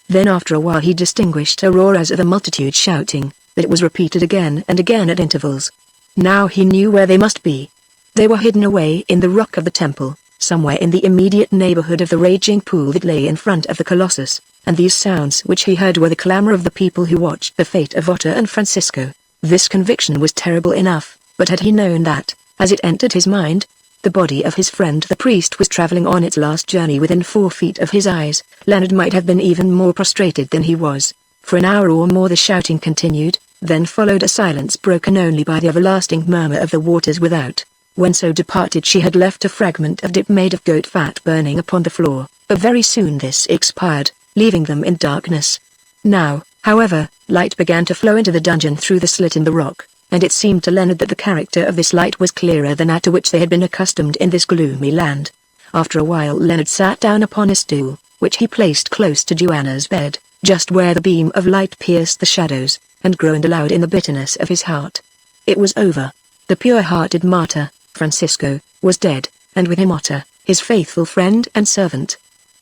Then after a while he distinguished a roar as of a multitude shouting, that it was repeated again and again at intervals. Now he knew where they must be. They were hidden away in the rock of the temple, somewhere in the immediate neighborhood of the raging pool that lay in front of the Colossus, and these sounds which he heard were the clamor of the people who watched the fate of Otter and Francisco. This conviction was terrible enough, but had he known that, as it entered his mind, the body of his friend the priest was traveling on its last journey within 4 feet of his eyes, Leonard might have been even more prostrated than he was. For an hour or more the shouting continued, then followed a silence broken only by the everlasting murmur of the waters without. When So departed she had left a fragment of dip made of goat fat burning upon the floor, but very soon this expired, leaving them in darkness. Now, however, light began to flow into the dungeon through the slit in the rock, and it seemed to Leonard that the character of this light was clearer than that to which they had been accustomed in this gloomy land. After a while Leonard sat down upon a stool, which he placed close to Joanna's bed, just where the beam of light pierced the shadows, and groaned aloud in the bitterness of his heart. It was over. The pure-hearted martyr, Francisco, was dead, and with him Otter, his faithful friend and servant.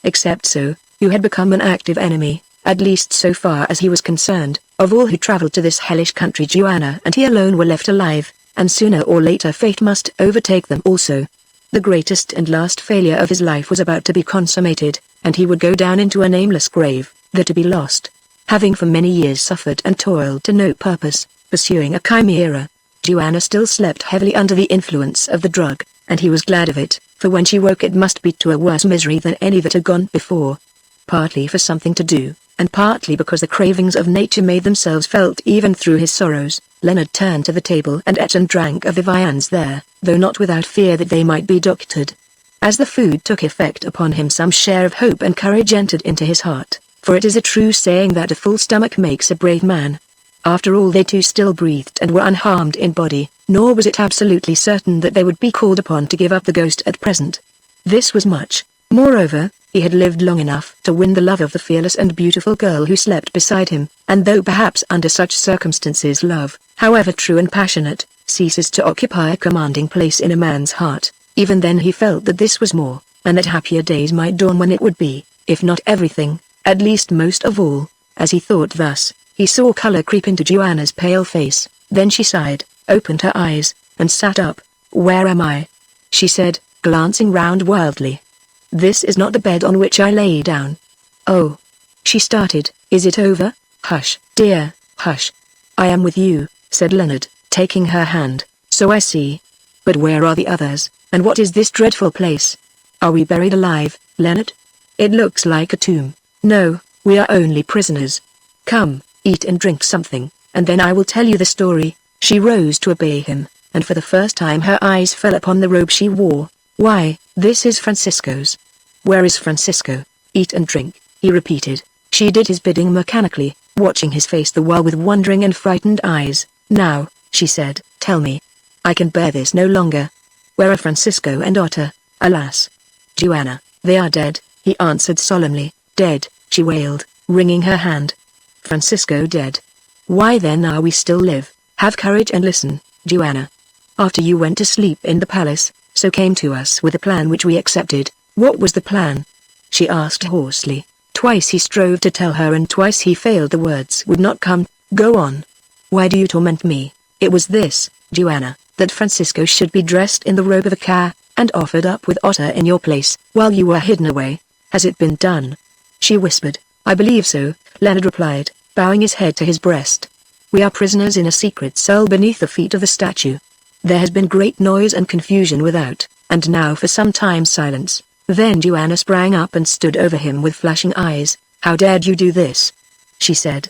Except so, you had become an active enemy, at least so far as he was concerned. Of all who traveled to this hellish country, Joanna and he alone were left alive, and sooner or later fate must overtake them also. The greatest and last failure of his life was about to be consummated, and he would go down into a nameless grave, there to be lost. Having for many years suffered and toiled to no purpose, pursuing a chimera, Joanna still slept heavily under the influence of the drug, and he was glad of it, for when she woke it must be to a worse misery than any that had gone before. Partly for something to do, and partly because the cravings of nature made themselves felt even through his sorrows, Leonard turned to the table and ate and drank of the viands there, though not without fear that they might be doctored. As the food took effect upon him, some share of hope and courage entered into his heart, for it is a true saying that a full stomach makes a brave man. After all, they too still breathed and were unharmed in body, nor was it absolutely certain that they would be called upon to give up the ghost at present. This was much. Moreover, he had lived long enough to win the love of the fearless and beautiful girl who slept beside him, and though perhaps under such circumstances love, however true and passionate, ceases to occupy a commanding place in a man's heart, even then he felt that this was more, and that happier days might dawn when it would be, if not everything, at least most of all. As he thought thus, he saw color creep into Joanna's pale face, then she sighed, opened her eyes, and sat up. "Where am I?" she said, glancing round wildly. "This is not the bed on which I lay down." "Oh." She started. "Is it over?" "Hush, dear, hush. I am with you," said Leonard, taking her hand. "So I see. But where are the others, and what is this dreadful place? Are we buried alive, Leonard? It looks like a tomb." "No, we are only prisoners. Come, eat and drink something, and then I will tell you the story." She rose to obey him, and for the first time her eyes fell upon the robe she wore. "Why, this is Francisco's." "Where is Francisco?" "Eat and drink," he repeated. She did his bidding mechanically, watching his face the while with wondering and frightened eyes. "Now," she said, "tell me. I can bear this no longer. Where are Francisco and Otter?" "Alas, Joanna, they are dead," he answered solemnly. "Dead," she wailed, wringing her hand. "Francisco dead. Why then are we still live? Have courage and listen, Joanna. After you went to sleep in the palace, so came to us with a plan which we accepted." "What was the plan?" she asked hoarsely. Twice he strove to tell her and twice he failed. The words would not come. "Go on. Why do you torment me?" "It was this, Joanna, that Francisco should be dressed in the robe of a car, and offered up with Otter in your place, while you were hidden away. Has it been done?" she whispered. "I believe so," Leonard replied, bowing his head to his breast. "We are prisoners in a secret cell beneath the feet of the statue. There has been great noise and confusion without, and now for some time silence." Then Joanna sprang up and stood over him with flashing eyes. "How dared you do this?" she said.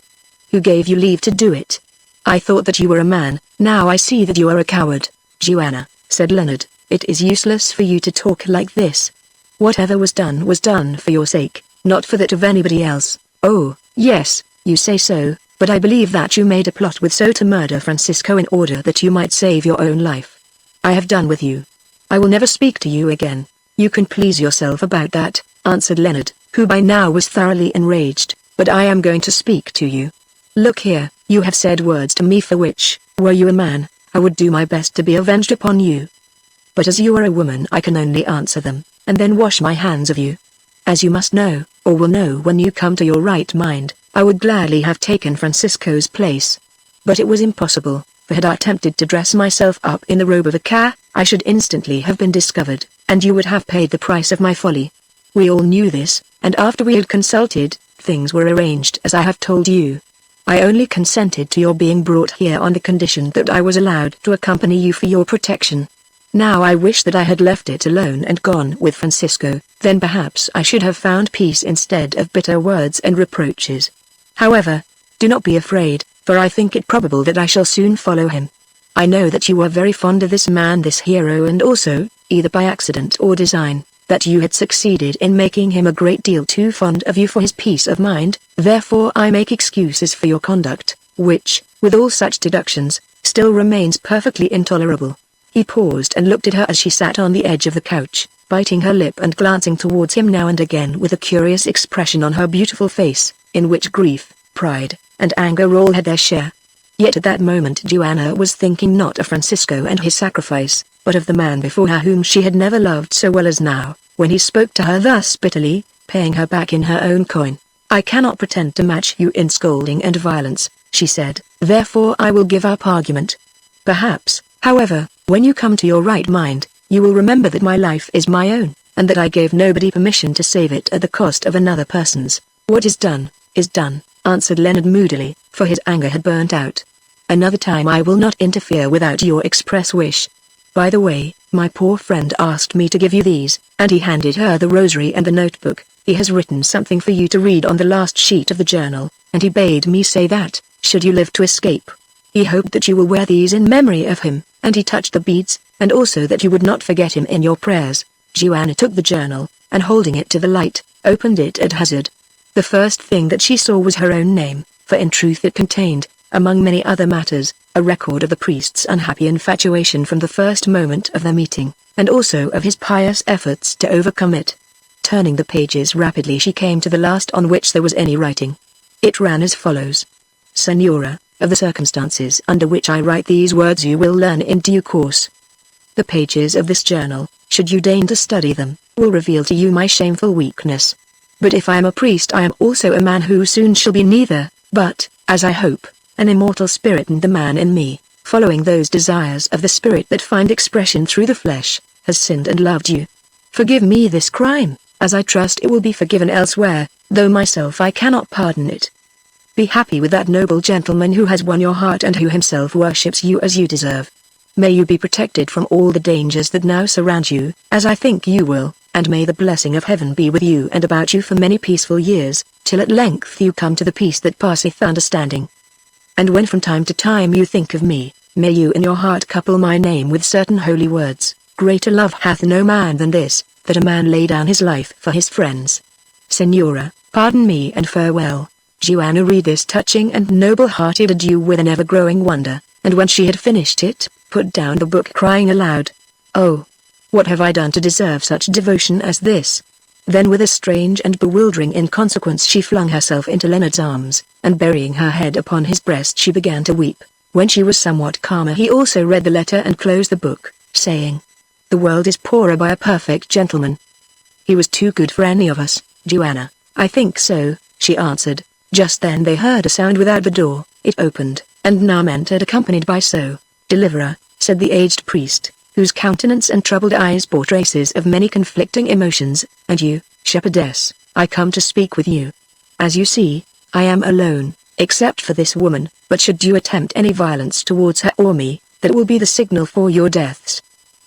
"Who gave you leave to do it? I thought that you were a man, now I see that you are a coward." "Joanna," said Leonard, "it is useless for you to talk like this. Whatever was done for your sake, not for that of anybody else." "Oh, yes, you say so, but I believe that you made a plot with so to murder Francisco in order that you might save your own life. I have done with you. I will never speak to you again." "You can please yourself about that," answered Leonard, who by now was thoroughly enraged, "but I am going to speak to you. Look here, you have said words to me for which, were you a man, I would do my best to be avenged upon you. But as you are a woman I can only answer them, and then wash my hands of you. As you must know, or will know when you come to your right mind, I would gladly have taken Francisco's place. But it was impossible, for had I attempted to dress myself up in the robe of a car, I should instantly have been discovered, and you would have paid the price of my folly. We all knew this, and after we had consulted, things were arranged as I have told you. I only consented to your being brought here on the condition that I was allowed to accompany you for your protection. Now I wish that I had left it alone and gone with Francisco, then perhaps I should have found peace instead of bitter words and reproaches. However, do not be afraid, for I think it probable that I shall soon follow him. I know that you are very fond of this man, this hero, and also, either by accident or design, that you had succeeded in making him a great deal too fond of you for his peace of mind. Therefore I make excuses for your conduct, which, with all such deductions, still remains perfectly intolerable." He paused and looked at her as she sat on the edge of the couch, biting her lip and glancing towards him now and again with a curious expression on her beautiful face, in which grief, pride, and anger all had their share. Yet at that moment Joanna was thinking not of Francisco and his sacrifice, but of the man before her whom she had never loved so well as now, when he spoke to her thus bitterly, paying her back in her own coin. "I cannot pretend to match you in scolding and violence," she said, "therefore I will give up argument. Perhaps, however, when you come to your right mind, you will remember that my life is my own, and that I gave nobody permission to save it at the cost of another person's. What is done, answered Leonard moodily, for his anger had burnt out. "Another time I will not interfere without your express wish. By the way, my poor friend asked me to give you these," and he handed her the rosary and the notebook. "He has written something for you to read on the last sheet of the journal, and he bade me say that, should you live to escape, he hoped that you will wear these in memory of him, and he touched the beads, and also that you would not forget him in your prayers." Joanna took the journal, and holding it to the light, opened it at hazard. The first thing that she saw was her own name, for in truth it contained, among many other matters, a record of the priest's unhappy infatuation from the first moment of their meeting, and also of his pious efforts to overcome it. Turning the pages rapidly she came to the last on which there was any writing. It ran as follows. "Senora, of the circumstances under which I write these words you will learn in due course. The pages of this journal, should you deign to study them, will reveal to you my shameful weakness. But if I am a priest I am also a man who soon shall be neither, but, as I hope, an immortal spirit, and the man in me, following those desires of the spirit that find expression through the flesh, has sinned and loved you. Forgive me this crime, as I trust it will be forgiven elsewhere, though myself I cannot pardon it. Be happy with that noble gentleman who has won your heart and who himself worships you as you deserve. May you be protected from all the dangers that now surround you, as I think you will, and may the blessing of heaven be with you and about you for many peaceful years, till at length you come to the peace that passeth understanding. And when from time to time you think of me, may you in your heart couple my name with certain holy words. Greater love hath no man than this, that a man lay down his life for his friends. Senora, pardon me and farewell." Joanna read this touching and noble-hearted adieu with an ever-growing wonder, and when she had finished it, put down the book crying aloud, "Oh! What have I done to deserve such devotion as this?" Then with a strange and bewildering inconsequence she flung herself into Leonard's arms, and burying her head upon his breast she began to weep. When she was somewhat calmer he also read the letter and closed the book, saying, "The world is poorer by a perfect gentleman." "He was too good for any of us, Joanna." "I think so," she answered. Just then they heard a sound without the door. It opened, and Nam entered accompanied by So. "Deliverer," said the aged priest, whose countenance and troubled eyes bore traces of many conflicting emotions, "and you, shepherdess, I come to speak with you. As you see, I am alone, except for this woman, but should you attempt any violence towards her or me, that will be the signal for your deaths.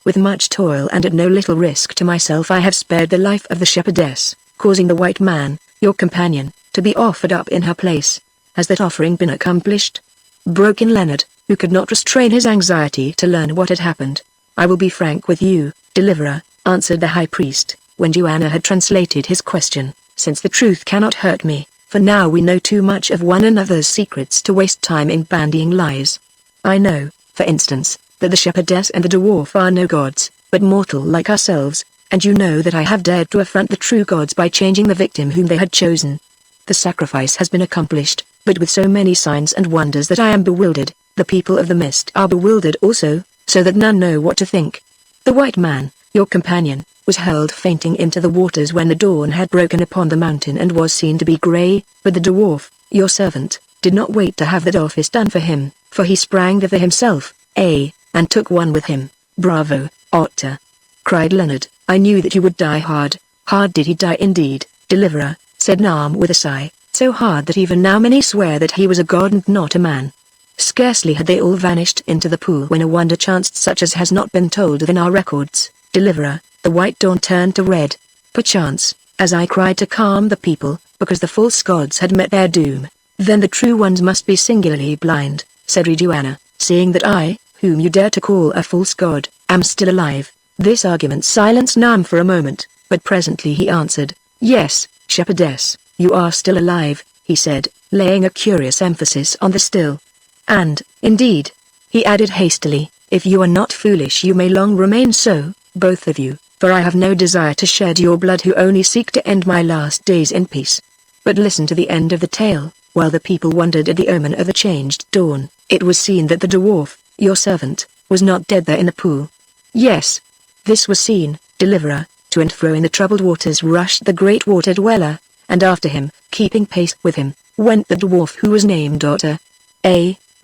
With much toil and at no little risk to myself I have spared the life of the shepherdess, causing the white man, your companion, to be offered up in her place. Has that offering been accomplished?" broke in Leonard, who could not restrain his anxiety to learn what had happened. "I will be frank with you, deliverer," answered the high priest, when Joanna had translated his question, "since the truth cannot hurt me, for now we know too much of one another's secrets to waste time in bandying lies. I know, for instance, that the shepherdess and the dwarf are no gods, but mortal like ourselves, and you know that I have dared to affront the true gods by changing the victim whom they had chosen. The sacrifice has been accomplished, but with so many signs and wonders that I am bewildered. The people of the mist are bewildered also, so that none know what to think. The white man, your companion, was hurled fainting into the waters when the dawn had broken upon the mountain and was seen to be grey, but the dwarf, your servant, did not wait to have that office done for him, for he sprang thither himself, and took one with him. Bravo, Otter!" cried Leonard. "I knew that you would die hard. Hard did he die indeed, deliverer," said Nam with a sigh, "so hard that even now many swear that he was a god and not a man." Scarcely had they all vanished into the pool when a wonder chanced such as has not been told of in our records. "Deliverer, the white dawn turned to red. Perchance, as I cried to calm the people, because the false gods had met their doom, then the true ones must be singularly blind," said Joanna, "seeing that I, whom you dare to call a false god, am still alive." This argument silenced Nam for a moment, but presently he answered, "Yes, shepherdess, you are still alive," he said, laying a curious emphasis on the still. "And, indeed," he added hastily, "if you are not foolish you may long remain so, both of you, for I have no desire to shed your blood who only seek to end my last days in peace. But listen to the end of the tale. While the people wondered at the omen of a changed dawn, it was seen that the dwarf, your servant, was not dead there in the pool. Yes. This was seen, deliverer. To and fro in the troubled waters rushed the great water dweller, and after him, keeping pace with him, went the dwarf who was named Otter.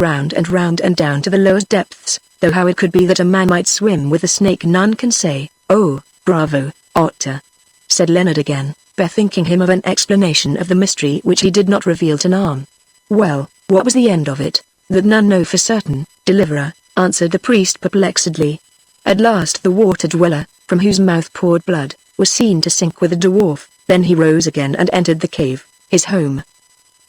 Round and down to the lowest depths, though how it could be that a man might swim with a snake none can say. Oh, bravo, Otter, said Leonard again, bethinking him of an explanation of the mystery which he did not reveal to Nam. Well, what was the end of it? That none know for certain, deliverer, answered the priest perplexedly. At last the water dweller, from whose mouth poured blood, was seen to sink with the dwarf, then he rose again and entered the cave, his home.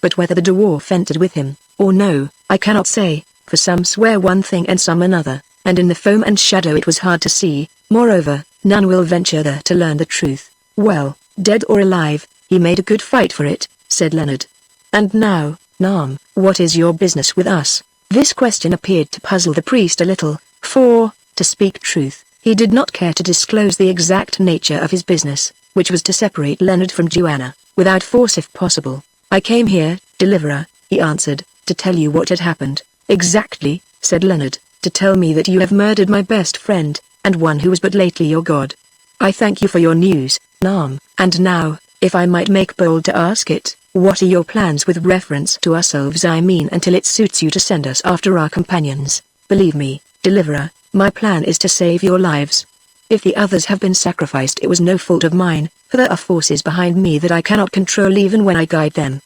But whether the dwarf entered with him, or no, I cannot say, for some swear one thing and some another, and in the foam and shadow it was hard to see. Moreover, none will venture there to learn the truth. Well, dead or alive, he made a good fight for it, said Leonard. And now, Nam, what is your business with us? This question appeared to puzzle the priest a little, for, to speak truth, he did not care to disclose the exact nature of his business, which was to separate Leonard from Joanna, without force if possible. I came here, deliverer, he answered, to tell you what had happened. Exactly, said Leonard, to tell me that you have murdered my best friend, and one who was but lately your god. I thank you for your news, Nam, and now, if I might make bold to ask it, what are your plans with reference to ourselves? I mean until it suits you to send us after our companions. Believe me, deliverer, my plan is to save your lives. If the others have been sacrificed it was no fault of mine, for there are forces behind me that I cannot control even when I guide them.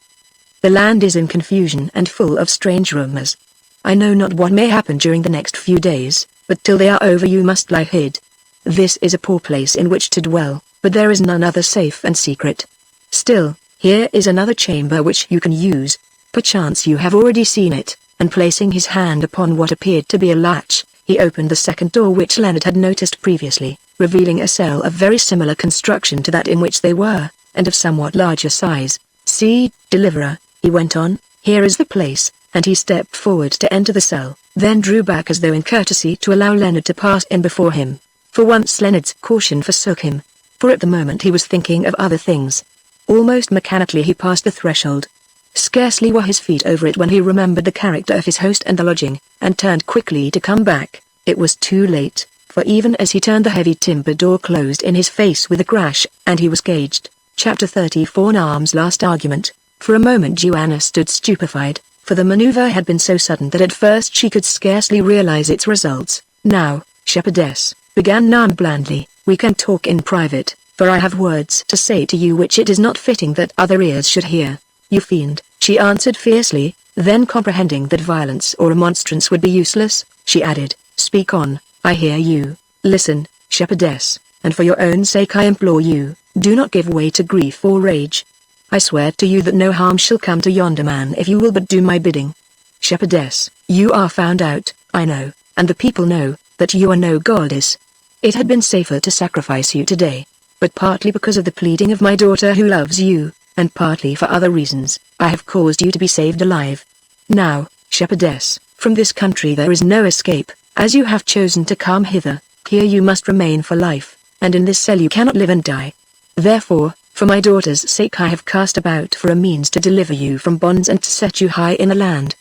The land is in confusion and full of strange rumors. I know not what may happen during the next few days, but till they are over you must lie hid. This is a poor place in which to dwell, but there is none other safe and secret. Still, here is another chamber which you can use. Perchance you have already seen it, and placing his hand upon what appeared to be a latch, he opened the second door which Leonard had noticed previously, revealing a cell of very similar construction to that in which they were, and of somewhat larger size. See, deliverer, he went on, here is the place, and he stepped forward to enter the cell, then drew back as though in courtesy to allow Leonard to pass in before him. For once Leonard's caution forsook him, for at the moment he was thinking of other things. Almost mechanically he passed the threshold. Scarcely were his feet over it when he remembered the character of his host and the lodging, and turned quickly to come back. It was too late, for even as he turned the heavy timber door closed in his face with a crash, and he was caged. Chapter 34 Nam's last argument. For a moment Joanna stood stupefied, for the maneuver had been so sudden that at first she could scarcely realize its results. Now, shepherdess, began Nam blandly, we can talk in private, for I have words to say to you which it is not fitting that other ears should hear. You fiend, she answered fiercely, then comprehending that violence or remonstrance would be useless, she added, speak on, I hear you. Listen, shepherdess, and for your own sake I implore you, do not give way to grief or rage. I swear to you that no harm shall come to yonder man if you will but do my bidding. Shepherdess, you are found out, I know, and the people know, that you are no goddess. It had been safer to sacrifice you today, but partly because of the pleading of my daughter who loves you, and partly for other reasons, I have caused you to be saved alive. Now, shepherdess, from this country there is no escape, as you have chosen to come hither, here you must remain for life, and in this cell you cannot live and die. Therefore, for my daughter's sake I have cast about for a means to deliver you from bonds and to set you high in the land,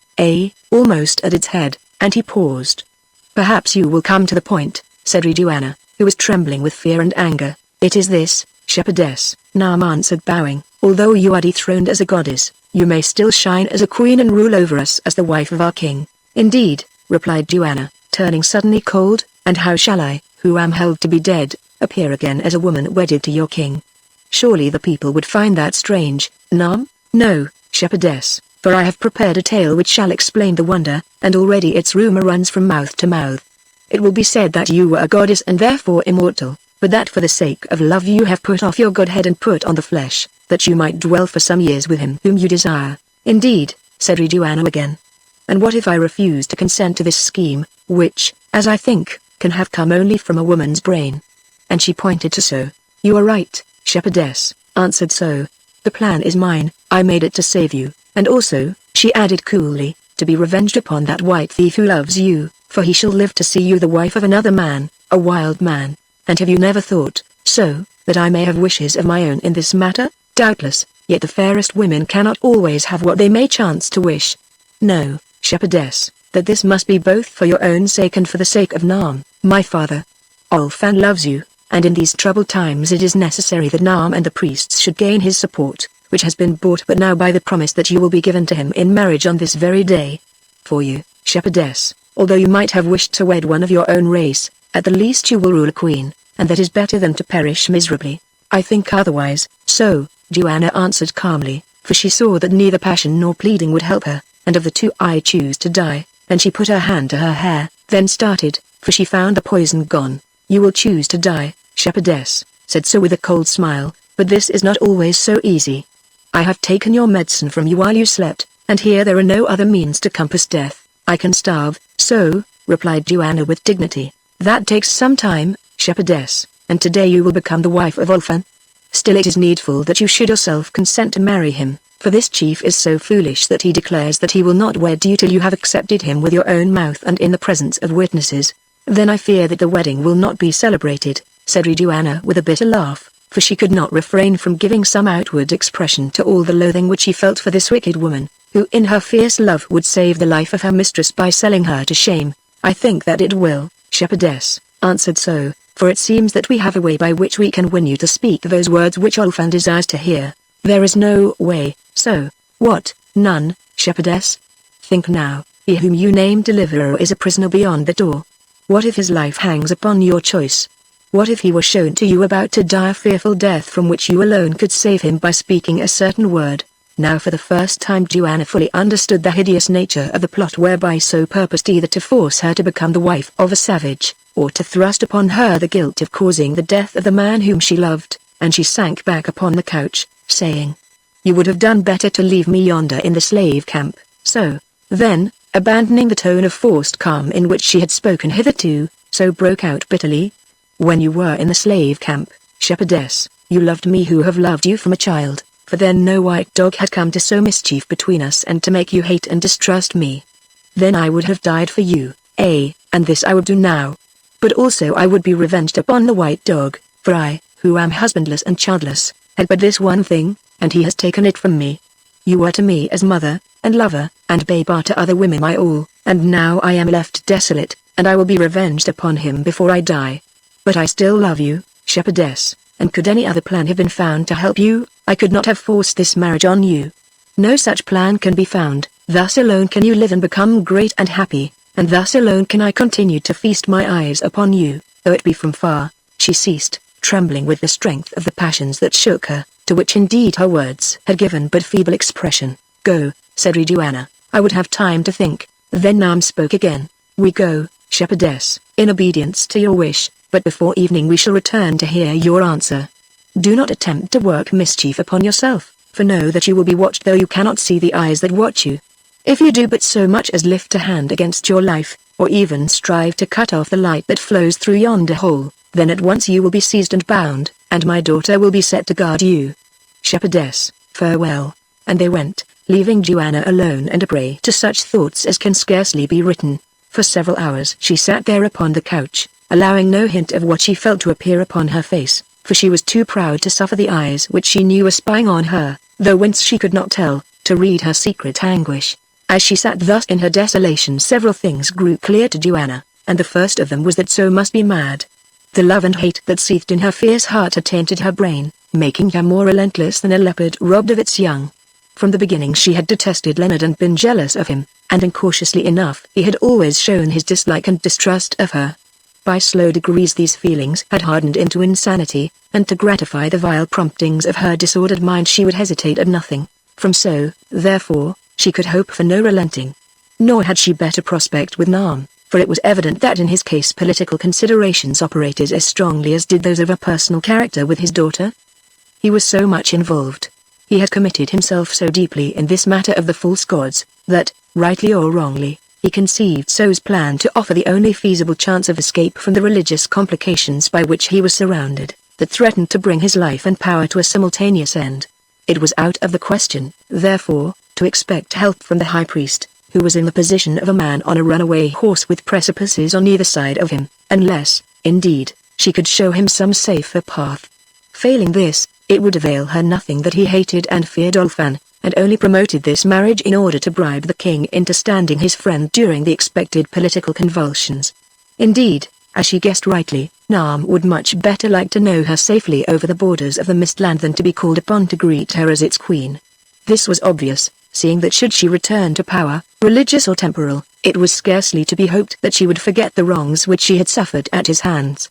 almost at its head, and he paused. Perhaps you will come to the point, said Joanna, who was trembling with fear and anger. It is this, shepherdess, Nam answered bowing, although you are dethroned as a goddess, you may still shine as a queen and rule over us as the wife of our king. Indeed, replied Joanna, turning suddenly cold, and how shall I, who am held to be dead, appear again as a woman wedded to your king? Surely the people would find that strange, Nam? No, shepherdess, for I have prepared a tale which shall explain the wonder, and already its rumor runs from mouth to mouth. It will be said that you were a goddess and therefore immortal, but that for the sake of love you have put off your godhead and put on the flesh, that you might dwell for some years with him whom you desire. Indeed, said Joanna again. And what if I refuse to consent to this scheme, which, as I think, can have come only from a woman's brain? And she pointed to So. You are right, shepherdess, answered So. The plan is mine, I made it to save you, and also, she added coolly, to be revenged upon that white thief who loves you, for he shall live to see you the wife of another man, a wild man. And have you never thought, So, that I may have wishes of my own in this matter? Doubtless, yet the fairest women cannot always have what they may chance to wish. No, shepherdess, that this must be both for your own sake and for the sake of Naam, my father. Olfan loves you, and in these troubled times it is necessary that Naam and the priests should gain his support, which has been bought but now by the promise that you will be given to him in marriage on this very day. For you, shepherdess, although you might have wished to wed one of your own race, at the least you will rule a queen, and that is better than to perish miserably. I think otherwise, so, Joanna answered calmly, for she saw that neither passion nor pleading would help her, and of the two I choose to die, and she put her hand to her hair, then started, for she found the poison gone. You will choose to die, shepherdess, said so with a cold smile, but this is not always so easy. I have taken your medicine from you while you slept, and here there are no other means to compass death. I can starve, so, replied Joanna with dignity. That takes some time, shepherdess, and today you will become the wife of Olfan. Still it is needful that you should yourself consent to marry him, for this chief is so foolish that he declares that he will not wed you till you have accepted him with your own mouth and in the presence of witnesses. Then I fear that the wedding will not be celebrated, said Joanna with a bitter laugh, for she could not refrain from giving some outward expression to all the loathing which she felt for this wicked woman, who in her fierce love would save the life of her mistress by selling her to shame. I think that it will, shepherdess, answered so, for it seems that we have a way by which we can win you to speak those words which Olfan desires to hear. There is no way, so, what, none, shepherdess? Think now, he whom you name deliverer is a prisoner beyond the door. What if his life hangs upon your choice? What if he were shown to you about to die a fearful death from which you alone could save him by speaking a certain word? Now for the first time Joanna fully understood the hideous nature of the plot whereby so purposed either to force her to become the wife of a savage, or to thrust upon her the guilt of causing the death of the man whom she loved, and she sank back upon the couch, saying, "You would have done better to leave me yonder in the slave camp." So, then, abandoning the tone of forced calm in which she had spoken hitherto, so broke out bitterly, "When you were in the slave camp, shepherdess, you loved me who have loved you from a child, for then no white dog had come to sow mischief between us and to make you hate and distrust me. Then I would have died for you, and this I would do now. But also I would be revenged upon the white dog, for I, who am husbandless and childless, had but this one thing, and he has taken it from me. You were to me as mother, and lover, and babe are to other women my all, and now I am left desolate, and I will be revenged upon him before I die. But I still love you, shepherdess, and could any other plan have been found to help you, I could not have forced this marriage on you. No such plan can be found, thus alone can you live and become great and happy, and thus alone can I continue to feast my eyes upon you, though it be from far." She ceased, trembling with the strength of the passions that shook her, to which indeed her words had given but feeble expression. "Go," said Joanna, "I would have time to think." Then Naam spoke again. "We go, shepherdess, in obedience to your wish, but before evening we shall return to hear your answer. Do not attempt to work mischief upon yourself, for know that you will be watched though you cannot see the eyes that watch you. If you do but so much as lift a hand against your life, or even strive to cut off the light that flows through yonder hole, then at once you will be seized and bound, and my daughter will be set to guard you. Shepherdess, farewell." And they went, leaving Joanna alone and a prey to such thoughts as can scarcely be written. For several hours she sat there upon the couch, allowing no hint of what she felt to appear upon her face, for she was too proud to suffer the eyes which she knew were spying on her, though whence she could not tell, to read her secret anguish. As she sat thus in her desolation several things grew clear to Joanna, and the first of them was that so must be mad. The love and hate that seethed in her fierce heart had tainted her brain, making her more relentless than a leopard robbed of its young. From the beginning she had detested Leonard and been jealous of him, and incautiously enough he had always shown his dislike and distrust of her. By slow degrees these feelings had hardened into insanity, and to gratify the vile promptings of her disordered mind she would hesitate at nothing. Therefore, she could hope for no relenting. Nor had she better prospect with Naam, for it was evident that in his case political considerations operated as strongly as did those of a personal character with his daughter. He was so much involved. He had committed himself so deeply in this matter of the false gods, that, rightly or wrongly, he conceived so's plan to offer the only feasible chance of escape from the religious complications by which he was surrounded, that threatened to bring his life and power to a simultaneous end. It was out of the question, therefore, to expect help from the high priest, who was in the position of a man on a runaway horse with precipices on either side of him, unless, indeed, she could show him some safer path. Failing this, it would avail her nothing that he hated and feared Olfan, and only promoted this marriage in order to bribe the king into standing his friend during the expected political convulsions. Indeed, as she guessed rightly, Naam would much better like to know her safely over the borders of the Mistland than to be called upon to greet her as its queen. This was obvious, seeing that should she return to power, religious or temporal, it was scarcely to be hoped that she would forget the wrongs which she had suffered at his hands.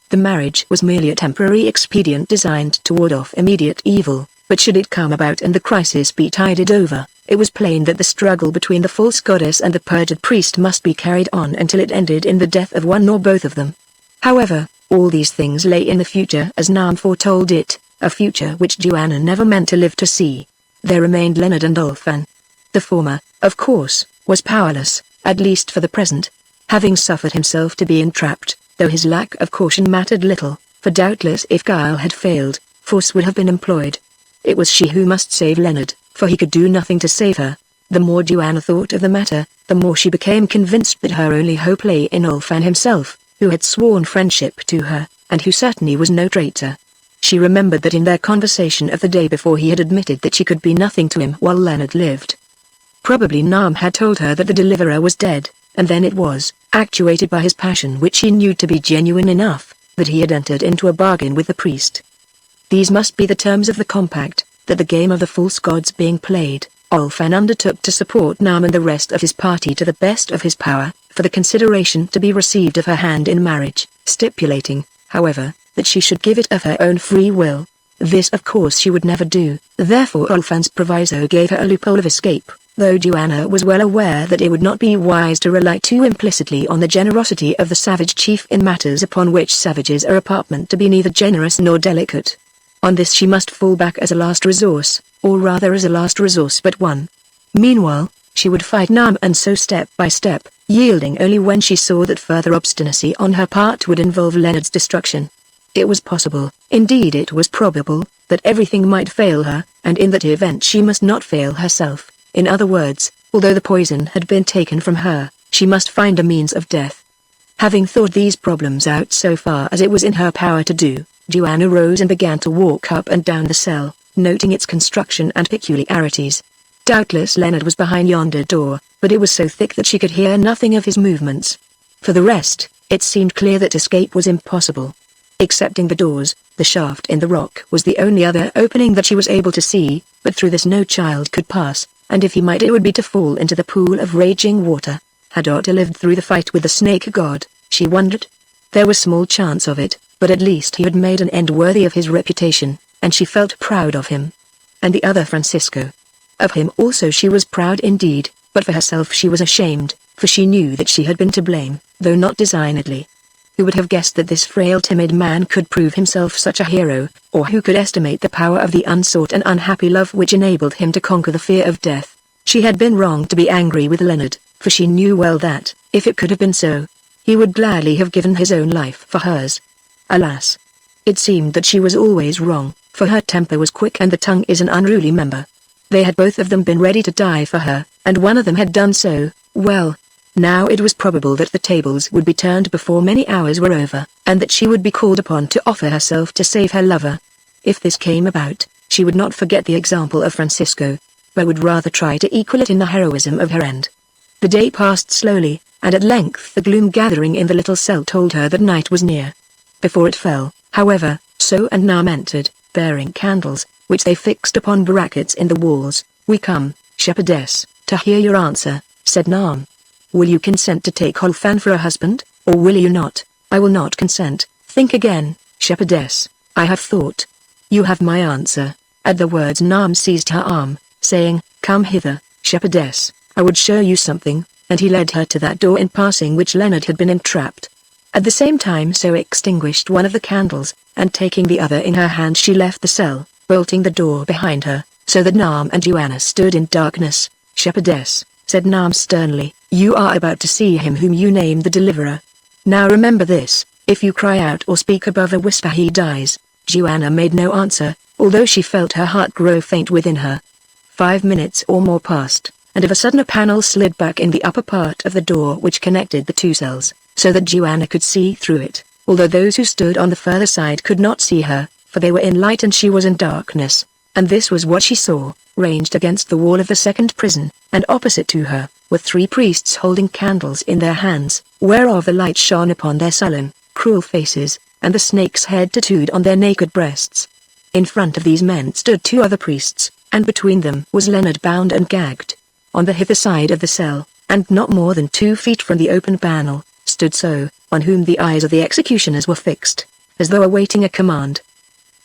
The marriage was merely a temporary expedient designed to ward off immediate evil, but should it come about and the crisis be tided over, it was plain that the struggle between the false goddess and the perjured priest must be carried on until it ended in the death of one or both of them. However, all these things lay in the future as Naam foretold it, a future which Joanna never meant to live to see. There remained Leonard and Olfan. The former, of course, was powerless, at least for the present, having suffered himself to be entrapped, though his lack of caution mattered little, for doubtless if guile had failed, force would have been employed. It was she who must save Leonard, for he could do nothing to save her. The more Joanna thought of the matter, the more she became convinced that her only hope lay in Olfan himself, who had sworn friendship to her, and who certainly was no traitor. She remembered that in their conversation of the day before he had admitted that she could be nothing to him while Leonard lived. Probably Naam had told her that the deliverer was dead, and then it was, actuated by his passion which he knew to be genuine enough, that he had entered into a bargain with the priest. These must be the terms of the compact, that the game of the false gods being played, Olfan undertook to support Naam and the rest of his party to the best of his power, for the consideration to be received of her hand in marriage, stipulating, however, that she should give it of her own free will. This of course she would never do, therefore Olfan's proviso gave her a loophole of escape, though Joanna was well aware that it would not be wise to rely too implicitly on the generosity of the savage chief in matters upon which savages are apartment to be neither generous nor delicate. On this she must fall back as a last resource, or rather as a last resource but one. Meanwhile, she would fight Naam and so step by step, yielding only when she saw that further obstinacy on her part would involve Leonard's destruction. It was possible, indeed it was probable, that everything might fail her, and in that event she must not fail herself. In other words, although the poison had been taken from her, she must find a means of death. Having thought these problems out so far as it was in her power to do, Joanna rose and began to walk up and down the cell, noting its construction and peculiarities. Doubtless Leonard was behind yonder door, but it was so thick that she could hear nothing of his movements. For the rest, it seemed clear that escape was impossible. Excepting the doors, the shaft in the rock was the only other opening that she was able to see, but through this no child could pass, and if he might it would be to fall into the pool of raging water. Had Otter lived through the fight with the snake god, she wondered? There was small chance of it, but at least he had made an end worthy of his reputation, and she felt proud of him. And the other Francisco. Of him also she was proud indeed, but for herself she was ashamed, for she knew that she had been to blame, though not designedly. Who would have guessed that this frail timid man could prove himself such a hero, or who could estimate the power of the unsought and unhappy love which enabled him to conquer the fear of death? She had been wrong to be angry with Leonard, for she knew well that, if it could have been so, he would gladly have given his own life for hers. Alas! It seemed that she was always wrong, for her temper was quick and the tongue is an unruly member. They had both of them been ready to die for her, and one of them had done so, well. Now it was probable that the tables would be turned before many hours were over, and that she would be called upon to offer herself to save her lover. If this came about, she would not forget the example of Francisco, but would rather try to equal it in the heroism of her end. The day passed slowly, and at length the gloom gathering in the little cell told her that night was near. Before it fell, however, So and Naam entered, bearing candles, which they fixed upon brackets in the walls. "We come, shepherdess, to hear your answer," said Naam. "Will you consent to take Olfan for a husband, or will you not?" "I will not consent." "Think again, shepherdess." "I have thought." "You have my answer." At the words Naam seized her arm, saying, "Come hither, shepherdess, I would show you something," and he led her to that door in passing which Leonard had been entrapped. At the same time So extinguished one of the candles, and taking the other in her hand she left the cell, bolting the door behind her, so that Naam and Joanna stood in darkness. "Shepherdess," said Naam sternly, "you are about to see him whom you name the deliverer. Now remember this, if you cry out or speak above a whisper he dies." Joanna made no answer, although she felt her heart grow faint within her. 5 minutes or more passed, and of a sudden a panel slid back in the upper part of the door which connected the two cells, so that Joanna could see through it. although those who stood on the further side could not see her, for they were in light and she was in darkness. And this was what she saw: ranged against the wall of the second prison, and opposite to her, were 3 priests holding candles in their hands, whereof the light shone upon their sullen, cruel faces, and the snake's head tattooed on their naked breasts. In front of these men stood 2 other priests, and between them was Leonard bound and gagged. On the hither side of the cell, and not more than 2 feet from the open panel, stood So, on whom the eyes of the executioners were fixed, as though awaiting a command.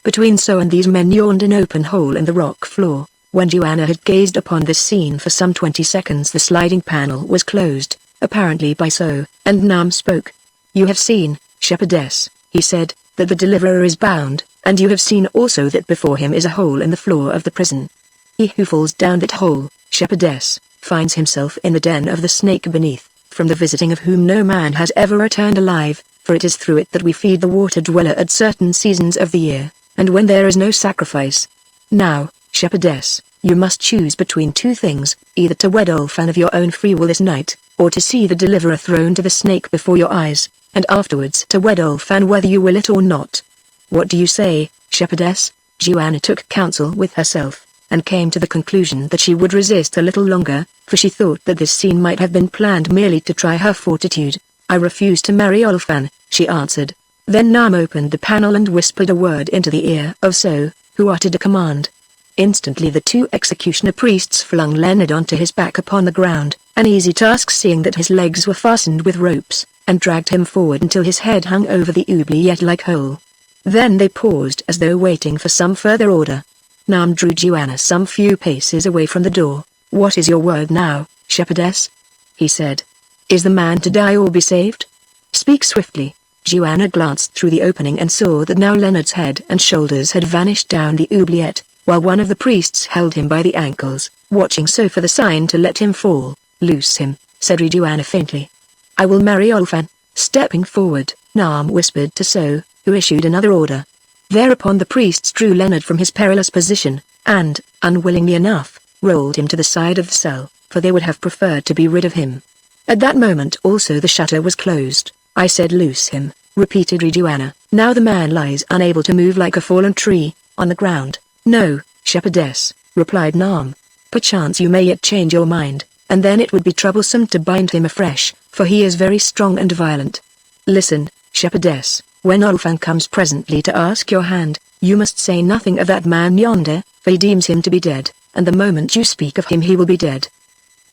Between So and these men yawned an open hole in the rock floor. When Joanna had gazed upon this scene for some 20 seconds, the sliding panel was closed, apparently by So, and Nam spoke. "You have seen, shepherdess," he said, "that the deliverer is bound, and you have seen also that before him is a hole in the floor of the prison. He who falls down that hole, shepherdess, finds himself in the den of the snake beneath, from the visiting of whom no man has ever returned alive, for it is through it that we feed the water dweller at certain seasons of the year, and when there is no sacrifice. Now, shepherdess, you must choose between 2 things, either to wed Ulfan of your own free will this night, or to see the deliverer thrown to the snake before your eyes, and afterwards to wed Ulfan whether you will it or not. What do you say, shepherdess?" Joanna took counsel with herself, and came to the conclusion that she would resist a little longer, for she thought that this scene might have been planned merely to try her fortitude. "I refuse to marry Ulfan," she answered. Then Nam opened the panel and whispered a word into the ear of So, who uttered a command. Instantly the 2 executioner priests flung Leonard onto his back upon the ground, an easy task seeing that his legs were fastened with ropes, and dragged him forward until his head hung over the oubliette-like hole. Then they paused as though waiting for some further order. Nam drew Joanna some few paces away from the door. "What is your word now, shepherdess?" he said. "Is the man to die or be saved? Speak swiftly." Joanna glanced through the opening and saw that now Leonard's head and shoulders had vanished down the oubliette, while one of the priests held him by the ankles, watching So for the sign to let him fall. "Loose him," said Joanna faintly. "I will marry Ulfan." Stepping forward, Nam whispered to So, who issued another order. Thereupon the priests drew Leonard from his perilous position, and, unwillingly enough, rolled him to the side of the cell, for they would have preferred to be rid of him. At that moment also the shutter was closed. "I said loose him," repeated Joanna. "Now the man lies unable to move like a fallen tree, on the ground." "No, shepherdess," replied Nam. "Perchance you may yet change your mind, and then it would be troublesome to bind him afresh, for he is very strong and violent. Listen, shepherdess, when Ulfan comes presently to ask your hand, you must say nothing of that man yonder, for he deems him to be dead, and the moment you speak of him he will be dead.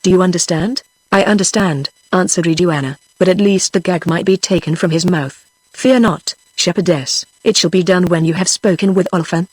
Do you understand?" "I understand," answered Joanna, "but at least the gag might be taken from his mouth." "Fear not, shepherdess, it shall be done when you have spoken with Ulfan.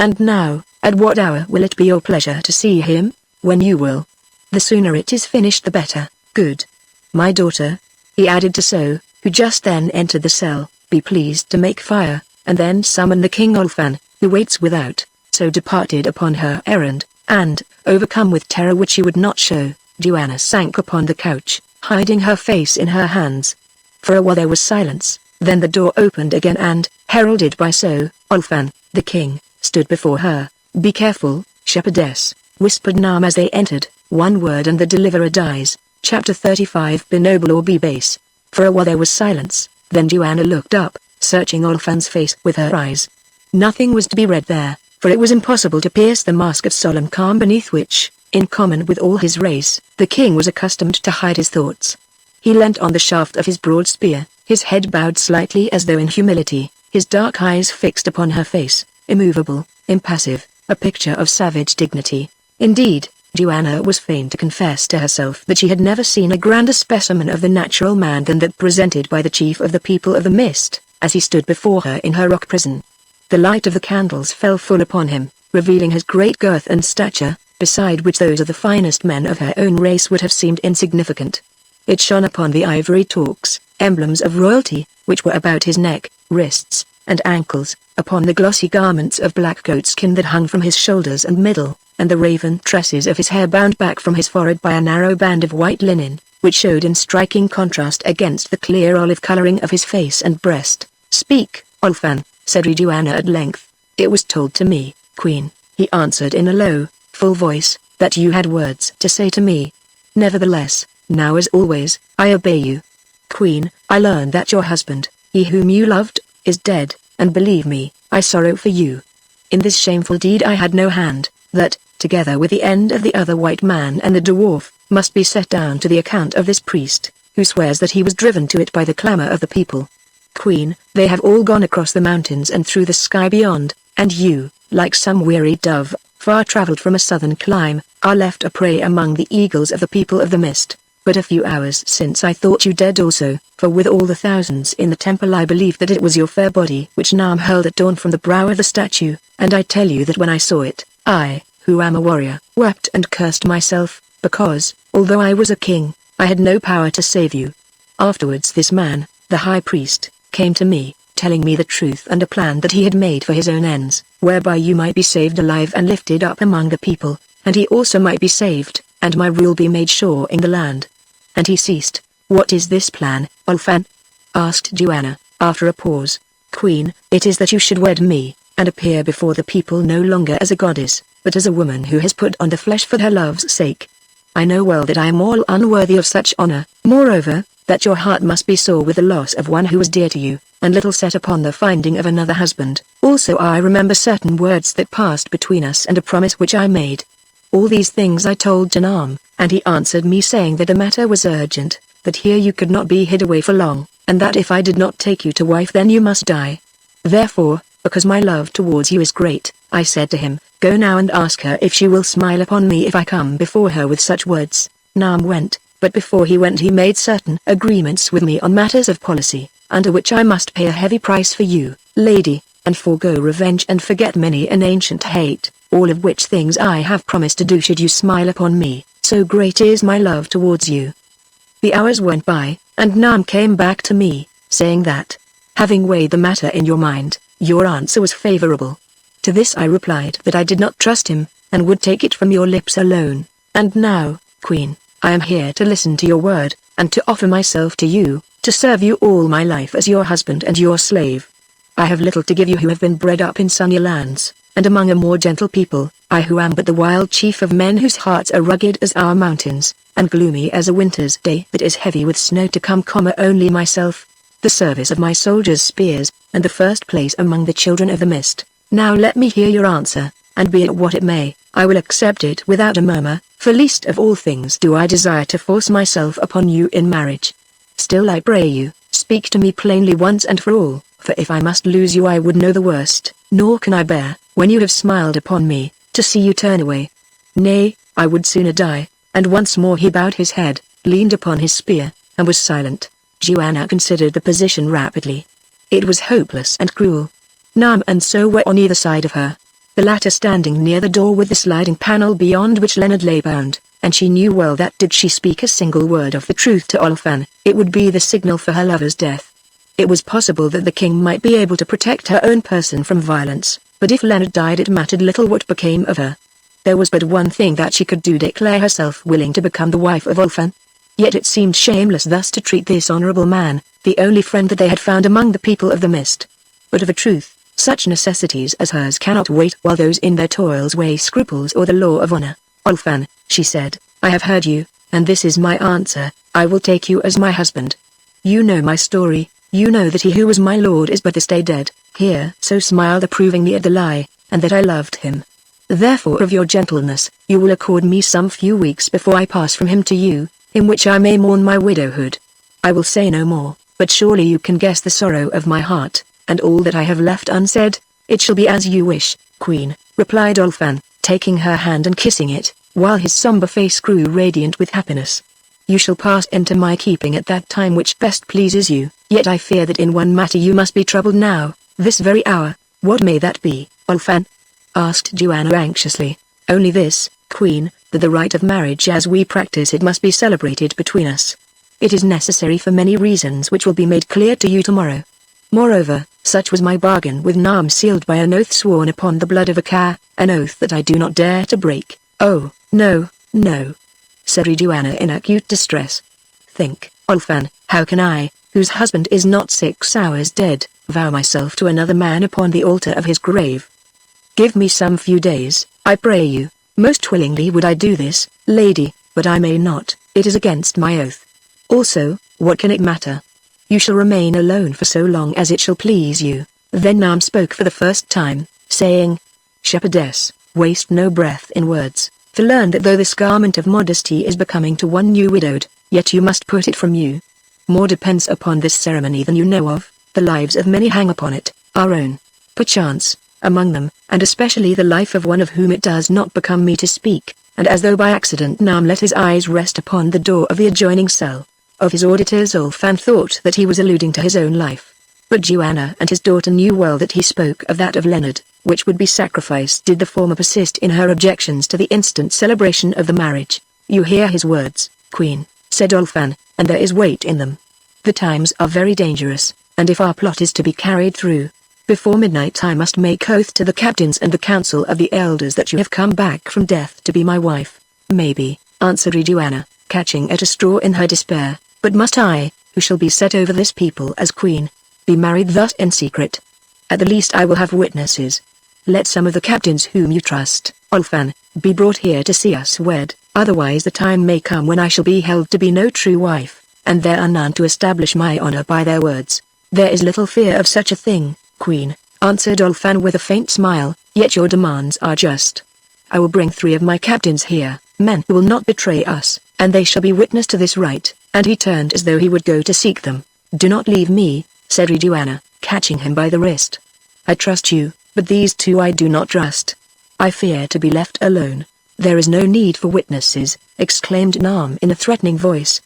And now, at what hour will it be your pleasure to see him?" "When you will. The sooner it is finished the better." "Good. My daughter," he added to So, who just then entered the cell, "be pleased to make fire, and then summon the King Ulfan, who waits without." So departed upon her errand, and, overcome with terror which she would not show, Joanna sank upon the couch, hiding her face in her hands. For a while there was silence, then the door opened again and, heralded by So, Ulfan, the king, stood before her. "Be careful, shepherdess," whispered Nam as they entered. "One word and the deliverer dies." Chapter 35. Be noble or be base. For a while there was silence, then Joanna looked up, searching Ulfan's face with her eyes. Nothing was to be read there, for it was impossible to pierce the mask of solemn calm beneath which, in common with all his race, the king was accustomed to hide his thoughts. He leant on the shaft of his broad spear, his head bowed slightly as though in humility, his dark eyes fixed upon her face, immovable, impassive, a picture of savage dignity. Indeed, Joanna was fain to confess to herself that she had never seen a grander specimen of the natural man than that presented by the chief of the people of the mist, as he stood before her in her rock prison. The light of the candles fell full upon him, revealing his great girth and stature, beside which those of the finest men of her own race would have seemed insignificant. It shone upon the ivory torques, emblems of royalty, which were about his neck, wrists, and ankles, upon the glossy garments of black goatskin that hung from his shoulders and middle, and the raven tresses of his hair bound back from his forehead by a narrow band of white linen, which showed in striking contrast against the clear olive coloring of his face and breast. "Speak, Ulfan," said Joanna at length. "It was told to me, Queen," he answered in a low, full voice, "that you had words to say to me. Nevertheless, now as always, I obey you. Queen, I learned that your husband, He whom you loved, is dead, and believe me, I sorrow for you. In this shameful deed I had no hand, that, together with the end of the other white man and the dwarf, must be set down to the account of this priest, who swears that he was driven to it by the clamor of the people. Queen, they have all gone across the mountains and through the sky beyond, and you, like some weary dove, far traveled from a southern clime, are left a prey among the eagles of the people of the mist. But a few hours since I thought you dead also, for with all the thousands in the temple I believed that it was your fair body which Nam hurled at dawn from the brow of the statue, and I tell you that when I saw it, I, who am a warrior, wept and cursed myself, because, although I was a king, I had no power to save you. Afterwards this man, the high priest, came to me, telling me the truth and a plan that he had made for his own ends, whereby you might be saved alive and lifted up among the people, and he also might be saved, and my rule be made sure in the land. And he ceased. What is this plan, Ulfan? Asked Joanna, after a pause. Queen, it is that you should wed me, and appear before the people no longer as a goddess, but as a woman who has put on the flesh for her love's sake. I know well that I am all unworthy of such honor, moreover, that your heart must be sore with the loss of one who was dear to you, and little set upon the finding of another husband. Also I remember certain words that passed between us and a promise which I made. All these things I told Janam, and he answered me saying that the matter was urgent, that here you could not be hid away for long, and that if I did not take you to wife then you must die. Therefore, because my love towards you is great, I said to him, go now and ask her if she will smile upon me if I come before her with such words. Nam went, but before he went he made certain agreements with me on matters of policy, under which I must pay a heavy price for you, lady, and forego revenge and forget many an ancient hate, all of which things I have promised to do should you smile upon me, so great is my love towards you. The hours went by, and Nam came back to me, saying that, having weighed the matter in your mind, your answer was favorable. To this I replied that I did not trust him, and would take it from your lips alone, and now, Queen, I am here to listen to your word, and to offer myself to you, to serve you all my life as your husband and your slave. I have little to give you who have been bred up in sunny lands, and among a more gentle people, I who am but the wild chief of men whose hearts are rugged as our mountains, and gloomy as a winter's day that is heavy with snow to come, only myself, the service of my soldiers' spears, and the first place among the children of the mist. Now let me hear your answer, and be it what it may, I will accept it without a murmur, for least of all things do I desire to force myself upon you in marriage. Still I pray you, speak to me plainly once and for all, for if I must lose you I would know the worst, nor can I bear, when you have smiled upon me, to see you turn away. Nay, I would sooner die. And once more he bowed his head, leaned upon his spear, and was silent. Joanna considered the position rapidly. It was hopeless and cruel. Nam and So were on either side of her, the latter standing near the door with the sliding panel beyond which Leonard lay bound, and she knew well that did she speak a single word of the truth to Olfan, it would be the signal for her lover's death. It was possible that the king might be able to protect her own person from violence, but if Leonard died it mattered little what became of her. There was but one thing that she could do: declare herself willing to become the wife of Olfan. Yet it seemed shameless thus to treat this honorable man, the only friend that they had found among the people of the mist. But of a truth, such necessities as hers cannot wait while those in their toils weigh scruples or the law of honor. Olfan, she said, I have heard you, and this is my answer: I will take you as my husband. You know my story, you know that he who was my lord is but this day dead, here so smiled approvingly at the lie, and that I loved him. Therefore of your gentleness, you will accord me some few weeks before I pass from him to you, in which I may mourn my widowhood. I will say no more, but surely you can guess the sorrow of my heart, and all that I have left unsaid. It shall be as you wish, Queen, replied Olfan, taking her hand and kissing it, while his somber face grew radiant with happiness. You shall pass into my keeping at that time which best pleases you, yet I fear that in one matter you must be troubled now, this very hour. What may that be, Olfan? Asked Joanna anxiously. Only this, Queen, that the rite of marriage as we practice it must be celebrated between us. It is necessary for many reasons which will be made clear to you tomorrow. Moreover, such was my bargain with Nam, sealed by an oath sworn upon the blood of a Ka, an oath that I do not dare to break. Oh, no, no, said Joanna in acute distress. Think, Olfan, how can I, whose husband is not 6 hours dead, vow myself to another man upon the altar of his grave? Give me some few days, I pray you. Most willingly would I do this, lady, but I may not, it is against my oath. Also, what can it matter? You shall remain alone for so long as it shall please you." Then Nam spoke for the first time, saying, "Shepherdess, waste no breath in words, to learn that though this garment of modesty is becoming to one new widowed, yet you must put it from you. More depends upon this ceremony than you know of, the lives of many hang upon it, our own, perchance, among them, and especially the life of one of whom it does not become me to speak." And as though by accident Nam let his eyes rest upon the door of the adjoining cell. Of his auditors Ulfan thought that he was alluding to his own life. But Joanna and his daughter knew well that he spoke of that of Leonard, which would be sacrificed did the former persist in her objections to the instant celebration of the marriage. "You hear his words, Queen," said Ulfan, "and there is weight in them. The times are very dangerous, and if our plot is to be carried through, before midnight I must make oath to the captains and the council of the elders that you have come back from death to be my wife." "Maybe," answered Joanna, catching at a straw in her despair, "but must I, who shall be set over this people as queen, be married thus in secret? At the least I will have witnesses. Let some of the captains whom you trust, Ulfan, be brought here to see us wed, otherwise the time may come when I shall be held to be no true wife, and there are none to establish my honor by their words." "There is little fear of such a thing, Queen," answered Ulfan with a faint smile, "yet your demands are just. I will bring 3 of my captains here, men who will not betray us, and they shall be witness to this rite," and he turned as though he would go to seek them. "Do not leave me," said Joanna, catching him by the wrist. "I trust you, but these 2 I do not trust. I fear to be left alone." "There is no need for witnesses," exclaimed Nam in a threatening voice.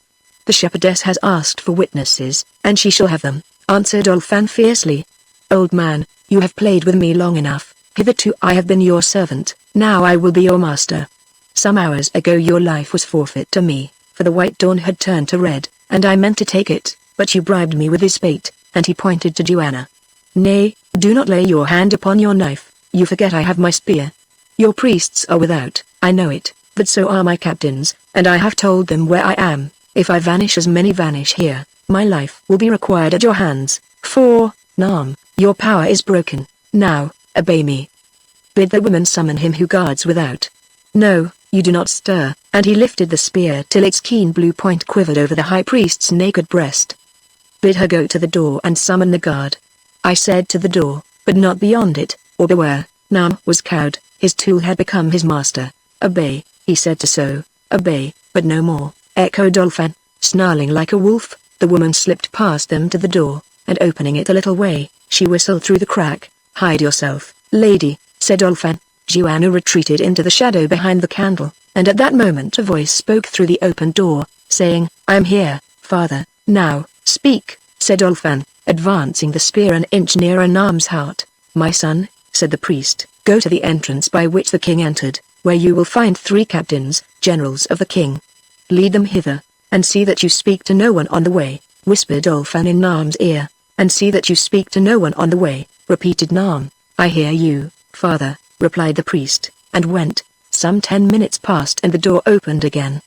"The shepherdess has asked for witnesses, and she shall have them," answered Ulfan fiercely. "Old man, you have played with me long enough. Hitherto I have been your servant, now I will be your master. Some hours ago your life was forfeit to me, for the white dawn had turned to red, and I meant to take it, but you bribed me with this fate," and he pointed to Joanna. "Nay, do not lay your hand upon your knife, you forget I have my spear. Your priests are without, I know it, but so are my captains, and I have told them where I am. If I vanish as many vanish here, my life will be required at your hands, for, Nam, your power is broken. Now, obey me. Bid the women summon him who guards without. No, you do not stir," and he lifted the spear till its keen blue point quivered over the high priest's naked breast. "Bid her go to the door and summon the guard." "I said to the door, but not beyond it, or beware." Nam was cowed, his tool had become his master. "Obey," he said to so, "obey, but no more," echoed Ulfan, snarling like a wolf. The woman slipped past them to the door, and opening it a little way, she whistled through the crack. "Hide yourself, lady," said Ulfan. Joanna retreated into the shadow behind the candle, and at that moment a voice spoke through the open door, saying, "I am here, father." "Now, speak," said Ulfan, advancing the spear an inch nearer Nam's heart. "My son," said the priest, "go to the entrance by which the king entered, where you will find 3 captains, generals of the king. Lead them hither, and see that you speak to no one on the way," whispered Ulfan in Nam's ear. "And see that you speak to no one on the way," repeated Nam. "I hear you, father," replied the priest, and went. Some 10 minutes passed and the door opened again.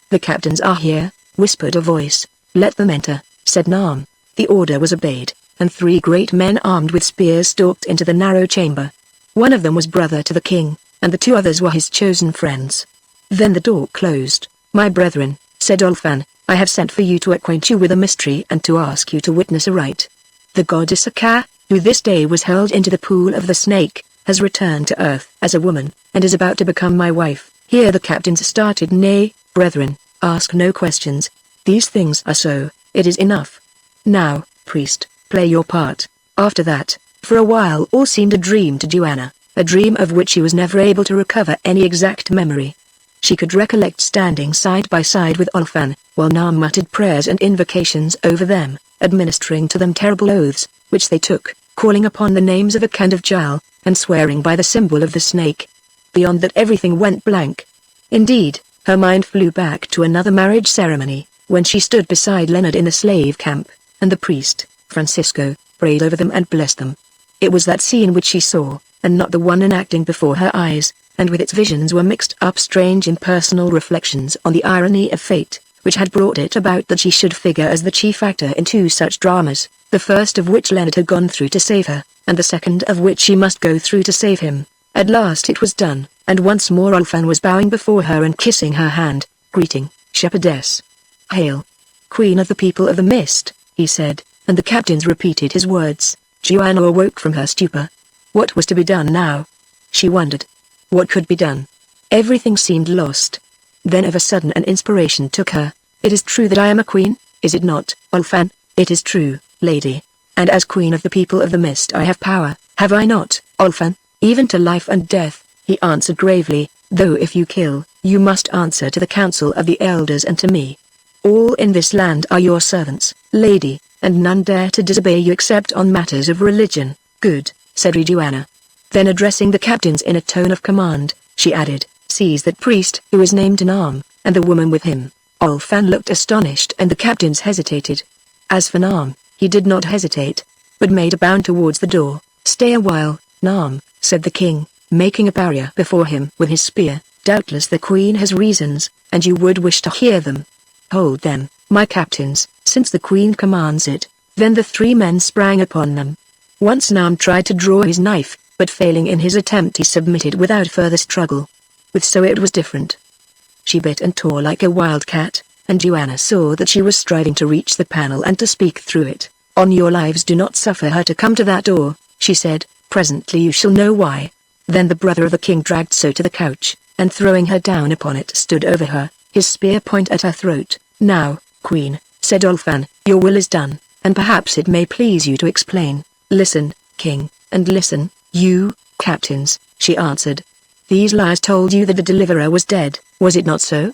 "The captains are here," whispered a voice. "Let them enter," said Nam. The order was obeyed, and 3 great men armed with spears stalked into the narrow chamber. One of them was brother to the king, and the 2 others were his chosen friends. Then the door closed. "My brethren," said Ulfan, "I have sent for you to acquaint you with a mystery and to ask you to witness a rite. The goddess Haggard, who this day was hurled into the pool of the snake, has returned to earth as a woman, and is about to become my wife." Here the captains started. "Nay, brethren, ask no questions. These things are so, it is enough. Now, priest, play your part." After that, for a while all seemed a dream to Joanna, a dream of which she was never able to recover any exact memory. She could recollect standing side by side with Ulfan, while Nam muttered prayers and invocations over them, administering to them terrible oaths, which they took, calling upon the names of Ak and of Jal, and swearing by the symbol of the snake. Beyond that everything went blank. Indeed, her mind flew back to another marriage ceremony, when she stood beside Leonard in the slave camp, and the priest, Francisco, prayed over them and blessed them. It was that scene which she saw, and not the one enacting before her eyes, and with its visions were mixed up strange impersonal reflections on the irony of fate, which had brought it about that she should figure as the chief actor in 2 such dramas, the first of which Leonard had gone through to save her, and the second of which she must go through to save him. At last it was done, and once more Ulfan was bowing before her and kissing her hand. "Greeting, shepherdess. Hail, queen of the people of the mist," he said, and the captains repeated his words. Joanna awoke from her stupor. What was to be done now? She wondered. What could be done? Everything seemed lost. Then of a sudden an inspiration took her. It is true that I am a queen, is it not, Ulfan? It is true, lady. And as queen of the people of the mist I have power, have I not, Ulfan? Even to life and death, he answered gravely, though if you kill, you must answer to the council of the elders and to me. All in this land are your servants, lady, and none dare to disobey you except on matters of religion. Good, said Joanna. Then addressing the captains in a tone of command, she added, seize that priest who is named Naam, and the woman with him. Ulfan looked astonished and the captains hesitated. As for Naam, he did not hesitate, but made a bound towards the door. Stay a while, Naam, said the king, making a barrier before him with his spear. Doubtless the queen has reasons, and you would wish to hear them. Hold them, my captains, since the queen commands it. Then the three men sprang upon them. Once Naam tried to draw his knife, but failing in his attempt he submitted without further struggle. With so it was different. She bit and tore like a wild cat, and Joanna saw that she was striving to reach the panel and to speak through it. On your lives do not suffer her to come to that door, she said, presently you shall know why. Then the brother of the king dragged So to the couch, and throwing her down upon it stood over her, his spear point at her throat. Now, queen, said Ulfan, your will is done, and perhaps it may please you to explain. Listen, king, and listen, you, captains, she answered. These lies told you that the deliverer was dead, was it not so?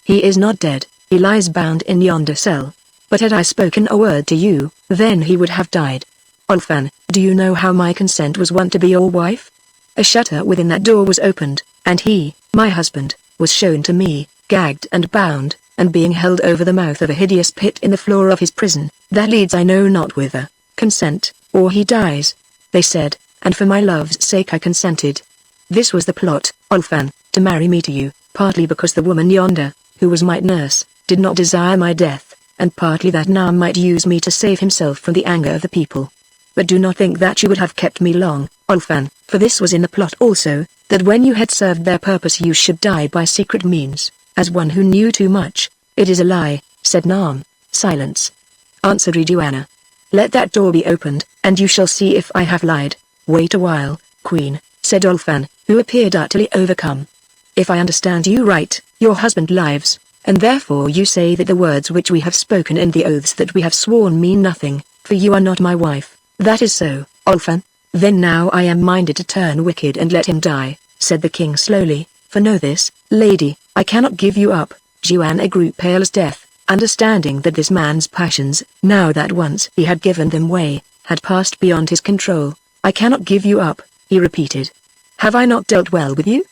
He is not dead, he lies bound in yonder cell. But had I spoken a word to you, then he would have died. Ulfan, do you know how my consent was won to be your wife? A shutter within that door was opened, and he, my husband, was shown to me, gagged and bound, and being held over the mouth of a hideous pit in the floor of his prison, that leads I know not whither. Consent, or he dies, they said, and for my love's sake I consented. This was the plot, Ulfan, to marry me to you, partly because the woman yonder, who was my nurse, did not desire my death, and partly that Naam might use me to save himself from the anger of the people. But do not think that you would have kept me long, Ulfan, for this was in the plot also, that when you had served their purpose you should die by secret means, as one who knew too much. It is a lie, said Naam. Silence, answered Joanna. Let that door be opened, and you shall see if I have lied. Wait a while, queen, said Ulfan, who appeared utterly overcome. If I understand you right, your husband lives, and therefore you say that the words which we have spoken and the oaths that we have sworn mean nothing, for you are not my wife. That is so, Ulfan. Then now I am minded to turn wicked and let him die, said the king slowly, for know this, lady, I cannot give you up. Joanna grew pale as death, understanding that this man's passions, now that once he had given them way, had passed beyond his control. I cannot give you up, he repeated. Have I not dealt well with you?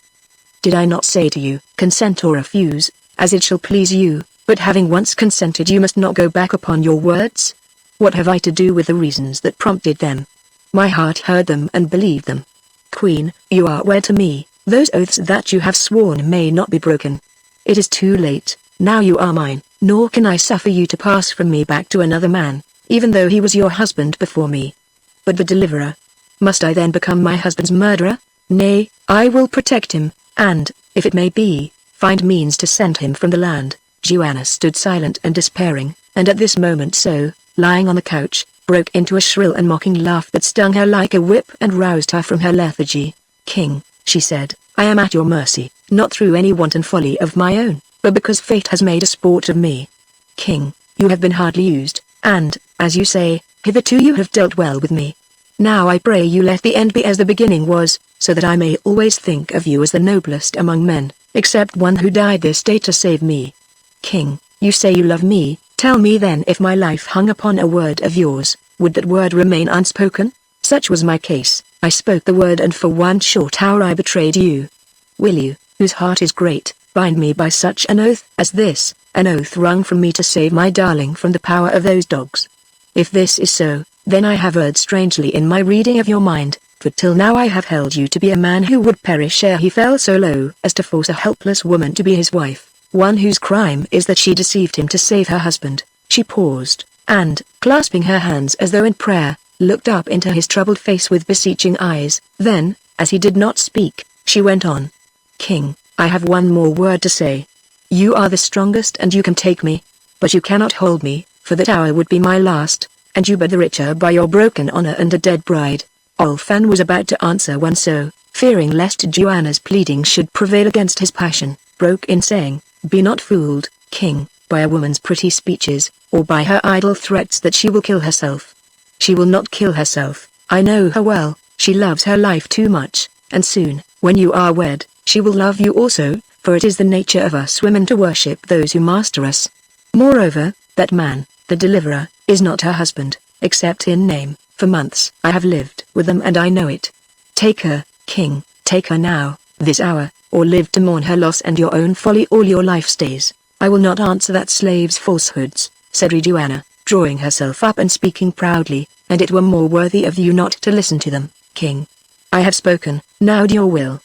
Did I not say to you, consent or refuse, as it shall please you, but having once consented you must not go back upon your words? What have I to do with the reasons that prompted them? My heart heard them and believed them. Queen, you are wed to me, those oaths that you have sworn may not be broken. It is too late, now you are mine, nor can I suffer you to pass from me back to another man, even though he was your husband before me. But the deliverer? Must I then become my husband's murderer? Nay, I will protect him, and, if it may be, find means to send him from the land. Joanna stood silent and despairing, and at this moment So, lying on the couch, broke into a shrill and mocking laugh that stung her like a whip and roused her from her lethargy. King, she said, I am at your mercy, not through any wanton folly of my own, but because fate has made a sport of me. King, you have been hardly used, and, as you say, hitherto you have dealt well with me. Now I pray you let the end be as the beginning was, so that I may always think of you as the noblest among men, except one who died this day to save me. King, you say you love me, tell me then if my life hung upon a word of yours, would that word remain unspoken? Such was my case, I spoke the word and for one short hour I betrayed you. Will you, whose heart is great, bind me by such an oath as this, an oath wrung from me to save my darling from the power of those dogs? If this is so, then I have erred strangely in my reading of your mind, for till now I have held you to be a man who would perish ere he fell so low as to force a helpless woman to be his wife, one whose crime is that she deceived him to save her husband. She paused, and, clasping her hands as though in prayer, looked up into his troubled face with beseeching eyes. Then, as he did not speak, she went on. King, I have one more word to say. You are the strongest and you can take me, but you cannot hold me, for that hour would be my last, and you but the richer by your broken honor and a dead bride. Olfan was about to answer when so, fearing lest Joanna's pleading should prevail against his passion, broke in saying, "Be not fooled, king, by a woman's pretty speeches, or by her idle threats that she will kill herself. She will not kill herself, I know her well, she loves her life too much, and soon, when you are wed, she will love you also, for it is the nature of us women to worship those who master us. Moreover, that man, the deliverer, is not her husband, except in name. For months I have lived with them and I know it. Take her, king, take her now, this hour, or live to mourn her loss and your own folly all your life stays." "I will not answer that slave's falsehoods," said Joanna, drawing herself up and speaking proudly, "and it were more worthy of you not to listen to them, king. I have spoken, now do your will.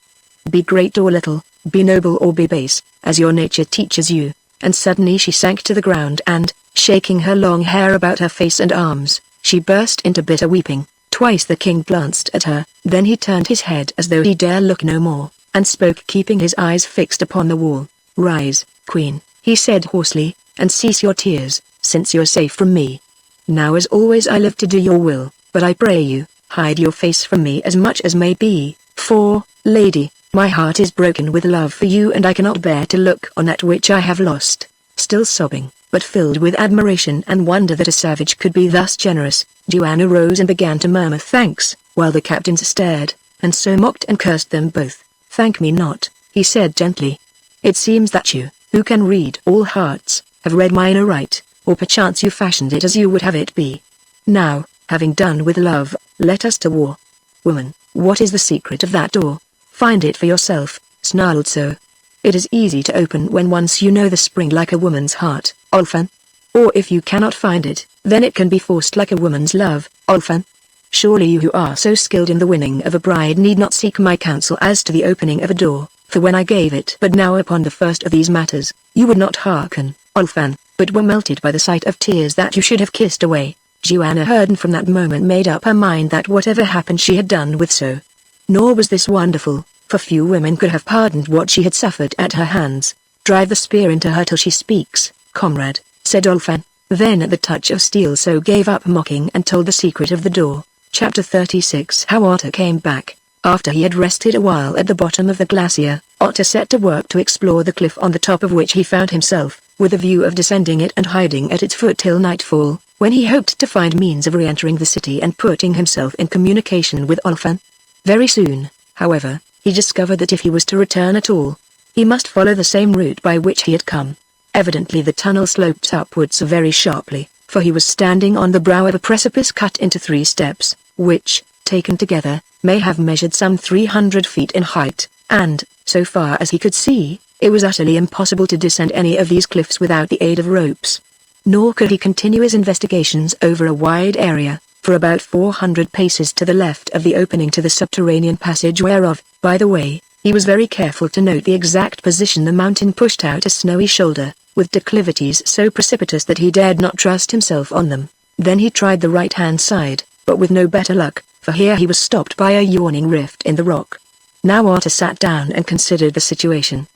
Be great or little, be noble or be base, as your nature teaches you." And suddenly she sank to the ground and, shaking her long hair about her face and arms, she burst into bitter weeping. Twice the king glanced at her, then he turned his head as though he dare look no more, and spoke keeping his eyes fixed upon the wall. "Rise, queen," he said hoarsely, "and cease your tears, since you're safe from me. Now as always I live to do your will, but I pray you, hide your face from me as much as may be, for, lady, my heart is broken with love for you and I cannot bear to look on that which I have lost." Still sobbing, but filled with admiration and wonder that a savage could be thus generous, Joanna rose and began to murmur thanks, while the captains stared, and so mocked and cursed them both. "Thank me not," he said gently. "It seems that you, who can read all hearts, have read mine aright, or perchance you fashioned it as you would have it be. Now, having done with love, let us to war. Woman, what is the secret of that door? Find it for yourself," snarled So. "It is easy to open when once you know the spring like a woman's heart, Olfan. Or if you cannot find it, then it can be forced like a woman's love, Olfan. Surely you who are so skilled in the winning of a bride need not seek my counsel as to the opening of a door, for when I gave it but now upon the first of these matters, you would not hearken, Olfan, but were melted by the sight of tears that you should have kissed away." Joanna heard and from that moment made up her mind that whatever happened she had done with So. Nor was this wonderful, for few women could have pardoned what she had suffered at her hands. "Drive the spear into her till she speaks, comrade," said Olfan. Then at the touch of steel So gave up mocking and told the secret of the door. Chapter 36. How Otter came back. After he had rested a while at the bottom of the glacier, Otter set to work to explore the cliff on the top of which he found himself, with a view of descending it and hiding at its foot till nightfall, when he hoped to find means of re-entering the city and putting himself in communication with Olfan. Very soon, however, he discovered that if he was to return at all, he must follow the same route by which he had come. Evidently the tunnel sloped upwards very sharply, for he was standing on the brow of a precipice cut into 3 steps, which, taken together, may have measured some 300 feet in height, and, so far as he could see, it was utterly impossible to descend any of these cliffs without the aid of ropes. Nor could he continue his investigations over a wide area, for about 400 paces to the left of the opening to the subterranean passage whereof, by the way, he was very careful to note the exact position the mountain pushed out a snowy shoulder, with declivities so precipitous that he dared not trust himself on them. Then he tried the right-hand side, but with no better luck, for here he was stopped by a yawning rift in the rock. Now Otter sat down and considered the situation.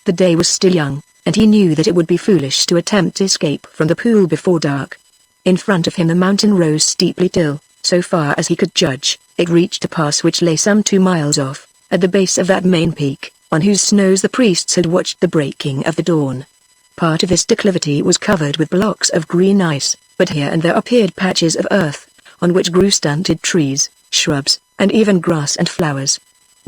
The day was still young, and he knew that it would be foolish to attempt escape from the pool before dark. In front of him the mountain rose steeply till, so far as he could judge, it reached a pass which lay some 2 miles off, at the base of that main peak, on whose snows the priests had watched the breaking of the dawn. Part of this declivity was covered with blocks of green ice, but here and there appeared patches of earth, on which grew stunted trees, shrubs, and even grass and flowers.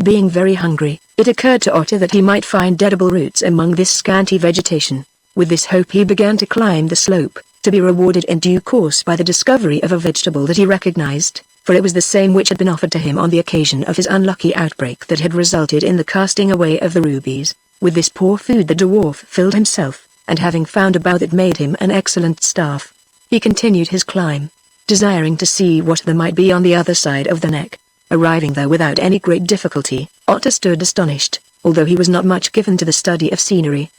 Being very hungry, it occurred to Otter that he might find edible roots among this scanty vegetation. With this hope he began to climb the slope, to be rewarded in due course by the discovery of a vegetable that he recognized, for it was the same which had been offered to him on the occasion of his unlucky outbreak that had resulted in the casting away of the rubies. With this poor food the dwarf filled himself, and having found a bough that made him an excellent staff, he continued his climb, desiring to see what there might be on the other side of the neck. Arriving there without any great difficulty, Otter stood astonished, although he was not much given to the study of scenery.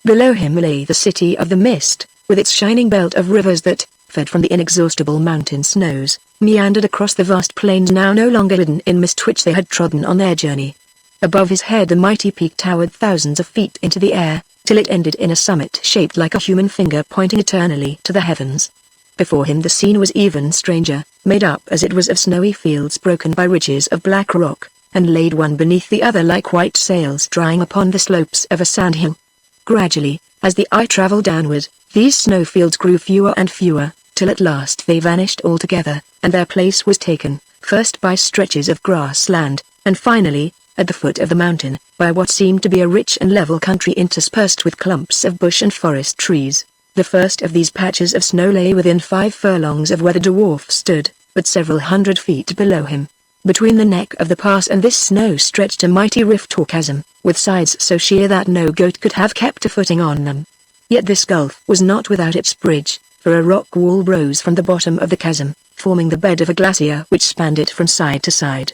Below him lay the city of the mist, with its shining belt of rivers that, fed from the inexhaustible mountain snows, meandered across the vast plains now no longer hidden in mist which they had trodden on their journey. Above his head the mighty peak towered thousands of feet into the air, till it ended in a summit shaped like a human finger pointing eternally to the heavens. Before him the scene was even stranger, made up as it was of snowy fields broken by ridges of black rock, and laid one beneath the other like white sails drying upon the slopes of a sandhill. Gradually, as the eye travelled downward, these snowfields grew fewer and fewer, till at last they vanished altogether, and their place was taken, first by stretches of grassland, and finally, at the foot of the mountain, by what seemed to be a rich and level country interspersed with clumps of bush and forest trees. The first of these patches of snow lay within 5 furlongs of where the dwarf stood, but several hundred feet below him. Between the neck of the pass and this snow stretched a mighty rift or chasm, with sides so sheer that no goat could have kept a footing on them. Yet this gulf was not without its bridge, for a rock wall rose from the bottom of the chasm, forming the bed of a glacier which spanned it from side to side.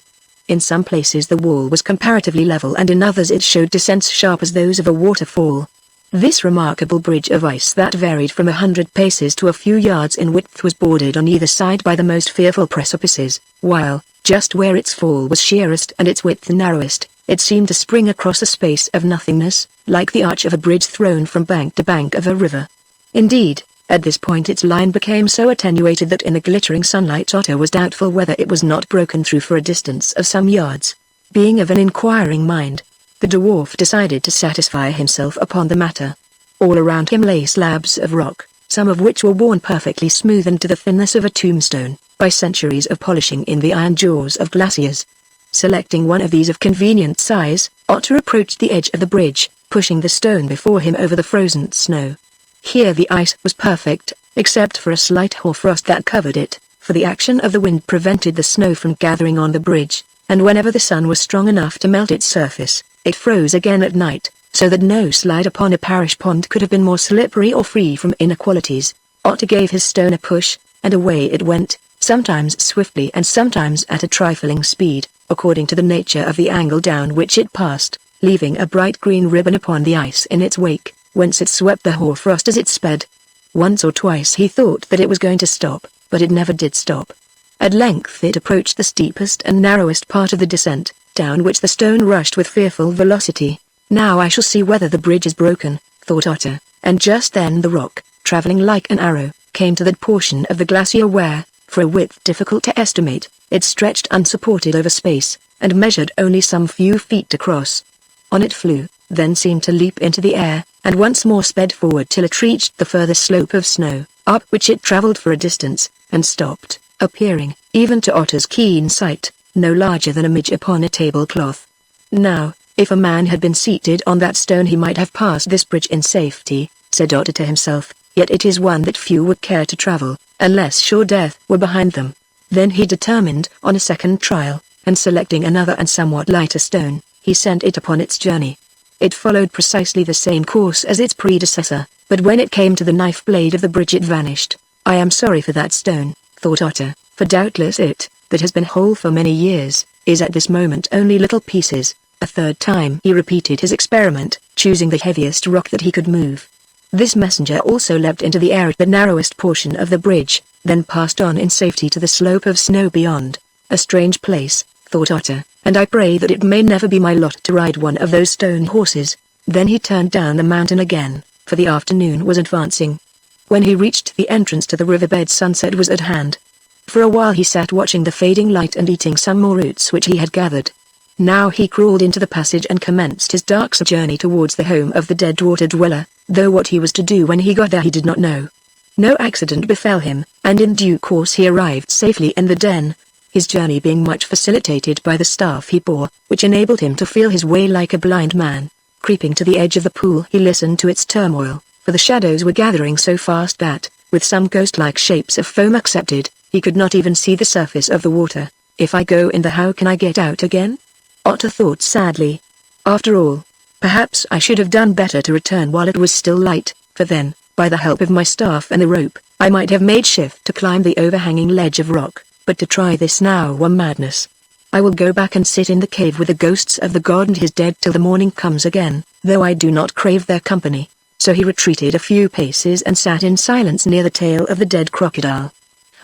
In some places the wall was comparatively level and in others it showed descents sharp as those of a waterfall. This remarkable bridge of ice that varied from 100 paces to a few yards in width was bordered on either side by the most fearful precipices, while, just where its fall was sheerest and its width narrowest, it seemed to spring across a space of nothingness, like the arch of a bridge thrown from bank to bank of a river. Indeed, at this point its line became so attenuated that in the glittering sunlight Otto was doubtful whether it was not broken through for a distance of some yards. Being of an inquiring mind, the dwarf decided to satisfy himself upon the matter. All around him lay slabs of rock, some of which were worn perfectly smooth and to the thinness of a tombstone, by centuries of polishing in the iron jaws of glaciers. Selecting one of these of convenient size, Otto approached the edge of the bridge, pushing the stone before him over the frozen snow. Here the ice was perfect, except for a slight hoarfrost that covered it, for the action of the wind prevented the snow from gathering on the bridge, and whenever the sun was strong enough to melt its surface, it froze again at night, so that no slide upon a parish pond could have been more slippery or free from inequalities. Otto gave his stone a push, and away it went, sometimes swiftly and sometimes at a trifling speed, according to the nature of the angle down which it passed, leaving a bright green ribbon upon the ice in its wake, whence it swept the hoarfrost as it sped. Once or twice he thought that it was going to stop, but it never did stop. At length it approached the steepest and narrowest part of the descent, down which the stone rushed with fearful velocity. Now I shall see whether the bridge is broken, thought Otto, and just then the rock, travelling like an arrow, came to that portion of the glacier where, for a width difficult to estimate, it stretched unsupported over space, and measured only some few feet across. On it flew, then seemed to leap into the air, and once more sped forward till it reached the further slope of snow, up which it travelled for a distance, and stopped, appearing, even to Otto's keen sight, no larger than a midge upon a tablecloth. Now, if a man had been seated on that stone he might have passed this bridge in safety, said Otto to himself, yet it is one that few would care to travel, unless sure death were behind them. Then he determined on a second trial, and selecting another and somewhat lighter stone, he sent it upon its journey. It followed precisely the same course as its predecessor, but when it came to the knife blade of the bridge it vanished. I am sorry for that stone, thought Otto, for doubtless it, that has been whole for many years, is at this moment only little pieces. A third time he repeated his experiment, choosing the heaviest rock that he could move. This messenger also leapt into the air at the narrowest portion of the bridge, then passed on in safety to the slope of snow beyond. A strange place, thought Otto, and I pray that it may never be my lot to ride one of those stone horses. Then he turned down the mountain again, for the afternoon was advancing. When he reached the entrance to the riverbed sunset was at hand. For a while he sat watching the fading light and eating some more roots which he had gathered. Now he crawled into the passage and commenced his dark journey towards the home of the dead water dweller, though what he was to do when he got there he did not know. No accident befell him, and in due course he arrived safely in the den, his journey being much facilitated by the staff he bore, which enabled him to feel his way like a blind man. Creeping to the edge of the pool he listened to its turmoil, for the shadows were gathering so fast that, with some ghost-like shapes of foam accepted, he could not even see the surface of the water. If I go in there, how can I get out again? Otto thought sadly. After all, perhaps I should have done better to return while it was still light, for then, by the help of my staff and the rope, I might have made shift to climb the overhanging ledge of rock, but to try this now were madness. I will go back and sit in the cave with the ghosts of the god and his dead till the morning comes again, though I do not crave their company. So he retreated a few paces and sat in silence near the tail of the dead crocodile.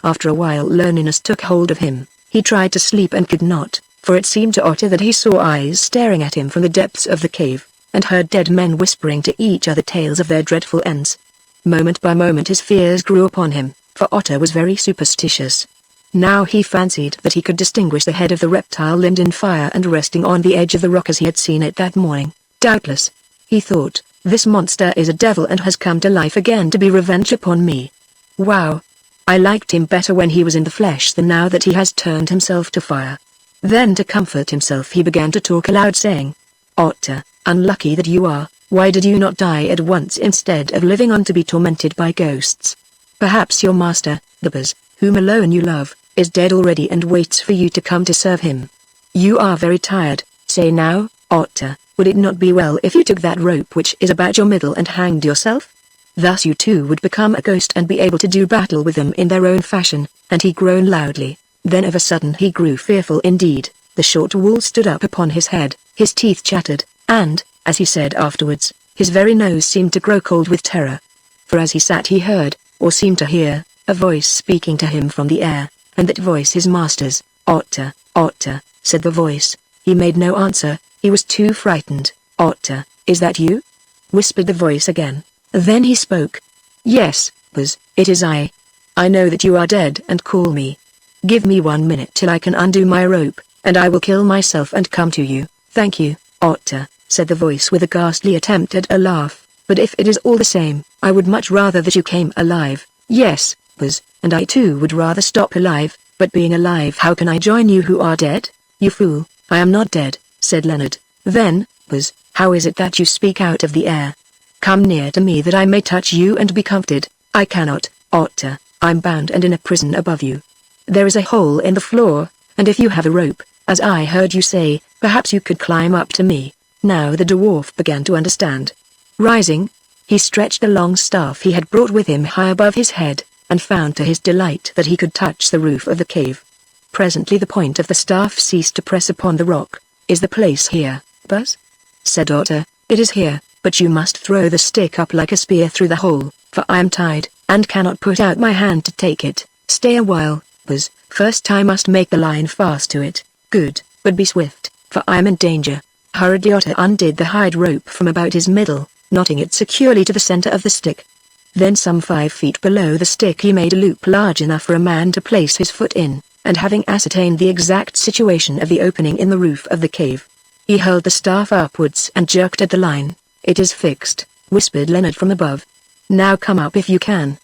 After a while loneliness took hold of him. He tried to sleep and could not, for it seemed to Otto that he saw eyes staring at him from the depths of the cave. and heard dead men whispering to each other tales of their dreadful ends. Moment by moment his fears grew upon him, for Otter was very superstitious. Now he fancied that he could distinguish the head of the reptile limned in fire and resting on the edge of the rock as he had seen it that morning. Doubtless, he thought, this monster is a devil and has come to life again to be revenge upon me. Wow! I liked him better when he was in the flesh than now that he has turned himself to fire. Then to comfort himself he began to talk aloud saying, Otter, unlucky that you are, why did you not die at once instead of living on to be tormented by ghosts? Perhaps your master, the Buzz, whom alone you love, is dead already and waits for you to come to serve him. You are very tired, say now, Otter, would it not be well if you took that rope which is about your middle and hanged yourself? Thus you too would become a ghost and be able to do battle with them in their own fashion, and he groaned loudly. Then of a sudden he grew fearful indeed, the short wool stood up upon his head, his teeth chattered, and, as he said afterwards, his very nose seemed to grow cold with terror. For as he sat he heard, or seemed to hear, a voice speaking to him from the air, and that voice his master's. Otter, Otter, said the voice. He made no answer, he was too frightened. Otter, is that you? Whispered the voice again. Then he spoke. Yes, Buzz, it is I. I know that you are dead and call me. Give me 1 minute till I can undo my rope, and I will kill myself and come to you. Thank you, Otter, said the voice with a ghastly attempt at a laugh, but if it is all the same, I would much rather that you came alive. Yes, Buzz, and I too would rather stop alive, but being alive how can I join you who are dead? You fool, I am not dead, said Leonard. Then, Buzz, how is it that you speak out of the air? Come near to me that I may touch you and be comforted. I cannot, Otter, I'm bound and in a prison above you. There is a hole in the floor, and if you have a rope, as I heard you say, perhaps you could climb up to me. Now the dwarf began to understand. Rising, he stretched the long staff he had brought with him high above his head, and found to his delight that he could touch the roof of the cave. Presently the point of the staff ceased to press upon the rock. Is the place here, Buzz? Said Otter. It is here, but you must throw the stick up like a spear through the hole, for I am tied, and cannot put out my hand to take it. Stay a while, Buzz, first I must make the line fast to it. Good, but be swift, for I am in danger. Hurriedly Otter undid the hide rope from about his middle, knotting it securely to the center of the stick. Then some 5 feet below the stick he made a loop large enough for a man to place his foot in, and having ascertained the exact situation of the opening in the roof of the cave, he hurled the staff upwards and jerked at the line. It is fixed, whispered Leonard from above. Now come up if you can.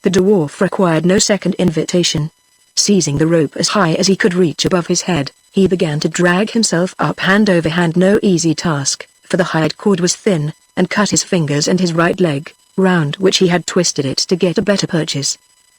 The dwarf required no second invitation. Seizing the rope as high as he could reach above his head, he began to drag himself up hand over hand, no easy task, for the hide cord was thin, and cut his fingers and his right leg, round which he had twisted it to get a better purchase.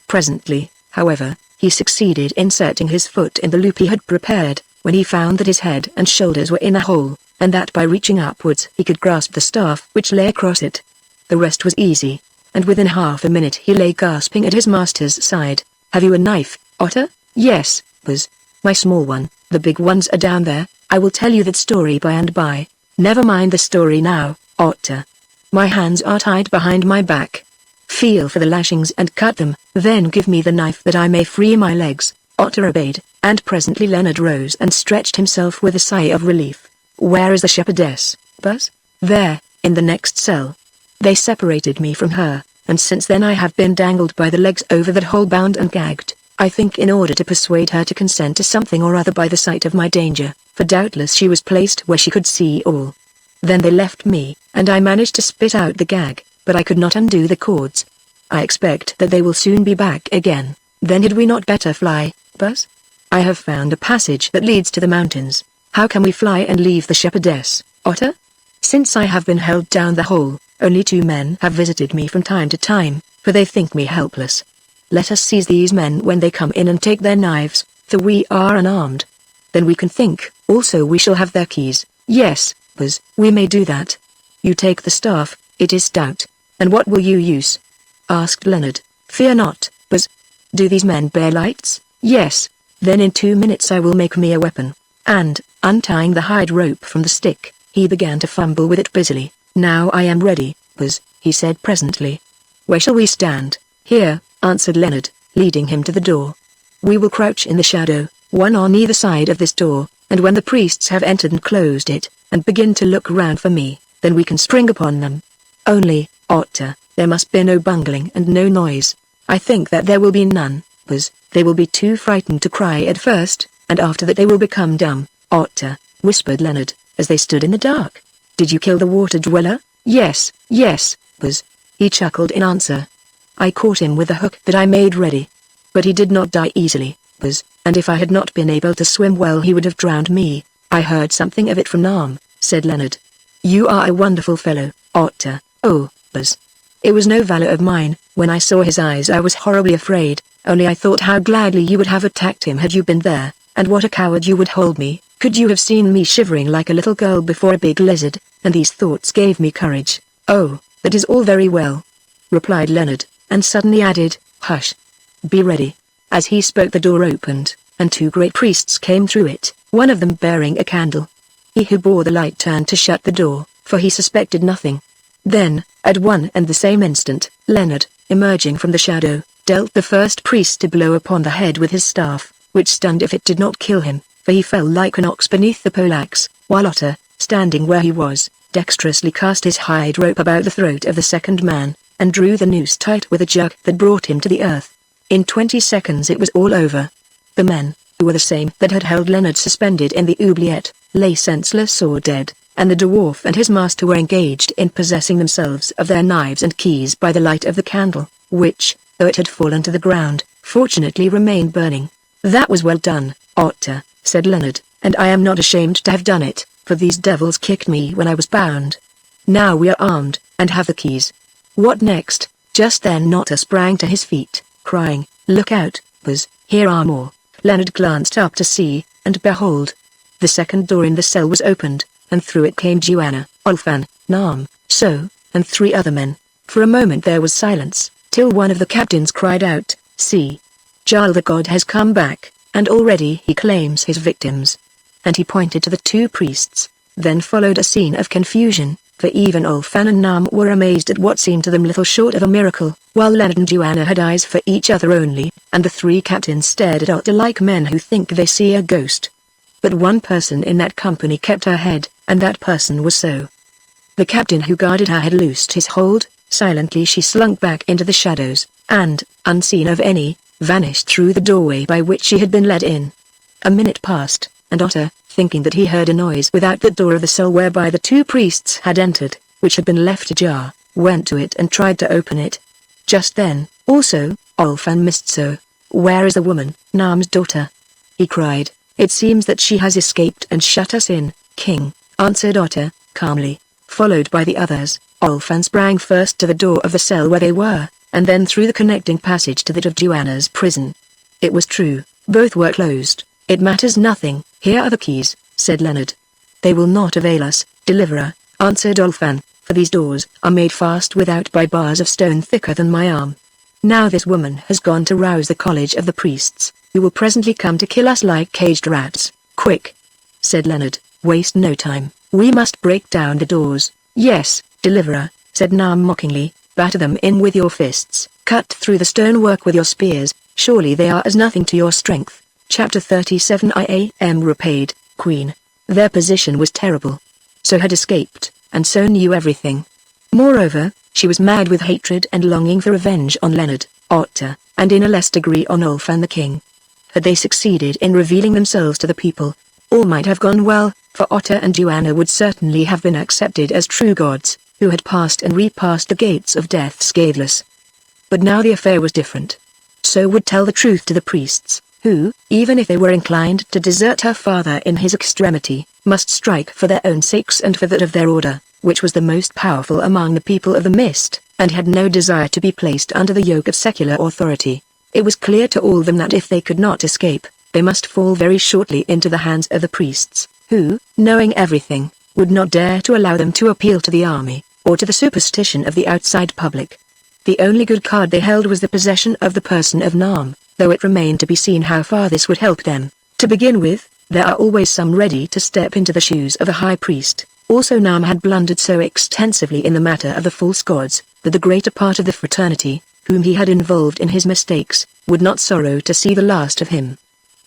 Presently, however, he succeeded in setting his foot in the loop he had prepared, when he found that his head and shoulders were in a hole, and that by reaching upwards he could grasp the staff which lay across it. The rest was easy, and within half a minute he lay gasping at his master's side. Have you a knife, Otter? Yes, Buzz. My small one, the big ones are down there. I will tell you that story by and by. Never mind the story now, Otter. My hands are tied behind my back. Feel for the lashings and cut them, then give me the knife that I may free my legs. Otter obeyed, and presently Leonard rose and stretched himself with a sigh of relief. Where is the shepherdess, Buzz? There, in the next cell. They separated me from her, and since then I have been dangled by the legs over that hole, bound and gagged, I think in order to persuade her to consent to something or other by the sight of my danger, for doubtless she was placed where she could see all. Then they left me, and I managed to spit out the gag, but I could not undo the cords. I expect that they will soon be back again. Then had we not better fly, Buzz? I have found a passage that leads to the mountains. How can we fly and leave the shepherdess, Otter? Since I have been held down the hole, only 2 men have visited me from time to time, for they think me helpless. Let us seize these men when they come in and take their knives, for we are unarmed. Then we can think, also we shall have their keys. Yes, Buzz, we may do that. You take the staff, it is stout. And what will you use? Asked Leonard. Fear not, Buzz. Do these men bear lights? Yes. Then in 2 minutes I will make me a weapon. And, untying the hide rope from the stick, he began to fumble with it busily. Now I am ready, Buzz, he said presently. Where shall we stand? Here, answered Leonard, leading him to the door. We will crouch in the shadow, one on either side of this door, and when the priests have entered and closed it, and begin to look round for me, then we can spring upon them. Only, Otter, there must be no bungling and no noise. I think that there will be none, because they will be too frightened to cry at first, and after that they will become dumb. Otter, whispered Leonard, as they stood in the dark. Did you kill the water dweller? Yes, Buzz. He chuckled in answer. I caught him with a hook that I made ready. But he did not die easily, Buzz, and if I had not been able to swim well he would have drowned me. I heard something of it from Nam, said Leonard. You are a wonderful fellow, Otter. Oh, Buzz. It was no valor of mine. When I saw his eyes I was horribly afraid, only I thought how gladly you would have attacked him had you been there, and what a coward you would hold me. Could you have seen me shivering like a little girl before a big lizard, and these thoughts gave me courage. Oh, that is all very well, replied Leonard, and suddenly added, hush. Be ready. As he spoke the door opened, and two great priests came through it, one of them bearing a candle. He who bore the light turned to shut the door, for he suspected nothing. Then, at one and the same instant, Leonard, emerging from the shadow, dealt the first priest a blow upon the head with his staff, which stunned if it did not kill him, for he fell like an ox beneath the poleaxe, while Otter, standing where he was, dexterously cast his hide rope about the throat of the second man, and drew the noose tight with a jerk that brought him to the earth. In 20 seconds it was all over. The men, who were the same that had held Leonard suspended in the oubliette, lay senseless or dead, and the dwarf and his master were engaged in possessing themselves of their knives and keys by the light of the candle, which, though it had fallen to the ground, fortunately remained burning. That was well done, Otter, said Leonard, and I am not ashamed to have done it, for these devils kicked me when I was bound. Now we are armed, and have the keys. What next? Just then Otter sprang to his feet, crying, Look out, Buzz, here are more. Leonard glanced up to see, and behold, the second door in the cell was opened, and through it came Joanna, Olfan, Nam, So, and 3 other men. For a moment there was silence, till one of the captains cried out, See! Jarl the god has come back, and already he claims his victims. And he pointed to the 2 priests. Then followed a scene of confusion, for even Olfan and Nam were amazed at what seemed to them little short of a miracle, while Leonard and Joanna had eyes for each other only, and the 3 captains stared at Otter like men who think they see a ghost. But one person in that company kept her head, and that person was So. The captain who guarded her had loosed his hold. Silently she slunk back into the shadows, and, unseen of any, vanished through the doorway by which she had been led in. A minute passed, and Otter, thinking that he heard a noise without the door of the cell whereby the 2 priests had entered, which had been left ajar, went to it and tried to open it. Just then, also, Olfan missed So. Where is the woman, Nam's daughter? He cried. It seems that she has escaped and shut us in, King, answered Otter, calmly. Followed by the others, Olfan sprang first to the door of the cell where they were, and then through the connecting passage to that of Joanna's prison. It was true, both were closed. It matters nothing. Here are the keys, said Leonard. They will not avail us, deliverer, answered Olfan, for these doors are made fast without by bars of stone thicker than my arm. Now this woman has gone to rouse the college of the priests, who will presently come to kill us like caged rats. Quick, said Leonard, waste no time. We must break down the doors. Yes, deliverer, said Nam mockingly, batter them in with your fists, cut through the stonework with your spears, surely they are as nothing to your strength. Chapter 37 I am repaid, Queen. Their position was terrible. So had escaped, and so knew everything. Moreover, she was mad with hatred and longing for revenge on Leonard, Otter, and in a less degree on Olfan the king. Had they succeeded in revealing themselves to the people, all might have gone well, for Otter and Joanna would certainly have been accepted as true gods, who had passed and repassed the gates of death scatheless. But now the affair was different. So would tell the truth to the priests, who, even if they were inclined to desert her father in his extremity, must strike for their own sakes and for that of their order, which was the most powerful among the people of the mist, and had no desire to be placed under the yoke of secular authority. It was clear to all of them that if they could not escape, they must fall very shortly into the hands of the priests, who, knowing everything, would not dare to allow them to appeal to the army, or to the superstition of the outside public. The only good card they held was the possession of the person of Nam, though it remained to be seen how far this would help them. To begin with, there are always some ready to step into the shoes of the high priest. Also Nam had blundered so extensively in the matter of the false gods, that the greater part of the fraternity, whom he had involved in his mistakes, would not sorrow to see the last of him.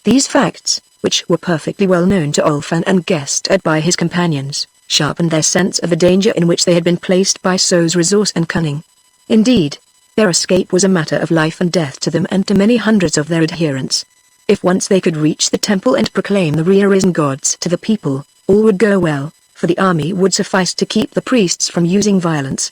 These facts, which were perfectly well known to Olfan and guessed at by his companions, sharpened their sense of the danger in which they had been placed by So's resource and cunning. Indeed, their escape was a matter of life and death to them and to many hundreds of their adherents. If once they could reach the temple and proclaim the re-arisen gods to the people, all would go well, for the army would suffice to keep the priests from using violence.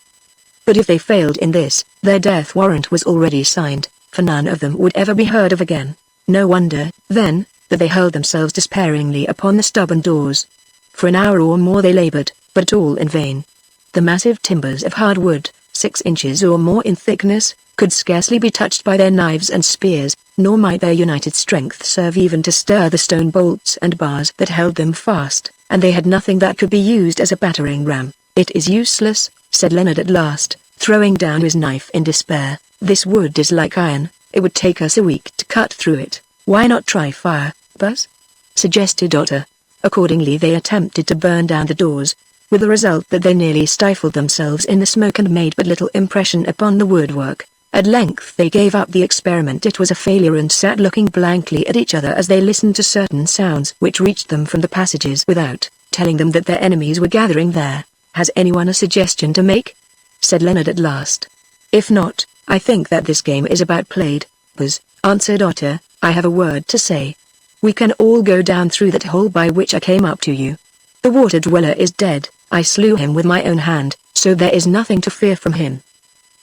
But if they failed in this, their death warrant was already signed, for none of them would ever be heard of again. No wonder, then, that they hurled themselves despairingly upon the stubborn doors. For an hour or more they labored, but all in vain. The massive timbers of hard wood, 6 inches or more in thickness, could scarcely be touched by their knives and spears, nor might their united strength serve even to stir the stone bolts and bars that held them fast, and they had nothing that could be used as a battering ram. "It is useless," said Leonard at last, throwing down his knife in despair. "This wood is like iron, it would take us a week to cut through it. Why not try fire, Buzz?" suggested Otter. Accordingly they attempted to burn down the doors, with the result that they nearly stifled themselves in the smoke and made but little impression upon the woodwork. At length they gave up the experiment. It was a failure and sat looking blankly at each other as they listened to certain sounds which reached them from the passages without, telling them that their enemies were gathering there. "Has anyone a suggestion to make?" said Leonard at last. "If not, I think that this game is about played, Buzz," answered Otter. "I have a word to say. We can all go down through that hole by which I came up to you. The water dweller is dead, I slew him with my own hand, so there is nothing to fear from him.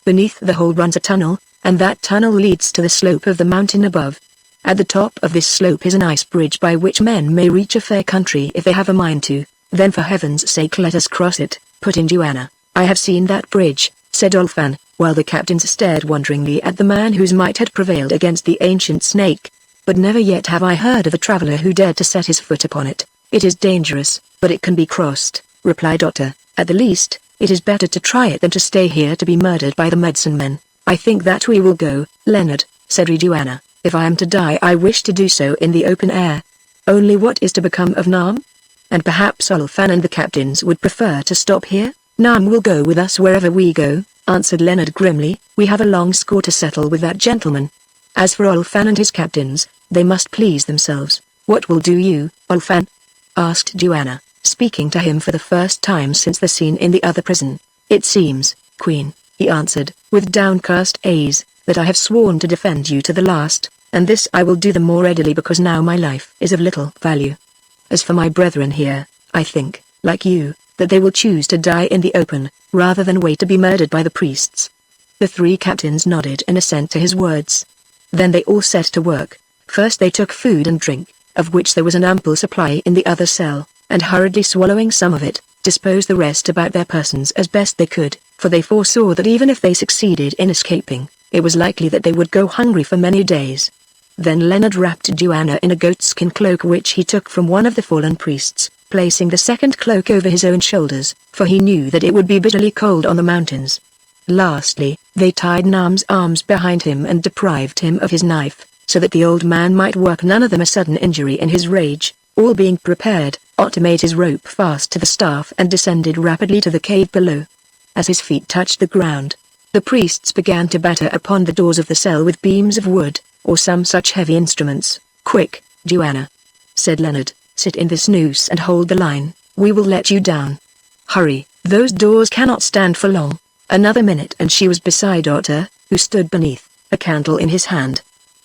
Beneath the hole runs a tunnel, and that tunnel leads to the slope of the mountain above. At the top of this slope is an ice bridge by which men may reach a fair country if they have a mind to. Then for heaven's sake let us cross it," put in Joanna. "I have seen that bridge," said Olfan, while the captains stared wonderingly at the man whose might had prevailed against the ancient snake. "But never yet have I heard of a traveler who dared to set his foot upon it. It is dangerous, but it can be crossed," replied Otter. "At the least, it is better to try it than to stay here to be murdered by the medicine men." "I think that we will go, Leonard," said Joanna. "If I am to die I wish to do so in the open air. Only what is to become of Nam? And perhaps Olfan and the captains would prefer to stop here?" "Nam will go with us wherever we go," answered Leonard grimly. "We have a long score to settle with that gentleman. As for Olfan and his captains, they must please themselves." "What will do you, Olfan?" asked Joanna, speaking to him for the first time since the scene in the other prison. "It seems, Queen," he answered, with downcast eyes, "that I have sworn to defend you to the last, and this I will do the more readily because now my life is of little value. As for my brethren here, I think, like you, that they will choose to die in the open, rather than wait to be murdered by the priests." The 3 captains nodded in assent to his words. Then they all set to work. First they took food and drink, of which there was an ample supply in the other cell, and hurriedly swallowing some of it, disposed the rest about their persons as best they could, for they foresaw that even if they succeeded in escaping, it was likely that they would go hungry for many days. Then Leonard wrapped Joanna in a goatskin cloak which he took from one of the fallen priests, placing the second cloak over his own shoulders, for he knew that it would be bitterly cold on the mountains. Lastly, they tied Nam's arms behind him and deprived him of his knife, so that the old man might work none of them a sudden injury in his rage. All being prepared, Otter made his rope fast to the staff and descended rapidly to the cave below. As his feet touched the ground, the priests began to batter upon the doors of the cell with beams of wood, or some such heavy instruments. "Quick, Joanna," said Leonard, "sit in this noose and hold the line, we will let you down. Hurry, those doors cannot stand for long." Another minute and she was beside Otter, who stood beneath, a candle in his hand.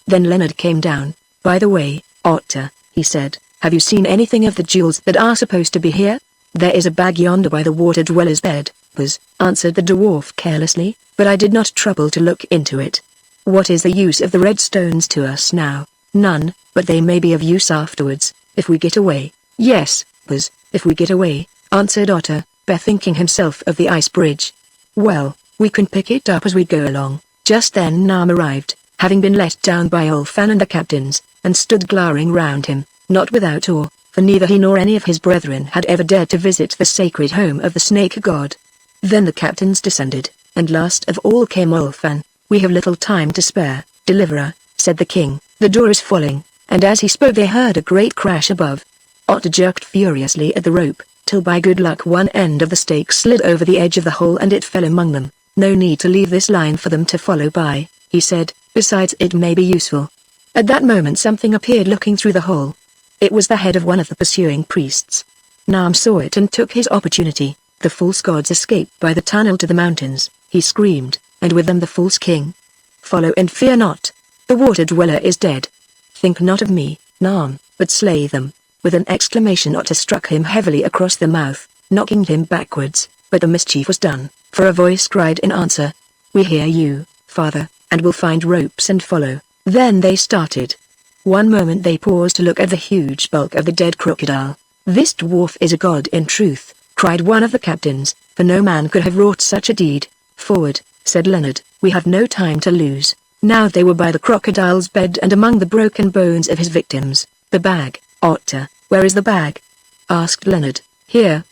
Then Leonard came down. "By the way, Otter," he said, "have you seen anything of the jewels that are supposed to be here?" "There is a bag yonder by the water dweller's bed, Buzz," answered the dwarf carelessly, "but I did not trouble to look into it. What is the use of the red stones to us now?" "None, but they may be of use afterwards, if we get away." "Yes, Buzz, if we get away," answered Otter, bethinking himself of the ice bridge. "Well, we can pick it up as we go along." Just then Nam arrived, having been let down by Olfan and the captains, and stood glaring round him, not without awe, for neither he nor any of his brethren had ever dared to visit the sacred home of the snake god. Then the captains descended, and last of all came Olfan. "We have little time to spare, deliverer," said the king. "The door is falling," and as he spoke they heard a great crash above. Otter jerked furiously at the rope, till by good luck one end of the stake slid over the edge of the hole and it fell among them. "No need to leave this line for them to follow by," he said, "besides it may be useful." At that moment something appeared looking through the hole. It was the head of one of the pursuing priests. Naam saw it and took his opportunity. The false gods escaped by the tunnel to the mountains, he screamed, and with them the false king. Follow and fear not. The water dweller is dead. Think not of me, Naam, but slay them. With an exclamation Otter struck him heavily across the mouth, knocking him backwards, but the mischief was done, for a voice cried in answer. We hear you, father, and will find ropes and follow. Then they started. One moment they paused to look at the huge bulk of the dead crocodile. This dwarf is a god in truth, cried one of the captains, for no man could have wrought such a deed. Forward, said Leonard, we have no time to lose. Now they were by the crocodile's bed and among the broken bones of his victims. The bag, Otter, where is the bag? Asked Leonard. Here,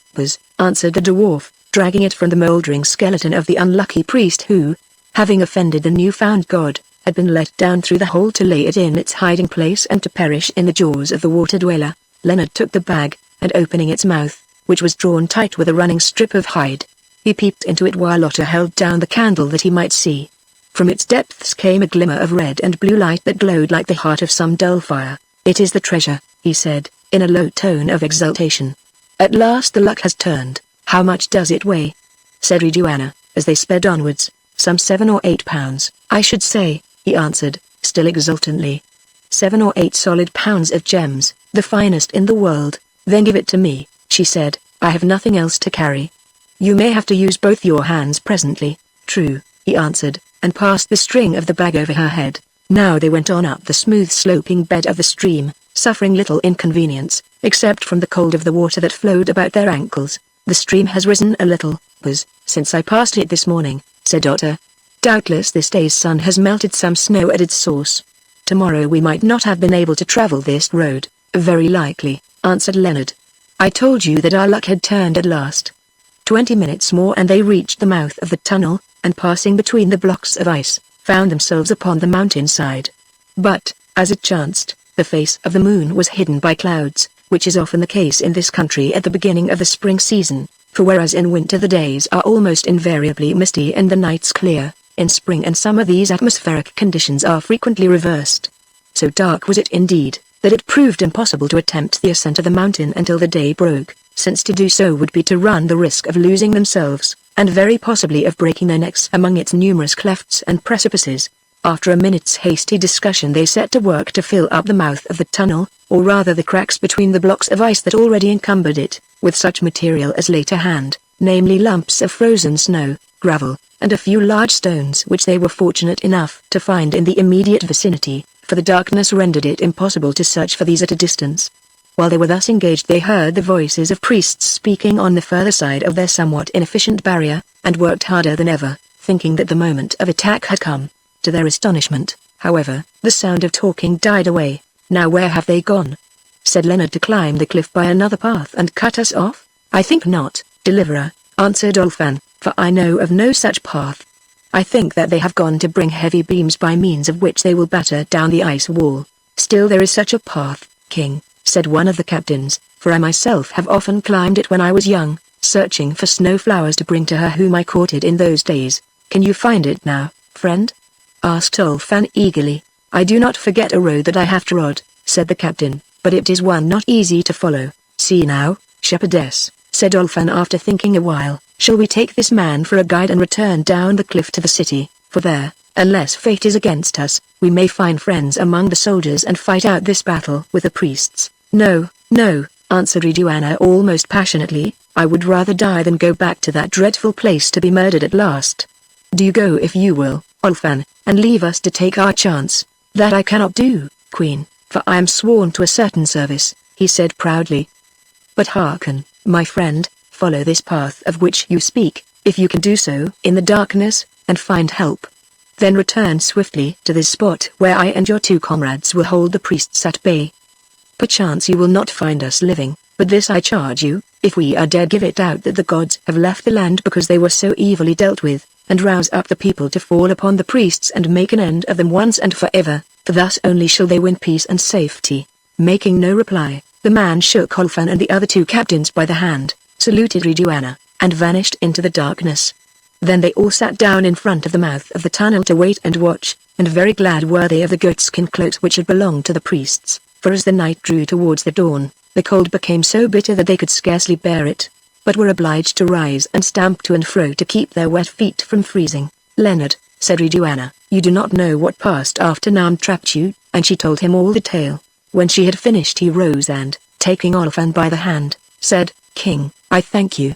answered the dwarf, dragging it from the mouldering skeleton of the unlucky priest who, having offended the new-found god, had been let down through the hole to lay it in its hiding place and to perish in the jaws of the water dweller. Leonard took the bag, and opening its mouth, which was drawn tight with a running strip of hide, he peeped into it while Otter held down the candle that he might see. From its depths came a glimmer of red and blue light that glowed like the heart of some dull fire. It is the treasure, he said, in a low tone of exultation. At last the luck has turned. How much does it weigh? Said Joanna, as they sped onwards. Some 7 or 8 pounds, I should say, he answered, still exultantly. 7 or 8 solid pounds of gems, the finest in the world. Then give it to me, she said, I have nothing else to carry. You may have to use both your hands presently. True, he answered, and passed the string of the bag over her head. Now they went on up the smooth sloping bed of the stream, suffering little inconvenience, except from the cold of the water that flowed about their ankles. The stream has risen a little, since I passed it this morning, said Otter. Doubtless this day's sun has melted some snow at its source. Tomorrow we might not have been able to travel this road. Very likely, answered Leonard. I told you that our luck had turned at last. 20 minutes more and they reached the mouth of the tunnel, and passing between the blocks of ice, found themselves upon the mountain side. But, as it chanced, the face of the moon was hidden by clouds, which is often the case in this country at the beginning of the spring season, for whereas in winter the days are almost invariably misty and the nights clear, in spring and summer these atmospheric conditions are frequently reversed. So dark was it indeed, that it proved impossible to attempt the ascent of the mountain until the day broke, since to do so would be to run the risk of losing themselves, and very possibly of breaking their necks among its numerous clefts and precipices. After a minute's hasty discussion they set to work to fill up the mouth of the tunnel, or rather the cracks between the blocks of ice that already encumbered it, with such material as lay to hand, namely lumps of frozen snow, gravel, and a few large stones which they were fortunate enough to find in the immediate vicinity, for the darkness rendered it impossible to search for these at a distance. While they were thus engaged they heard the voices of priests speaking on the further side of their somewhat inefficient barrier, and worked harder than ever, thinking that the moment of attack had come. To their astonishment, however, the sound of talking died away. Now where have they gone? Said Leonard to climb the cliff by another path and cut us off? I think not, Deliverer, answered Olfan, for I know of no such path. I think that they have gone to bring heavy beams by means of which they will batter down the ice wall. Still there is such a path, King, said one of the captains, for I myself have often climbed it when I was young, searching for snow flowers to bring to her whom I courted in those days. Can you find it now, friend? Asked Olfan eagerly. I do not forget a road that I have trod, said the captain, but it is one not easy to follow. See now, shepherdess, said Olfan after thinking a while, shall we take this man for a guide and return down the cliff to the city, for there, unless fate is against us, we may find friends among the soldiers and fight out this battle with the priests. No, no, answered Joanna almost passionately, I would rather die than go back to that dreadful place to be murdered at last. Do you go if you will, Olfan, and leave us to take our chance. That I cannot do, Queen, for I am sworn to a certain service, he said proudly. But hearken, my friend, follow this path of which you speak, if you can do so in the darkness, and find help. Then return swiftly to this spot where I and your 2 comrades will hold the priests at bay. Perchance you will not find us living, but this I charge you, if we are dead give it out that the gods have left the land because they were so evilly dealt with, and rouse up the people to fall upon the priests and make an end of them once and forever, for thus only shall they win peace and safety. Making no reply, the man shook Olfan and the other 2 captains by the hand, saluted Joanna, and vanished into the darkness. Then they all sat down in front of the mouth of the tunnel to wait and watch, and very glad were they of the goatskin cloaks which had belonged to the priests, for as the night drew towards the dawn, The cold became so bitter that they could scarcely bear it, but were obliged to rise and stamp to and fro to keep their wet feet from freezing. "Leonard," said Joanna, "you do not know what passed after Nam trapped you," and she told him all the tale. When she had finished he rose and, taking Olfan by the hand, said, "King, I thank you.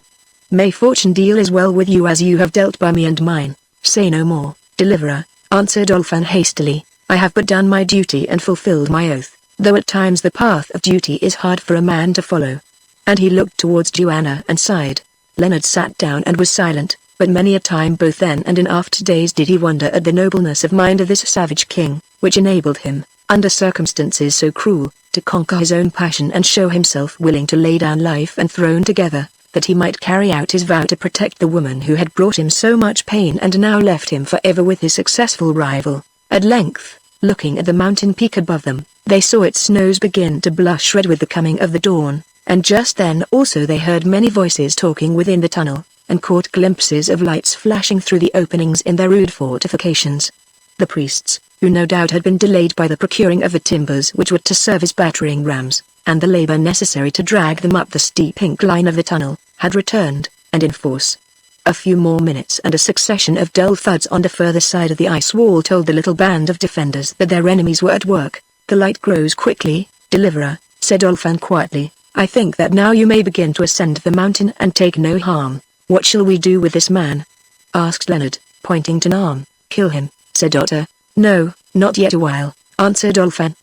May fortune deal as well with you as you have dealt by me and mine." "Say no more, deliverer," answered Olfan hastily. "I have but done my duty and fulfilled my oath, though at times the path of duty is hard for a man to follow." And he looked towards Joanna and sighed. Leonard sat down and was silent, but many a time both then and in after days did he wonder at the nobleness of mind of this savage king, which enabled him, under circumstances so cruel, to conquer his own passion and show himself willing to lay down life and throne together, that he might carry out his vow to protect the woman who had brought him so much pain and now left him forever with his successful rival. At length, looking at the mountain peak above them, they saw its snows begin to blush red with the coming of the dawn, and just then also they heard many voices talking within the tunnel, and caught glimpses of lights flashing through the openings in their rude fortifications. The priests, who no doubt had been delayed by the procuring of the timbers which were to serve as battering rams, and the labor necessary to drag them up the steep incline of the tunnel, had returned, and in force. A few more minutes and a succession of dull thuds on the further side of the ice wall told the little band of defenders that their enemies were at work. "The light grows quickly, deliverer," said Olfan quietly. "I think that now you may begin to ascend the mountain and take no harm." "What shall we do with this man?" asked Leonard, pointing to Nam. "Kill him," said Otter. "No, not yet awhile," answered Olfan.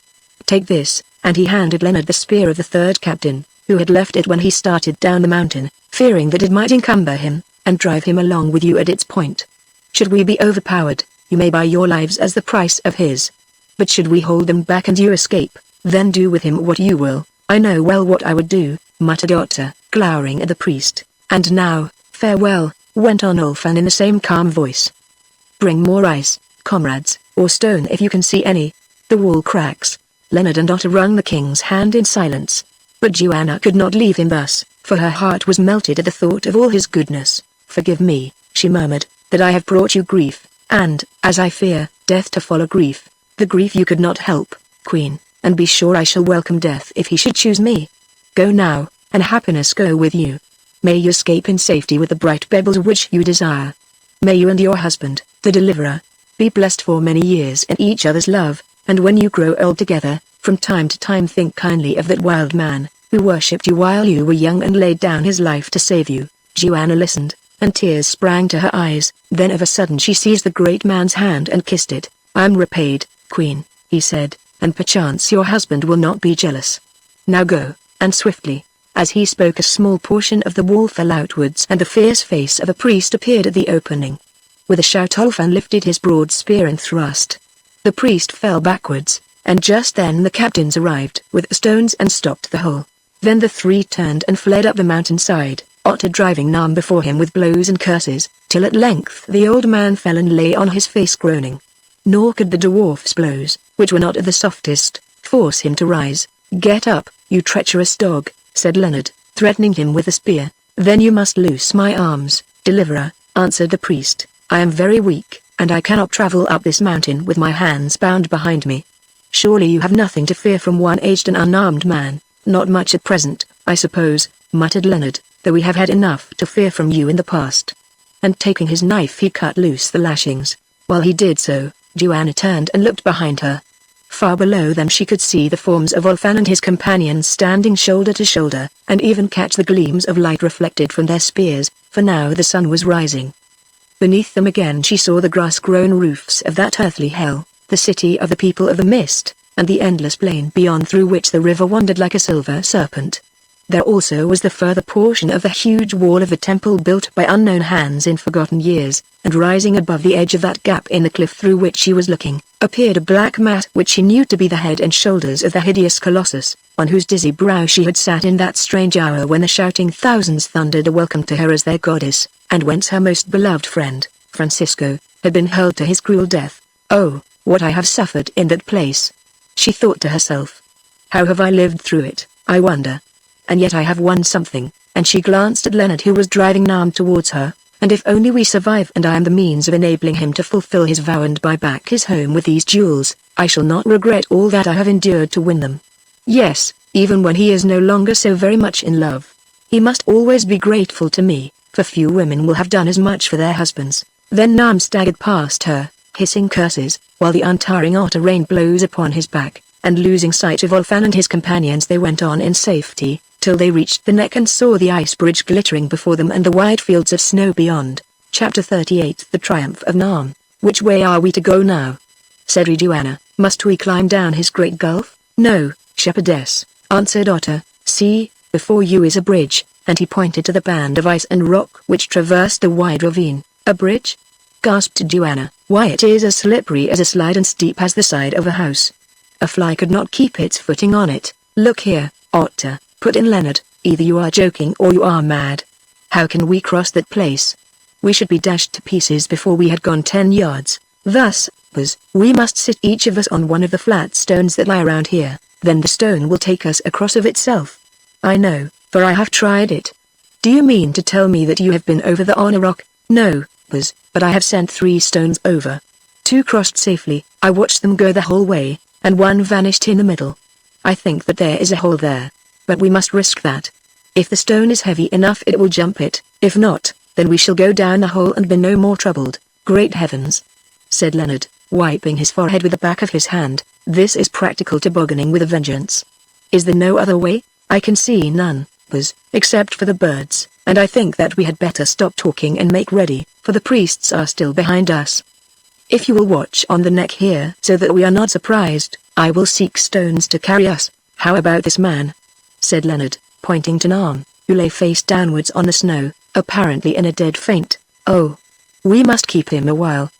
"Take this," and he handed Leonard the spear of the third captain, who had left it when he started down the mountain, fearing that it might encumber him, and drive him along with you at its point. "Should we be overpowered, you may buy your lives as the price of his. But should we hold them back and you escape, then do with him what you will." "I know well what I would do," muttered Otter, glowering at the priest. "And now, farewell," went on Olfan in the same calm voice. "Bring more ice, comrades, or stone if you can see any. The wall cracks." Leonard and Otter wrung the king's hand in silence. But Joanna could not leave him thus, for her heart was melted at the thought of all his goodness. "Forgive me," she murmured, "that I have brought you grief, and, as I fear, death to follow grief, the grief you could not help, Queen, and be sure I shall welcome death if he should choose me. Go now, and happiness go with you. May you escape in safety with the bright pebbles which you desire. May you and your husband, the deliverer, be blessed for many years in each other's love, and when you grow old together, from time to time think kindly of that wild man, who worshipped you while you were young and laid down his life to save you." Joanna listened, and tears sprang to her eyes. Then of a sudden she seized the great man's hand and kissed it. "I am repaid, Queen," he said, "and perchance your husband will not be jealous. Now go," and swiftly, as he spoke a small portion of the wall fell outwards and the fierce face of a priest appeared at the opening. With a shout Olfan lifted his broad spear and thrust. The priest fell backwards, and just then the captains arrived with stones and stopped the hole. Then the three turned and fled up the mountainside, Otter driving Nam before him with blows and curses, till at length the old man fell and lay on his face groaning. Nor could the dwarf's blows, which were not of the softest, force him to rise. "Get up, you treacherous dog," said Leonard, threatening him with a spear. "Then you must loose my arms, deliverer," answered the priest. "I am very weak, and I cannot travel up this mountain with my hands bound behind me." "Surely you have nothing to fear from one aged and unarmed man." "Not much at present, I suppose," muttered Leonard, "though we have had enough to fear from you in the past." And taking his knife he cut loose the lashings. While he did so, Joanna turned and looked behind her. Far below them she could see the forms of Olfan and his companions standing shoulder to shoulder, and even catch the gleams of light reflected from their spears, for now the sun was rising. Beneath them again she saw the grass-grown roofs of that earthly hell, the city of the people of the mist, and the endless plain beyond through which the river wandered like a silver serpent. There also was the further portion of the huge wall of the temple built by unknown hands in forgotten years, and rising above the edge of that gap in the cliff through which she was looking, appeared a black mat which she knew to be the head and shoulders of the hideous colossus, on whose dizzy brow she had sat in that strange hour when the shouting thousands thundered a welcome to her as their goddess, and whence her most beloved friend, Francisco, had been hurled to his cruel death. "Oh, what I have suffered in that place," she thought to herself. "How have I lived through it, I wonder? And yet I have won something," and she glanced at Leonard who was driving Nam towards her. "And if only we survive and I am the means of enabling him to fulfill his vow and buy back his home with these jewels, I shall not regret all that I have endured to win them. Yes, even when he is no longer so very much in love. He must always be grateful to me, for few women will have done as much for their husbands." Then Nam staggered past her, hissing curses, while the untiring otter rained blows upon his back, and losing sight of Olfan and his companions they went on in safety, till they reached the neck and saw the ice bridge glittering before them and the wide fields of snow beyond. Chapter 38 The Triumph of Nam. "Which way are we to go now?" said Joanna. "Must we climb down his great gulf?" "No, shepherdess," answered Otter. "See, before you is a bridge," and he pointed to the band of ice and rock which traversed the wide ravine. "A bridge?" gasped Joanna. "Why, it is as slippery as a slide and steep as the side of a house. A fly could not keep its footing on it." "Look here, Otter," put in Leonard, "either you are joking or you are mad. How can we cross that place? We should be dashed to pieces before we had gone 10 yards. Thus, we must sit each of us on one of the flat stones that lie around here, then the stone will take us across of itself." "I know, for I have tried it." "Do you mean to tell me that you have been over the on a rock?" "No, but I have sent 3 stones over. 2 crossed safely, I watched them go the whole way, and 1 vanished in the middle. I think that there is a hole there. But we must risk that. If the stone is heavy enough it will jump it, if not, then we shall go down the hole and be no more troubled." "Great heavens!" said Leonard, wiping his forehead with the back of his hand. "This is practical tobogganing with a vengeance. Is there no other way?" "I can see none, except for the birds, and I think that we had better stop talking and make ready, for the priests are still behind us. If you will watch on the neck here so that we are not surprised, I will seek stones to carry us." "How about this man?" said Leonard, pointing to Nam, who lay face downwards on the snow, apparently in a dead faint. "Oh, we must keep him a while,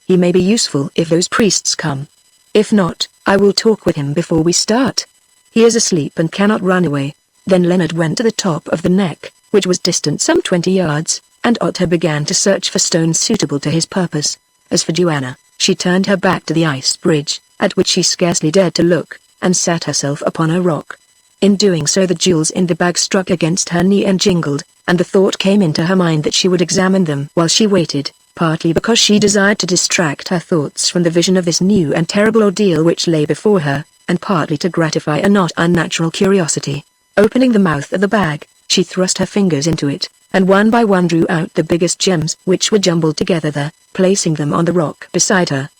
he may be useful if those priests come. If not, I will talk with him before we start. He is asleep and cannot run away." Then Leonard went to the top of the neck, which was distant some 20 yards, and Otter began to search for stones suitable to his purpose. As for Joanna, she turned her back to the ice bridge, at which she scarcely dared to look, and sat herself upon a rock. In doing so the jewels in the bag struck against her knee and jingled, and the thought came into her mind that she would examine them while she waited, partly because she desired to distract her thoughts from the vision of this new and terrible ordeal which lay before her, and partly to gratify a not unnatural curiosity. Opening the mouth of the bag, she thrust her fingers into it, and one by one drew out the biggest gems which were jumbled together there, placing them on the rock beside her.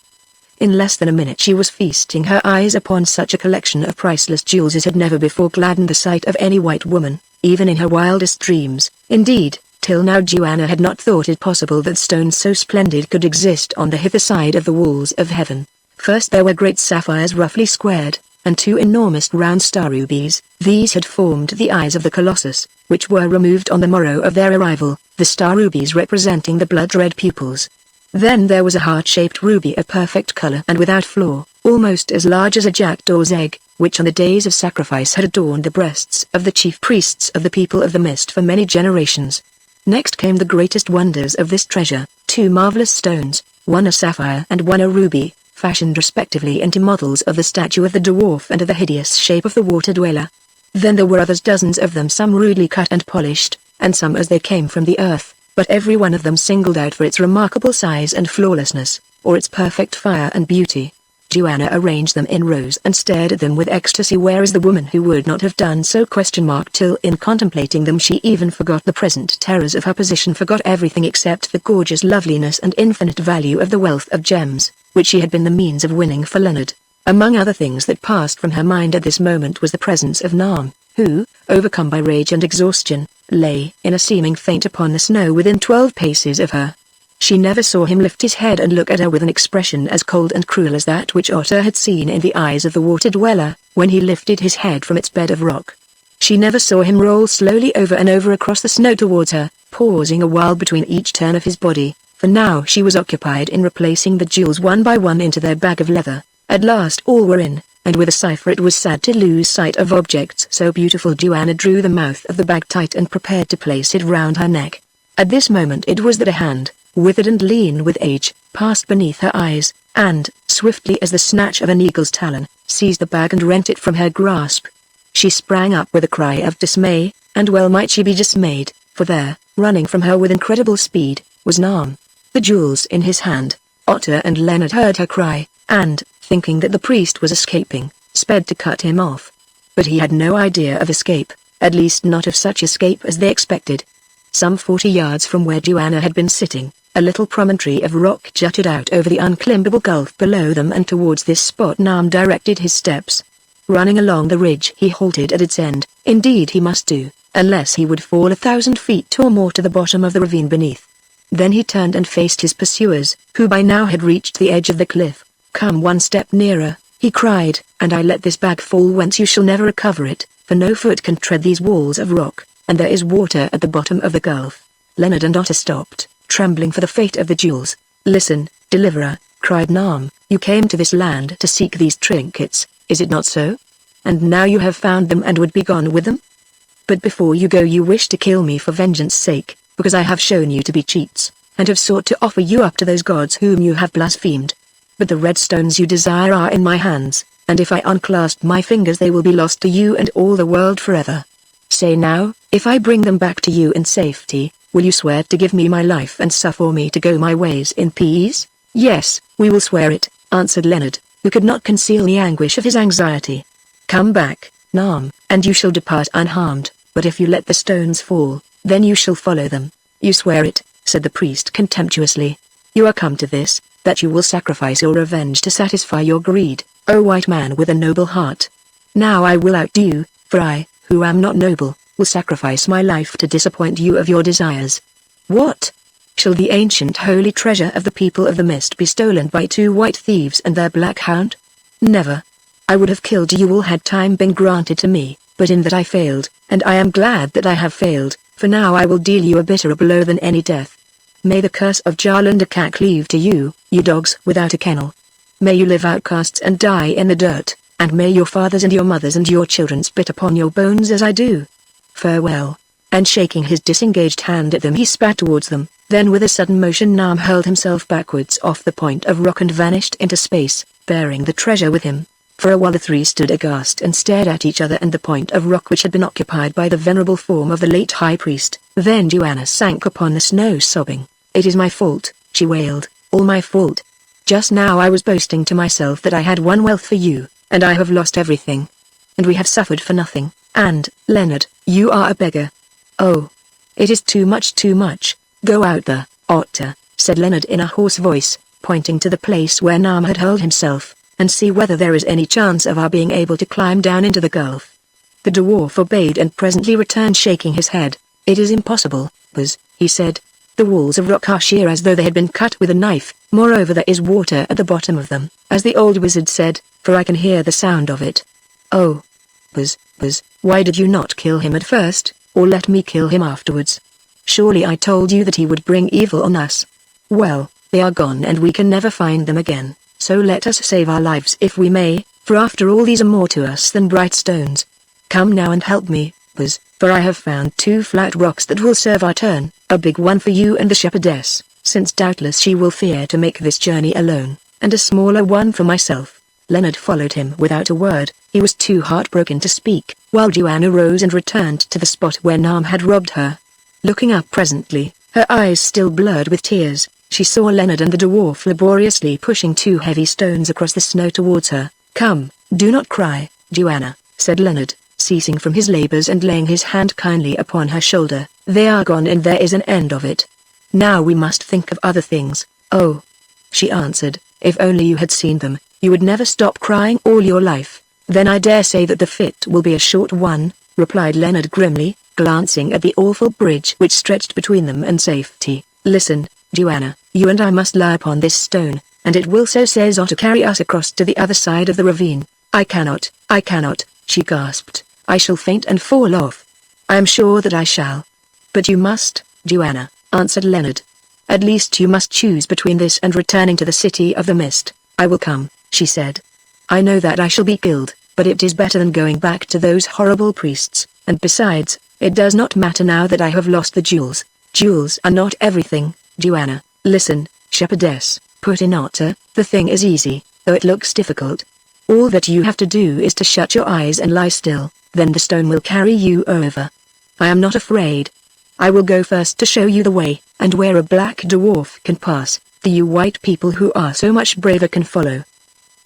In less than a minute she was feasting her eyes upon such a collection of priceless jewels as had never before gladdened the sight of any white woman, even in her wildest dreams. Indeed, till now Joanna had not thought it possible that stones so splendid could exist on the hither side of the walls of heaven. First there were great sapphires roughly squared, and 2 enormous round star rubies. These had formed the eyes of the Colossus, which were removed on the morrow of their arrival, the star rubies representing the blood-red pupils. Then there was a heart-shaped ruby of perfect color and without flaw, almost as large as a jackdaw's egg, which on the days of sacrifice had adorned the breasts of the chief priests of the people of the mist for many generations. Next came the greatest wonders of this treasure, 2 marvelous stones, one a sapphire and one a ruby, fashioned respectively into models of the statue of the dwarf and of the hideous shape of the water dweller. Then there were others, dozens of them, some rudely cut and polished, and some as they came from the earth, but every one of them singled out for its remarkable size and flawlessness, or its perfect fire and beauty. Joanna arranged them in rows and stared at them with ecstasy, whereas the woman who would not have done so till in contemplating them she even forgot the present terrors of her position, forgot everything except the gorgeous loveliness and infinite value of the wealth of gems, which she had been the means of winning for Leonard. Among other things that passed from her mind at this moment was the presence of Nam, who, overcome by rage and exhaustion, lay in a seeming faint upon the snow within 12 paces of her. She never saw him lift his head and look at her with an expression as cold and cruel as that which Otter had seen in the eyes of the water dweller, when he lifted his head from its bed of rock. She never saw him roll slowly over and over across the snow towards her, pausing a while between each turn of his body, for now she was occupied in replacing the jewels one by one into their bag of leather. At last all were in, and with a sigh, for it was sad to lose sight of objects so beautiful, Joanna drew the mouth of the bag tight and prepared to place it round her neck. At this moment it was that a hand, withered and lean with age, passed beneath her eyes, and, swiftly as the snatch of an eagle's talon, seized the bag and rent it from her grasp. She sprang up with a cry of dismay, and well might she be dismayed, for there, running from her with incredible speed, was Nam, the jewels in his hand. Otter and Leonard heard her cry, and, thinking that the priest was escaping, sped to cut him off. but he had no idea of escape, at least not of such escape as they expected. Some 40 yards from where Joanna had been sitting, a little promontory of rock jutted out over the unclimbable gulf below them, and towards this spot Nam directed his steps. Running along the ridge, he halted at its end. Indeed he must do, unless he would fall 1,000 feet or more to the bottom of the ravine beneath. Then he turned and faced his pursuers, who by now had reached the edge of the cliff. "Come one step nearer," he cried, "and I let this bag fall whence you shall never recover it, for no foot can tread these walls of rock, and there is water at the bottom of the gulf." Leonard and Otter stopped, trembling for the fate of the jewels. "Listen, deliverer," cried Nam, "you came to this land to seek these trinkets, is it not so? And now you have found them and would be gone with them? But before you go you wish to kill me for vengeance sake, because I have shown you to be cheats, and have sought to offer you up to those gods whom you have blasphemed. But the red stones you desire are in my hands, and if I unclasp my fingers they will be lost to you and all the world forever. Say now, if I bring them back to you in safety, will you swear to give me my life and suffer me to go my ways in peace?" "Yes, we will swear it," answered Leonard, who could not conceal the anguish of his anxiety. "Come back, Nam, and you shall depart unharmed, but if you let the stones fall, then you shall follow them." "You swear it," said the priest contemptuously. "You are come to this, that you will sacrifice your revenge to satisfy your greed, O white man with a noble heart. Now I will outdo you, for I, who am not noble, will sacrifice my life to disappoint you of your desires." "What? Shall the ancient holy treasure of the people of the mist be stolen by 2 white thieves and their black hound? Never. I would have killed you all had time been granted to me, but in that I failed, and I am glad that I have failed, for now I will deal you a bitterer blow than any death. May the curse of Jarlandakak cleave to you, you dogs without a kennel. May you live outcasts and die in the dirt, and may your fathers and your mothers and your children spit upon your bones as I do. Farewell." And shaking his disengaged hand at them he spat towards them. Then with a sudden motion Nam hurled himself backwards off the point of rock and vanished into space, bearing the treasure with him. For a while the three stood aghast and stared at each other and the point of rock which had been occupied by the venerable form of the late high priest. Then Joanna sank upon the snow sobbing. "It is my fault," she wailed, "all my fault. Just now I was boasting to myself that I had won wealth for you, and I have lost everything. And we have suffered for nothing, and, Leonard, you are a beggar. Oh, it is too much, too much. Go out there, Otter," said Leonard in a hoarse voice, pointing to the place where Nam had hurled himself, "and see whether there is any chance of our being able to climb down into the gulf." The dwarf obeyed and presently returned shaking his head. "It is impossible, Buzz," he said. "The walls of rock are sheer as though they had been cut with a knife, moreover there is water at the bottom of them, as the old wizard said, for I can hear the sound of it." "Oh, Buzz, why did you not kill him at first, or let me kill him afterwards? Surely I told you that he would bring evil on us. Well, they are gone and we can never find them again, so let us save our lives if we may, for after all these are more to us than bright stones. Come now and help me, Buzz, for I have found 2 flat rocks that will serve our turn, a big one for you and the shepherdess, since doubtless she will fear to make this journey alone, and a smaller one for myself." Leonard followed him without a word. He was too heartbroken to speak, while Joanna rose and returned to the spot where Nam had robbed her. Looking up presently, her eyes still blurred with tears, she saw Leonard and the dwarf laboriously pushing 2 heavy stones across the snow towards her. "Come, do not cry, Joanna," said Leonard, ceasing from his labors and laying his hand kindly upon her shoulder. "They are gone and there is an end of it. Now we must think of other things." "Oh," she answered, "if only you had seen them, you would never stop crying all your life." "Then I dare say that the fit will be a short one," replied Leonard grimly, glancing at the awful bridge which stretched between them and safety. "Listen, Joanna, you and I must lie upon this stone, and it will so says Otter carry us across to the other side of the ravine." I cannot," she gasped. "I shall faint and fall off. I am sure that I shall." "But you must, Joanna," answered Leonard. "At least you must choose between this and returning to the city of the mist." "I will come," she said. "I know that I shall be killed, but it is better than going back to those horrible priests, and besides, it does not matter now that I have lost the jewels. Jewels are not everything, Joanna." "Listen, shepherdess," put in Otter, "the thing is easy, though it looks difficult. All that you have to do is to shut your eyes and lie still, then the stone will carry you over. I am not afraid. I will go first to show you the way, and where a black dwarf can pass, the you white people who are so much braver can follow.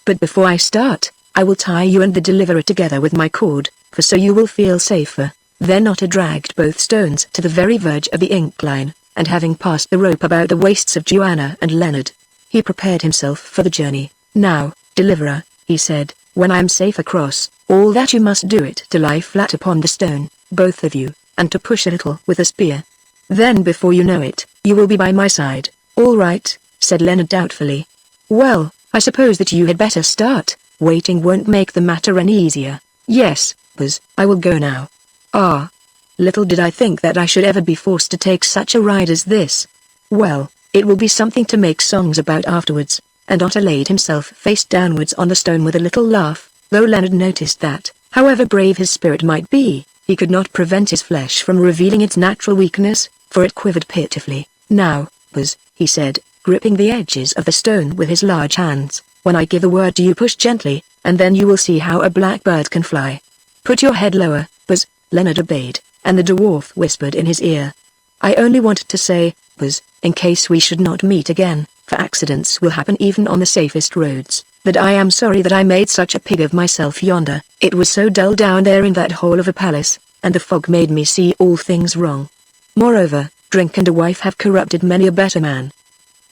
But before I start, I will tie you and the deliverer together with my cord, for so you will feel safer. Then Otter dragged both stones to the very verge of the incline, and having passed the rope about the waists of Joanna and Leonard, he prepared himself for the journey. Now, Deliverer, he said, when I am safe across, all that you must do it to lie flat upon the stone, both of you, and to push a little with a spear. Then before you know it, you will be by my side. All right, said Leonard doubtfully. Well, I suppose that you had better start. Waiting won't make the matter any easier. Yes, Buzz, I will go now. Ah. Little did I think that I should ever be forced to take such a ride as this. Well, it will be something to make songs about afterwards. And Otter laid himself face downwards on the stone with a little laugh, though Leonard noticed that, however brave his spirit might be, he could not prevent his flesh from revealing its natural weakness, for it quivered pitifully. Now, Buzz, he said, gripping the edges of the stone with his large hands, when I give the word you push gently, and then you will see how a blackbird can fly. Put your head lower, Buzz. Leonard obeyed, and the dwarf whispered in his ear. I only wanted to say, Buzz, in case we should not meet again, for accidents will happen even on the safest roads, that I am sorry that I made such a pig of myself yonder. It was so dull down there in that hole of a palace, and the fog made me see all things wrong. Moreover, drink and a wife have corrupted many a better man.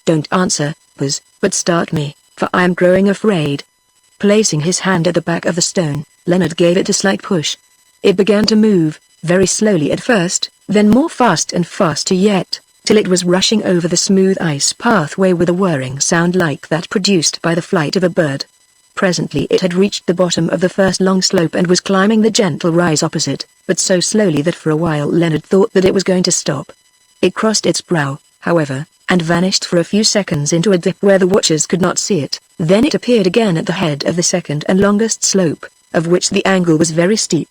Don't answer, Buzz, but start me, for I am growing afraid. Placing his hand at the back of the stone, Leonard gave it a slight push. It began to move, very slowly at first, then more fast and faster yet, till it was rushing over the smooth ice pathway with a whirring sound like that produced by the flight of a bird. Presently it had reached the bottom of the first long slope and was climbing the gentle rise opposite, but so slowly that for a while Leonard thought that it was going to stop. It crossed its brow, however, and vanished for a few seconds into a dip where the watchers could not see it. Then it appeared again at the head of the second and longest slope, of which the angle was very steep.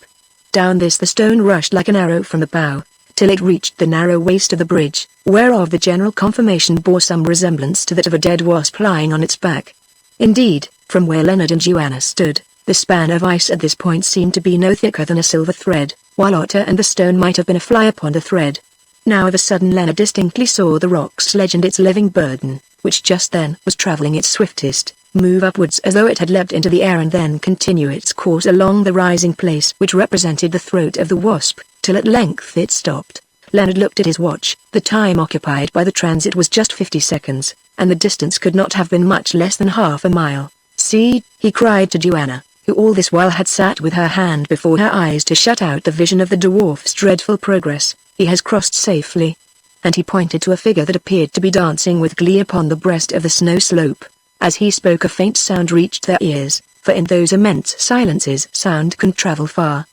Down this the stone rushed like an arrow from the bow, till it reached the narrow waist of the bridge, whereof the general conformation bore some resemblance to that of a dead wasp lying on its back. Indeed, from where Leonard and Joanna stood, the span of ice at this point seemed to be no thicker than a silver thread, while Otter and the stone might have been a fly upon the thread. Now of a sudden Leonard distinctly saw the rock sledge and its living burden, which just then was travelling its swiftest, move upwards as though it had leapt into the air and then continue its course along the rising place which represented the throat of the wasp, till at length it stopped. Leonard looked at his watch. The time occupied by the transit was just 50 seconds, and the distance could not have been much less than half a mile. See, he cried to Joanna, who all this while had sat with her hand before her eyes to shut out the vision of the dwarf's dreadful progress, he has crossed safely. And he pointed to a figure that appeared to be dancing with glee upon the breast of the snow slope. As he spoke a faint sound reached their ears, for in those immense silences sound can travel far.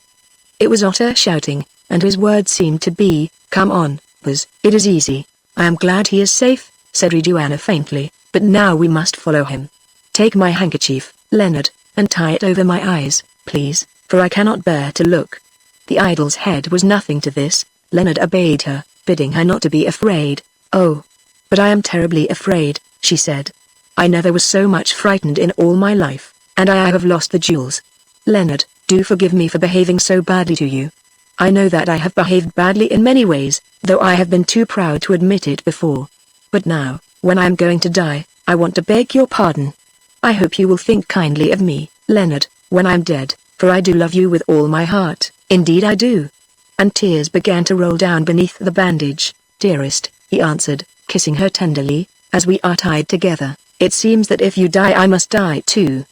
It was Otter shouting, and his words seemed to be, "Come on, Buzz, it is easy. I am glad he is safe," said Joanna faintly, "but now we must follow him. Take my handkerchief, Leonard, and tie it over my eyes, please, for I cannot bear to look." The idol's head was nothing to this. Leonard obeyed her, bidding her not to be afraid. "Oh, but I am terribly afraid," she said. "I never was so much frightened in all my life, and I have lost the jewels. Leonard, do forgive me for behaving so badly to you. I know that I have behaved badly in many ways, though I have been too proud to admit it before. But now, when I am going to die, I want to beg your pardon. I hope you will think kindly of me, Leonard, when I am dead, for I do love you with all my heart, indeed I do." And tears began to roll down beneath the bandage. "Dearest," he answered, kissing her tenderly, "as we are tied together, it seems that if you die I must die too.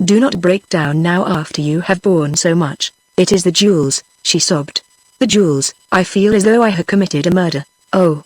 Do not break down now after you have borne so much. It is the jewels," she sobbed. "The jewels, I feel as though I had committed a murder." "Oh,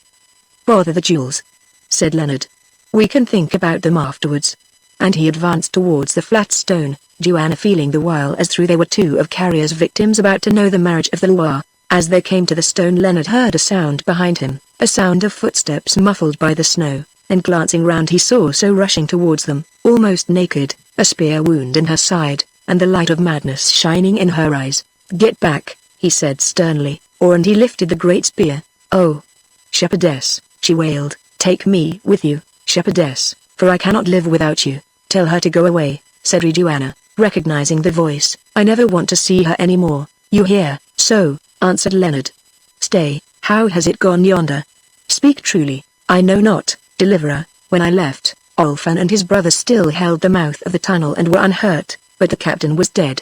bother the jewels," said Leonard. "We can think about them afterwards." And he advanced towards the flat stone, Joanna feeling the while as though they were two of Carrier's victims about to know the marriage of the Loire. As they came to the stone Leonard heard a sound behind him, a sound of footsteps muffled by the snow, and glancing round he saw So rushing towards them, almost naked, a spear wound in her side, and the light of madness shining in her eyes. "Get back," he said sternly, and he lifted the great spear. "Oh, shepherdess," she wailed, "take me with you, shepherdess, for I cannot live without you." "Tell her to go away," said Joanna, recognizing the voice. "I never want to see her any more. You hear?" "So," answered Leonard. "Stay, how has it gone yonder? Speak truly." "I know not, Deliverer. When I left, Olfan and his brother still held the mouth of the tunnel and were unhurt, but the captain was dead."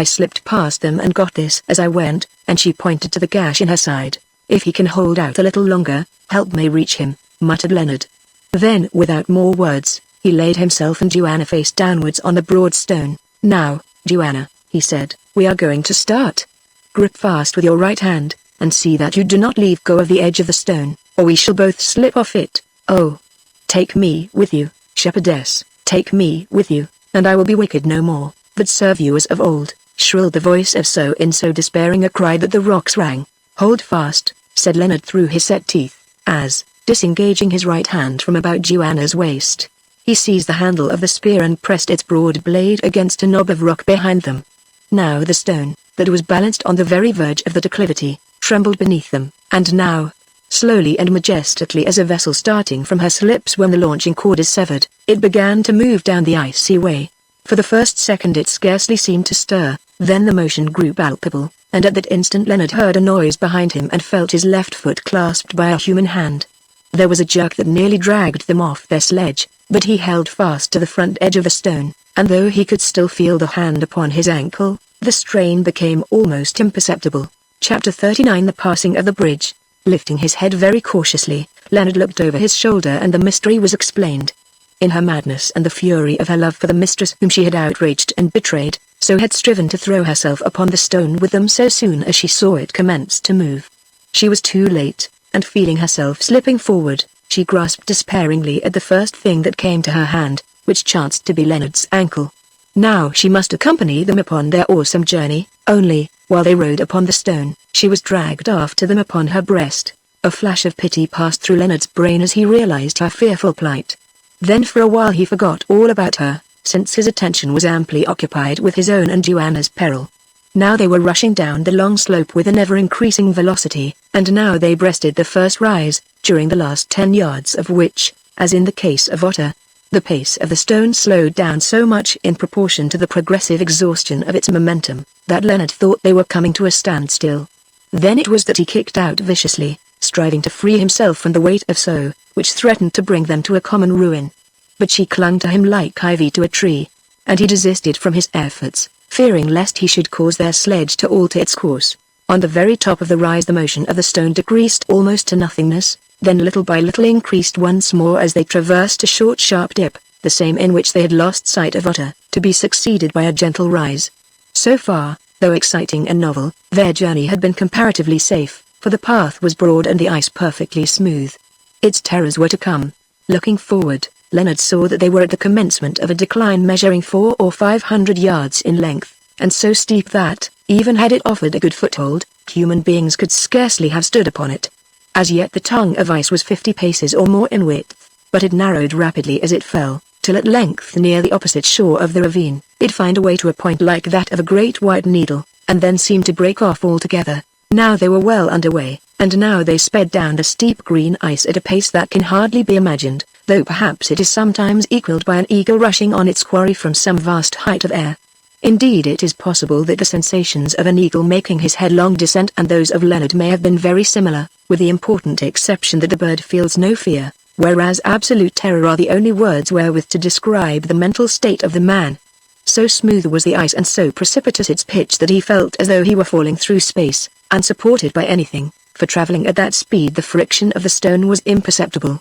I slipped past them and got this as I went," and she pointed to the gash in her side. "If he can hold out a little longer, help may reach him," muttered Leonard. Then, without more words, he laid himself and Joanna face downwards on the broad stone. "Now, Joanna," he said, "we are going to start. Grip fast with your right hand, and see that you do not leave go of the edge of the stone, or we shall both slip off it. Oh! Take me with you, shepherdess, take me with you, and I will be wicked no more, but serve you as of old," shrilled the voice of so despairing a cry that the rocks rang. "Hold fast," said Leonard through his set teeth, as, disengaging his right hand from about Joanna's waist, he seized the handle of the spear and pressed its broad blade against a knob of rock behind them. Now the stone, that was balanced on the very verge of the declivity, trembled beneath them, and now, slowly and majestically as a vessel starting from her slips when the launching cord is severed, it began to move down the icy way. For the first second it scarcely seemed to stir, then the motion grew palpable, and at that instant Leonard heard a noise behind him and felt his left foot clasped by a human hand. There was a jerk that nearly dragged them off their sledge, but he held fast to the front edge of the stone, and though he could still feel the hand upon his ankle, the strain became almost imperceptible. Chapter 39 The Passing of the Bridge. Lifting his head very cautiously, Leonard looked over his shoulder and the mystery was explained. In her madness and the fury of her love for the mistress whom she had outraged and betrayed, so had striven to throw herself upon the stone with them so soon as she saw it commence to move. She was too late, and feeling herself slipping forward, she grasped despairingly at the first thing that came to her hand, which chanced to be Leonard's ankle. Now she must accompany them upon their awesome journey, only, while they rode upon the stone, she was dragged after them upon her breast. A flash of pity passed through Leonard's brain as he realized her fearful plight. Then for a while he forgot all about her, since his attention was amply occupied with his own and Joanna's peril. Now they were rushing down the long slope with an ever-increasing velocity, and now they breasted the first rise, during the last 10 yards of which, as in the case of Otter, the pace of the stone slowed down so much in proportion to the progressive exhaustion of its momentum, that Leonard thought they were coming to a standstill. Then it was that he kicked out viciously, striving to free himself from the weight of So, which threatened to bring them to a common ruin. But she clung to him like ivy to a tree, and he desisted from his efforts, fearing lest he should cause their sledge to alter its course. On the very top of the rise the motion of the stone decreased almost to nothingness, then little by little increased once more as they traversed a short sharp dip, the same in which they had lost sight of Otter, to be succeeded by a gentle rise. So far, though exciting and novel, their journey had been comparatively safe, for the path was broad and the ice perfectly smooth. Its terrors were to come. Looking forward, Leonard saw that they were at the commencement of a decline measuring 400 or 500 yards in length, and so steep that, even had it offered a good foothold, human beings could scarcely have stood upon it. As yet the tongue of ice was 50 paces or more in width, but it narrowed rapidly as it fell, till at length near the opposite shore of the ravine, it found a way to a point like that of a great white needle, and then seemed to break off altogether. Now they were well under way, and now they sped down the steep green ice at a pace that can hardly be imagined, though perhaps it is sometimes equalled by an eagle rushing on its quarry from some vast height of air. Indeed it is possible that the sensations of an eagle making his headlong descent and those of Leonard may have been very similar, with the important exception that the bird feels no fear, whereas absolute terror are the only words wherewith to describe the mental state of the man. So smooth was the ice and so precipitous its pitch that he felt as though he were falling through space, unsupported by anything, for traveling at that speed the friction of the stone was imperceptible.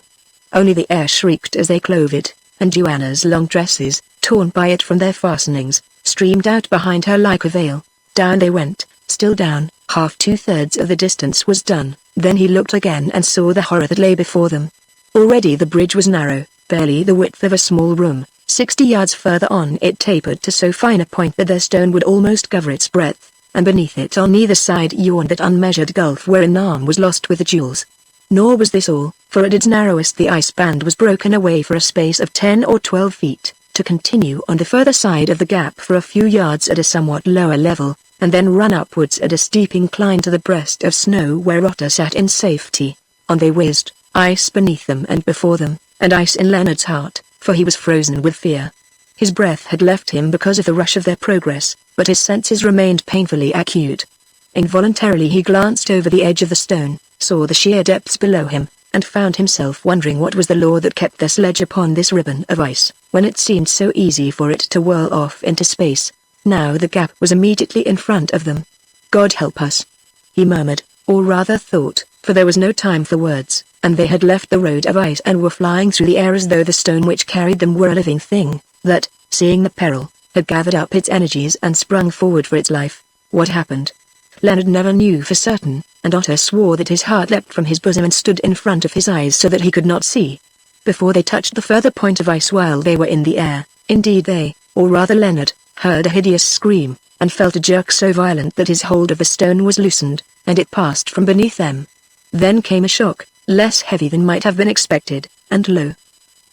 Only the air shrieked as they clove it, and Joanna's long dresses, torn by it from their fastenings, streamed out behind her like a veil. Down they went, still down. Half 2/3 of the distance was done. Then he looked again and saw the horror that lay before them. Already the bridge was narrow, barely the width of a small room. 60 yards further on it tapered to so fine a point that their stone would almost cover its breadth, and beneath it on either side yawned that unmeasured gulf where an arm was lost with the jewels. Nor was this all, for at its narrowest the ice band was broken away for a space of 10 or 12 feet, to continue on the further side of the gap for a few yards at a somewhat lower level, and then run upwards at a steep incline to the breast of snow where Otter sat in safety. On they whizzed, ice beneath them and before them, and ice in Leonard's heart, for he was frozen with fear. His breath had left him because of the rush of their progress, but his senses remained painfully acute. Involuntarily he glanced over the edge of the stone, saw the sheer depths below him, and found himself wondering what was the law that kept their sledge upon this ribbon of ice, when it seemed so easy for it to whirl off into space. Now the gap was immediately in front of them. "God help us," he murmured, or rather thought, for there was no time for words, and they had left the road of ice and were flying through the air as though the stone which carried them were a living thing, that, seeing the peril, had gathered up its energies and sprung forward for its life. What happened? Leonard never knew for certain, and Otto swore that his heart leapt from his bosom and stood in front of his eyes so that he could not see. Before they touched the further point of ice while they were in the air, indeed they, or rather Leonard, heard a hideous scream, and felt a jerk so violent that his hold of the stone was loosened, and it passed from beneath them. Then came a shock, less heavy than might have been expected, and lo!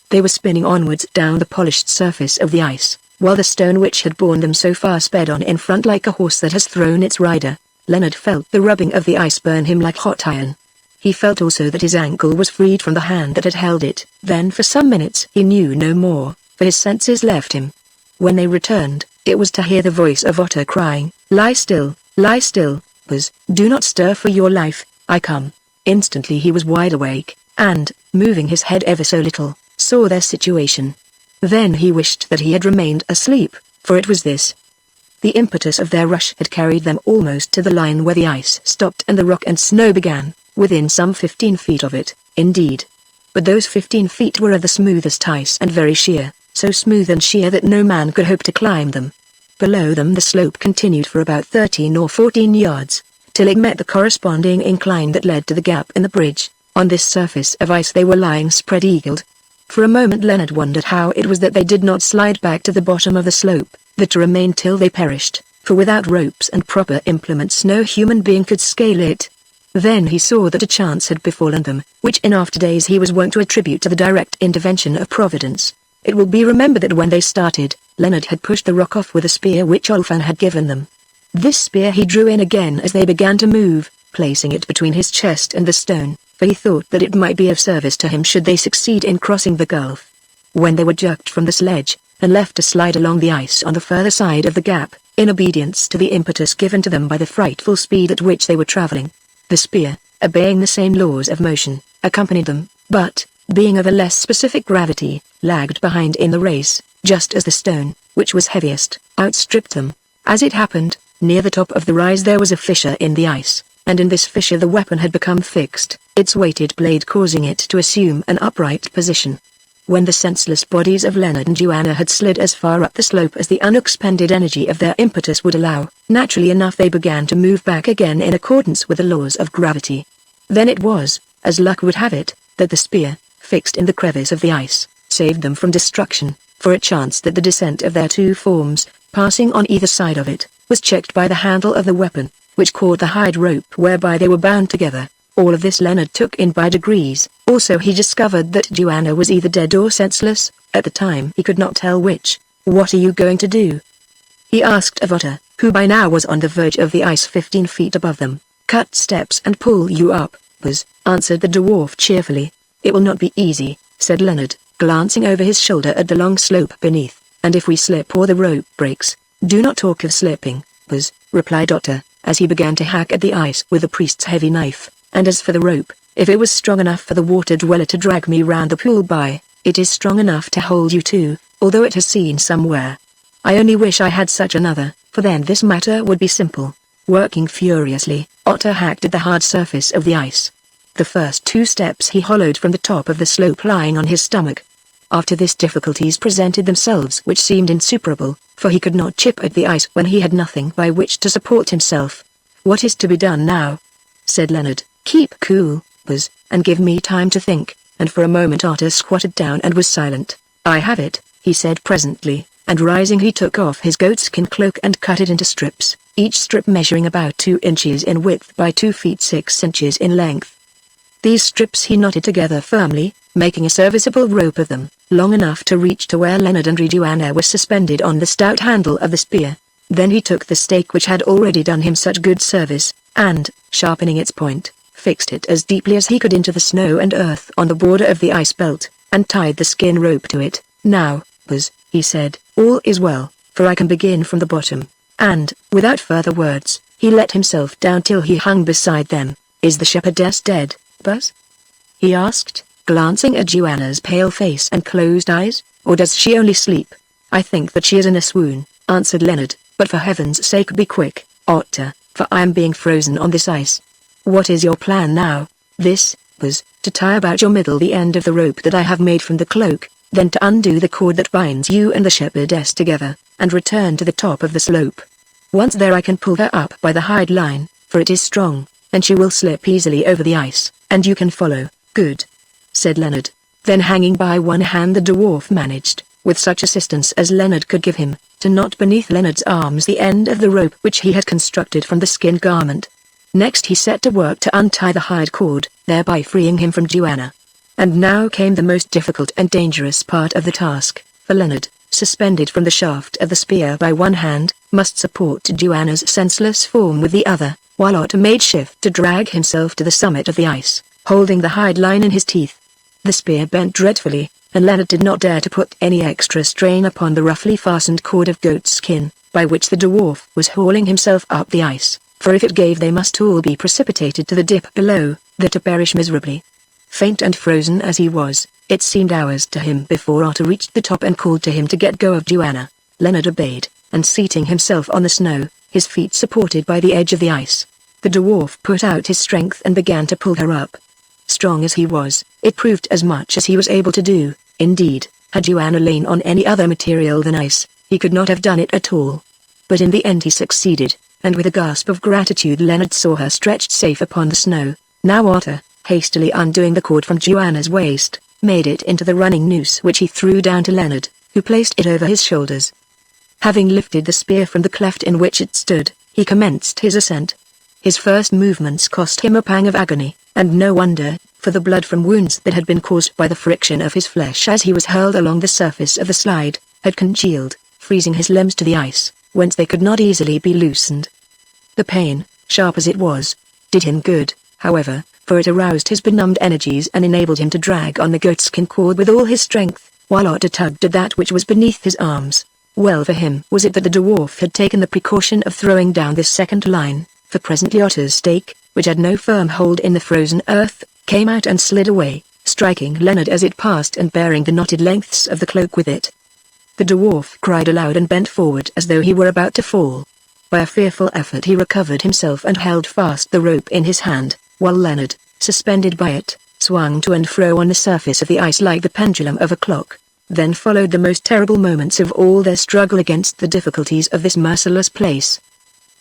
They were spinning onwards down the polished surface of the ice, while the stone which had borne them so far sped on in front like a horse that has thrown its rider. Leonard felt the rubbing of the ice burn him like hot iron. He felt also that his ankle was freed from the hand that had held it. Then for some minutes he knew no more, for his senses left him. When they returned, it was to hear the voice of Otto crying, lie still, Buzz, do not stir for your life, I come." Instantly he was wide awake, and, moving his head ever so little, saw their situation. Then he wished that he had remained asleep, for it was this. The impetus of their rush had carried them almost to the line where the ice stopped and the rock and snow began, within some 15 feet of it, indeed. But those 15 feet were of the smoothest ice and very sheer, so smooth and sheer that no man could hope to climb them. Below them the slope continued for about 13 or 14 yards, till it met the corresponding incline that led to the gap in the bridge. On this surface of ice they were lying spread-eagled. For a moment Leonard wondered how it was that they did not slide back to the bottom of the slope, there to remain till they perished, for without ropes and proper implements no human being could scale it. Then he saw that a chance had befallen them, which in after days he was wont to attribute to the direct intervention of Providence. It will be remembered that when they started, Leonard had pushed the rock off with a spear which Olfan had given them. This spear he drew in again as they began to move, placing it between his chest and the stone, for he thought that it might be of service to him should they succeed in crossing the gulf. When they were jerked from the sledge, and left to slide along the ice on the further side of the gap, in obedience to the impetus given to them by the frightful speed at which they were traveling, the spear, obeying the same laws of motion, accompanied them, but, being of a less specific gravity, lagged behind in the race, just as the stone, which was heaviest, outstripped them. As it happened, near the top of the rise there was a fissure in the ice, and in this fissure the weapon had become fixed, its weighted blade causing it to assume an upright position. When the senseless bodies of Leonard and Joanna had slid as far up the slope as the unexpended energy of their impetus would allow, naturally enough they began to move back again in accordance with the laws of gravity. Then it was, as luck would have it, that the spear, fixed in the crevice of the ice, saved them from destruction, for it chanced that the descent of their two forms, passing on either side of it, was checked by the handle of the weapon, which caught the hide rope whereby they were bound together. All of this Leonard took in by degrees. Also he discovered that Joanna was either dead or senseless. At the time he could not tell which. "What are you going to do?" he asked of Otto, who by now was on the verge of the ice 15 feet above them. "Cut steps and pull you up, Buzz," answered the dwarf cheerfully. "It will not be easy," said Leonard, glancing over his shoulder at the long slope beneath, "and if we slip or the rope breaks—" "Do not talk of slipping, Buzz," replied Otto, as he began to hack at the ice with the priest's heavy knife. "And as for the rope, if it was strong enough for the water dweller to drag me round the pool by, it is strong enough to hold you too, although it has seen some wear. I only wish I had such another, for then this matter would be simple." Working furiously, Otto hacked at the hard surface of the ice. The first 2 steps he hollowed from the top of the slope lying on his stomach. After this difficulties presented themselves which seemed insuperable, for he could not chip at the ice when he had nothing by which to support himself. "What is to be done now?" said Leonard. "Keep cool, Buzz, and give me time to think," and for a moment Otto squatted down and was silent. "I have it," he said presently, and rising he took off his goatskin cloak and cut it into strips, each strip measuring about 2 inches in width by 2 feet 6 inches in length. These strips he knotted together firmly, making a serviceable rope of them, long enough to reach to where Leonard and Joanna were suspended on the stout handle of the spear. Then he took the stake which had already done him such good service, and, sharpening its point, fixed it as deeply as he could into the snow and earth on the border of the ice belt, and tied the skin rope to it. "Now, Buzz," he said, "all is well, for I can begin from the bottom." And, without further words, he let himself down till he hung beside them. "Is the shepherdess dead, Buzz?" he asked, glancing at Joanna's pale face and closed eyes, "or does she only sleep?" "I think that she is in a swoon," answered Leonard, But for heaven's sake be quick, Otter, for I am being frozen on this ice. What is your plan now? This was to tie about your middle the end of the rope that I have made from the cloak, then to undo the cord that binds you and the shepherdess together, and return to the top of the slope. Once there I can pull her up by the hide line, for it is strong, and she will slip easily over the ice, and you can follow. Good, said Leonard. Then hanging by one hand the dwarf managed, with such assistance as Leonard could give him, to knot beneath Leonard's arms the end of the rope which he had constructed from the skin garment. Next he set to work to untie the hide cord, thereby freeing him from Joanna. And now came the most difficult and dangerous part of the task, for Leonard, suspended from the shaft of the spear by one hand, must support Joanna's senseless form with the other, while Otter made shift to drag himself to the summit of the ice, holding the hide line in his teeth. The spear bent dreadfully, and Leonard did not dare to put any extra strain upon the roughly fastened cord of goat skin, by which the dwarf was hauling himself up the ice, for if it gave they must all be precipitated to the dip below, there to perish miserably. Faint and frozen as he was, it seemed hours to him before Otter reached the top and called to him to get go of Joanna. Leonard obeyed, and seating himself on the snow, his feet supported by the edge of the ice, the dwarf put out his strength and began to pull her up. Strong as he was, it proved as much as he was able to do. Indeed, had Joanna lain on any other material than ice, he could not have done it at all. But in the end he succeeded, and with a gasp of gratitude Leonard saw her stretched safe upon the snow. Now Otter, hastily undoing the cord from Joanna's waist, made it into the running noose which he threw down to Leonard, who placed it over his shoulders. Having lifted the spear from the cleft in which it stood, he commenced his ascent. His first movements cost him a pang of agony, and no wonder, for the blood from wounds that had been caused by the friction of his flesh as he was hurled along the surface of the slide, had congealed, freezing his limbs to the ice, whence they could not easily be loosened. The pain, sharp as it was, did him good, however, for it aroused his benumbed energies and enabled him to drag on the goatskin cord with all his strength, while Otter tugged at that which was beneath his arms. Well for him was it that the dwarf had taken the precaution of throwing down this second line, for presently Otter's stake, which had no firm hold in the frozen earth, came out and slid away, striking Leonard as it passed and bearing the knotted lengths of the cloak with it. The dwarf cried aloud and bent forward as though he were about to fall. By a fearful effort he recovered himself and held fast the rope in his hand, while Leonard, suspended by it, swung to and fro on the surface of the ice like the pendulum of a clock. Then followed the most terrible moments of all their struggle against the difficulties of this merciless place.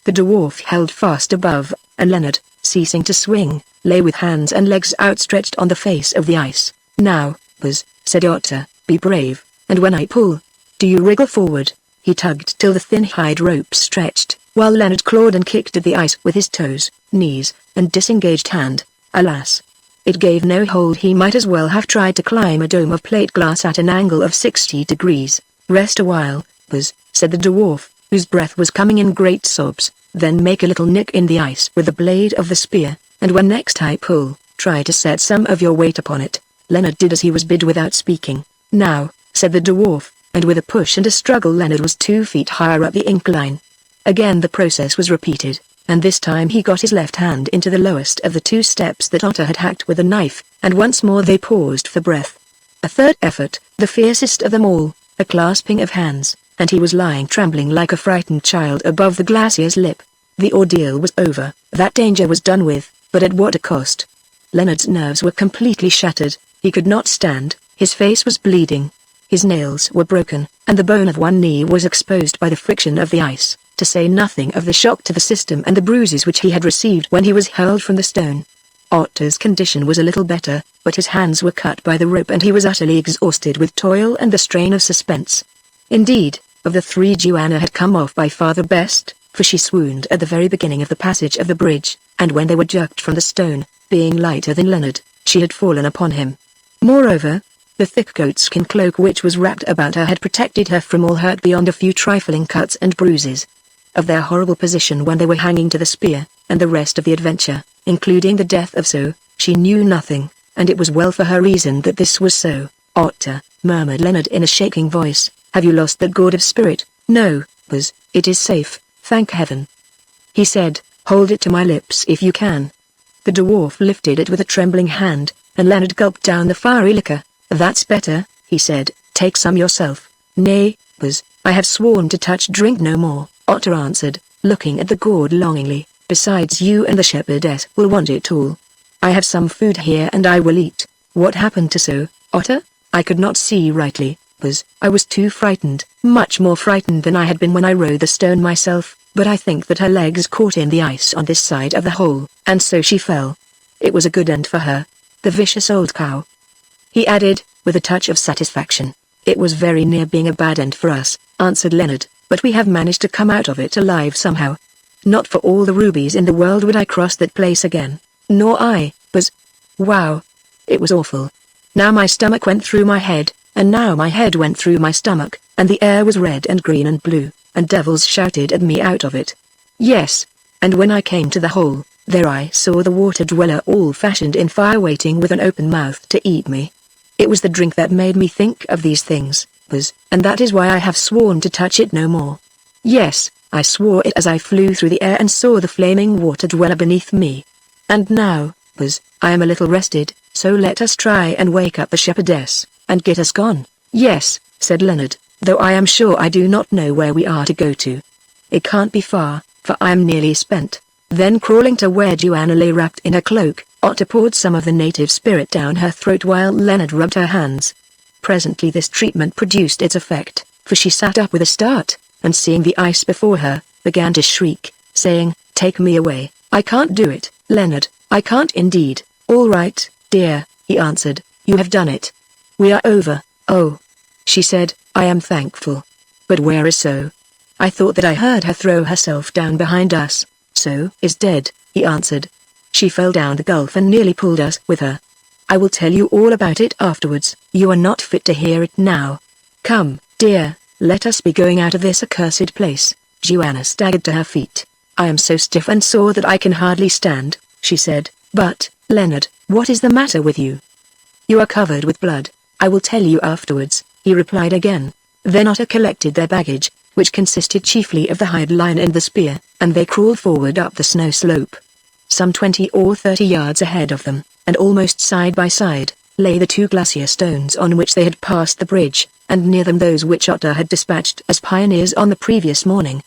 The dwarf held fast above, and Leonard, ceasing to swing, lay with hands and legs outstretched on the face of the ice. Now, Buzz, said Otter, be brave, and when I pull, do you wriggle forward. He tugged till the thin hide rope stretched, while Leonard clawed and kicked at the ice with his toes, knees, and disengaged hand. Alas! It gave no hold. He might as well have tried to climb a dome of plate glass at an angle of 60 degrees. Rest a while, Buzz, said the dwarf, whose breath was coming in great sobs, then make a little nick in the ice with the blade of the spear, and when next I pull, try to set some of your weight upon it. Leonard did as he was bid without speaking. Now, said the dwarf, and with a push and a struggle Leonard was 2 feet higher up the incline. Again the process was repeated, and this time he got his left hand into the lowest of the 2 steps that Otter had hacked with a knife, and once more they paused for breath. A third effort, the fiercest of them all, a clasping of hands, and he was lying trembling like a frightened child above the glacier's lip. The ordeal was over, that danger was done with, but at what a cost. Leonard's nerves were completely shattered, he could not stand, his face was bleeding, his nails were broken, and the bone of one knee was exposed by the friction of the ice, to say nothing of the shock to the system and the bruises which he had received when he was hurled from the stone. Otter's condition was a little better, but his hands were cut by the rope and he was utterly exhausted with toil and the strain of suspense. Indeed, of the 3 Joanna had come off by far the best, for she swooned at the very beginning of the passage of the bridge, and when they were jerked from the stone, being lighter than Leonard, she had fallen upon him. Moreover, the thick goatskin cloak which was wrapped about her had protected her from all hurt beyond a few trifling cuts and bruises. Of their horrible position when they were hanging to the spear, and the rest of the adventure, including the death of So, she knew nothing, and it was well for her reason that this was so. Otter, murmured Leonard in a shaking voice, have you lost that gourd of spirit? No, Buzz, it is safe, thank heaven. He said, hold it to my lips if you can. The dwarf lifted it with a trembling hand, and Leonard gulped down the fiery liquor. That's better, he said, take some yourself. Nay, Buzz, I have sworn to touch drink no more. Otter answered, looking at the gourd longingly. Besides, you and the shepherdess will want it all. I have some food here and I will eat. What happened to So, Otter? I could not see rightly, I was too frightened, much more frightened than I had been when I rode the stone myself, but I think that her legs caught in the ice on this side of the hole, and so she fell. It was a good end for her. The vicious old cow. He added, with a touch of satisfaction. It was very near being a bad end for us, answered Leonard, but we have managed to come out of it alive somehow. Not for all the rubies in the world would I cross that place again. Nor I, Wow. It was awful. Now my stomach went through my head, and now my head went through my stomach, and the air was red and green and blue, and devils shouted at me out of it. Yes. And when I came to the hole, there I saw the water dweller all fashioned in fire waiting with an open mouth to eat me. It was the drink that made me think of these things, and that is why I have sworn to touch it no more. Yes, I swore it as I flew through the air and saw the flaming water dweller beneath me. And now, I am a little rested, so let us try and wake up the shepherdess, and get us gone. Yes, said Leonard, though I am sure I do not know where we are to go to. It can't be far, for I am nearly spent. Then crawling to where Joanna lay wrapped in her cloak, Otter poured some of the native spirit down her throat while Leonard rubbed her hands. Presently this treatment produced its effect, for she sat up with a start, and seeing the ice before her, began to shriek, saying, "Take me away, I can't do it, Leonard, I can't indeed." "All right, dear," he answered, "you have done it. We are over." "Oh," she said, "I am thankful. But where is So? I thought that I heard her throw herself down behind us." "So is dead," he answered. "She fell down the gulf and nearly pulled us with her. I will tell you all about it afterwards. You are not fit to hear it now. Come, dear, let us be going out of this accursed place." Joanna staggered to her feet. "I am so stiff and sore that I can hardly stand," she said. "But, Leonard, what is the matter with you?" "You are covered with blood. I will tell you afterwards," he replied again. Then Otter collected their baggage, which consisted chiefly of the hide line and the spear, and they crawled forward up the snow slope. Some 20 or 30 yards ahead of them, and almost side by side, lay the 2 glacier stones on which they had passed the bridge, and near them those which Otter had dispatched as pioneers on the previous morning.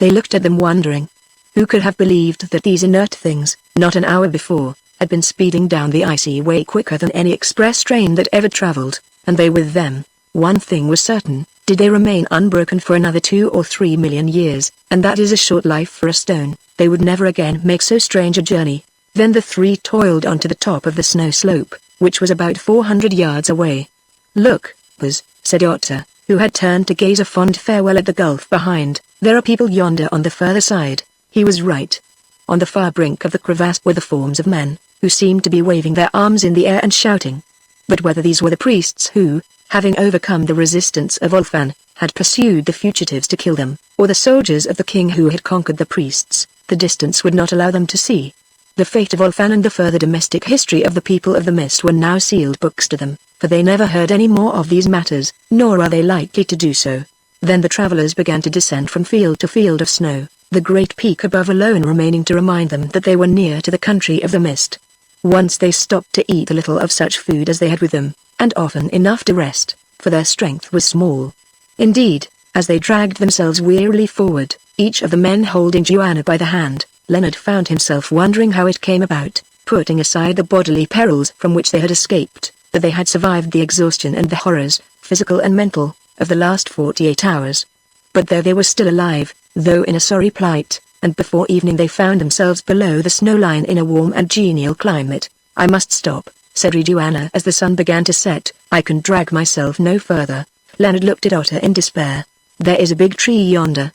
They looked at them wondering. Who could have believed that these inert things, not an hour before, had been speeding down the icy way quicker than any express train that ever traveled, and they with them? One thing was certain, did they remain unbroken for another 2 or 3 million years, and that is a short life for a stone, they would never again make so strange a journey. Then the 3 toiled on to the top of the snow slope, which was about 400 yards away. "Look, said Otter, who had turned to gaze a fond farewell at the gulf behind, "there are people yonder on the further side." He was right. On the far brink of the crevasse were the forms of men, who seemed to be waving their arms in the air and shouting. But whether these were the priests who, having overcome the resistance of Ulfan, had pursued the fugitives to kill them, or the soldiers of the king who had conquered the priests, the distance would not allow them to see. The fate of Ulfan and the further domestic history of the people of the mist were now sealed books to them, for they never heard any more of these matters, nor are they likely to do so. Then the travelers began to descend from field to field of snow, the great peak above alone remaining to remind them that they were near to the country of the mist. Once they stopped to eat a little of such food as they had with them, and often enough to rest, for their strength was small. Indeed, as they dragged themselves wearily forward, each of the men holding Joanna by the hand, Leonard found himself wondering how it came about, putting aside the bodily perils from which they had escaped, that they had survived the exhaustion and the horrors, physical and mental, of the last 48 hours. But there they were still alive, though in a sorry plight, and before evening they found themselves below the snow line in a warm and genial climate. "I must stop," said Joanna as the sun began to set. "I can drag myself no further." Leonard looked at Otter in despair. "There is a big tree yonder,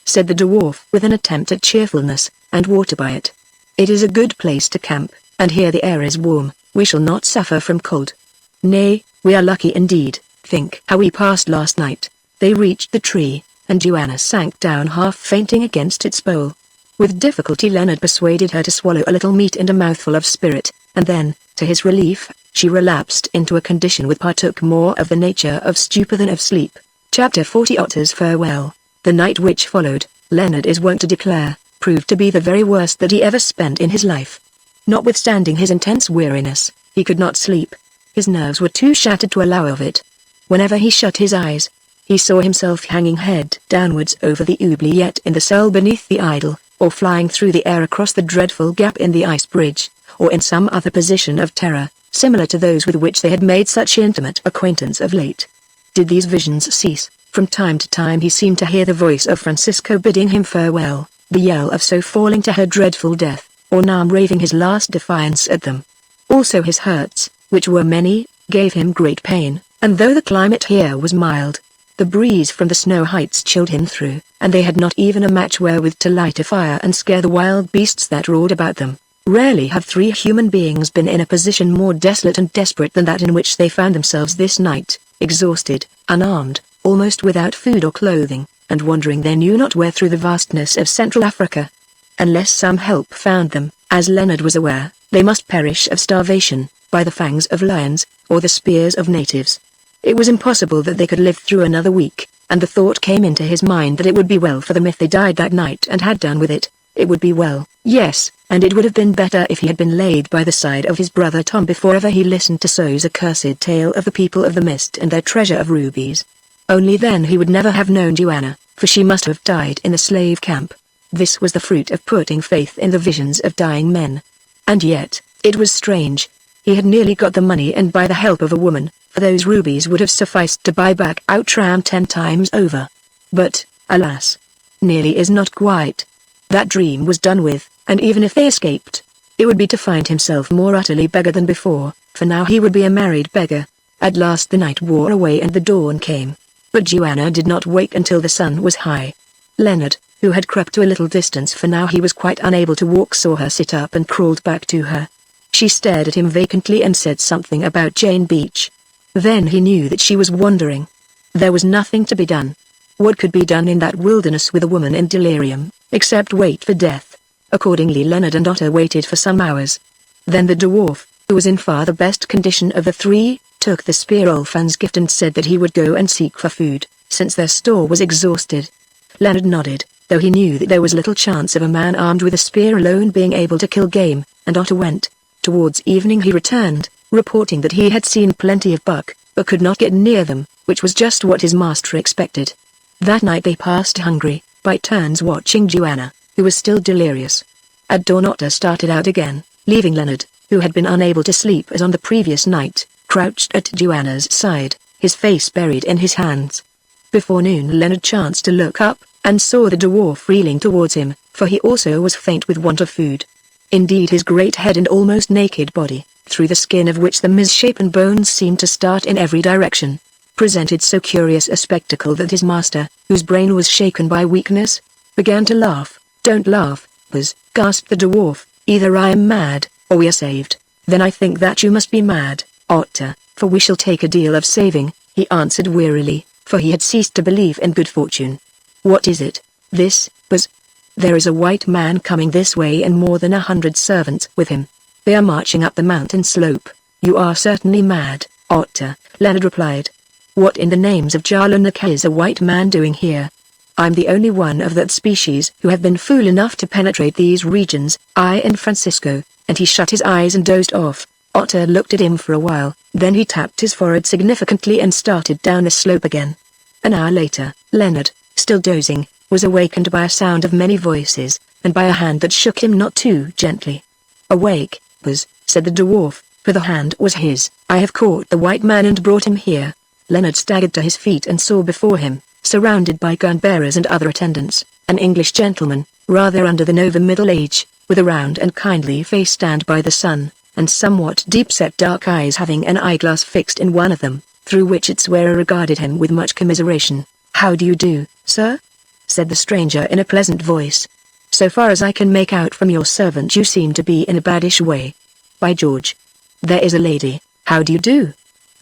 said the dwarf with an attempt at cheerfulness, "and water by it. It is a good place to camp, and here the air is warm, we shall not suffer from cold. Nay, we are lucky indeed, think how we passed last night." They reached the tree, and Joanna sank down half fainting against its bole. With difficulty Leonard persuaded her to swallow a little meat and a mouthful of spirit, and then, to his relief, she relapsed into a condition which partook more of the nature of stupor than of sleep. Chapter 40 Otter's Farewell. The night which followed, Leonard is wont to declare, proved to be the very worst that he ever spent in his life. Notwithstanding his intense weariness, he could not sleep. His nerves were too shattered to allow of it. Whenever he shut his eyes, He saw himself hanging head downwards over the oubliette in the cell beneath the idol, or flying through the air across the dreadful gap in the ice bridge, or in some other position of terror, similar to those with which they had made such intimate acquaintance of late. Did these visions cease? From time to time he seemed to hear the voice of Francisco bidding him farewell, the yell of so falling to her dreadful death, or now raving his last defiance at them. Also his hurts, which were many, gave him great pain, and though the climate here was mild, the breeze from the snow heights chilled him through, and they had not even a match wherewith to light a fire and scare the wild beasts that roared about them. Rarely have three human beings been in a position more desolate and desperate than that in which they found themselves this night, exhausted, unarmed, almost without food or clothing, and wandering they knew not where through the vastness of Central Africa. Unless some help found them, as Leonard was aware, they must perish of starvation, by the fangs of lions, or the spears of natives. It was impossible that they could live through another week, and the thought came into his mind that it would be well for them if they died that night and had done with it. It would be well, yes, and it would have been better if he had been laid by the side of his brother Tom before ever he listened to So's accursed tale of the people of the mist and their treasure of rubies. Only then he would never have known Joanna, for she must have died in the slave camp. This was the fruit of putting faith in the visions of dying men. And yet, it was strange. He had nearly got the money, and by the help of a woman, for those rubies would have sufficed to buy back Outram 10 times over. But, alas, nearly is not quite. That dream was done with, and even if they escaped, it would be to find himself more utterly beggar than before, for now he would be a married beggar. At last the night wore away and the dawn came. But Joanna did not wake until the sun was high. Leonard, who had crept to a little distance for now he was quite unable to walk, saw her sit up and crawled back to her. She stared at him vacantly and said something about Jane Beach. Then he knew that she was wandering. There was nothing to be done. What could be done in that wilderness with a woman in delirium, except wait for death? Accordingly Leonard and Otto waited for some hours. Then the dwarf, who was in far the best condition of the three, took the spear Olfan's gift and said that he would go and seek for food, since their store was exhausted. Leonard nodded, though he knew that there was little chance of a man armed with a spear alone being able to kill game, and Otto went. Towards evening he returned, reporting that he had seen plenty of buck, but could not get near them, which was just what his master expected. That night they passed hungry, by turns watching Joanna, who was still delirious. At dawn Otto started out again, leaving Leonard, who had been unable to sleep as on the previous night, crouched at Joanna's side, his face buried in his hands. Before noon Leonard chanced to look up, and saw the dwarf reeling towards him, for he also was faint with want of food. Indeed his great head and almost naked body, through the skin of which the misshapen bones seemed to start in every direction, presented so curious a spectacle that his master, whose brain was shaken by weakness, began to laugh. "Don't laugh, Buzz," gasped the dwarf, "either I am mad, or we are saved." "Then I think that you must be mad, Otto, for we shall take a deal of saving," he answered wearily, for he had ceased to believe in good fortune. "What is it, this, Buzz?" "There is a white man coming this way and more than 100 servants with him. They are marching up the mountain slope." "You are certainly mad, Otto," Leonard replied. "What in the names of Jarlanaka is a white man doing here?" "I'm the only one of that species who have been fool enough to penetrate these regions, I and Francisco," and he shut his eyes and dozed off. Otto looked at him for a while, then he tapped his forehead significantly and started down the slope again. An hour later, Leonard, still dozing, was awakened by a sound of many voices, and by a hand that shook him not too gently. "Awake, Buzz," said the dwarf, for the hand was his. "I have caught the white man and brought him here." Leonard staggered to his feet and saw before him, surrounded by gun-bearers and other attendants, an English gentleman, rather under the over middle age, with a round and kindly face tanned by the sun, and somewhat deep-set dark eyes having an eyeglass fixed in one of them, through which its wearer regarded him with much commiseration. "How do you do, sir?" said the stranger in a pleasant voice. "So far as I can make out from your servant you seem to be in a baddish way." "By George! There is a lady." "How do you do?"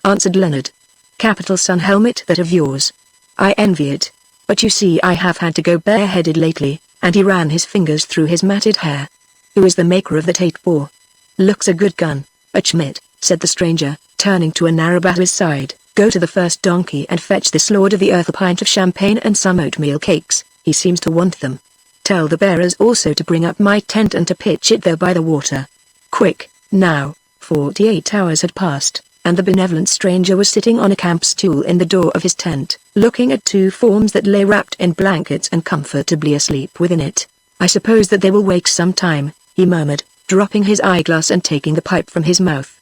answered Leonard. "Capital sun helmet that of yours. I envy it. But you see I have had to go bareheaded lately," and he ran his fingers through his matted hair. "Who is the maker of that 8-bore? Looks a good gun." "A Schmidt," said the stranger, turning to a Arab at his side. "Go to the first donkey and fetch this lord of the earth a pint of champagne and some oatmeal cakes, he seems to want them. Tell the bearers also to bring up my tent and to pitch it there by the water. Quick, now." 48 hours had passed, and the benevolent stranger was sitting on a camp stool in the door of his tent, looking at two forms that lay wrapped in blankets and comfortably asleep within it. "I suppose that they will wake some time," he murmured, dropping his eyeglass and taking the pipe from his mouth.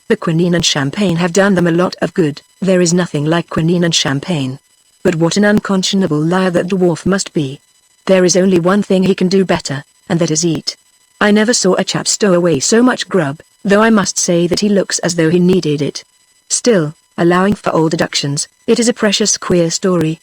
"The quinine and champagne have done them a lot of good." "There is nothing like quinine and champagne. But what an unconscionable liar that dwarf must be. There is only one thing he can do better, and that is eat. I never saw a chap stow away so much grub, though I must say that he looks as though he needed it. Still, allowing for all deductions, it is a precious queer story.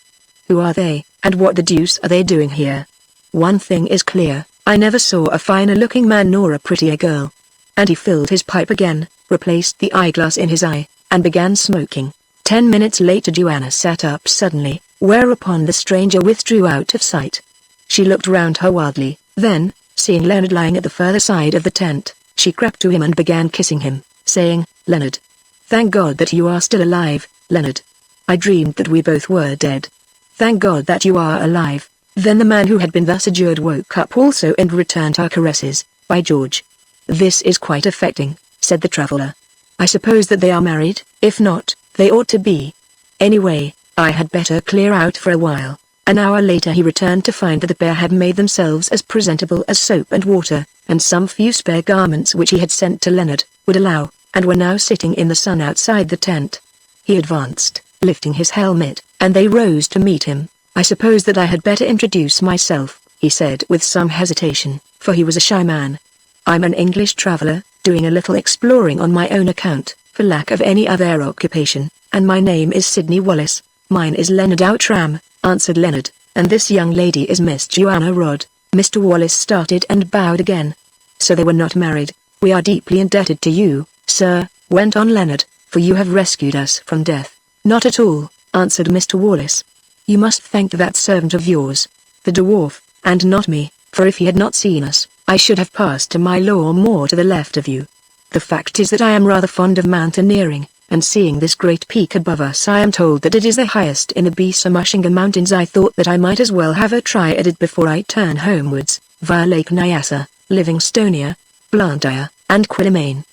Who are they, and what the deuce are they doing here? One thing is clear, I never saw a finer looking man nor a prettier girl." And he filled his pipe again, replaced the eyeglass in his eye, and began smoking. 10 minutes later Joanna sat up suddenly, whereupon the stranger withdrew out of sight. She looked round her wildly, then, seeing Leonard lying at the further side of the tent, she crept to him and began kissing him, saying, "Leonard. Thank God that you are still alive, Leonard. I dreamed that we both were dead. Thank God that you are alive." Then the man who had been thus adjured woke up also and returned her caresses. "By George! This is quite affecting," said the traveler. "I suppose that they are married. If not, they ought to be. Anyway, I had better clear out for a while." An hour later he returned to find that the pair had made themselves as presentable as soap and water, and some few spare garments which he had sent to Leonard, would allow, and were now sitting in the sun outside the tent. He advanced, lifting his helmet, and they rose to meet him. "I suppose that I had better introduce myself," he said with some hesitation, for he was a shy man. "I'm an English traveler, doing a little exploring on my own account, for lack of any other occupation, and my name is Sidney Wallace." "Mine is Leonard Outram," answered Leonard, "and this young lady is Miss Joanna Rodd." Mr. Wallace started and bowed again. "So they were not married. We are deeply indebted to you, sir," went on Leonard, "for you have rescued us from death." "Not at all," answered Mr. Wallace. "You must thank that servant of yours, the dwarf, and not me, for if he had not seen us, I should have passed to my law more to the left of you. The fact is that I am rather fond of mountaineering, and seeing this great peak above us I am told that it is the highest in the Besamushinga Mountains. I thought that I might as well have a try at it before I turn homewards, via Lake Nyassa, Livingstonia, Blantyre, and Quillimane.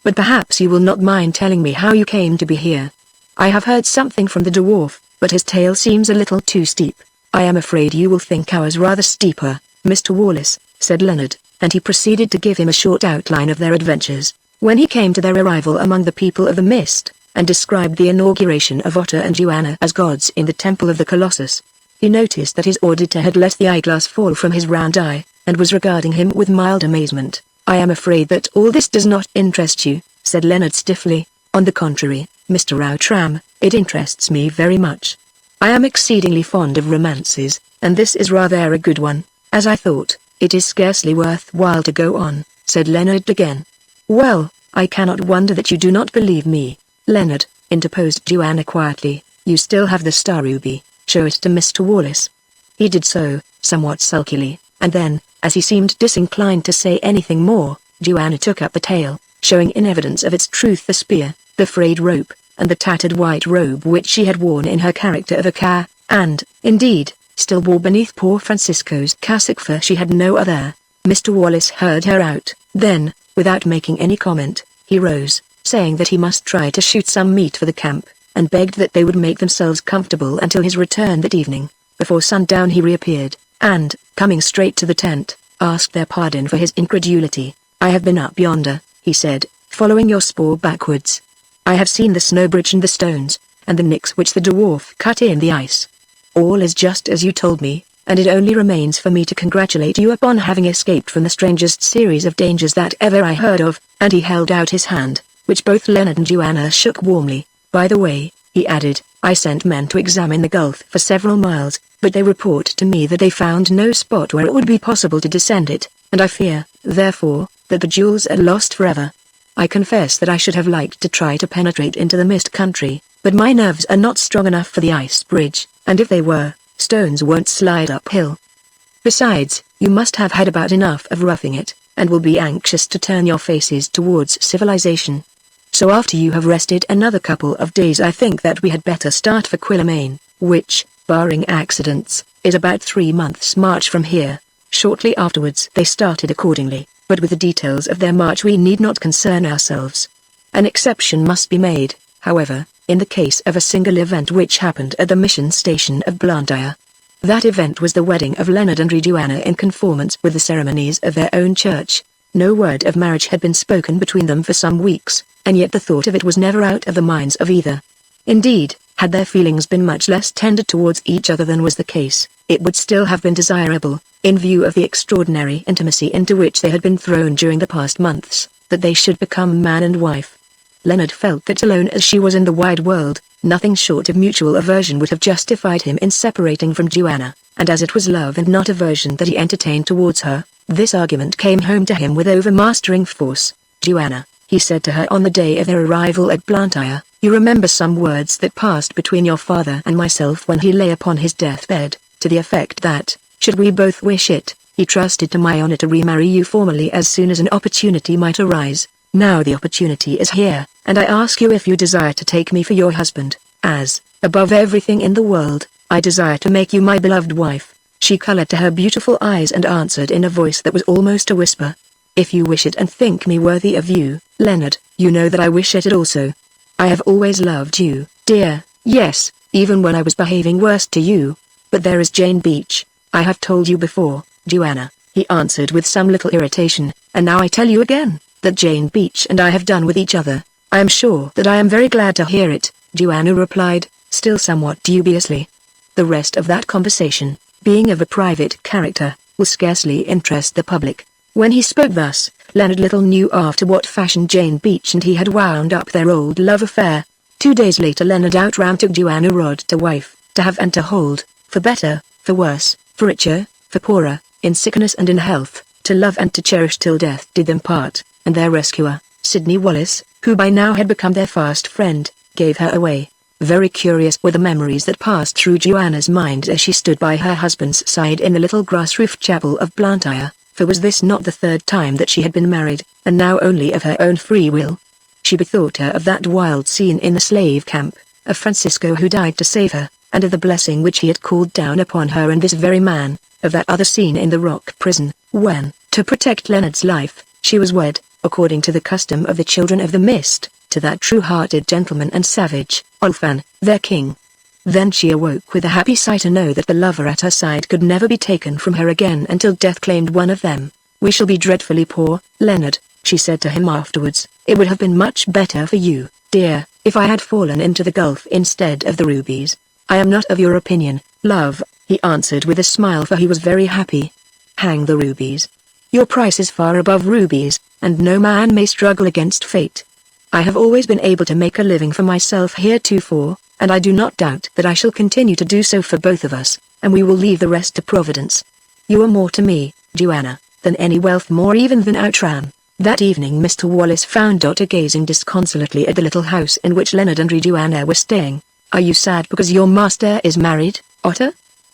But perhaps you will not mind telling me how you came to be here. I have heard something from the dwarf, but his tale seems a little too steep." "I am afraid you will think ours rather steeper, Mr. Wallace," said Leonard, and he proceeded to give him a short outline of their adventures, when he came to their arrival among the people of the mist, and described the inauguration of Otter and Joanna as gods in the temple of the Colossus. He noticed that his auditor had let the eyeglass fall from his round eye, and was regarding him with mild amazement. "I am afraid that all this does not interest you," said Leonard stiffly. "On the contrary, Mr. Outram, it interests me very much. I am exceedingly fond of romances, and this is rather a good one, as I thought. It is scarcely worth while to go on," said Leonard again. "Well, I cannot wonder that you do not believe me, Leonard," interposed Joanna quietly. "You still have the star ruby. Show it to Mr. Wallace." He did so, somewhat sulkily, and then, as he seemed disinclined to say anything more, Joanna took up the tale, showing in evidence of its truth the spear, the frayed rope, and the tattered white robe which she had worn in her character of a car, and, indeed, still wore beneath poor Francisco's cassock, for she had no other. Mr. Wallace heard her out, then, without making any comment, he rose, saying that he must try to shoot some meat for the camp, and begged that they would make themselves comfortable until his return that evening. Before sundown he reappeared, and, coming straight to the tent, asked their pardon for his incredulity. "I have been up yonder," he said, "following your spoor backwards. I have seen the snow bridge and the stones, and the nicks which the dwarf cut in the ice. All is just as you told me, and it only remains for me to congratulate you upon having escaped from the strangest series of dangers that ever I heard of," and he held out his hand, which both Leonard and Joanna shook warmly. "By the way," he added, "I sent men to examine the gulf for several miles, but they report to me that they found no spot where it would be possible to descend it, and I fear, therefore, that the jewels are lost forever. I confess that I should have liked to try to penetrate into the mist country, but my nerves are not strong enough for the ice bridge, and if they were, stones won't slide uphill. Besides, you must have had about enough of roughing it, and will be anxious to turn your faces towards civilization. So after you have rested another couple of days I think that we had better start for Quillimane, which, barring accidents, is about 3 months' march from here." Shortly afterwards they started accordingly, but with the details of their march we need not concern ourselves. An exception must be made, however, in the case of a single event which happened at the mission station of Blantyre. That event was the wedding of Leonard and Joanna in conformance with the ceremonies of their own church. No word of marriage had been spoken between them for some weeks, and yet the thought of it was never out of the minds of either. Indeed, had their feelings been much less tender towards each other than was the case, it would still have been desirable, in view of the extraordinary intimacy into which they had been thrown during the past months, that they should become man and wife. Leonard felt that alone as she was in the wide world, nothing short of mutual aversion would have justified him in separating from Joanna, and as it was love and not aversion that he entertained towards her, this argument came home to him with overmastering force. "Joanna," he said to her on the day of their arrival at Blantyre, "you remember some words that passed between your father and myself when he lay upon his deathbed, to the effect that, should we both wish it, he trusted to my honor to remarry you formally as soon as an opportunity might arise. Now the opportunity is here, and I ask you if you desire to take me for your husband, as, above everything in the world, I desire to make you my beloved wife." She colored to her beautiful eyes and answered in a voice that was almost a whisper, "If you wish it and think me worthy of you, Leonard, you know that I wish it also. I have always loved you, dear, yes, even when I was behaving worst to you. But there is Jane Beach, I have told you before, Joanna," he answered with some little irritation, "and now I tell you again, that Jane Beach and I have done with each other." "I am sure that I am very glad to hear it," Joanna replied, still somewhat dubiously. The rest of that conversation, being of a private character, will scarcely interest the public. When he spoke thus, Leonard little knew after what fashion Jane Beach and he had wound up their old love affair. 2 days later Leonard outran took Joanna Rod to wife, to have and to hold, for better, for worse, for richer, for poorer, in sickness and in health, to love and to cherish till death did them part, and their rescuer, Sidney Wallace, who by now had become their fast friend, gave her away. Very curious were the memories that passed through Joanna's mind as she stood by her husband's side in the little grass-roofed chapel of Blantyre, for was this not the 3rd time that she had been married, and now only of her own free will? She bethought her of that wild scene in the slave camp, of Francisco who died to save her, and of the blessing which he had called down upon her and this very man, of that other scene in the rock prison, when, to protect Leonard's life, she was wed, according to the custom of the Children of the Mist, to that true-hearted gentleman and savage, Ulfan, their king. Then she awoke with a happy sigh to know that the lover at her side could never be taken from her again until death claimed one of them. "We shall be dreadfully poor, Leonard," she said to him afterwards. "It would have been much better for you, dear, if I had fallen into the gulf instead of the rubies." "I am not of your opinion, love," he answered with a smile, for he was very happy. "Hang the rubies. Your price is far above rubies, and no man may struggle against fate. I have always been able to make a living for myself heretofore, and I do not doubt that I shall continue to do so for both of us, and we will leave the rest to Providence. You are more to me, Joanna, than any wealth, more even than Outram." That evening Mr. Wallace found Dot gazing disconsolately at the little house in which Leonard and Joanna were staying. "Are you sad because your master is married, Otter?"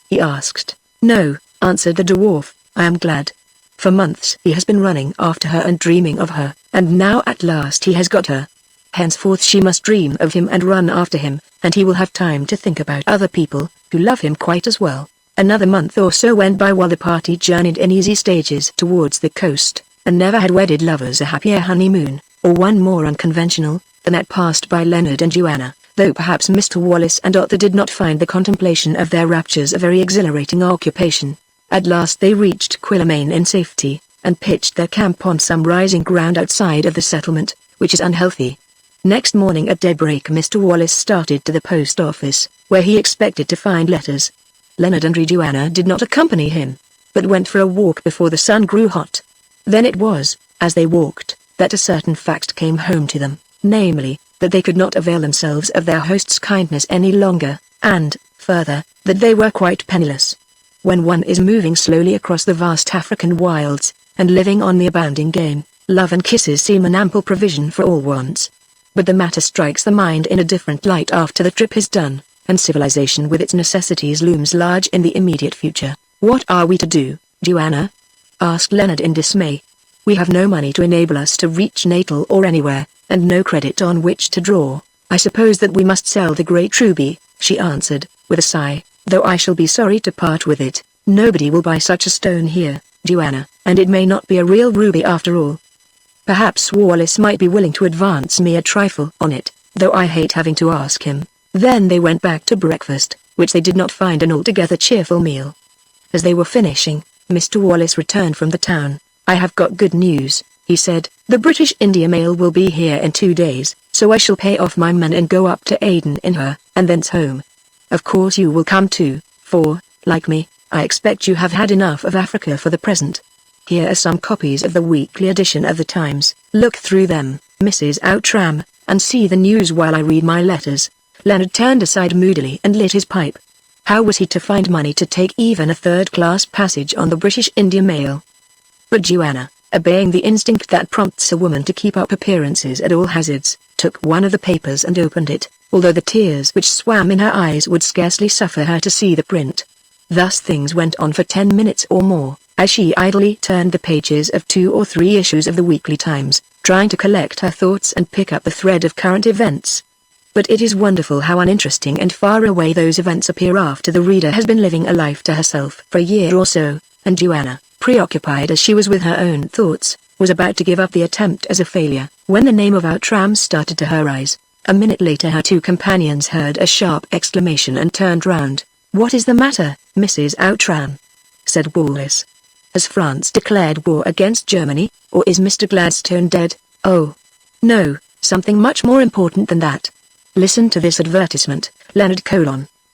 he asked. "No," answered the dwarf, "I am glad. For months he has been running after her and dreaming of her, and now at last he has got her. Henceforth she must dream of him and run after him, and he will have time to think about other people, who love him quite as well." Another month or so went by while the party journeyed in easy stages towards the coast, and never had wedded lovers a happier honeymoon, or one more unconventional, than that passed by Leonard and Joanna, though perhaps Mr. Wallace and Otter did not find the contemplation of their raptures a very exhilarating occupation. At last they reached Quillermain in safety, and pitched their camp on some rising ground outside of the settlement, which is unhealthy. Next morning at daybreak Mr. Wallace started to the post office, where he expected to find letters. Leonard and Joanna did not accompany him, but went for a walk before the sun grew hot. Then it was, as they walked, that a certain fact came home to them, namely, that they could not avail themselves of their host's kindness any longer, and, further, that they were quite penniless. When one is moving slowly across the vast African wilds, and living on the abounding game, love and kisses seem an ample provision for all wants. But the matter strikes the mind in a different light after the trip is done, and civilization with its necessities looms large in the immediate future. "What are we to do, Joanna?" asked Leonard in dismay. "We have no money to enable us to reach Natal or anywhere, and no credit on which to draw. I suppose that we must sell the great ruby," she answered, with a sigh, "though I shall be sorry to part with it. Nobody will buy such a stone here, Joanna, and it may not be a real ruby after all. Perhaps Wallace might be willing to advance me a trifle on it. though I hate having to ask him." Then they went back to breakfast, which they did not find an altogether cheerful meal. As they were finishing, Mr. Wallace returned from the town. "I have got good news," he said. "The British India mail will be here in 2 days, so I shall pay off my men and go up to Aden in her, and thence home. Of course you will come too, for, like me, I expect you have had enough of Africa for the present. Here are some copies of the weekly edition of the Times. Look through them, Mrs. Outram, and see the news while I read my letters." Leonard turned aside moodily and lit his pipe. How was he to find money to take even a third-class passage on the British India mail? But Joanna, obeying the instinct that prompts a woman to keep up appearances at all hazards, took one of the papers and opened it, although the tears which swam in her eyes would scarcely suffer her to see the print. Thus things went on for 10 minutes or more, as she idly turned the pages of 2 or 3 issues of the Weekly Times, trying to collect her thoughts and pick up the thread of current events. But it is wonderful how uninteresting and far away those events appear after the reader has been living a life to herself for a year or so, and Joanna, preoccupied as she was with her own thoughts, was about to give up the attempt as a failure, when the name of Outram started to her eyes. A minute later her 2 companions heard a sharp exclamation and turned round. "What is the matter, Mrs. Outram?" said Wallace. "Has France declared war against Germany, or is Mr. Gladstone dead?" "Oh, no, something much more important than that. Listen to this advertisement, Leonard :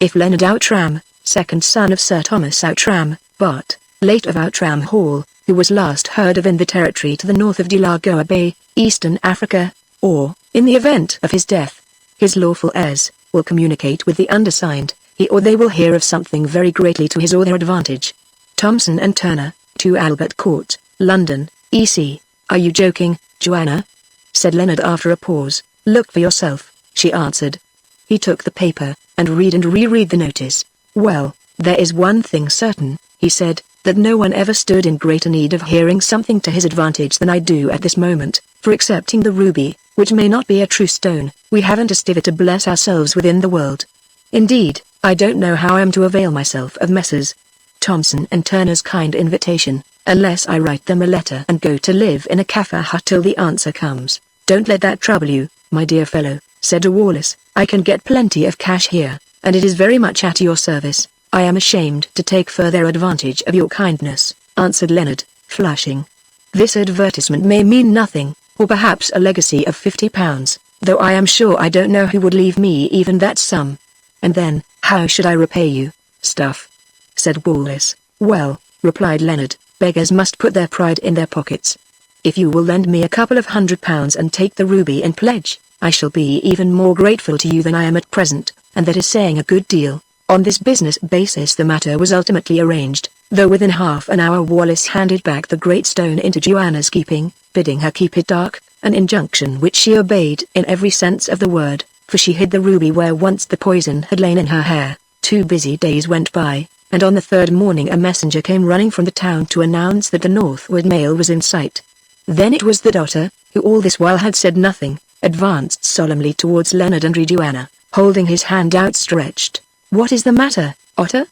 if Leonard Outram, second son of Sir Thomas Outram, Bart, late of Outram Hall, who was last heard of in the territory to the north of Delagoa Bay, Eastern Africa, or, in the event of his death, his lawful heirs, will communicate with the undersigned, he or they will hear of something very greatly to his or their advantage. Thomson and Turner, 2 Albert Court, London, E.C. "Are you joking, Joanna?" said Leonard after a pause. "Look for yourself," she answered. He took the paper, and reread the notice. "Well, there is one thing certain," he said, "that no one ever stood in greater need of hearing something to his advantage than I do at this moment, for excepting the ruby, which may not be a true stone, we haven't a stiver to bless ourselves with in the world. Indeed, I don't know how I am to avail myself of Messrs. Thomson and Turner's kind invitation, unless I write them a letter and go to live in a Kafir hut till the answer comes." "Don't let that trouble you, my dear fellow," said Wallace. "I can get plenty of cash here, and it is very much at your service." "I am ashamed to take further advantage of your kindness," answered Leonard, flushing. "This advertisement may mean nothing, or perhaps a legacy of £50, though I am sure I don't know who would leave me even that sum. And then, how should I repay you?" "Stuff," said Wallace. "Well," replied Leonard, "beggars must put their pride in their pockets. If you will lend me a couple of £100 and take the ruby in pledge, I shall be even more grateful to you than I am at present, and that is saying a good deal." On this business basis the matter was ultimately arranged, though within half an hour Wallace handed back the great stone into Joanna's keeping, bidding her keep it dark, an injunction which she obeyed in every sense of the word, for she hid the ruby where once the poison had lain in her hair. 2 busy days went by, and on the 3rd morning a messenger came running from the town to announce that the northward mail was in sight. Then it was that Otter, who all this while had said nothing, advanced solemnly towards Leonard and Joanna, holding his hand outstretched. "What is the matter, Otter?"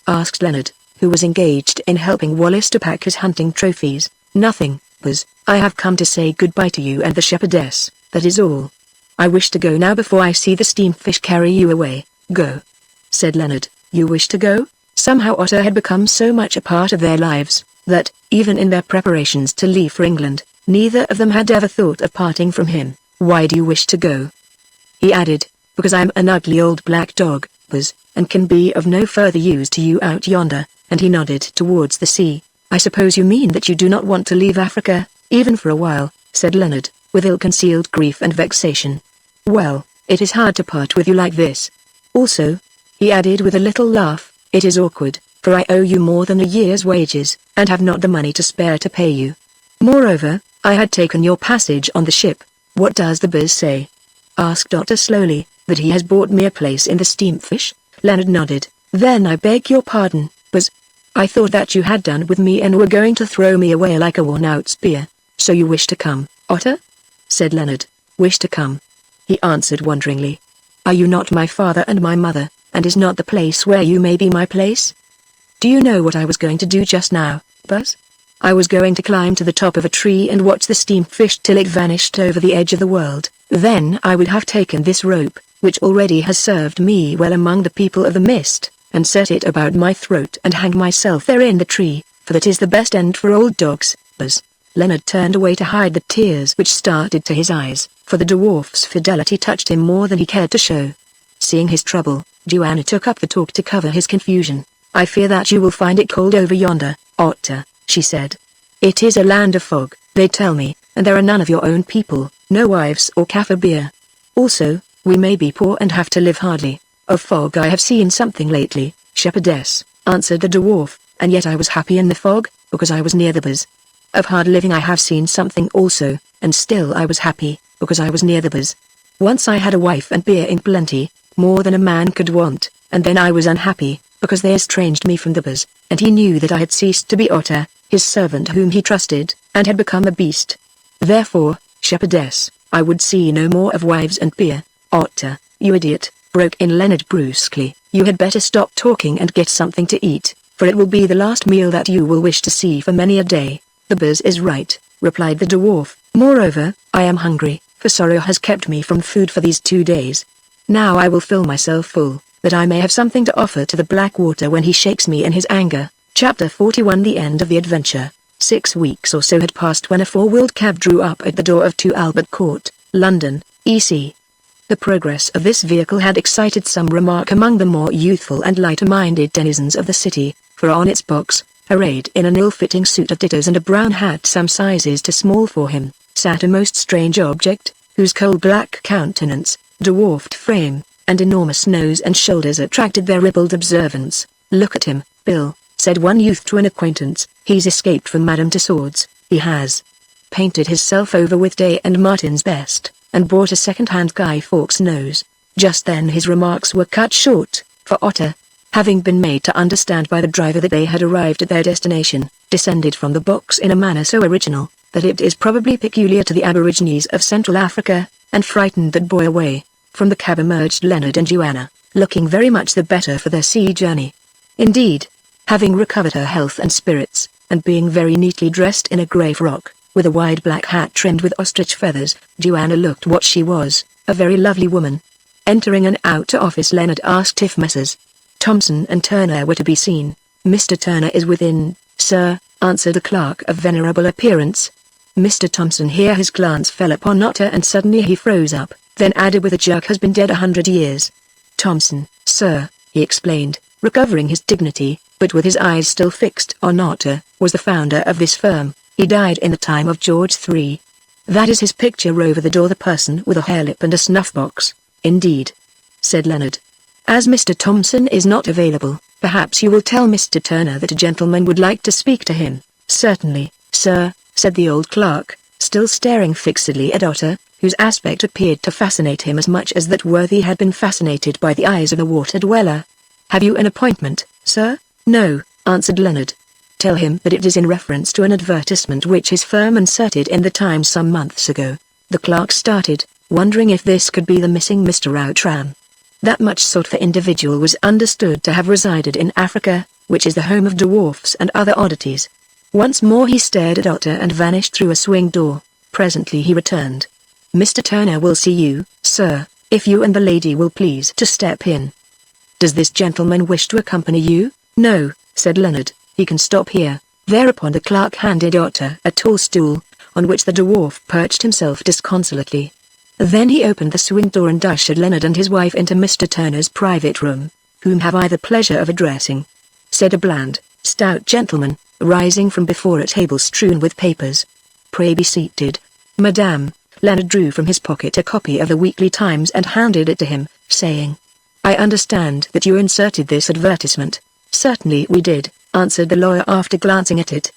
asked Leonard, who was engaged in helping Wallace to pack his hunting trophies. "Nothing, Buzz. I have come to say goodbye to you and the shepherdess, that is all. I wish to go now before I see the steamfish carry you away." "Go," said Leonard. "You wish to go?" Somehow Otter had become so much a part of their lives, that, even in their preparations to leave for England, neither of them had ever thought of parting from him. "Why do you wish to go?" he added. "Because I am an ugly old black dog, Buzz, and can be of no further use to you out yonder," and he nodded towards the sea. "I suppose you mean that you do not want to leave Africa, even for a while," said Leonard, with ill-concealed grief and vexation. "Well, it is hard to part with you like this. Also," he added with a little laugh, "it is awkward, for I owe you more than a year's wages, and have not the money to spare to pay you. Moreover, I had taken your passage on the ship." "What does the Buzz say?" asked Otter slowly. "That he has bought me a place in the steamfish?" Leonard nodded. "Then I beg your pardon, Buzz. I thought that you had done with me and were going to throw me away like a worn-out spear. So you wish to come, Otter?" said Leonard. "Wish to come?" he answered wonderingly. "Are you not my father and my mother, and is not the place where you may be my place? Do you know what I was going to do just now, Buzz? I was going to climb to the top of a tree and watch the steamfish till it vanished over the edge of the world, Then I would have taken this rope, which already has served me well among the people of the mist, and set it about my throat and hanged myself there in the tree, for that is the best end for old dogs. As Leonard turned away to hide the tears which started to his eyes, for the dwarf's fidelity touched him more than he cared to show. Seeing his trouble, Joanna took up the talk to cover his confusion. "I fear that you will find it cold over yonder, Otter," she said. "It is a land of fog, they tell me, and there are none of your own people, no wives or Kaffir beer. Also, we may be poor and have to live hardly. Of fog I have seen something lately, shepherdess," answered the dwarf, "and yet I was happy in the fog, because I was near the bears. Of hard living I have seen something also, and still I was happy, because I was near the bears. Once I had a wife and beer in plenty, more than a man could want, and then I was unhappy, because they estranged me from the bears, and he knew that I had ceased to be Otter, his servant whom he trusted, and had become a beast. Therefore, shepherdess, I would see no more of wives and beer." "Otter, you idiot," broke in Leonard brusquely, "you had better stop talking and get something to eat, for it will be the last meal that you will wish to see for many a day." "The bears is right," replied the dwarf, "moreover, I am hungry, for sorrow has kept me from food for these 2 days. Now I will fill myself full, that I may have something to offer to the Blackwater when he shakes me in his anger." Chapter 41. The end of the adventure. 6 weeks or so had passed when a 4-wheeled cab drew up at the door of 2 Albert Court, London, EC. The progress of this vehicle had excited some remark among the more youthful and lighter-minded denizens of the city, for on its box, arrayed in an ill-fitting suit of dittos and a brown hat some sizes too small for him, sat a most strange object, whose coal-black countenance, dwarfed frame, and enormous nose and shoulders attracted their ribald observance. "Look at him, Bill," said one youth to an acquaintance, "he's escaped from Madame Tussauds. He has painted himself over with Day and Martin's best, and bought a second-hand Guy Fawkes nose." Just then his remarks were cut short, for Otter, having been made to understand by the driver that they had arrived at their destination, descended from the box in a manner so original, that it is probably peculiar to the aborigines of Central Africa, and frightened that boy away. From the cab emerged Leonard and Joanna, looking very much the better for their sea journey. Indeed, having recovered her health and spirits, and being very neatly dressed in a grey frock, with a wide black hat trimmed with ostrich feathers, Joanna looked what she was, a very lovely woman. Entering an outer office, Leonard asked if Messrs. Thompson and Turner were to be seen. "Mr. Turner is within, sir," answered a clerk of venerable appearance. Mr. Thompson here. His glance fell upon Otter and suddenly he froze up, then added with a jerk, "has been dead 100 years. Thompson, sir," he explained, recovering his dignity, but with his eyes still fixed on Otter, "was the founder of this firm. He died in the time of George III. That is his picture over the door, the person with a hairlip and a snuff-box." "Indeed," said Leonard. "As Mr. Thompson is not available, perhaps you will tell Mr. Turner that a gentleman would like to speak to him." "Certainly, sir," said the old clerk, still staring fixedly at Otter, whose aspect appeared to fascinate him as much as that worthy had been fascinated by the eyes of the water-dweller. "Have you an appointment, sir?" "No," answered Leonard. "Tell him that it is in reference to an advertisement which his firm inserted in the Times some months ago." The clerk started, wondering if this could be the missing Mr. Outram. That much sought-for individual was understood to have resided in Africa, which is the home of dwarfs and other oddities. Once more he stared at Otter and vanished through a swing door. Presently he returned. "Mr. Turner will see you, sir, if you and the lady will please to step in." "Does this gentleman wish to accompany you?" "No," said Leonard, "he can stop here." Thereupon the clerk handed Otter a tall stool, on which the dwarf perched himself disconsolately. Then he opened the swing door and ushered Leonard and his wife into Mr. Turner's private room. "Whom have I the pleasure of addressing?" said a bland, stout gentleman, rising from before a table strewn with papers. "Pray be seated, madame." Leonard drew from his pocket a copy of the Weekly Times and handed it to him, saying, "I understand that you inserted this advertisement." "Certainly we did," answered the lawyer after glancing at it.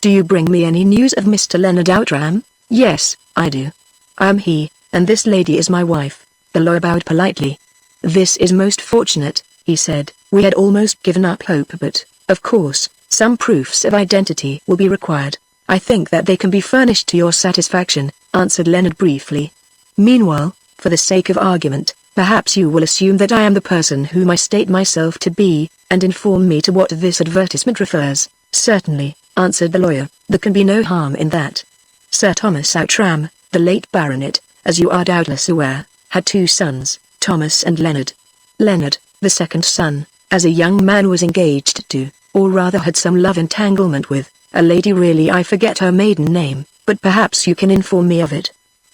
"Do you bring me any news of Mr. Leonard Outram?" "Yes, I do. I am he, and this lady is my wife." The lawyer bowed politely. "This is most fortunate," he said. "We had almost given up hope, but, of course, some proofs of identity will be required." "I think that they can be furnished to your satisfaction," answered Leonard briefly. "Meanwhile, for the sake of argument, perhaps you will assume that I am the person whom I state myself to be, and inform me to what this advertisement refers." "Certainly," answered the lawyer, "there can be no harm in that. Sir Thomas Outram, the late baronet, as you are doubtless aware, had two sons, Thomas and Leonard. Leonard, the second son, as a young man was engaged to, or rather had some love entanglement with, a lady, really I forget her maiden name, but perhaps you can inform me of it.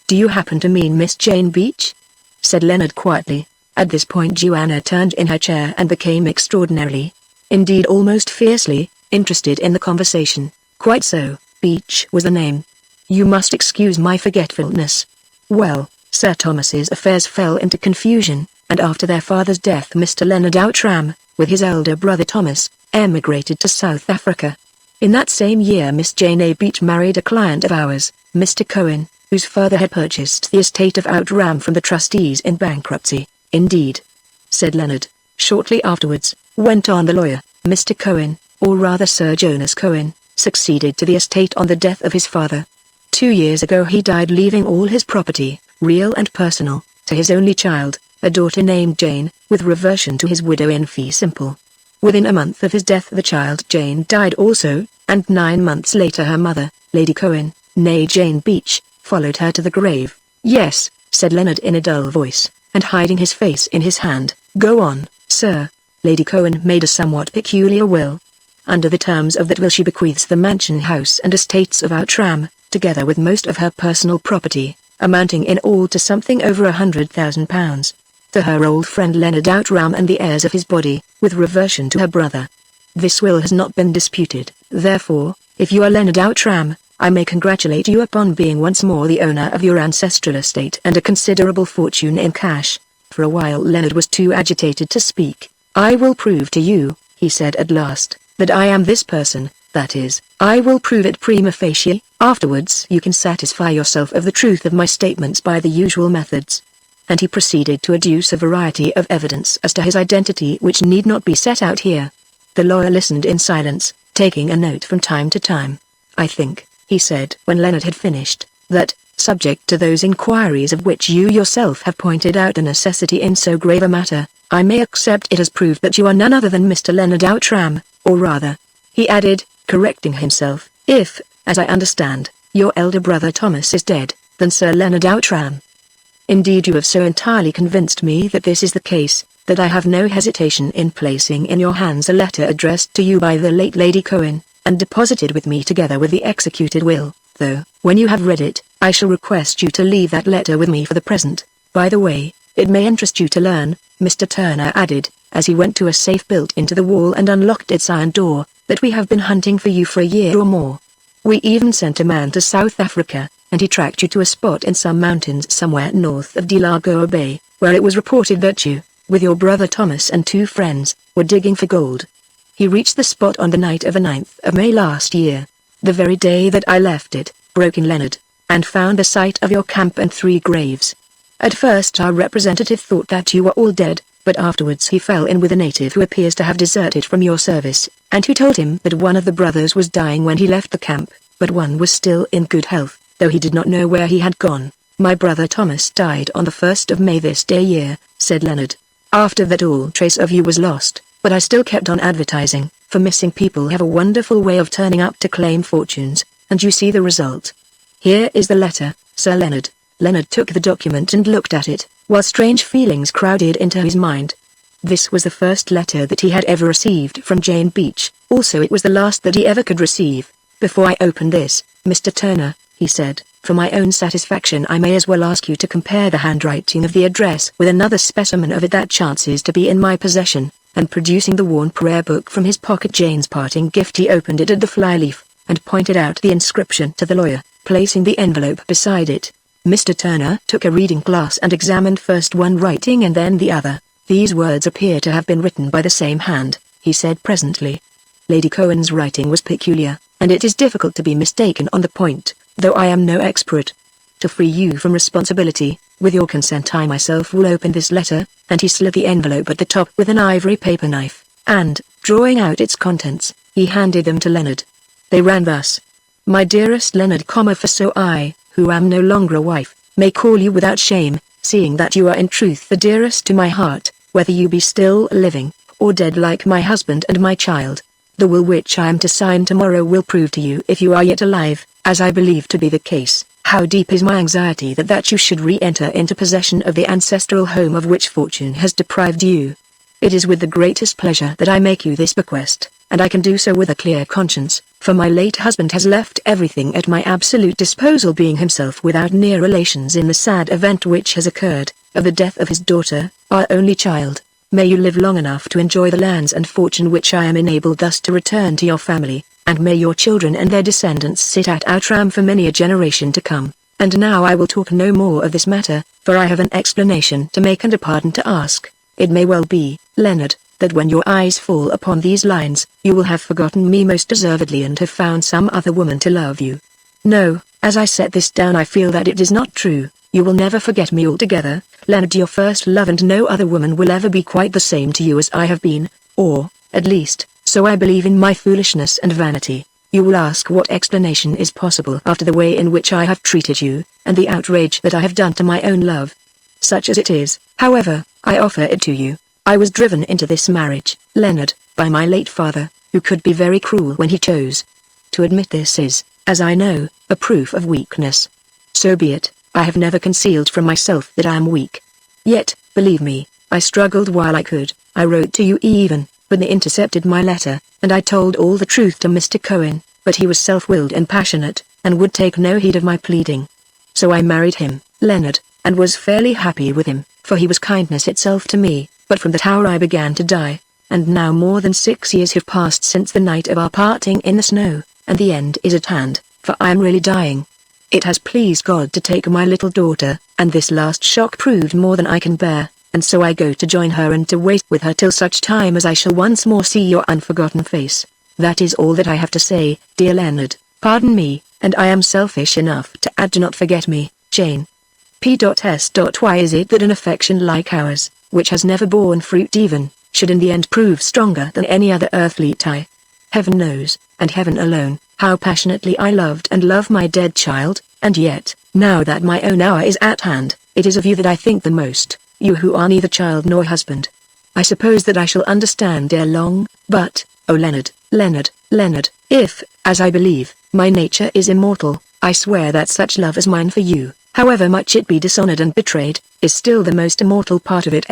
Do you happen to mean Miss Jane Beach? Said Leonard quietly. At this point Joanna turned in her chair and became extraordinarily, indeed almost fiercely, interested in the conversation. Quite so, Beach was the name. You must excuse my forgetfulness. Well, Sir Thomas's affairs fell into confusion, and after their father's death Mr. Leonard Outram, with his elder brother Thomas, emigrated to South Africa. In that same year Miss Jane A. Beach married a client of ours, Mr. Cohen, whose father had purchased the estate of Outram from the trustees in bankruptcy. Indeed, said Leonard. Shortly afterwards, went on the lawyer, Mr. Cohen, or rather Sir Jonas Cohen, succeeded to the estate on the death of his father. 2 years ago he died, leaving all his property, real and personal, to his only child, a daughter named Jane, with reversion to his widow in fee simple. Within a month of his death the child Jane died also, and 9 months later her mother, Lady Cohen, née Jane Beach, followed her to the grave. Yes, said Leonard in a dull voice, and hiding his face in his hand. Go on, sir. Lady Cohen made a somewhat peculiar will. Under the terms of that will she bequeaths the mansion house and estates of Outram, together with most of her personal property, amounting in all to something over £100,000, to her old friend Leonard Outram and the heirs of his body, with reversion to her brother. This will has not been disputed, therefore, if you are Leonard Outram, I may congratulate you upon being once more the owner of your ancestral estate and a considerable fortune in cash. For a while Leonard was too agitated to speak. I will prove to you, he said at last, that I am this person, that is, I will prove it prima facie. Afterwards you can satisfy yourself of the truth of my statements by the usual methods. And he proceeded to adduce a variety of evidence as to his identity which need not be set out here. The lawyer listened in silence, taking a note from time to time. I think, he said when Leonard had finished, that, subject to those inquiries of which you yourself have pointed out the necessity in so grave a matter, I may accept it as proved that you are none other than Mr. Leonard Outram, or rather, he added, correcting himself, if, as I understand, your elder brother Thomas is dead, then Sir Leonard Outram. Indeed you have so entirely convinced me that this is the case, that I have no hesitation in placing in your hands a letter addressed to you by the late Lady Cohen, and deposited with me together with the executed will, though, when you have read it, I shall request you to leave that letter with me for the present. By the way, it may interest you to learn, Mr. Turner added, as he went to a safe built into the wall and unlocked its iron door, that we have been hunting for you for a year or more. We even sent a man to South Africa, and he tracked you to a spot in some mountains somewhere north of Delagoa Bay, where it was reported that you, with your brother Thomas and 2 friends, were digging for gold. He reached the spot on the night of the 9th of May last year, the very day that I left it, broke in Leonard, and found the site of your camp and 3 graves. At first our representative thought that you were all dead, but afterwards he fell in with a native who appears to have deserted from your service, and who told him that one of the brothers was dying when he left the camp, but one was still in good health, though he did not know where he had gone. My brother Thomas died on the 1st of May this day year, said Leonard. After that all trace of you was lost, but I still kept on advertising, for missing people have a wonderful way of turning up to claim fortunes, and you see the result. Here is the letter, Sir Leonard. Leonard took the document and looked at it, while strange feelings crowded into his mind. This was the first letter that he had ever received from Jane Beach, also it was the last that he ever could receive. Before I open this, Mr. Turner, he said, for my own satisfaction I may as well ask you to compare the handwriting of the address with another specimen of it that chances to be in my possession, and producing the worn prayer book from his pocket, Jane's parting gift, he opened it at the flyleaf, and pointed out the inscription to the lawyer, placing the envelope beside it. Mr. Turner took a reading glass and examined first one writing and then the other. These words appear to have been written by the same hand, he said presently. Lady Cohen's writing was peculiar, and it is difficult to be mistaken on the point, though I am no expert. To free you from responsibility, with your consent I myself will open this letter, and he slit the envelope at the top with an ivory paper knife, and, drawing out its contents, he handed them to Leonard. They ran thus. My dearest Leonard, for so I, who am no longer a wife, may call you without shame, seeing that you are in truth the dearest to my heart, whether you be still living, or dead like my husband and my child. The will which I am to sign tomorrow will prove to you if you are yet alive, as I believe to be the case, How deep is my anxiety that you should re-enter into possession of the ancestral home of which fortune has deprived you. It is with the greatest pleasure that I make you this bequest, and I can do so with a clear conscience, for my late husband has left everything at my absolute disposal, being himself without near relations in the sad event which has occurred, of the death of his daughter, our only child. May you live long enough to enjoy the lands and fortune which I am enabled thus to return to your family, and may your children and their descendants sit at our tram for many a generation to come. And now I will talk no more of this matter, for I have an explanation to make and a pardon to ask. It may well be, Leonard, that when your eyes fall upon these lines, you will have forgotten me most deservedly and have found some other woman to love you. No, as I set this down I feel that it is not true. You will never forget me altogether, Leonard, your first love, and no other woman will ever be quite the same to you as I have been, or, at least, so I believe in my foolishness and vanity. You will ask what explanation is possible after the way in which I have treated you, and the outrage that I have done to my own love. Such as it is, however, I offer it to you. I was driven into this marriage, Leonard, by my late father, who could be very cruel when he chose. To admit this is, as I know, a proof of weakness. So be it. I have never concealed from myself that I am weak. Yet, believe me, I struggled while I could. I wrote to you even, but they intercepted my letter, and I told all the truth to Mr. Cohen, but he was self-willed and passionate, and would take no heed of my pleading. So I married him, Leonard, and was fairly happy with him, for he was kindness itself to me, but from that hour I began to die, and now more than 6 years have passed since the night of our parting in the snow, and the end is at hand, for I am really dying. It has pleased God to take my little daughter, and this last shock proved more than I can bear, and so I go to join her and to wait with her till such time as I shall once more see your unforgotten face. That is all that I have to say, dear Leonard. Pardon me, and I am selfish enough to add, do not forget me, Jane. P.S. Why is it that an affection like ours, which has never borne fruit even, should in the end prove stronger than any other earthly tie? Heaven knows, and heaven alone, how passionately I loved and love my dead child, and yet, now that my own hour is at hand, it is of you that I think the most, you who are neither child nor husband. I suppose that I shall understand ere long, but, oh Leonard, Leonard, Leonard, if, as I believe, my nature is immortal, I swear that such love as mine for you, however much it be dishonored and betrayed, is still the most immortal part of it!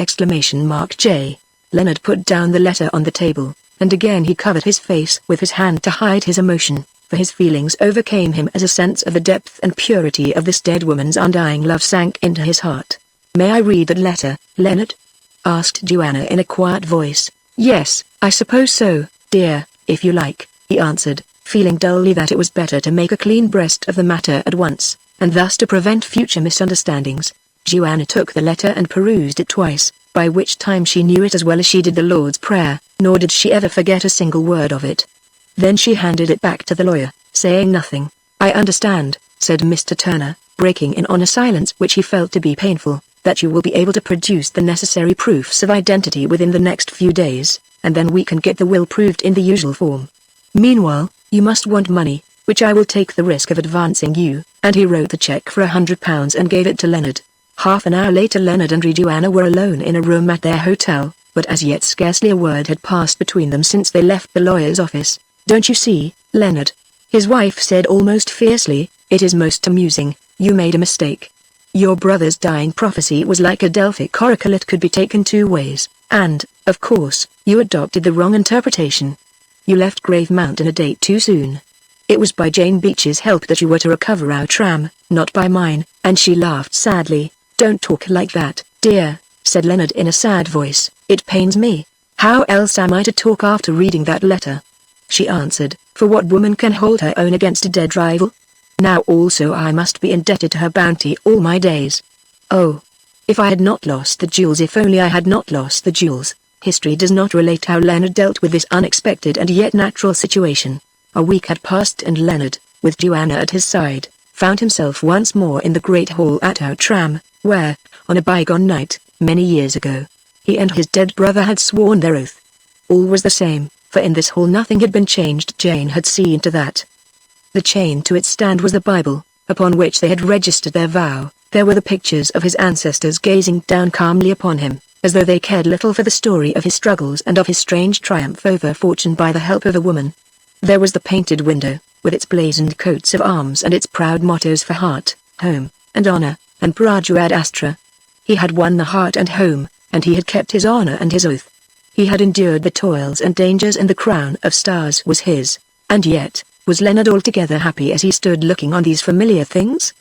J. Leonard put down the letter on the table, and again he covered his face with his hand to hide his emotion, for his feelings overcame him as a sense of the depth and purity of this dead woman's undying love sank into his heart. May I read that letter, Leonard? Asked Joanna in a quiet voice. Yes, I suppose so, dear, if you like, he answered, feeling dully that it was better to make a clean breast of the matter at once, and thus to prevent future misunderstandings. Joanna took the letter and perused it twice, by which time she knew it as well as she did the Lord's Prayer, nor did she ever forget a single word of it. Then she handed it back to the lawyer, saying nothing. I understand, said Mr. Turner, breaking in on a silence which he felt to be painful, that you will be able to produce the necessary proofs of identity within the next few days, and then we can get the will proved in the usual form. Meanwhile, you must want money, which I will take the risk of advancing you, and he wrote the cheque for £100 and gave it to Leonard. Half an hour later Leonard and Joanna were alone in a room at their hotel, but as yet scarcely a word had passed between them since they left the lawyer's office. Don't you see, Leonard? His wife said almost fiercely, it is most amusing, you made a mistake. Your brother's dying prophecy was like a Delphic oracle, it could be taken two ways, and, of course, you adopted the wrong interpretation. You left Grave Mountain a day too soon. It was by Jane Beach's help that you were to recover our tram, not by mine, and she laughed sadly. Don't talk like that, dear, said Leonard in a sad voice, it pains me. How else am I to talk after reading that letter? She answered, for what woman can hold her own against a dead rival? Now also I must be indebted to her bounty all my days. Oh, if I had not lost the jewels, if only I had not lost the jewels. History does not relate how Leonard dealt with this unexpected and yet natural situation. A week had passed and Leonard, with Joanna at his side, found himself once more in the great hall at our tram, where, on a bygone night, many years ago, he and his dead brother had sworn their oath. All was the same, for in this hall nothing had been changed. Jane had seen to that. The chain to its stand was the Bible, upon which they had registered their vow. There were the pictures of his ancestors gazing down calmly upon him, as though they cared little for the story of his struggles and of his strange triumph over fortune by the help of a woman. There was the painted window, with its blazoned coats of arms and its proud mottos for heart, home, and honor, and praju ad astra. He had won the heart and home, and he had kept his honor and his oath. He had endured the toils and dangers, and the crown of stars was his. And yet, was Leonard altogether happy as he stood looking on these familiar things?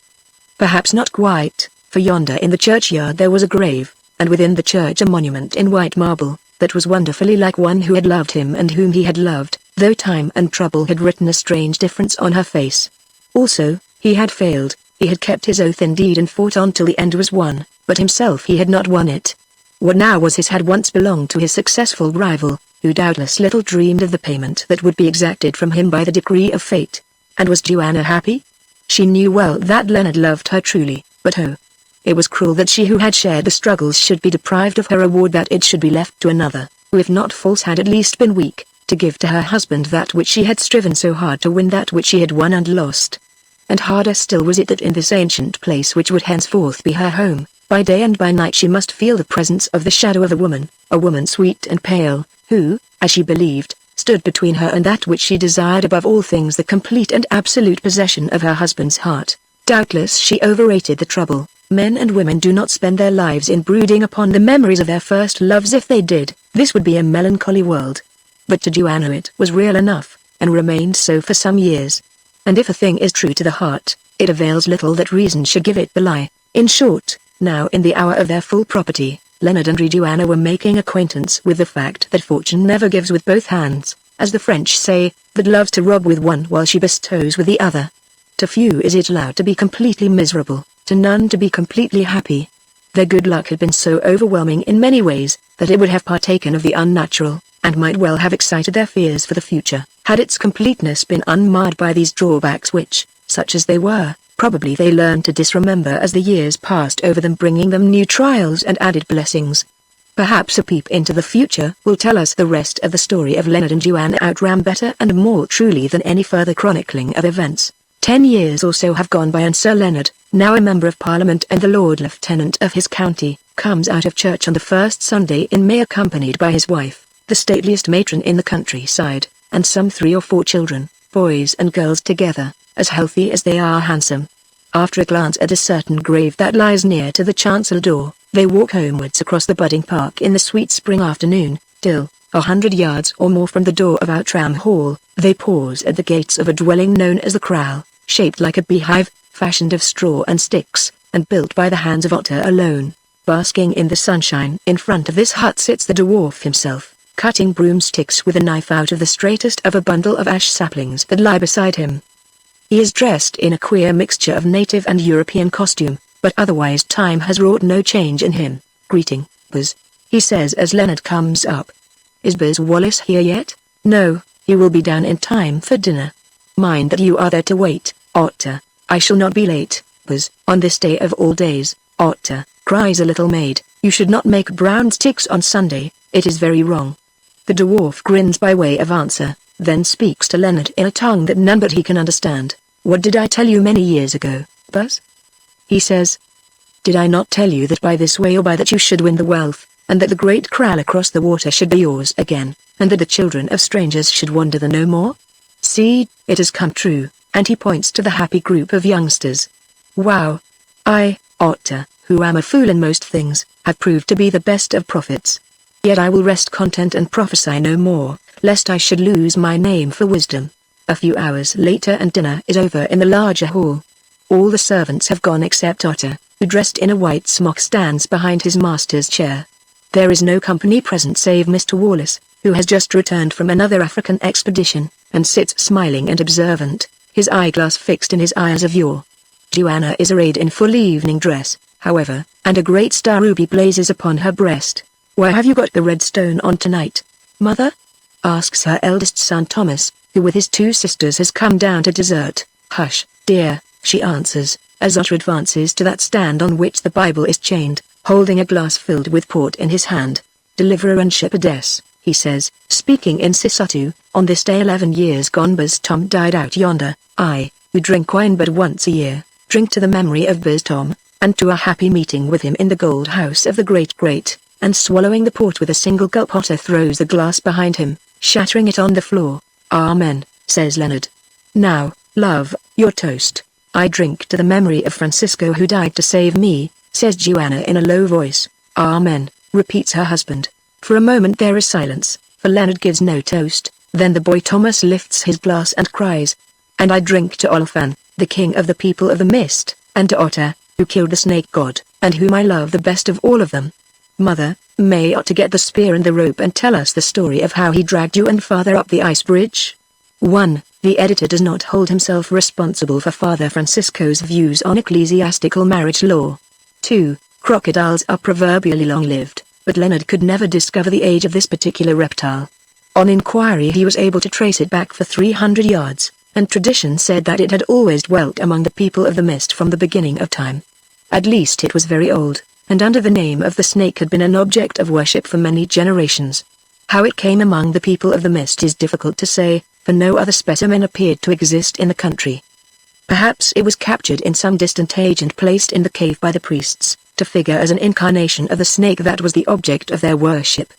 Perhaps not quite, for yonder in the churchyard there was a grave, and within the church a monument in white marble, that was wonderfully like one who had loved him and whom he had loved, though time and trouble had written a strange difference on her face. Also, he had failed. He had kept his oath indeed and fought on till the end was won, but himself he had not won it. What now was his had once belonged to his successful rival, who doubtless little dreamed of the payment that would be exacted from him by the decree of fate. And was Joanna happy? She knew well that Leonard loved her truly, but oh! It was cruel that she who had shared the struggles should be deprived of her reward, that it should be left to another, who if not false had at least been weak, to give to her husband that which she had striven so hard to win, that which she had won and lost. And harder still was it that in this ancient place which would henceforth be her home, by day and by night she must feel the presence of the shadow of a woman sweet and pale, who, as she believed, stood between her and that which she desired above all things, the complete and absolute possession of her husband's heart. Doubtless she overrated the trouble. Men and women do not spend their lives in brooding upon the memories of their first loves. If they did, this would be a melancholy world. But to Joanna it was real enough, and remained so for some years. And if a thing is true to the heart, it avails little that reason should give it the lie. In short, now in the hour of their full property, Leonard and Joanna were making acquaintance with the fact that fortune never gives with both hands, as the French say, but loves to rob with one while she bestows with the other. To few is it allowed to be completely miserable, to none to be completely happy. Their good luck had been so overwhelming in many ways, that it would have partaken of the unnatural, and might well have excited their fears for the future, had its completeness been unmarred by these drawbacks which, such as they were, probably they learned to disremember as the years passed over them, bringing them new trials and added blessings. Perhaps a peep into the future will tell us the rest of the story of Leonard and Joanna outram better and more truly than any further chronicling of events. 10 years or so have gone by, and Sir Leonard, now a member of Parliament and the Lord Lieutenant of his county, comes out of church on the first Sunday in May, accompanied by his wife, the stateliest matron in the countryside, and some 3 or 4 children, boys and girls together, as healthy as they are handsome. After a glance at a certain grave that lies near to the chancel door, they walk homewards across the budding park in the sweet spring afternoon, till, 100 yards or more from the door of Outram Hall, they pause at the gates of a dwelling known as the Kraal, shaped like a beehive, fashioned of straw and sticks, and built by the hands of Otter alone. Basking in the sunshine in front of this hut sits the dwarf himself, cutting broomsticks with a knife out of the straightest of a bundle of ash saplings that lie beside him. He is dressed in a queer mixture of native and European costume, but otherwise time has wrought no change in him. "Greeting, Buzz," he says as Leonard comes up. "Is Buzz Wallace here yet?" "No, he will be down in time for dinner." "Mind that you are there to wait, Otter. I shall not be late, Buzz." "On this day of all days, Otter," cries a little maid, "you should not make brown sticks on Sunday, it is very wrong." The dwarf grins by way of answer, then speaks to Leonard in a tongue that none but he can understand. "What did I tell you many years ago, Buzz?" he says. "Did I not tell you that by this way or by that you should win the wealth, and that the great kraal across the water should be yours again, and that the children of strangers should wander there no more? See, it has come true," and he points to the happy group of youngsters. "Wow! I, Otter, who am a fool in most things, have proved to be the best of prophets. Yet I will rest content and prophesy no more, lest I should lose my name for wisdom." A few hours later and dinner is over in the larger hall. All the servants have gone except Otter, who dressed in a white smock stands behind his master's chair. There is no company present save Mr. Wallace, who has just returned from another African expedition, and sits smiling and observant, his eyeglass fixed in his eye as of yore. Joanna is arrayed in full evening dress, however, and a great star ruby blazes upon her breast. "Why have you got the red stone on tonight, mother?" asks her eldest son Thomas, who with his 2 sisters has come down to dessert. "Hush, dear," she answers, as Otter advances to that stand on which the Bible is chained, holding a glass filled with port in his hand. "Deliverer and shepherdess," he says, speaking in Sesotho, "on this day 11 years gone Buzz Tom died out yonder. I, who drink wine but once a year, drink to the memory of Buzz Tom, and to a happy meeting with him in the gold house of the great," and swallowing the port with a single gulp, Otter throws the glass behind him, shattering it on the floor. "Amen," says Leonard. "Now, love, your toast." I drink to the memory of Francisco who died to save me, says Joanna in a low voice. Amen, repeats her husband. For a moment there is silence, for Leonard gives no toast. Then the boy Thomas lifts his glass and cries, "And I drink to Olafan, the king of the people of the mist, and to Otter, who killed the snake god, and whom I love the best of all of them." Mother, may Otter get the spear and the rope and tell us the story of how he dragged you and father up the ice bridge? 1. The editor does not hold himself responsible for Father Francisco's views on ecclesiastical marriage law. 2. Crocodiles are proverbially long-lived, but Leonard could never discover the age of this particular reptile. On inquiry he was able to trace it back for 300 yards, and tradition said that it had always dwelt among the people of the mist from the beginning of time. At least it was very old, and under the name of the snake had been an object of worship for many generations. How it came among the people of the mist is difficult to say, for no other specimen appeared to exist in the country. Perhaps it was captured in some distant age and placed in the cave by the priests, to figure as an incarnation of the snake that was the object of their worship.